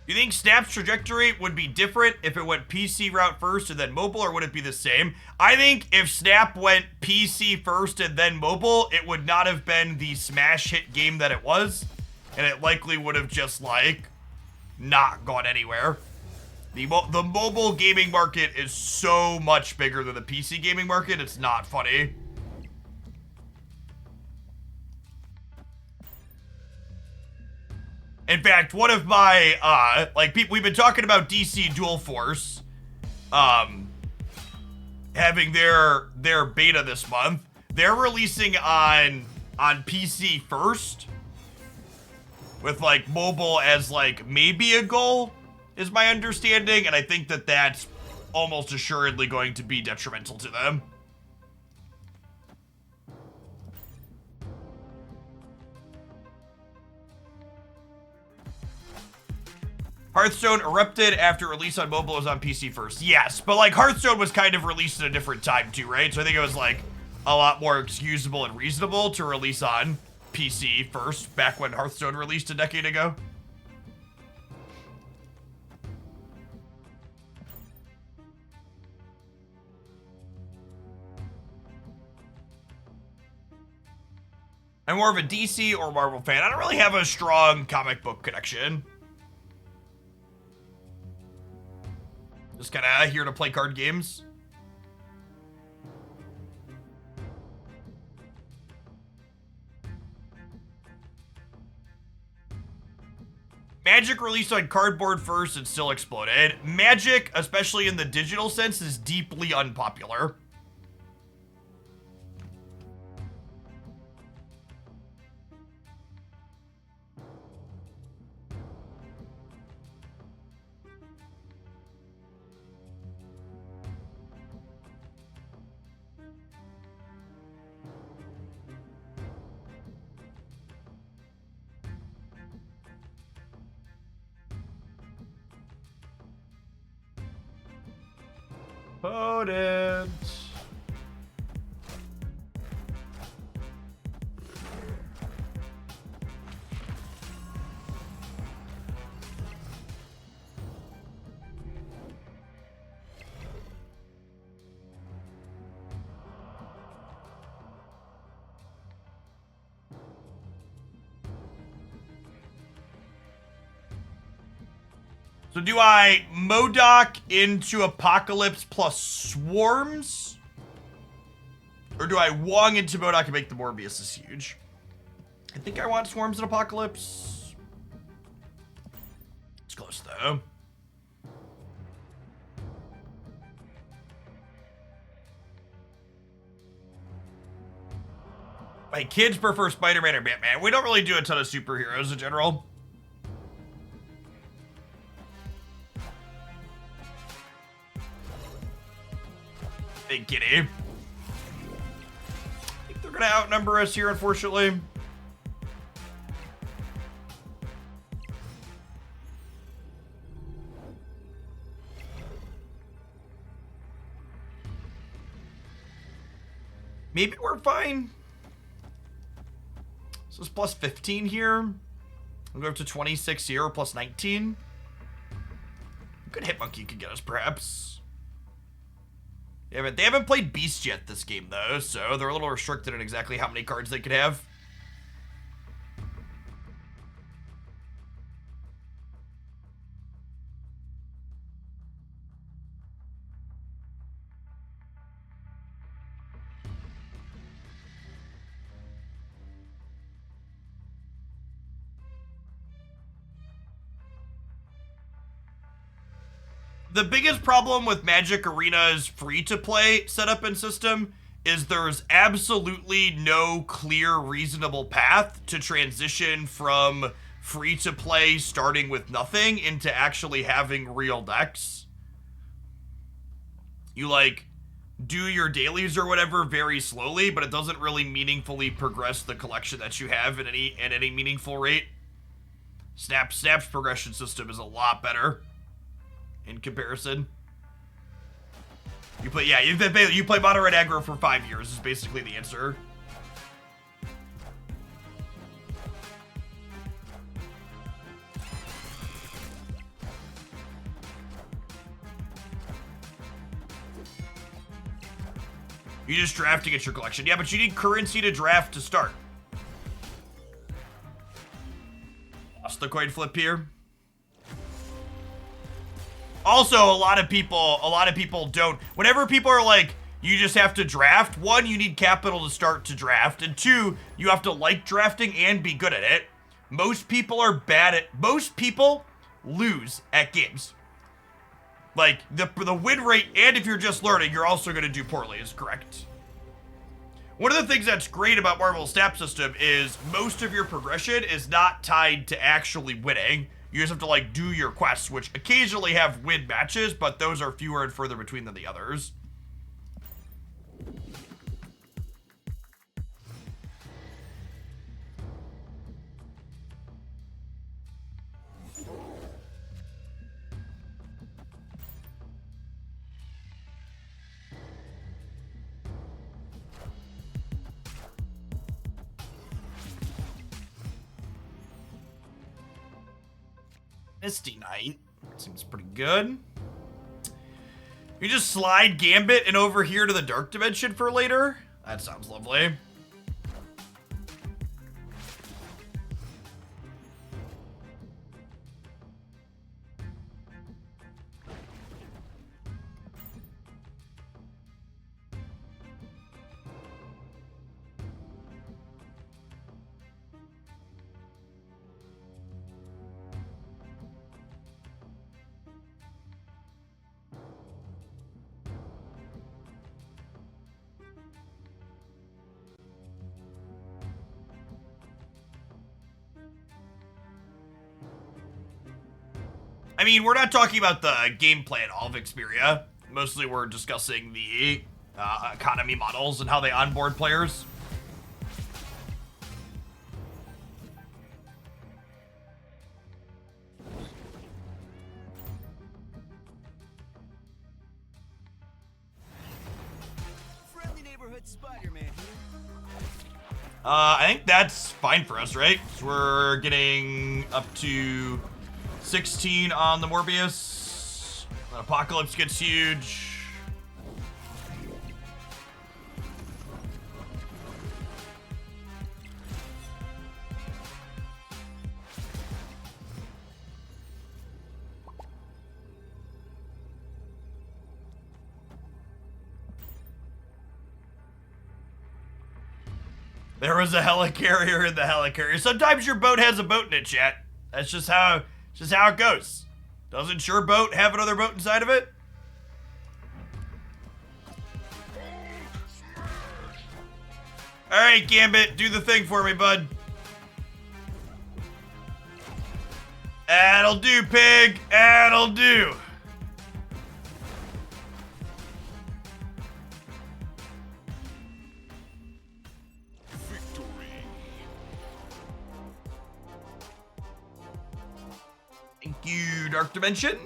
[SPEAKER 1] Do you think Snap's trajectory would be different if it went PC route first and then mobile, or would it be the same? I think if Snap went PC first and then mobile, it would not have been the smash hit game that it was, and it likely would have just, like, not gone anywhere. The mobile gaming market is so much bigger than the PC gaming market, it's not funny. In fact, one of my, we've been talking about DC Dual Force, having their beta this month. They're releasing on PC first, with, like, mobile as, like, maybe a goal, is my understanding, and I think that that's almost assuredly going to be detrimental to them. Hearthstone erupted after release on mobile was on PC first. Yes, but, like, Hearthstone was kind of released at a different time too, right? So I think it was, like, a lot more excusable and reasonable to release on PC first, back when Hearthstone released a decade ago. I'm more of a DC or Marvel fan. I don't really have a strong comic book connection. Just kind of here to play card games. Magic released on cardboard first and still exploded. Magic, especially in the digital sense, is deeply unpopular. Potent. So do I Modoc into Apocalypse plus Swarms? Or do I Wong into Modoc and make the Morbius is huge? I think I want Swarms and Apocalypse. It's close though. My kids prefer Spider-Man or Batman. We don't really do a ton of superheroes in general. Big kitty. I think they're gonna outnumber us here, unfortunately. Maybe we're fine. So it's plus 15 here. We'll go up to 26 here, plus 19. Good hit monkey could get us, perhaps. Yeah, but they haven't played Beast yet this game, though, so they're a little restricted in exactly how many cards they could have. The biggest problem with Magic Arena's free-to-play setup and system is there's absolutely no clear, reasonable path to transition from free-to-play starting with nothing into actually having real decks. You, like, do your dailies or whatever very slowly, but it doesn't really meaningfully progress the collection that you have at any meaningful rate. Snap's progression system is a lot better in comparison. You play mono red aggro for 5 years is basically the answer. You just draft to get your collection. Yeah, but you need currency to draft to start. Lost the coin flip here. Also, a lot of people don't. Whenever people are like, you just have to draft, one, you need capital to start to draft, and two, you have to like drafting and be good at it. Most people lose at games. Like, the win rate, and if you're just learning, you're also going to do poorly, is correct. One of the things that's great about Marvel's stat system is most of your progression is not tied to actually winning. You just have to, like, do your quests, which occasionally have win matches, but those are fewer and further between than the others. Misty Knight. Seems pretty good. You just slide Gambit and over here to the Dark Dimension for later? That sounds lovely. I mean, we're not talking about the gameplay at all of Xperia. Mostly we're discussing the economy models and how they onboard players.
[SPEAKER 5] Friendly neighborhood Spider-Man here.
[SPEAKER 1] I think that's fine for us, right? So we're getting up to 16 on the Morbius. Then Apocalypse gets huge. There was a helicarrier in the helicarrier. Sometimes your boat has a boat in it, chat. That's just how it goes. Doesn't your boat have another boat inside of it? Alright, Gambit, do the thing for me, bud. That'll do, pig. That'll do. Thank you, Dark Dimension.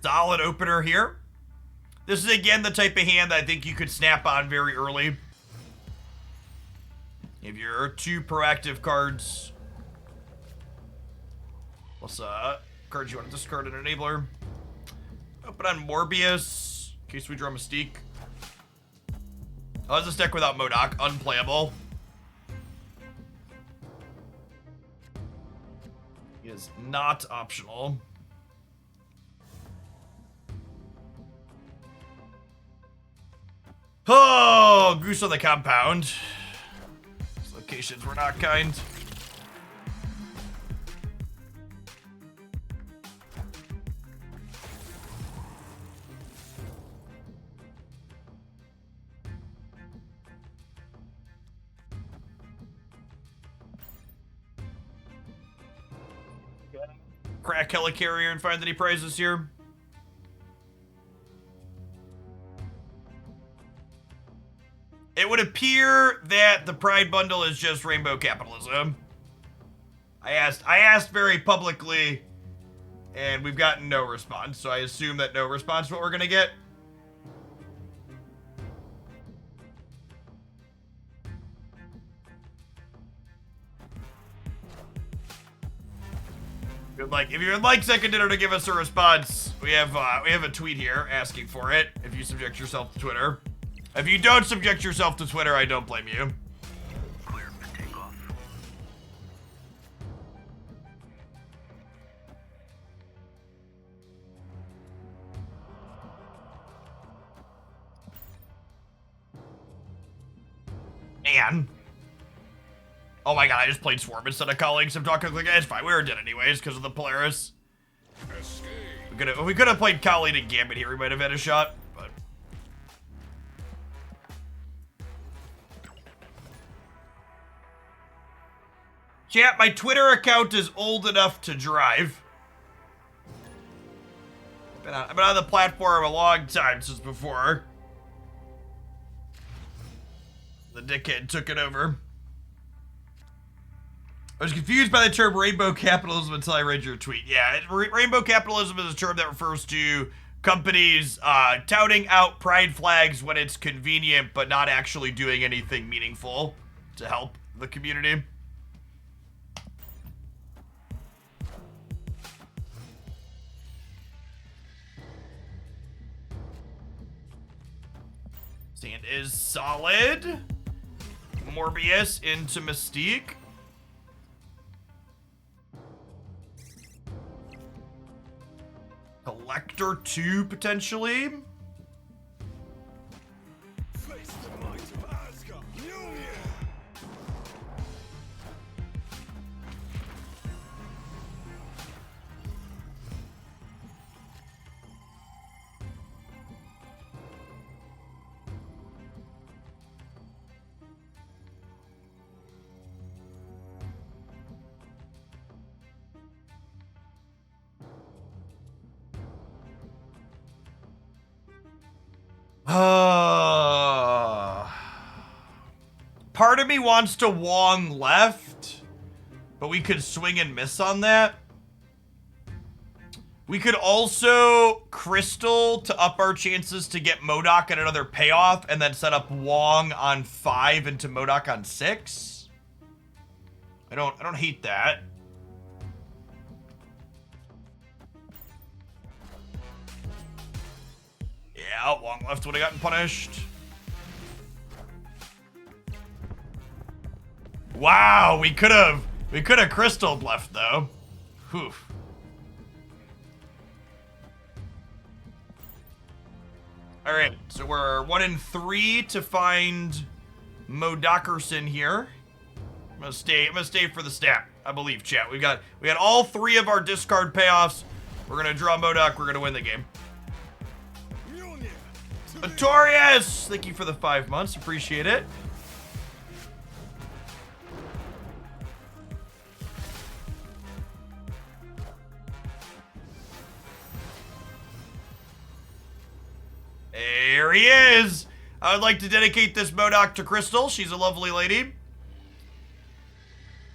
[SPEAKER 1] Solid opener here. This is again the type of hand that I think you could snap on very early. If you're two proactive cards. What's cards you want to discard an enabler? Open on Morbius in case we draw Mystique. Oh, that's a deck without MODOK. Unplayable. It is not optional. Oh, Goose on the Compound. These locations were not kind. Crack Helicarrier and find any prizes here. appear that the Pride bundle is just rainbow capitalism. I asked very publicly, and we've gotten no response, so I assume that no response is what we're gonna get. If you would like Second Dinner to give us a response, we have a tweet here asking for it. If you subject yourself to Twitter, if you don't subject yourself to Twitter, I don't blame you.
[SPEAKER 2] Clear for takeoff.
[SPEAKER 1] And oh my god, I just played Swarm instead of colleagues. I'm talking like it's fine. We were dead anyways because of the Polaris.
[SPEAKER 2] Escape.
[SPEAKER 1] We could have played Colleen and Gambit here. We might have had a shot, but chat, my Twitter account is old enough to drive. I've been on the platform a long time, since before the dickhead took it over. I was confused by the term rainbow capitalism until I read your tweet. Yeah, rainbow capitalism is a term that refers to companies touting out pride flags when it's convenient, but not actually doing anything meaningful to help the community. Sand is solid. Morbius into Mystique. Collector 2, potentially.
[SPEAKER 2] Face the might of Asgard. Union.
[SPEAKER 1] Part of me wants to Wong left, but we could swing and miss on that. We could also Crystal to up our chances to get MODOK at another payoff and then set up Wong on 5 into MODOK on 6. I don't hate that. Yeah, Wong left would have gotten punished. Wow, we could have crystalled left though. Whew. All right, so we're 1 in 3 to find Modokerson here. I'm gonna stay for the stat. I believe, chat. We got all 3 of our discard payoffs. We're gonna draw MODOK. We're gonna win the game.
[SPEAKER 2] Union.
[SPEAKER 1] Notorious! Thank you for the 5 months. Appreciate it. There he is! I would like to dedicate this MODOK to Crystal. She's a lovely lady.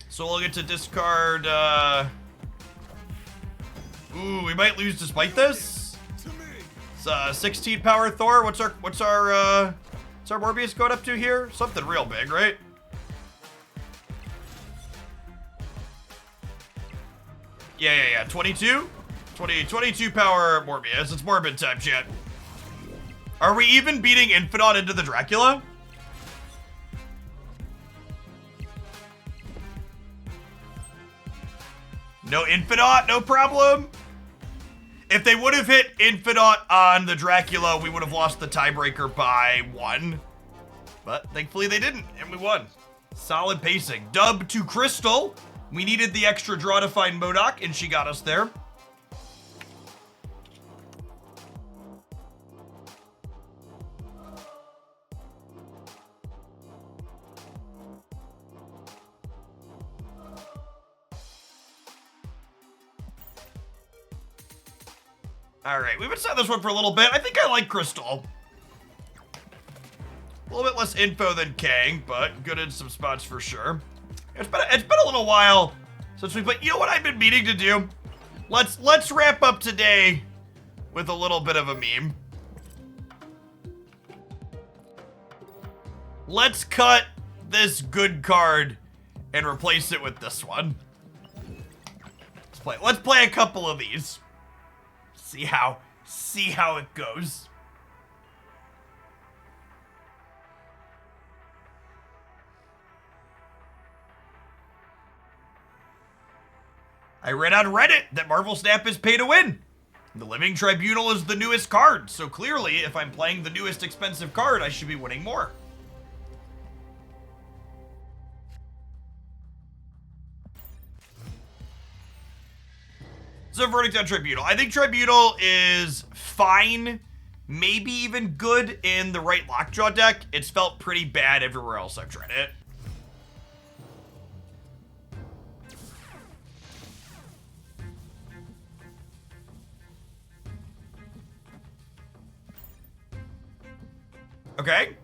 [SPEAKER 1] So we'll get to discard, Ooh, we might lose despite this.
[SPEAKER 2] To me.
[SPEAKER 1] It's 16 power Thor. What's our Morbius going up to here? Something real big, right? Yeah. 22? 22 power Morbius. It's Morbid time, chat. Are we even beating Infinite into the Dracula? No Infinite, no problem. If they would have hit Infinite on the Dracula, we would have lost the tiebreaker by 1. But thankfully they didn't, and we won. Solid pacing. Dub to Crystal. We needed the extra draw to find MODOK, and she got us there. All right, we've been setting this one for a little bit. I think I like Crystal. A little bit less info than Kang, but good in some spots for sure. It's been a little while since we played. You know what I've been meaning to do? Let's wrap up today with a little bit of a meme. Let's cut this good card and replace it with this one. Let's play a couple of these. See how it goes. I read on Reddit that Marvel Snap is pay to win. The Living Tribunal is the newest card, so clearly if I'm playing the newest expensive card, I should be winning more. So verdict on Tribunal. I think Tribunal is fine, maybe even good in the right Lockjaw deck. It's felt pretty bad everywhere else I've tried it. Okay.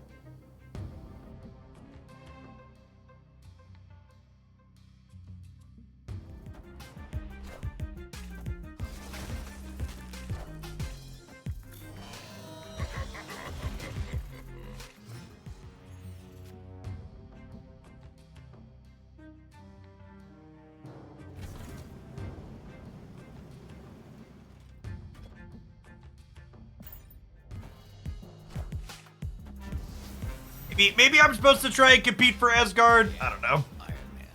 [SPEAKER 1] Maybe I'm supposed to try and compete for Asgard? I don't know.
[SPEAKER 4] Iron Man.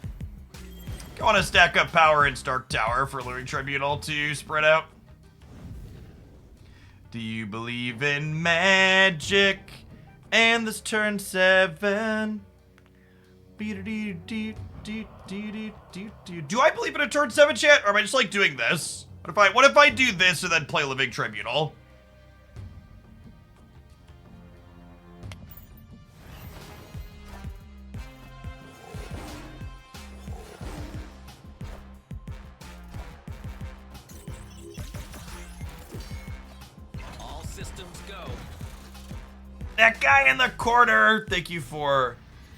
[SPEAKER 1] I want to stack up power in Stark Tower for Living Tribunal to spread out. Do you believe in magic? And this turn 7. Do I believe in a turn 7, chat? Or am I just like doing this? What if I do this and then play Living Tribunal?
[SPEAKER 4] All systems go.
[SPEAKER 1] That guy in the corner. Thank you for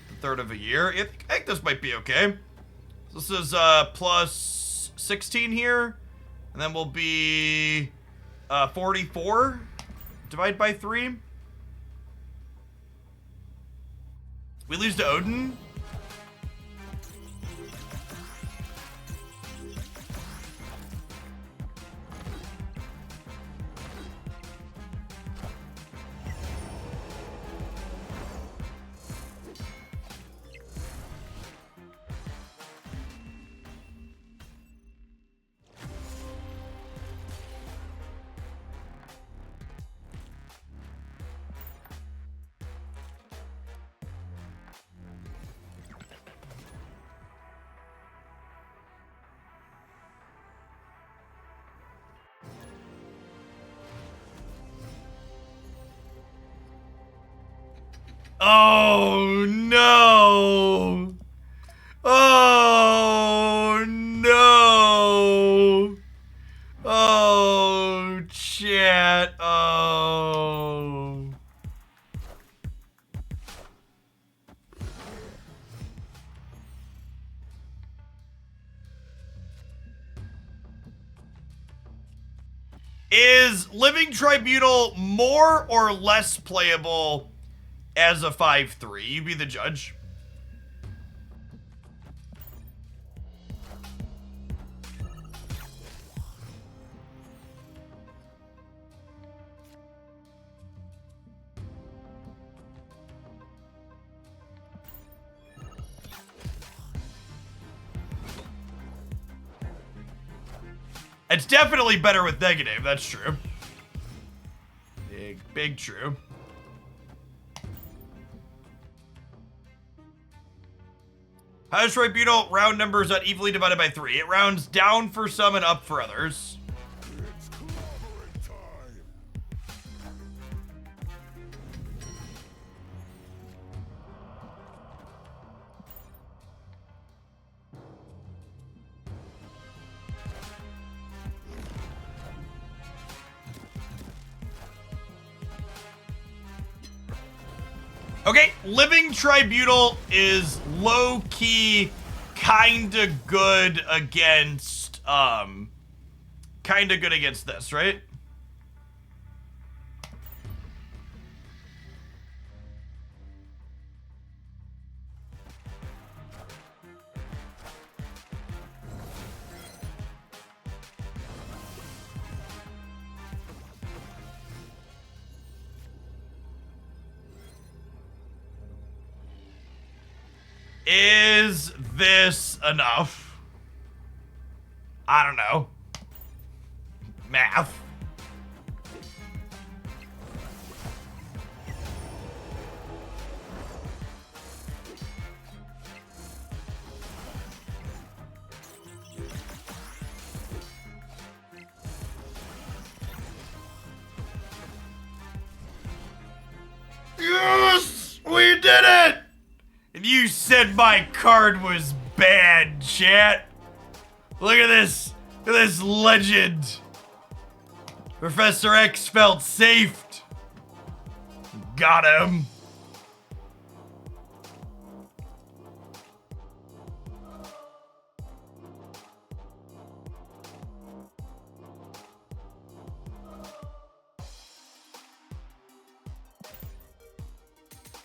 [SPEAKER 1] the third of a year. I think this might be okay. This is plus 16 here. And then we'll be 44. Divide by 3. We lose to Odin. Oh no! Oh no! Oh chat! Oh. Is Living Tribunal more or less playable as a 5/3? You be the judge. It's definitely better with negative, that's true. Big true. How does Tribunal round numbers on evenly divided by 3? It rounds down for some and up for others.
[SPEAKER 2] It's collaborate time.
[SPEAKER 1] Okay, Living Tribunal is low-key kinda good against, this, right? Is this enough? I don't know. Math. Yes! We did it! And you said my card was bad, chat. Look at this. Look at this legend. Professor X felt safe. Got him.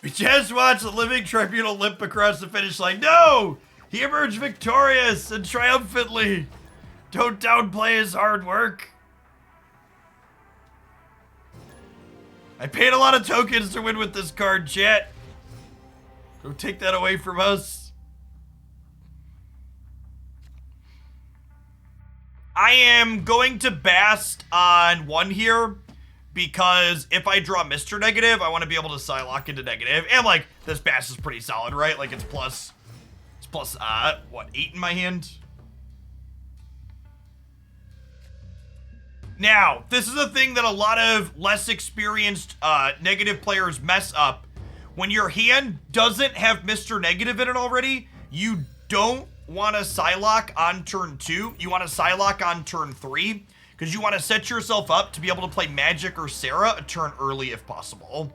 [SPEAKER 1] We just watched the Living Tribunal limp across the finish line. No! He emerged victorious and triumphantly. Don't downplay his hard work. I paid a lot of tokens to win with this card, chat. Don't take that away from us. I am going to bast on one here, because if I draw Mr. Negative, I want to be able to Psylocke into negative. And, like, this Bass is pretty solid, right? Like, it's plus, what, 8 in my hand? Now, this is a thing that a lot of less experienced negative players mess up. When your hand doesn't have Mr. Negative in it already, you don't want to Psylocke on turn 2. You want to Psylocke on turn 3. Because you want to set yourself up to be able to play Magic or Sarah a turn early if possible.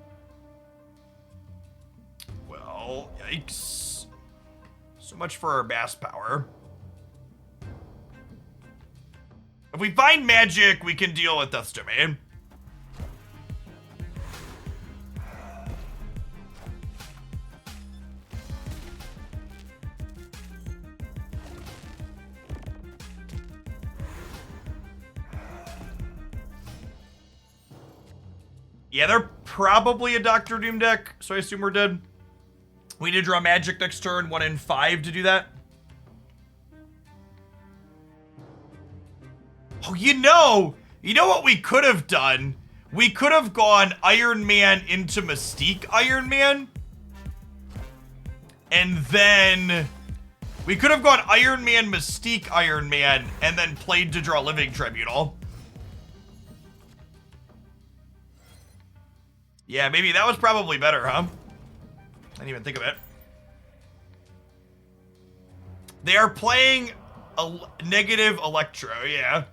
[SPEAKER 1] Well, yikes. So much for our Bass power. If we find Magic, we can deal with Death's Domain. Yeah, they're probably a Doctor Doom deck, so I assume we're dead. We need to draw Magic next turn, 1 in 5 to do that. Oh, you know what we could have done? We could have gone Iron Man into Mystique Iron Man. And then we could have gone Iron Man, Mystique Iron Man, and then played to draw Living Tribunal. Yeah, maybe that was probably better, huh? I didn't even think of it. They are playing a negative Electro, yeah.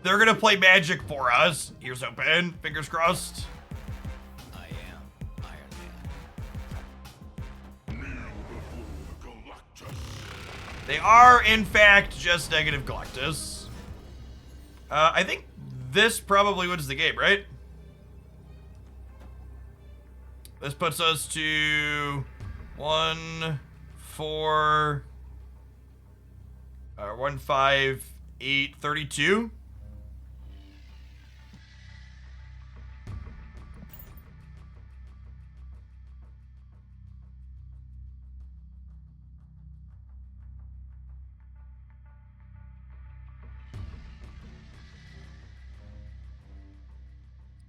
[SPEAKER 1] They're gonna play Magic for us. Ears open, fingers crossed.
[SPEAKER 4] I am Iron Man.
[SPEAKER 2] Galactus.
[SPEAKER 1] They are, in fact, just negative Galactus. I think this probably wins the game, right? This puts us to 1, 4, 1, 5, 8, 32.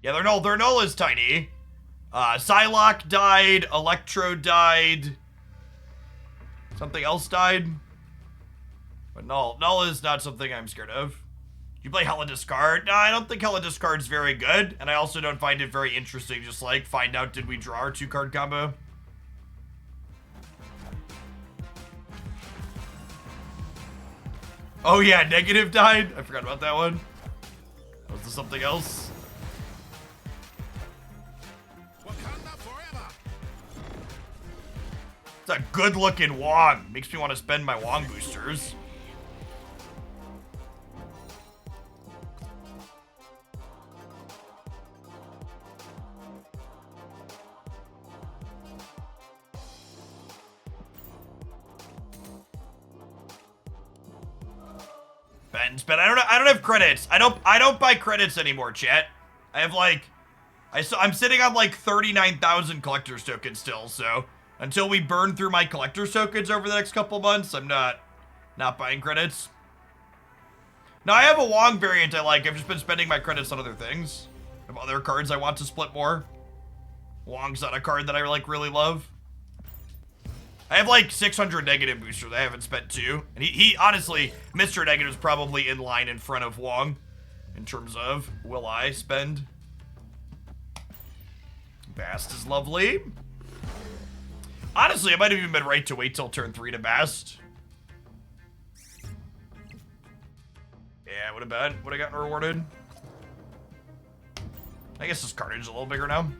[SPEAKER 1] Yeah, their null is tiny. Psylocke died, Electro died. Something else died. But null is not something I'm scared of. You play Hella Discard? No, I don't think Hella Discard's very good. And I also don't find it very interesting, just like, find out did we draw our 2-card combo? Oh yeah, negative died. I forgot about that one. Was this something else?
[SPEAKER 2] Wakanda forever.
[SPEAKER 1] It's a good looking Wong. Makes me want to spend my Wong boosters. But I don't have credits. I don't buy credits anymore, chat. I have like I'm sitting on like 39,000 collector's tokens still, so until we burn through my collector's tokens over the next couple months, I'm not buying credits. Now I have a Wong variant I like. I've just been spending my credits on other things. I have other cards I want to split more. Wong's not a card that I like really love. I have like 600 negative boosters I haven't spent too. And he honestly, Mr. Negative's probably in line in front of Wong in terms of will I spend. Bast is lovely. Honestly, I might have even been right to wait till turn 3 to Bast. Yeah, would have gotten rewarded. I guess this carnage is a little bigger now.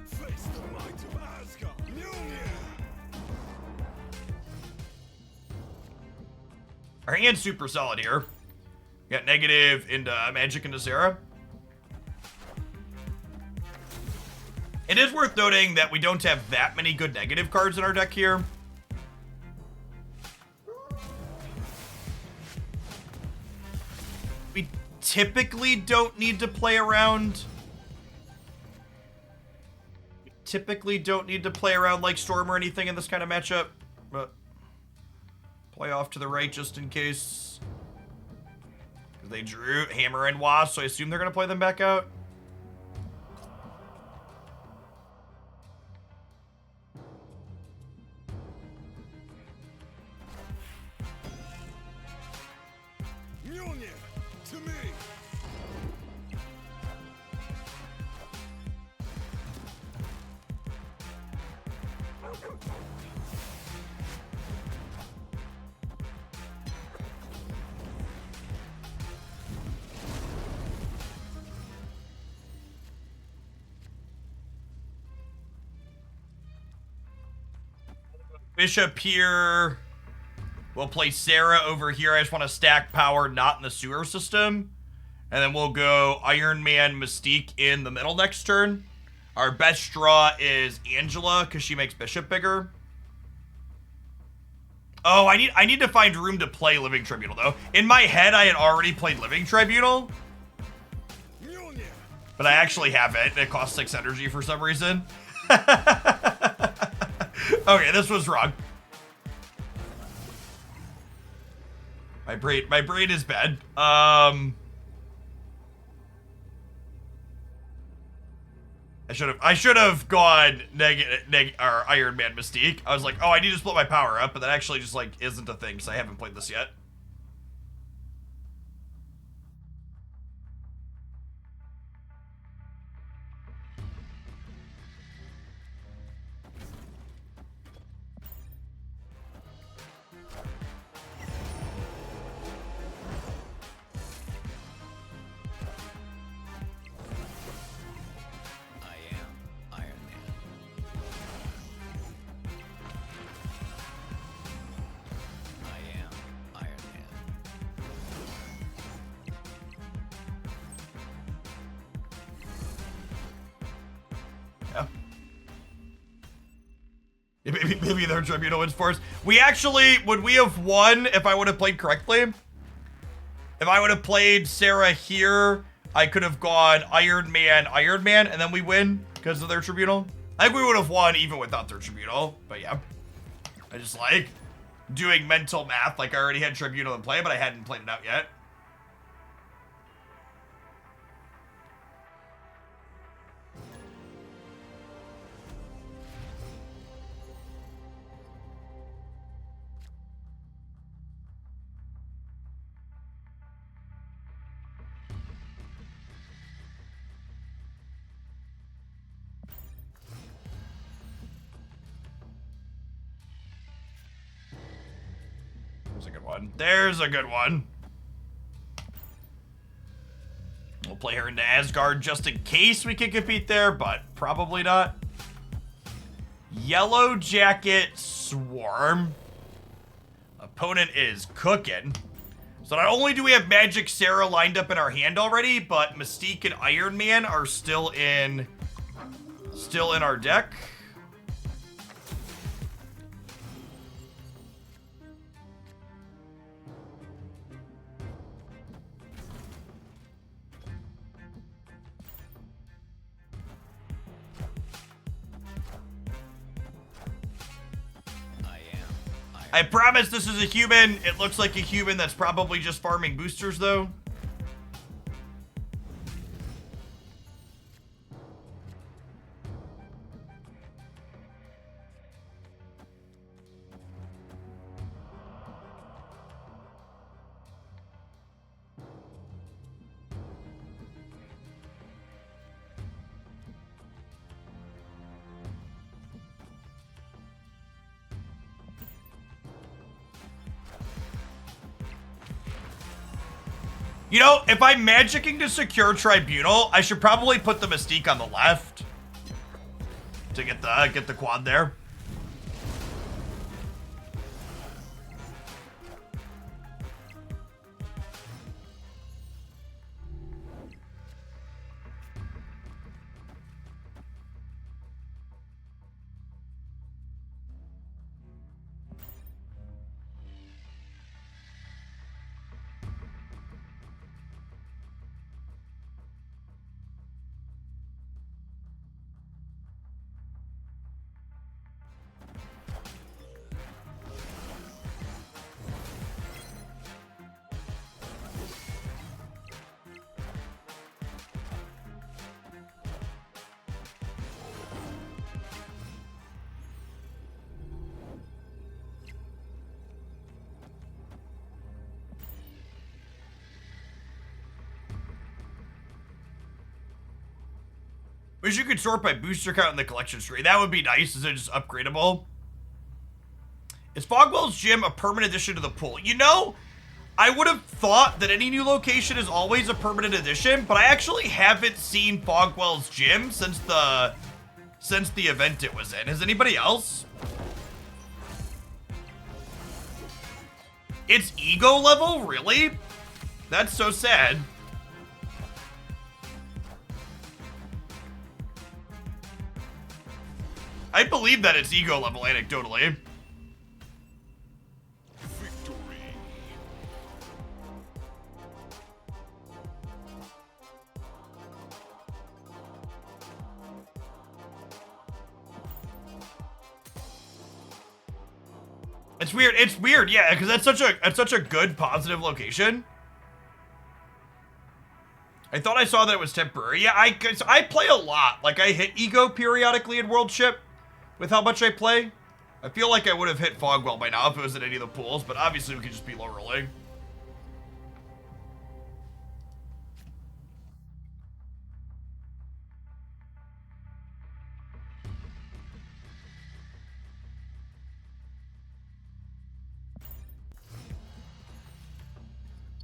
[SPEAKER 2] Face the might of Asgard. Mjolnir.
[SPEAKER 1] Our hand's super solid here. Got negative into Magic into Sarah. It is worth noting that we don't have that many good negative cards in our deck here. We typically don't need to play around. Typically don't need to play around like Storm or anything in this kind of matchup. But play off to the right just in case. Because they drew Hammer and Wasp, so I assume they're going to play them back out.
[SPEAKER 2] Mjolnir. To me.
[SPEAKER 1] Bishop here. We'll play Sarah over here. I just want to stack power not in the sewer system. And then we'll go Iron Man Mystique in the middle next turn. Our best draw is Angela because she makes Bishop bigger. Oh, I need to find room to play Living Tribunal though. In my head, I had already played Living Tribunal.
[SPEAKER 2] Mjolnir.
[SPEAKER 1] But I actually haven't. It costs 6 energy for some reason. Okay, this was wrong. My brain is bad. I should have gone or Iron Man Mystique. I was like, oh, I need to split my power up, but that actually just like isn't a thing because I haven't played this yet.
[SPEAKER 4] I am Iron Man. I am Iron Man.
[SPEAKER 1] Yeah. Maybe their Tribunal wins for us. We actually, would we have won if I would have played correctly? If I would have played Sarah here, I could have gone Iron Man, and then we win because of their Tribunal. I think we would have won even without their Tribunal, but yeah. I just like doing mental math, like I already had Tribunal in play, but I hadn't played it out yet. one. There's a good one. We'll play her into Asgard just in case we can compete there, but probably not. Yellow Jacket Swarm. Opponent is cooking. So not only do we have Magic Sarah lined up in our hand already, but Mystique and Iron Man are still in our deck. I promise this is a human. It looks like a human that's probably just farming boosters, though. You know, if I'm magicking to secure Tribunal, I should probably put the Mystique on the left to get the quad there. Wish you could sort by booster count in the collection tree. That would be nice. Is it just upgradable? Is Fogwell's Gym a permanent addition to the pool? You know, I would have thought that any new location is always a permanent addition, but I actually haven't seen Fogwell's Gym since the event it was in. Has anybody else? It's ego level? Really? That's so sad. I believe that it's ego level anecdotally.
[SPEAKER 2] Victory.
[SPEAKER 1] It's weird. It's weird, yeah, because that's such a good positive location. I thought I saw that it was temporary. Yeah, I play a lot. Like I hit ego periodically in World Ship. With how much I play, I feel like I would have hit Fogwell by now if it was in any of the pools, but obviously we could just be low rolling.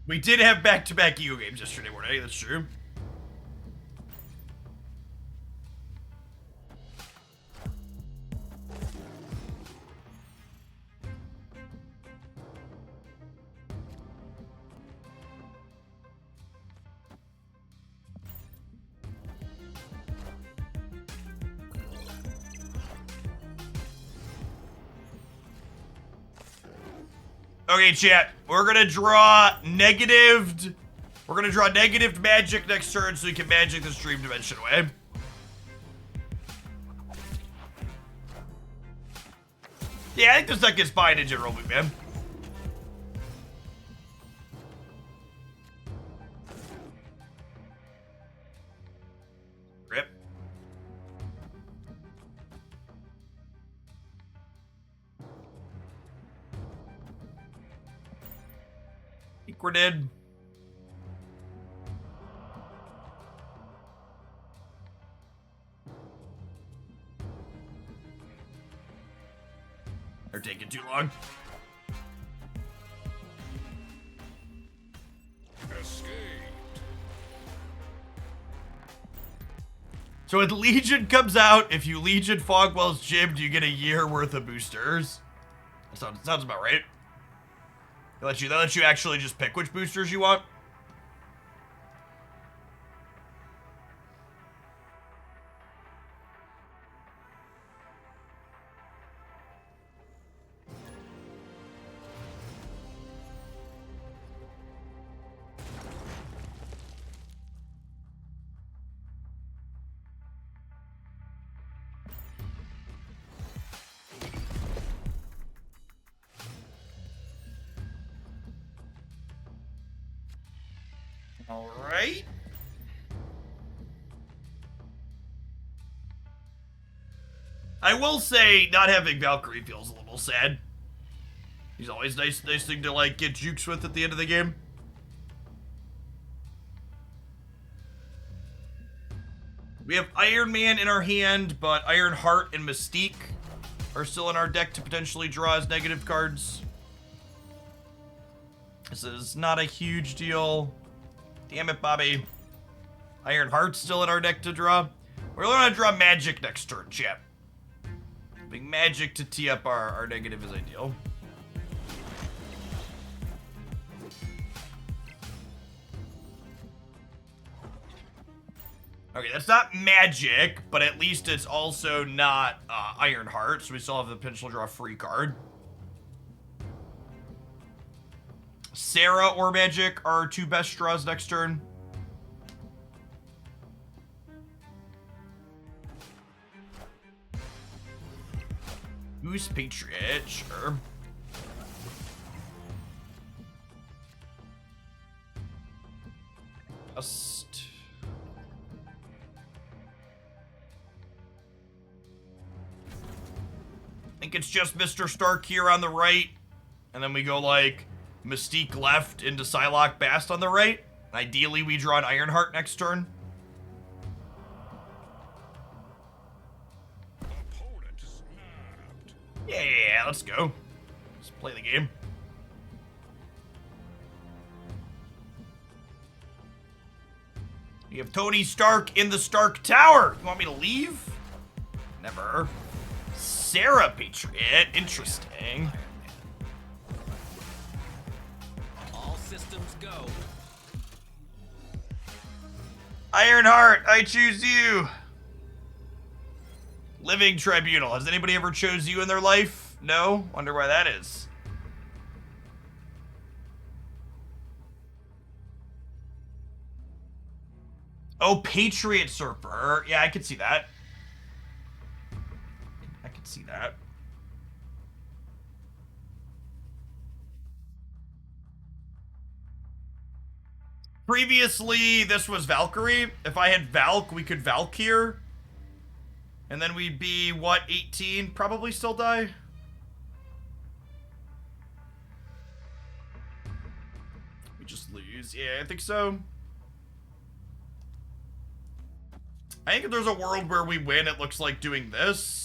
[SPEAKER 1] We did have back-to-back ego games yesterday morning, that's true. Okay, chat. We're gonna draw negatived. We're gonna draw negatived magic next turn so we can magic this dream dimension away. Yeah, I think this deck is fine in general, man. Rip. I think we're dead. They're taking too long. So when Legion comes out, if you Legion Fogwell's Gym, you get a year worth of boosters. That sounds about right. They let you actually just pick which boosters you want. All right. I will say, not having Valkyrie feels a little sad. He's always nice thing to like get jukes with at the end of the game. We have Iron Man in our hand, but Iron Heart and Mystique are still in our deck to potentially draw as negative cards. This is not a huge deal. Damn it, Bobby. Iron Heart's still in our deck to draw. We're going to draw Magic next turn, chat. Big Magic to tee up our negative is ideal. Okay, that's not Magic, but at least it's also not Iron Heart, so we still have the potential to draw a free card. Sarah or Magic are our two best draws next turn. Goose Patriot, sure. Just... I think it's just Mr. Stark here on the right, and then we go like Mystique left into Psylocke Bast on the right. Ideally, we draw an Ironheart next turn.
[SPEAKER 2] Opponent snapped.
[SPEAKER 1] Yeah, let's go. Let's play the game. You have Tony Stark in the Stark Tower. You want me to leave? Never. Sarah Patriot. Interesting.
[SPEAKER 4] All systems go.
[SPEAKER 1] Ironheart, I choose you. Living Tribunal. Has anybody ever chose you in their life? No? Wonder why that is. Oh, Patriot Surfer. Yeah, I could see that. I could see that. Previously, this was Valkyrie. If I had Valk, we could Valk here. And then we'd be, what, 18? Probably still die. We just lose. Yeah, I think so. I think if there's a world where we win, it looks like doing this.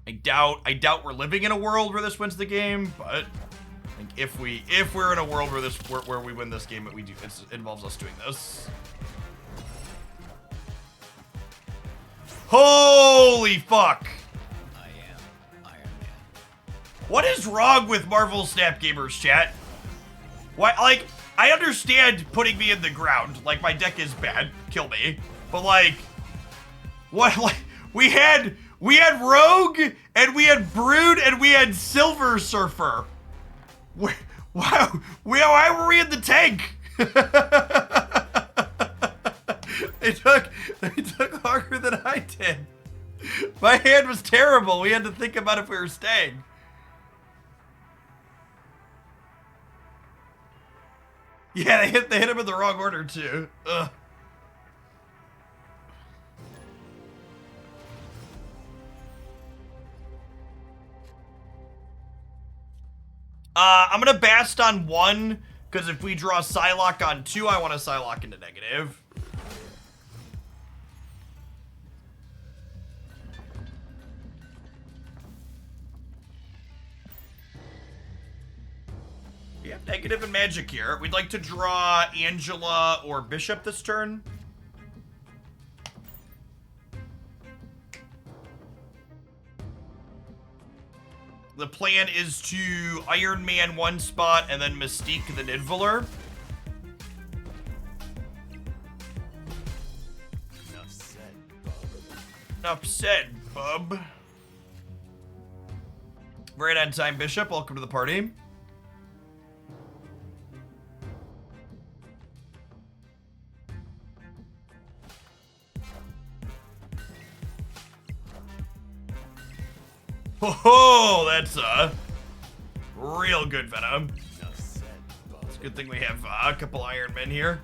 [SPEAKER 1] I doubt we're living in a world where this wins the game, but I think if we're in a world where we win this game, it involves us doing this. Holy fuck!
[SPEAKER 4] I am Iron Man.
[SPEAKER 1] What is wrong with Marvel Snap Gamers, chat? Why, like, I understand putting me in the ground. Like, my deck is bad. Kill me. But, like, what, like, we had Rogue, and we had Brood, and we had Silver Surfer. Why were we in the tank? They took longer than I did. My hand was terrible. We had to think about if we were staying. Yeah, they hit him in the wrong order too. Ugh. I'm gonna Bast on 1, because if we draw Psylocke on 2, I want to Psylocke into negative. We have negative and magic here. We'd like to draw Angela or Bishop this turn. The plan is to Iron Man one spot and then Mystique the Nidavellir.
[SPEAKER 2] Enough said.
[SPEAKER 1] Enough said, bub. Right on time, Bishop. Welcome to the party. Oh, that's a real good Venom.
[SPEAKER 2] Enough said.
[SPEAKER 1] It's a good thing we have a couple Iron Men here.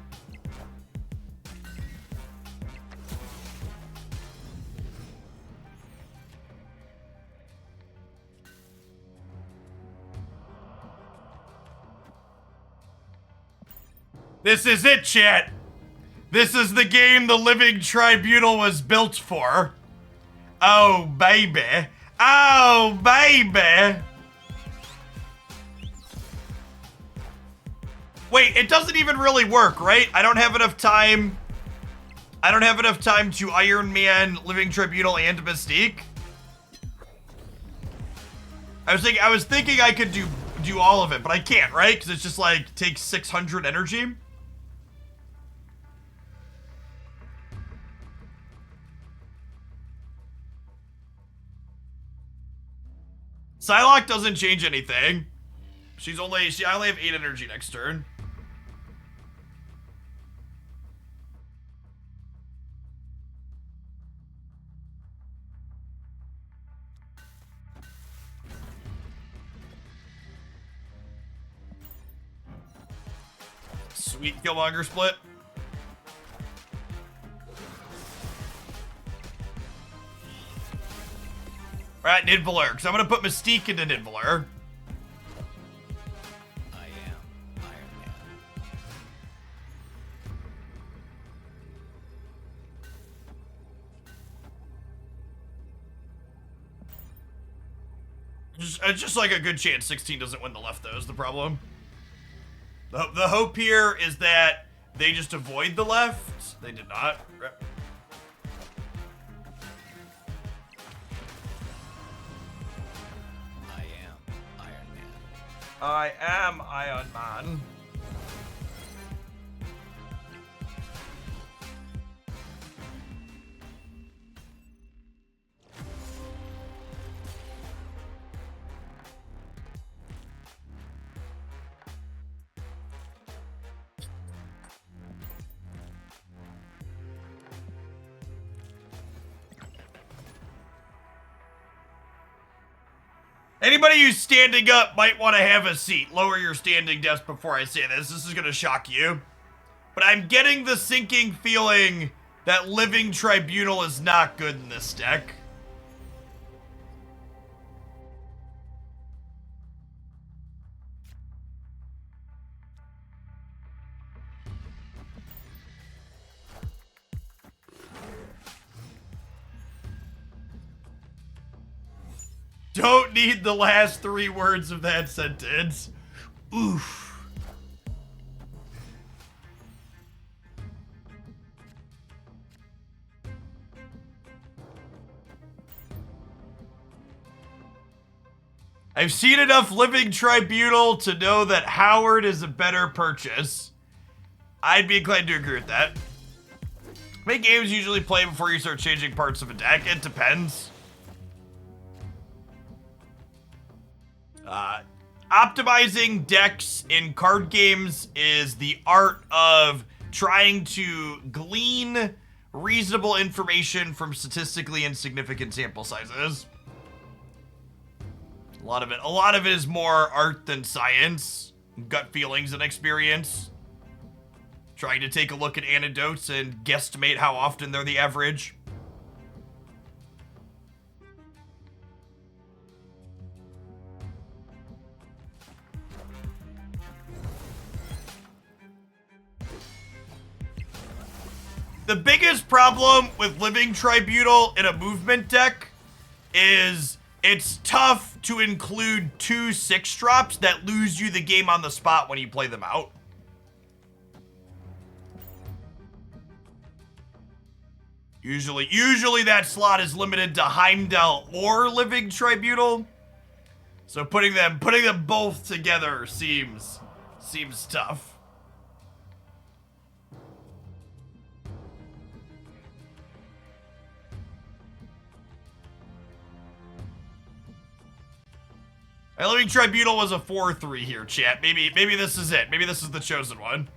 [SPEAKER 1] This is it, chat. This is the game the Living Tribunal was built for. Oh, baby. Oh, baby. Wait, it doesn't even really work, right? I don't have enough time. I don't have enough time to Iron Man, Living Tribunal, and Mystique. I was thinking I could do all of it, but I can't, right? Because it's just like takes 600 energy. Psylocke doesn't change anything. I only have 8 energy next turn. Sweet Killmonger split. Alright, Nidavellir, because I'm going to put Mystique into Nidavellir.
[SPEAKER 4] I am Iron Man.
[SPEAKER 1] Just like a good chance 16 doesn't win the left, though, is the problem. The hope here is that they just avoid the left. They did not. I am Iron Man. Anybody who's standing up might want to have a seat. Lower your standing desk before I say this. This is going to shock you. But I'm getting the sinking feeling that Living Tribunal is not good in this deck. Don't need the last 3 words of that sentence. Oof. I've seen enough Living Tribunal to know that Howard is a better purchase. I'd be inclined to agree with that. How many games usually play before you start changing parts of a deck? It depends. Optimizing decks in card games is the art of trying to glean reasonable information from statistically insignificant sample sizes. A lot of it is more art than science, gut feelings and experience. Trying to take a look at anecdotes and guesstimate how often they're the average. The biggest problem with Living Tribunal in a movement deck is it's tough to include 2 6-drops that lose you the game on the spot when you play them out. Usually that slot is limited to Heimdall or Living Tribunal. So putting them both together seems tough. Living Tribunal was a 4-3 here, chat. Maybe this is it. Maybe this is the chosen one.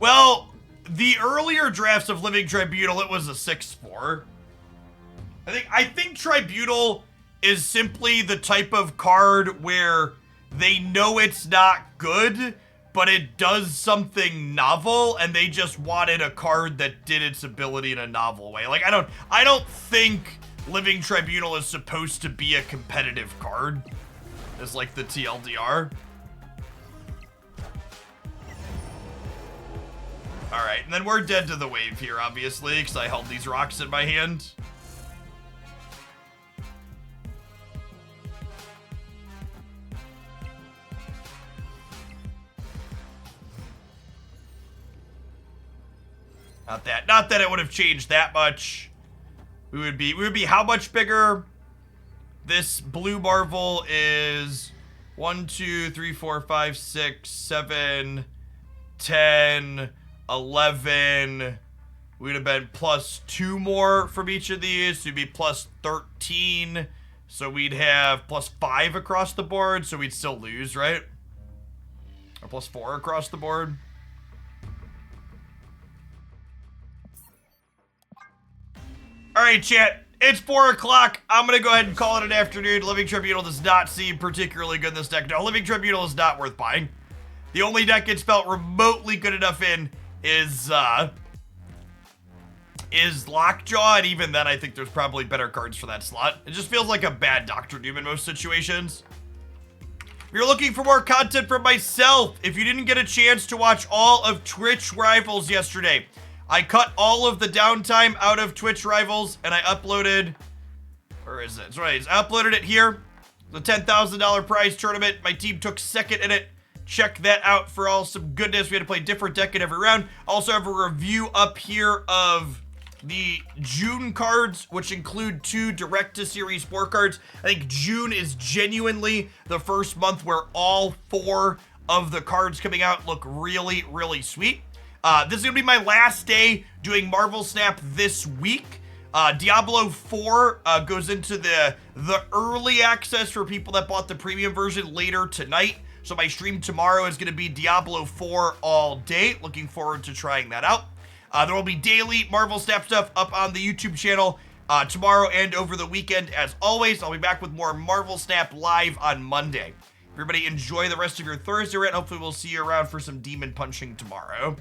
[SPEAKER 1] Well, the earlier drafts of Living Tribunal, it was a 6-4. I think Tribunal is simply the type of card where they know it's not good, but it does something novel, and they just wanted a card that did its ability in a novel way. Like, I don't think Living Tribunal is supposed to be a competitive card. It's like the TLDR. Alright, and then we're dead to the wave here, obviously, because I held these rocks in my hand. Not that it would have changed that much. We would be how much bigger? This blue Marvel is 1, 2, 3, 4, 5, 6, 7, 10, 11. We'd have been plus 2 more from each of these. So we'd be plus 13. So we'd have plus 5 across the board. So we'd still lose, right? Or plus 4 across the board. Alright, chat. It's 4 o'clock. I'm going to go ahead and call it an afternoon. Living Tribunal does not seem particularly good in this deck. No, Living Tribunal is not worth buying. The only deck it's felt remotely good enough in is Lockjaw, and even then I think there's probably better cards for that slot. It just feels like a bad Dr. Doom in most situations. If you're looking for more content from myself, if you didn't get a chance to watch all of Twitch Rivals yesterday, I cut all of the downtime out of Twitch Rivals, and I uploaded... Where is it? It's right. I uploaded it here. The $10,000 prize tournament. My team took second in it. Check that out for all some goodness. We had to play different deck in every round. Also have a review up here of the June cards, which include 2 direct-to-series 4 cards. I think June is genuinely the first month where all 4 of the cards coming out look really, really sweet. This is going to be my last day doing Marvel Snap this week. Diablo 4 goes into the early access for people that bought the premium version later tonight. So my stream tomorrow is going to be Diablo 4 all day. Looking forward to trying that out. There will be daily Marvel Snap stuff up on the YouTube channel tomorrow and over the weekend. As always, I'll be back with more Marvel Snap live on Monday. Everybody enjoy the rest of your Thursday, and hopefully we'll see you around for some demon punching tomorrow.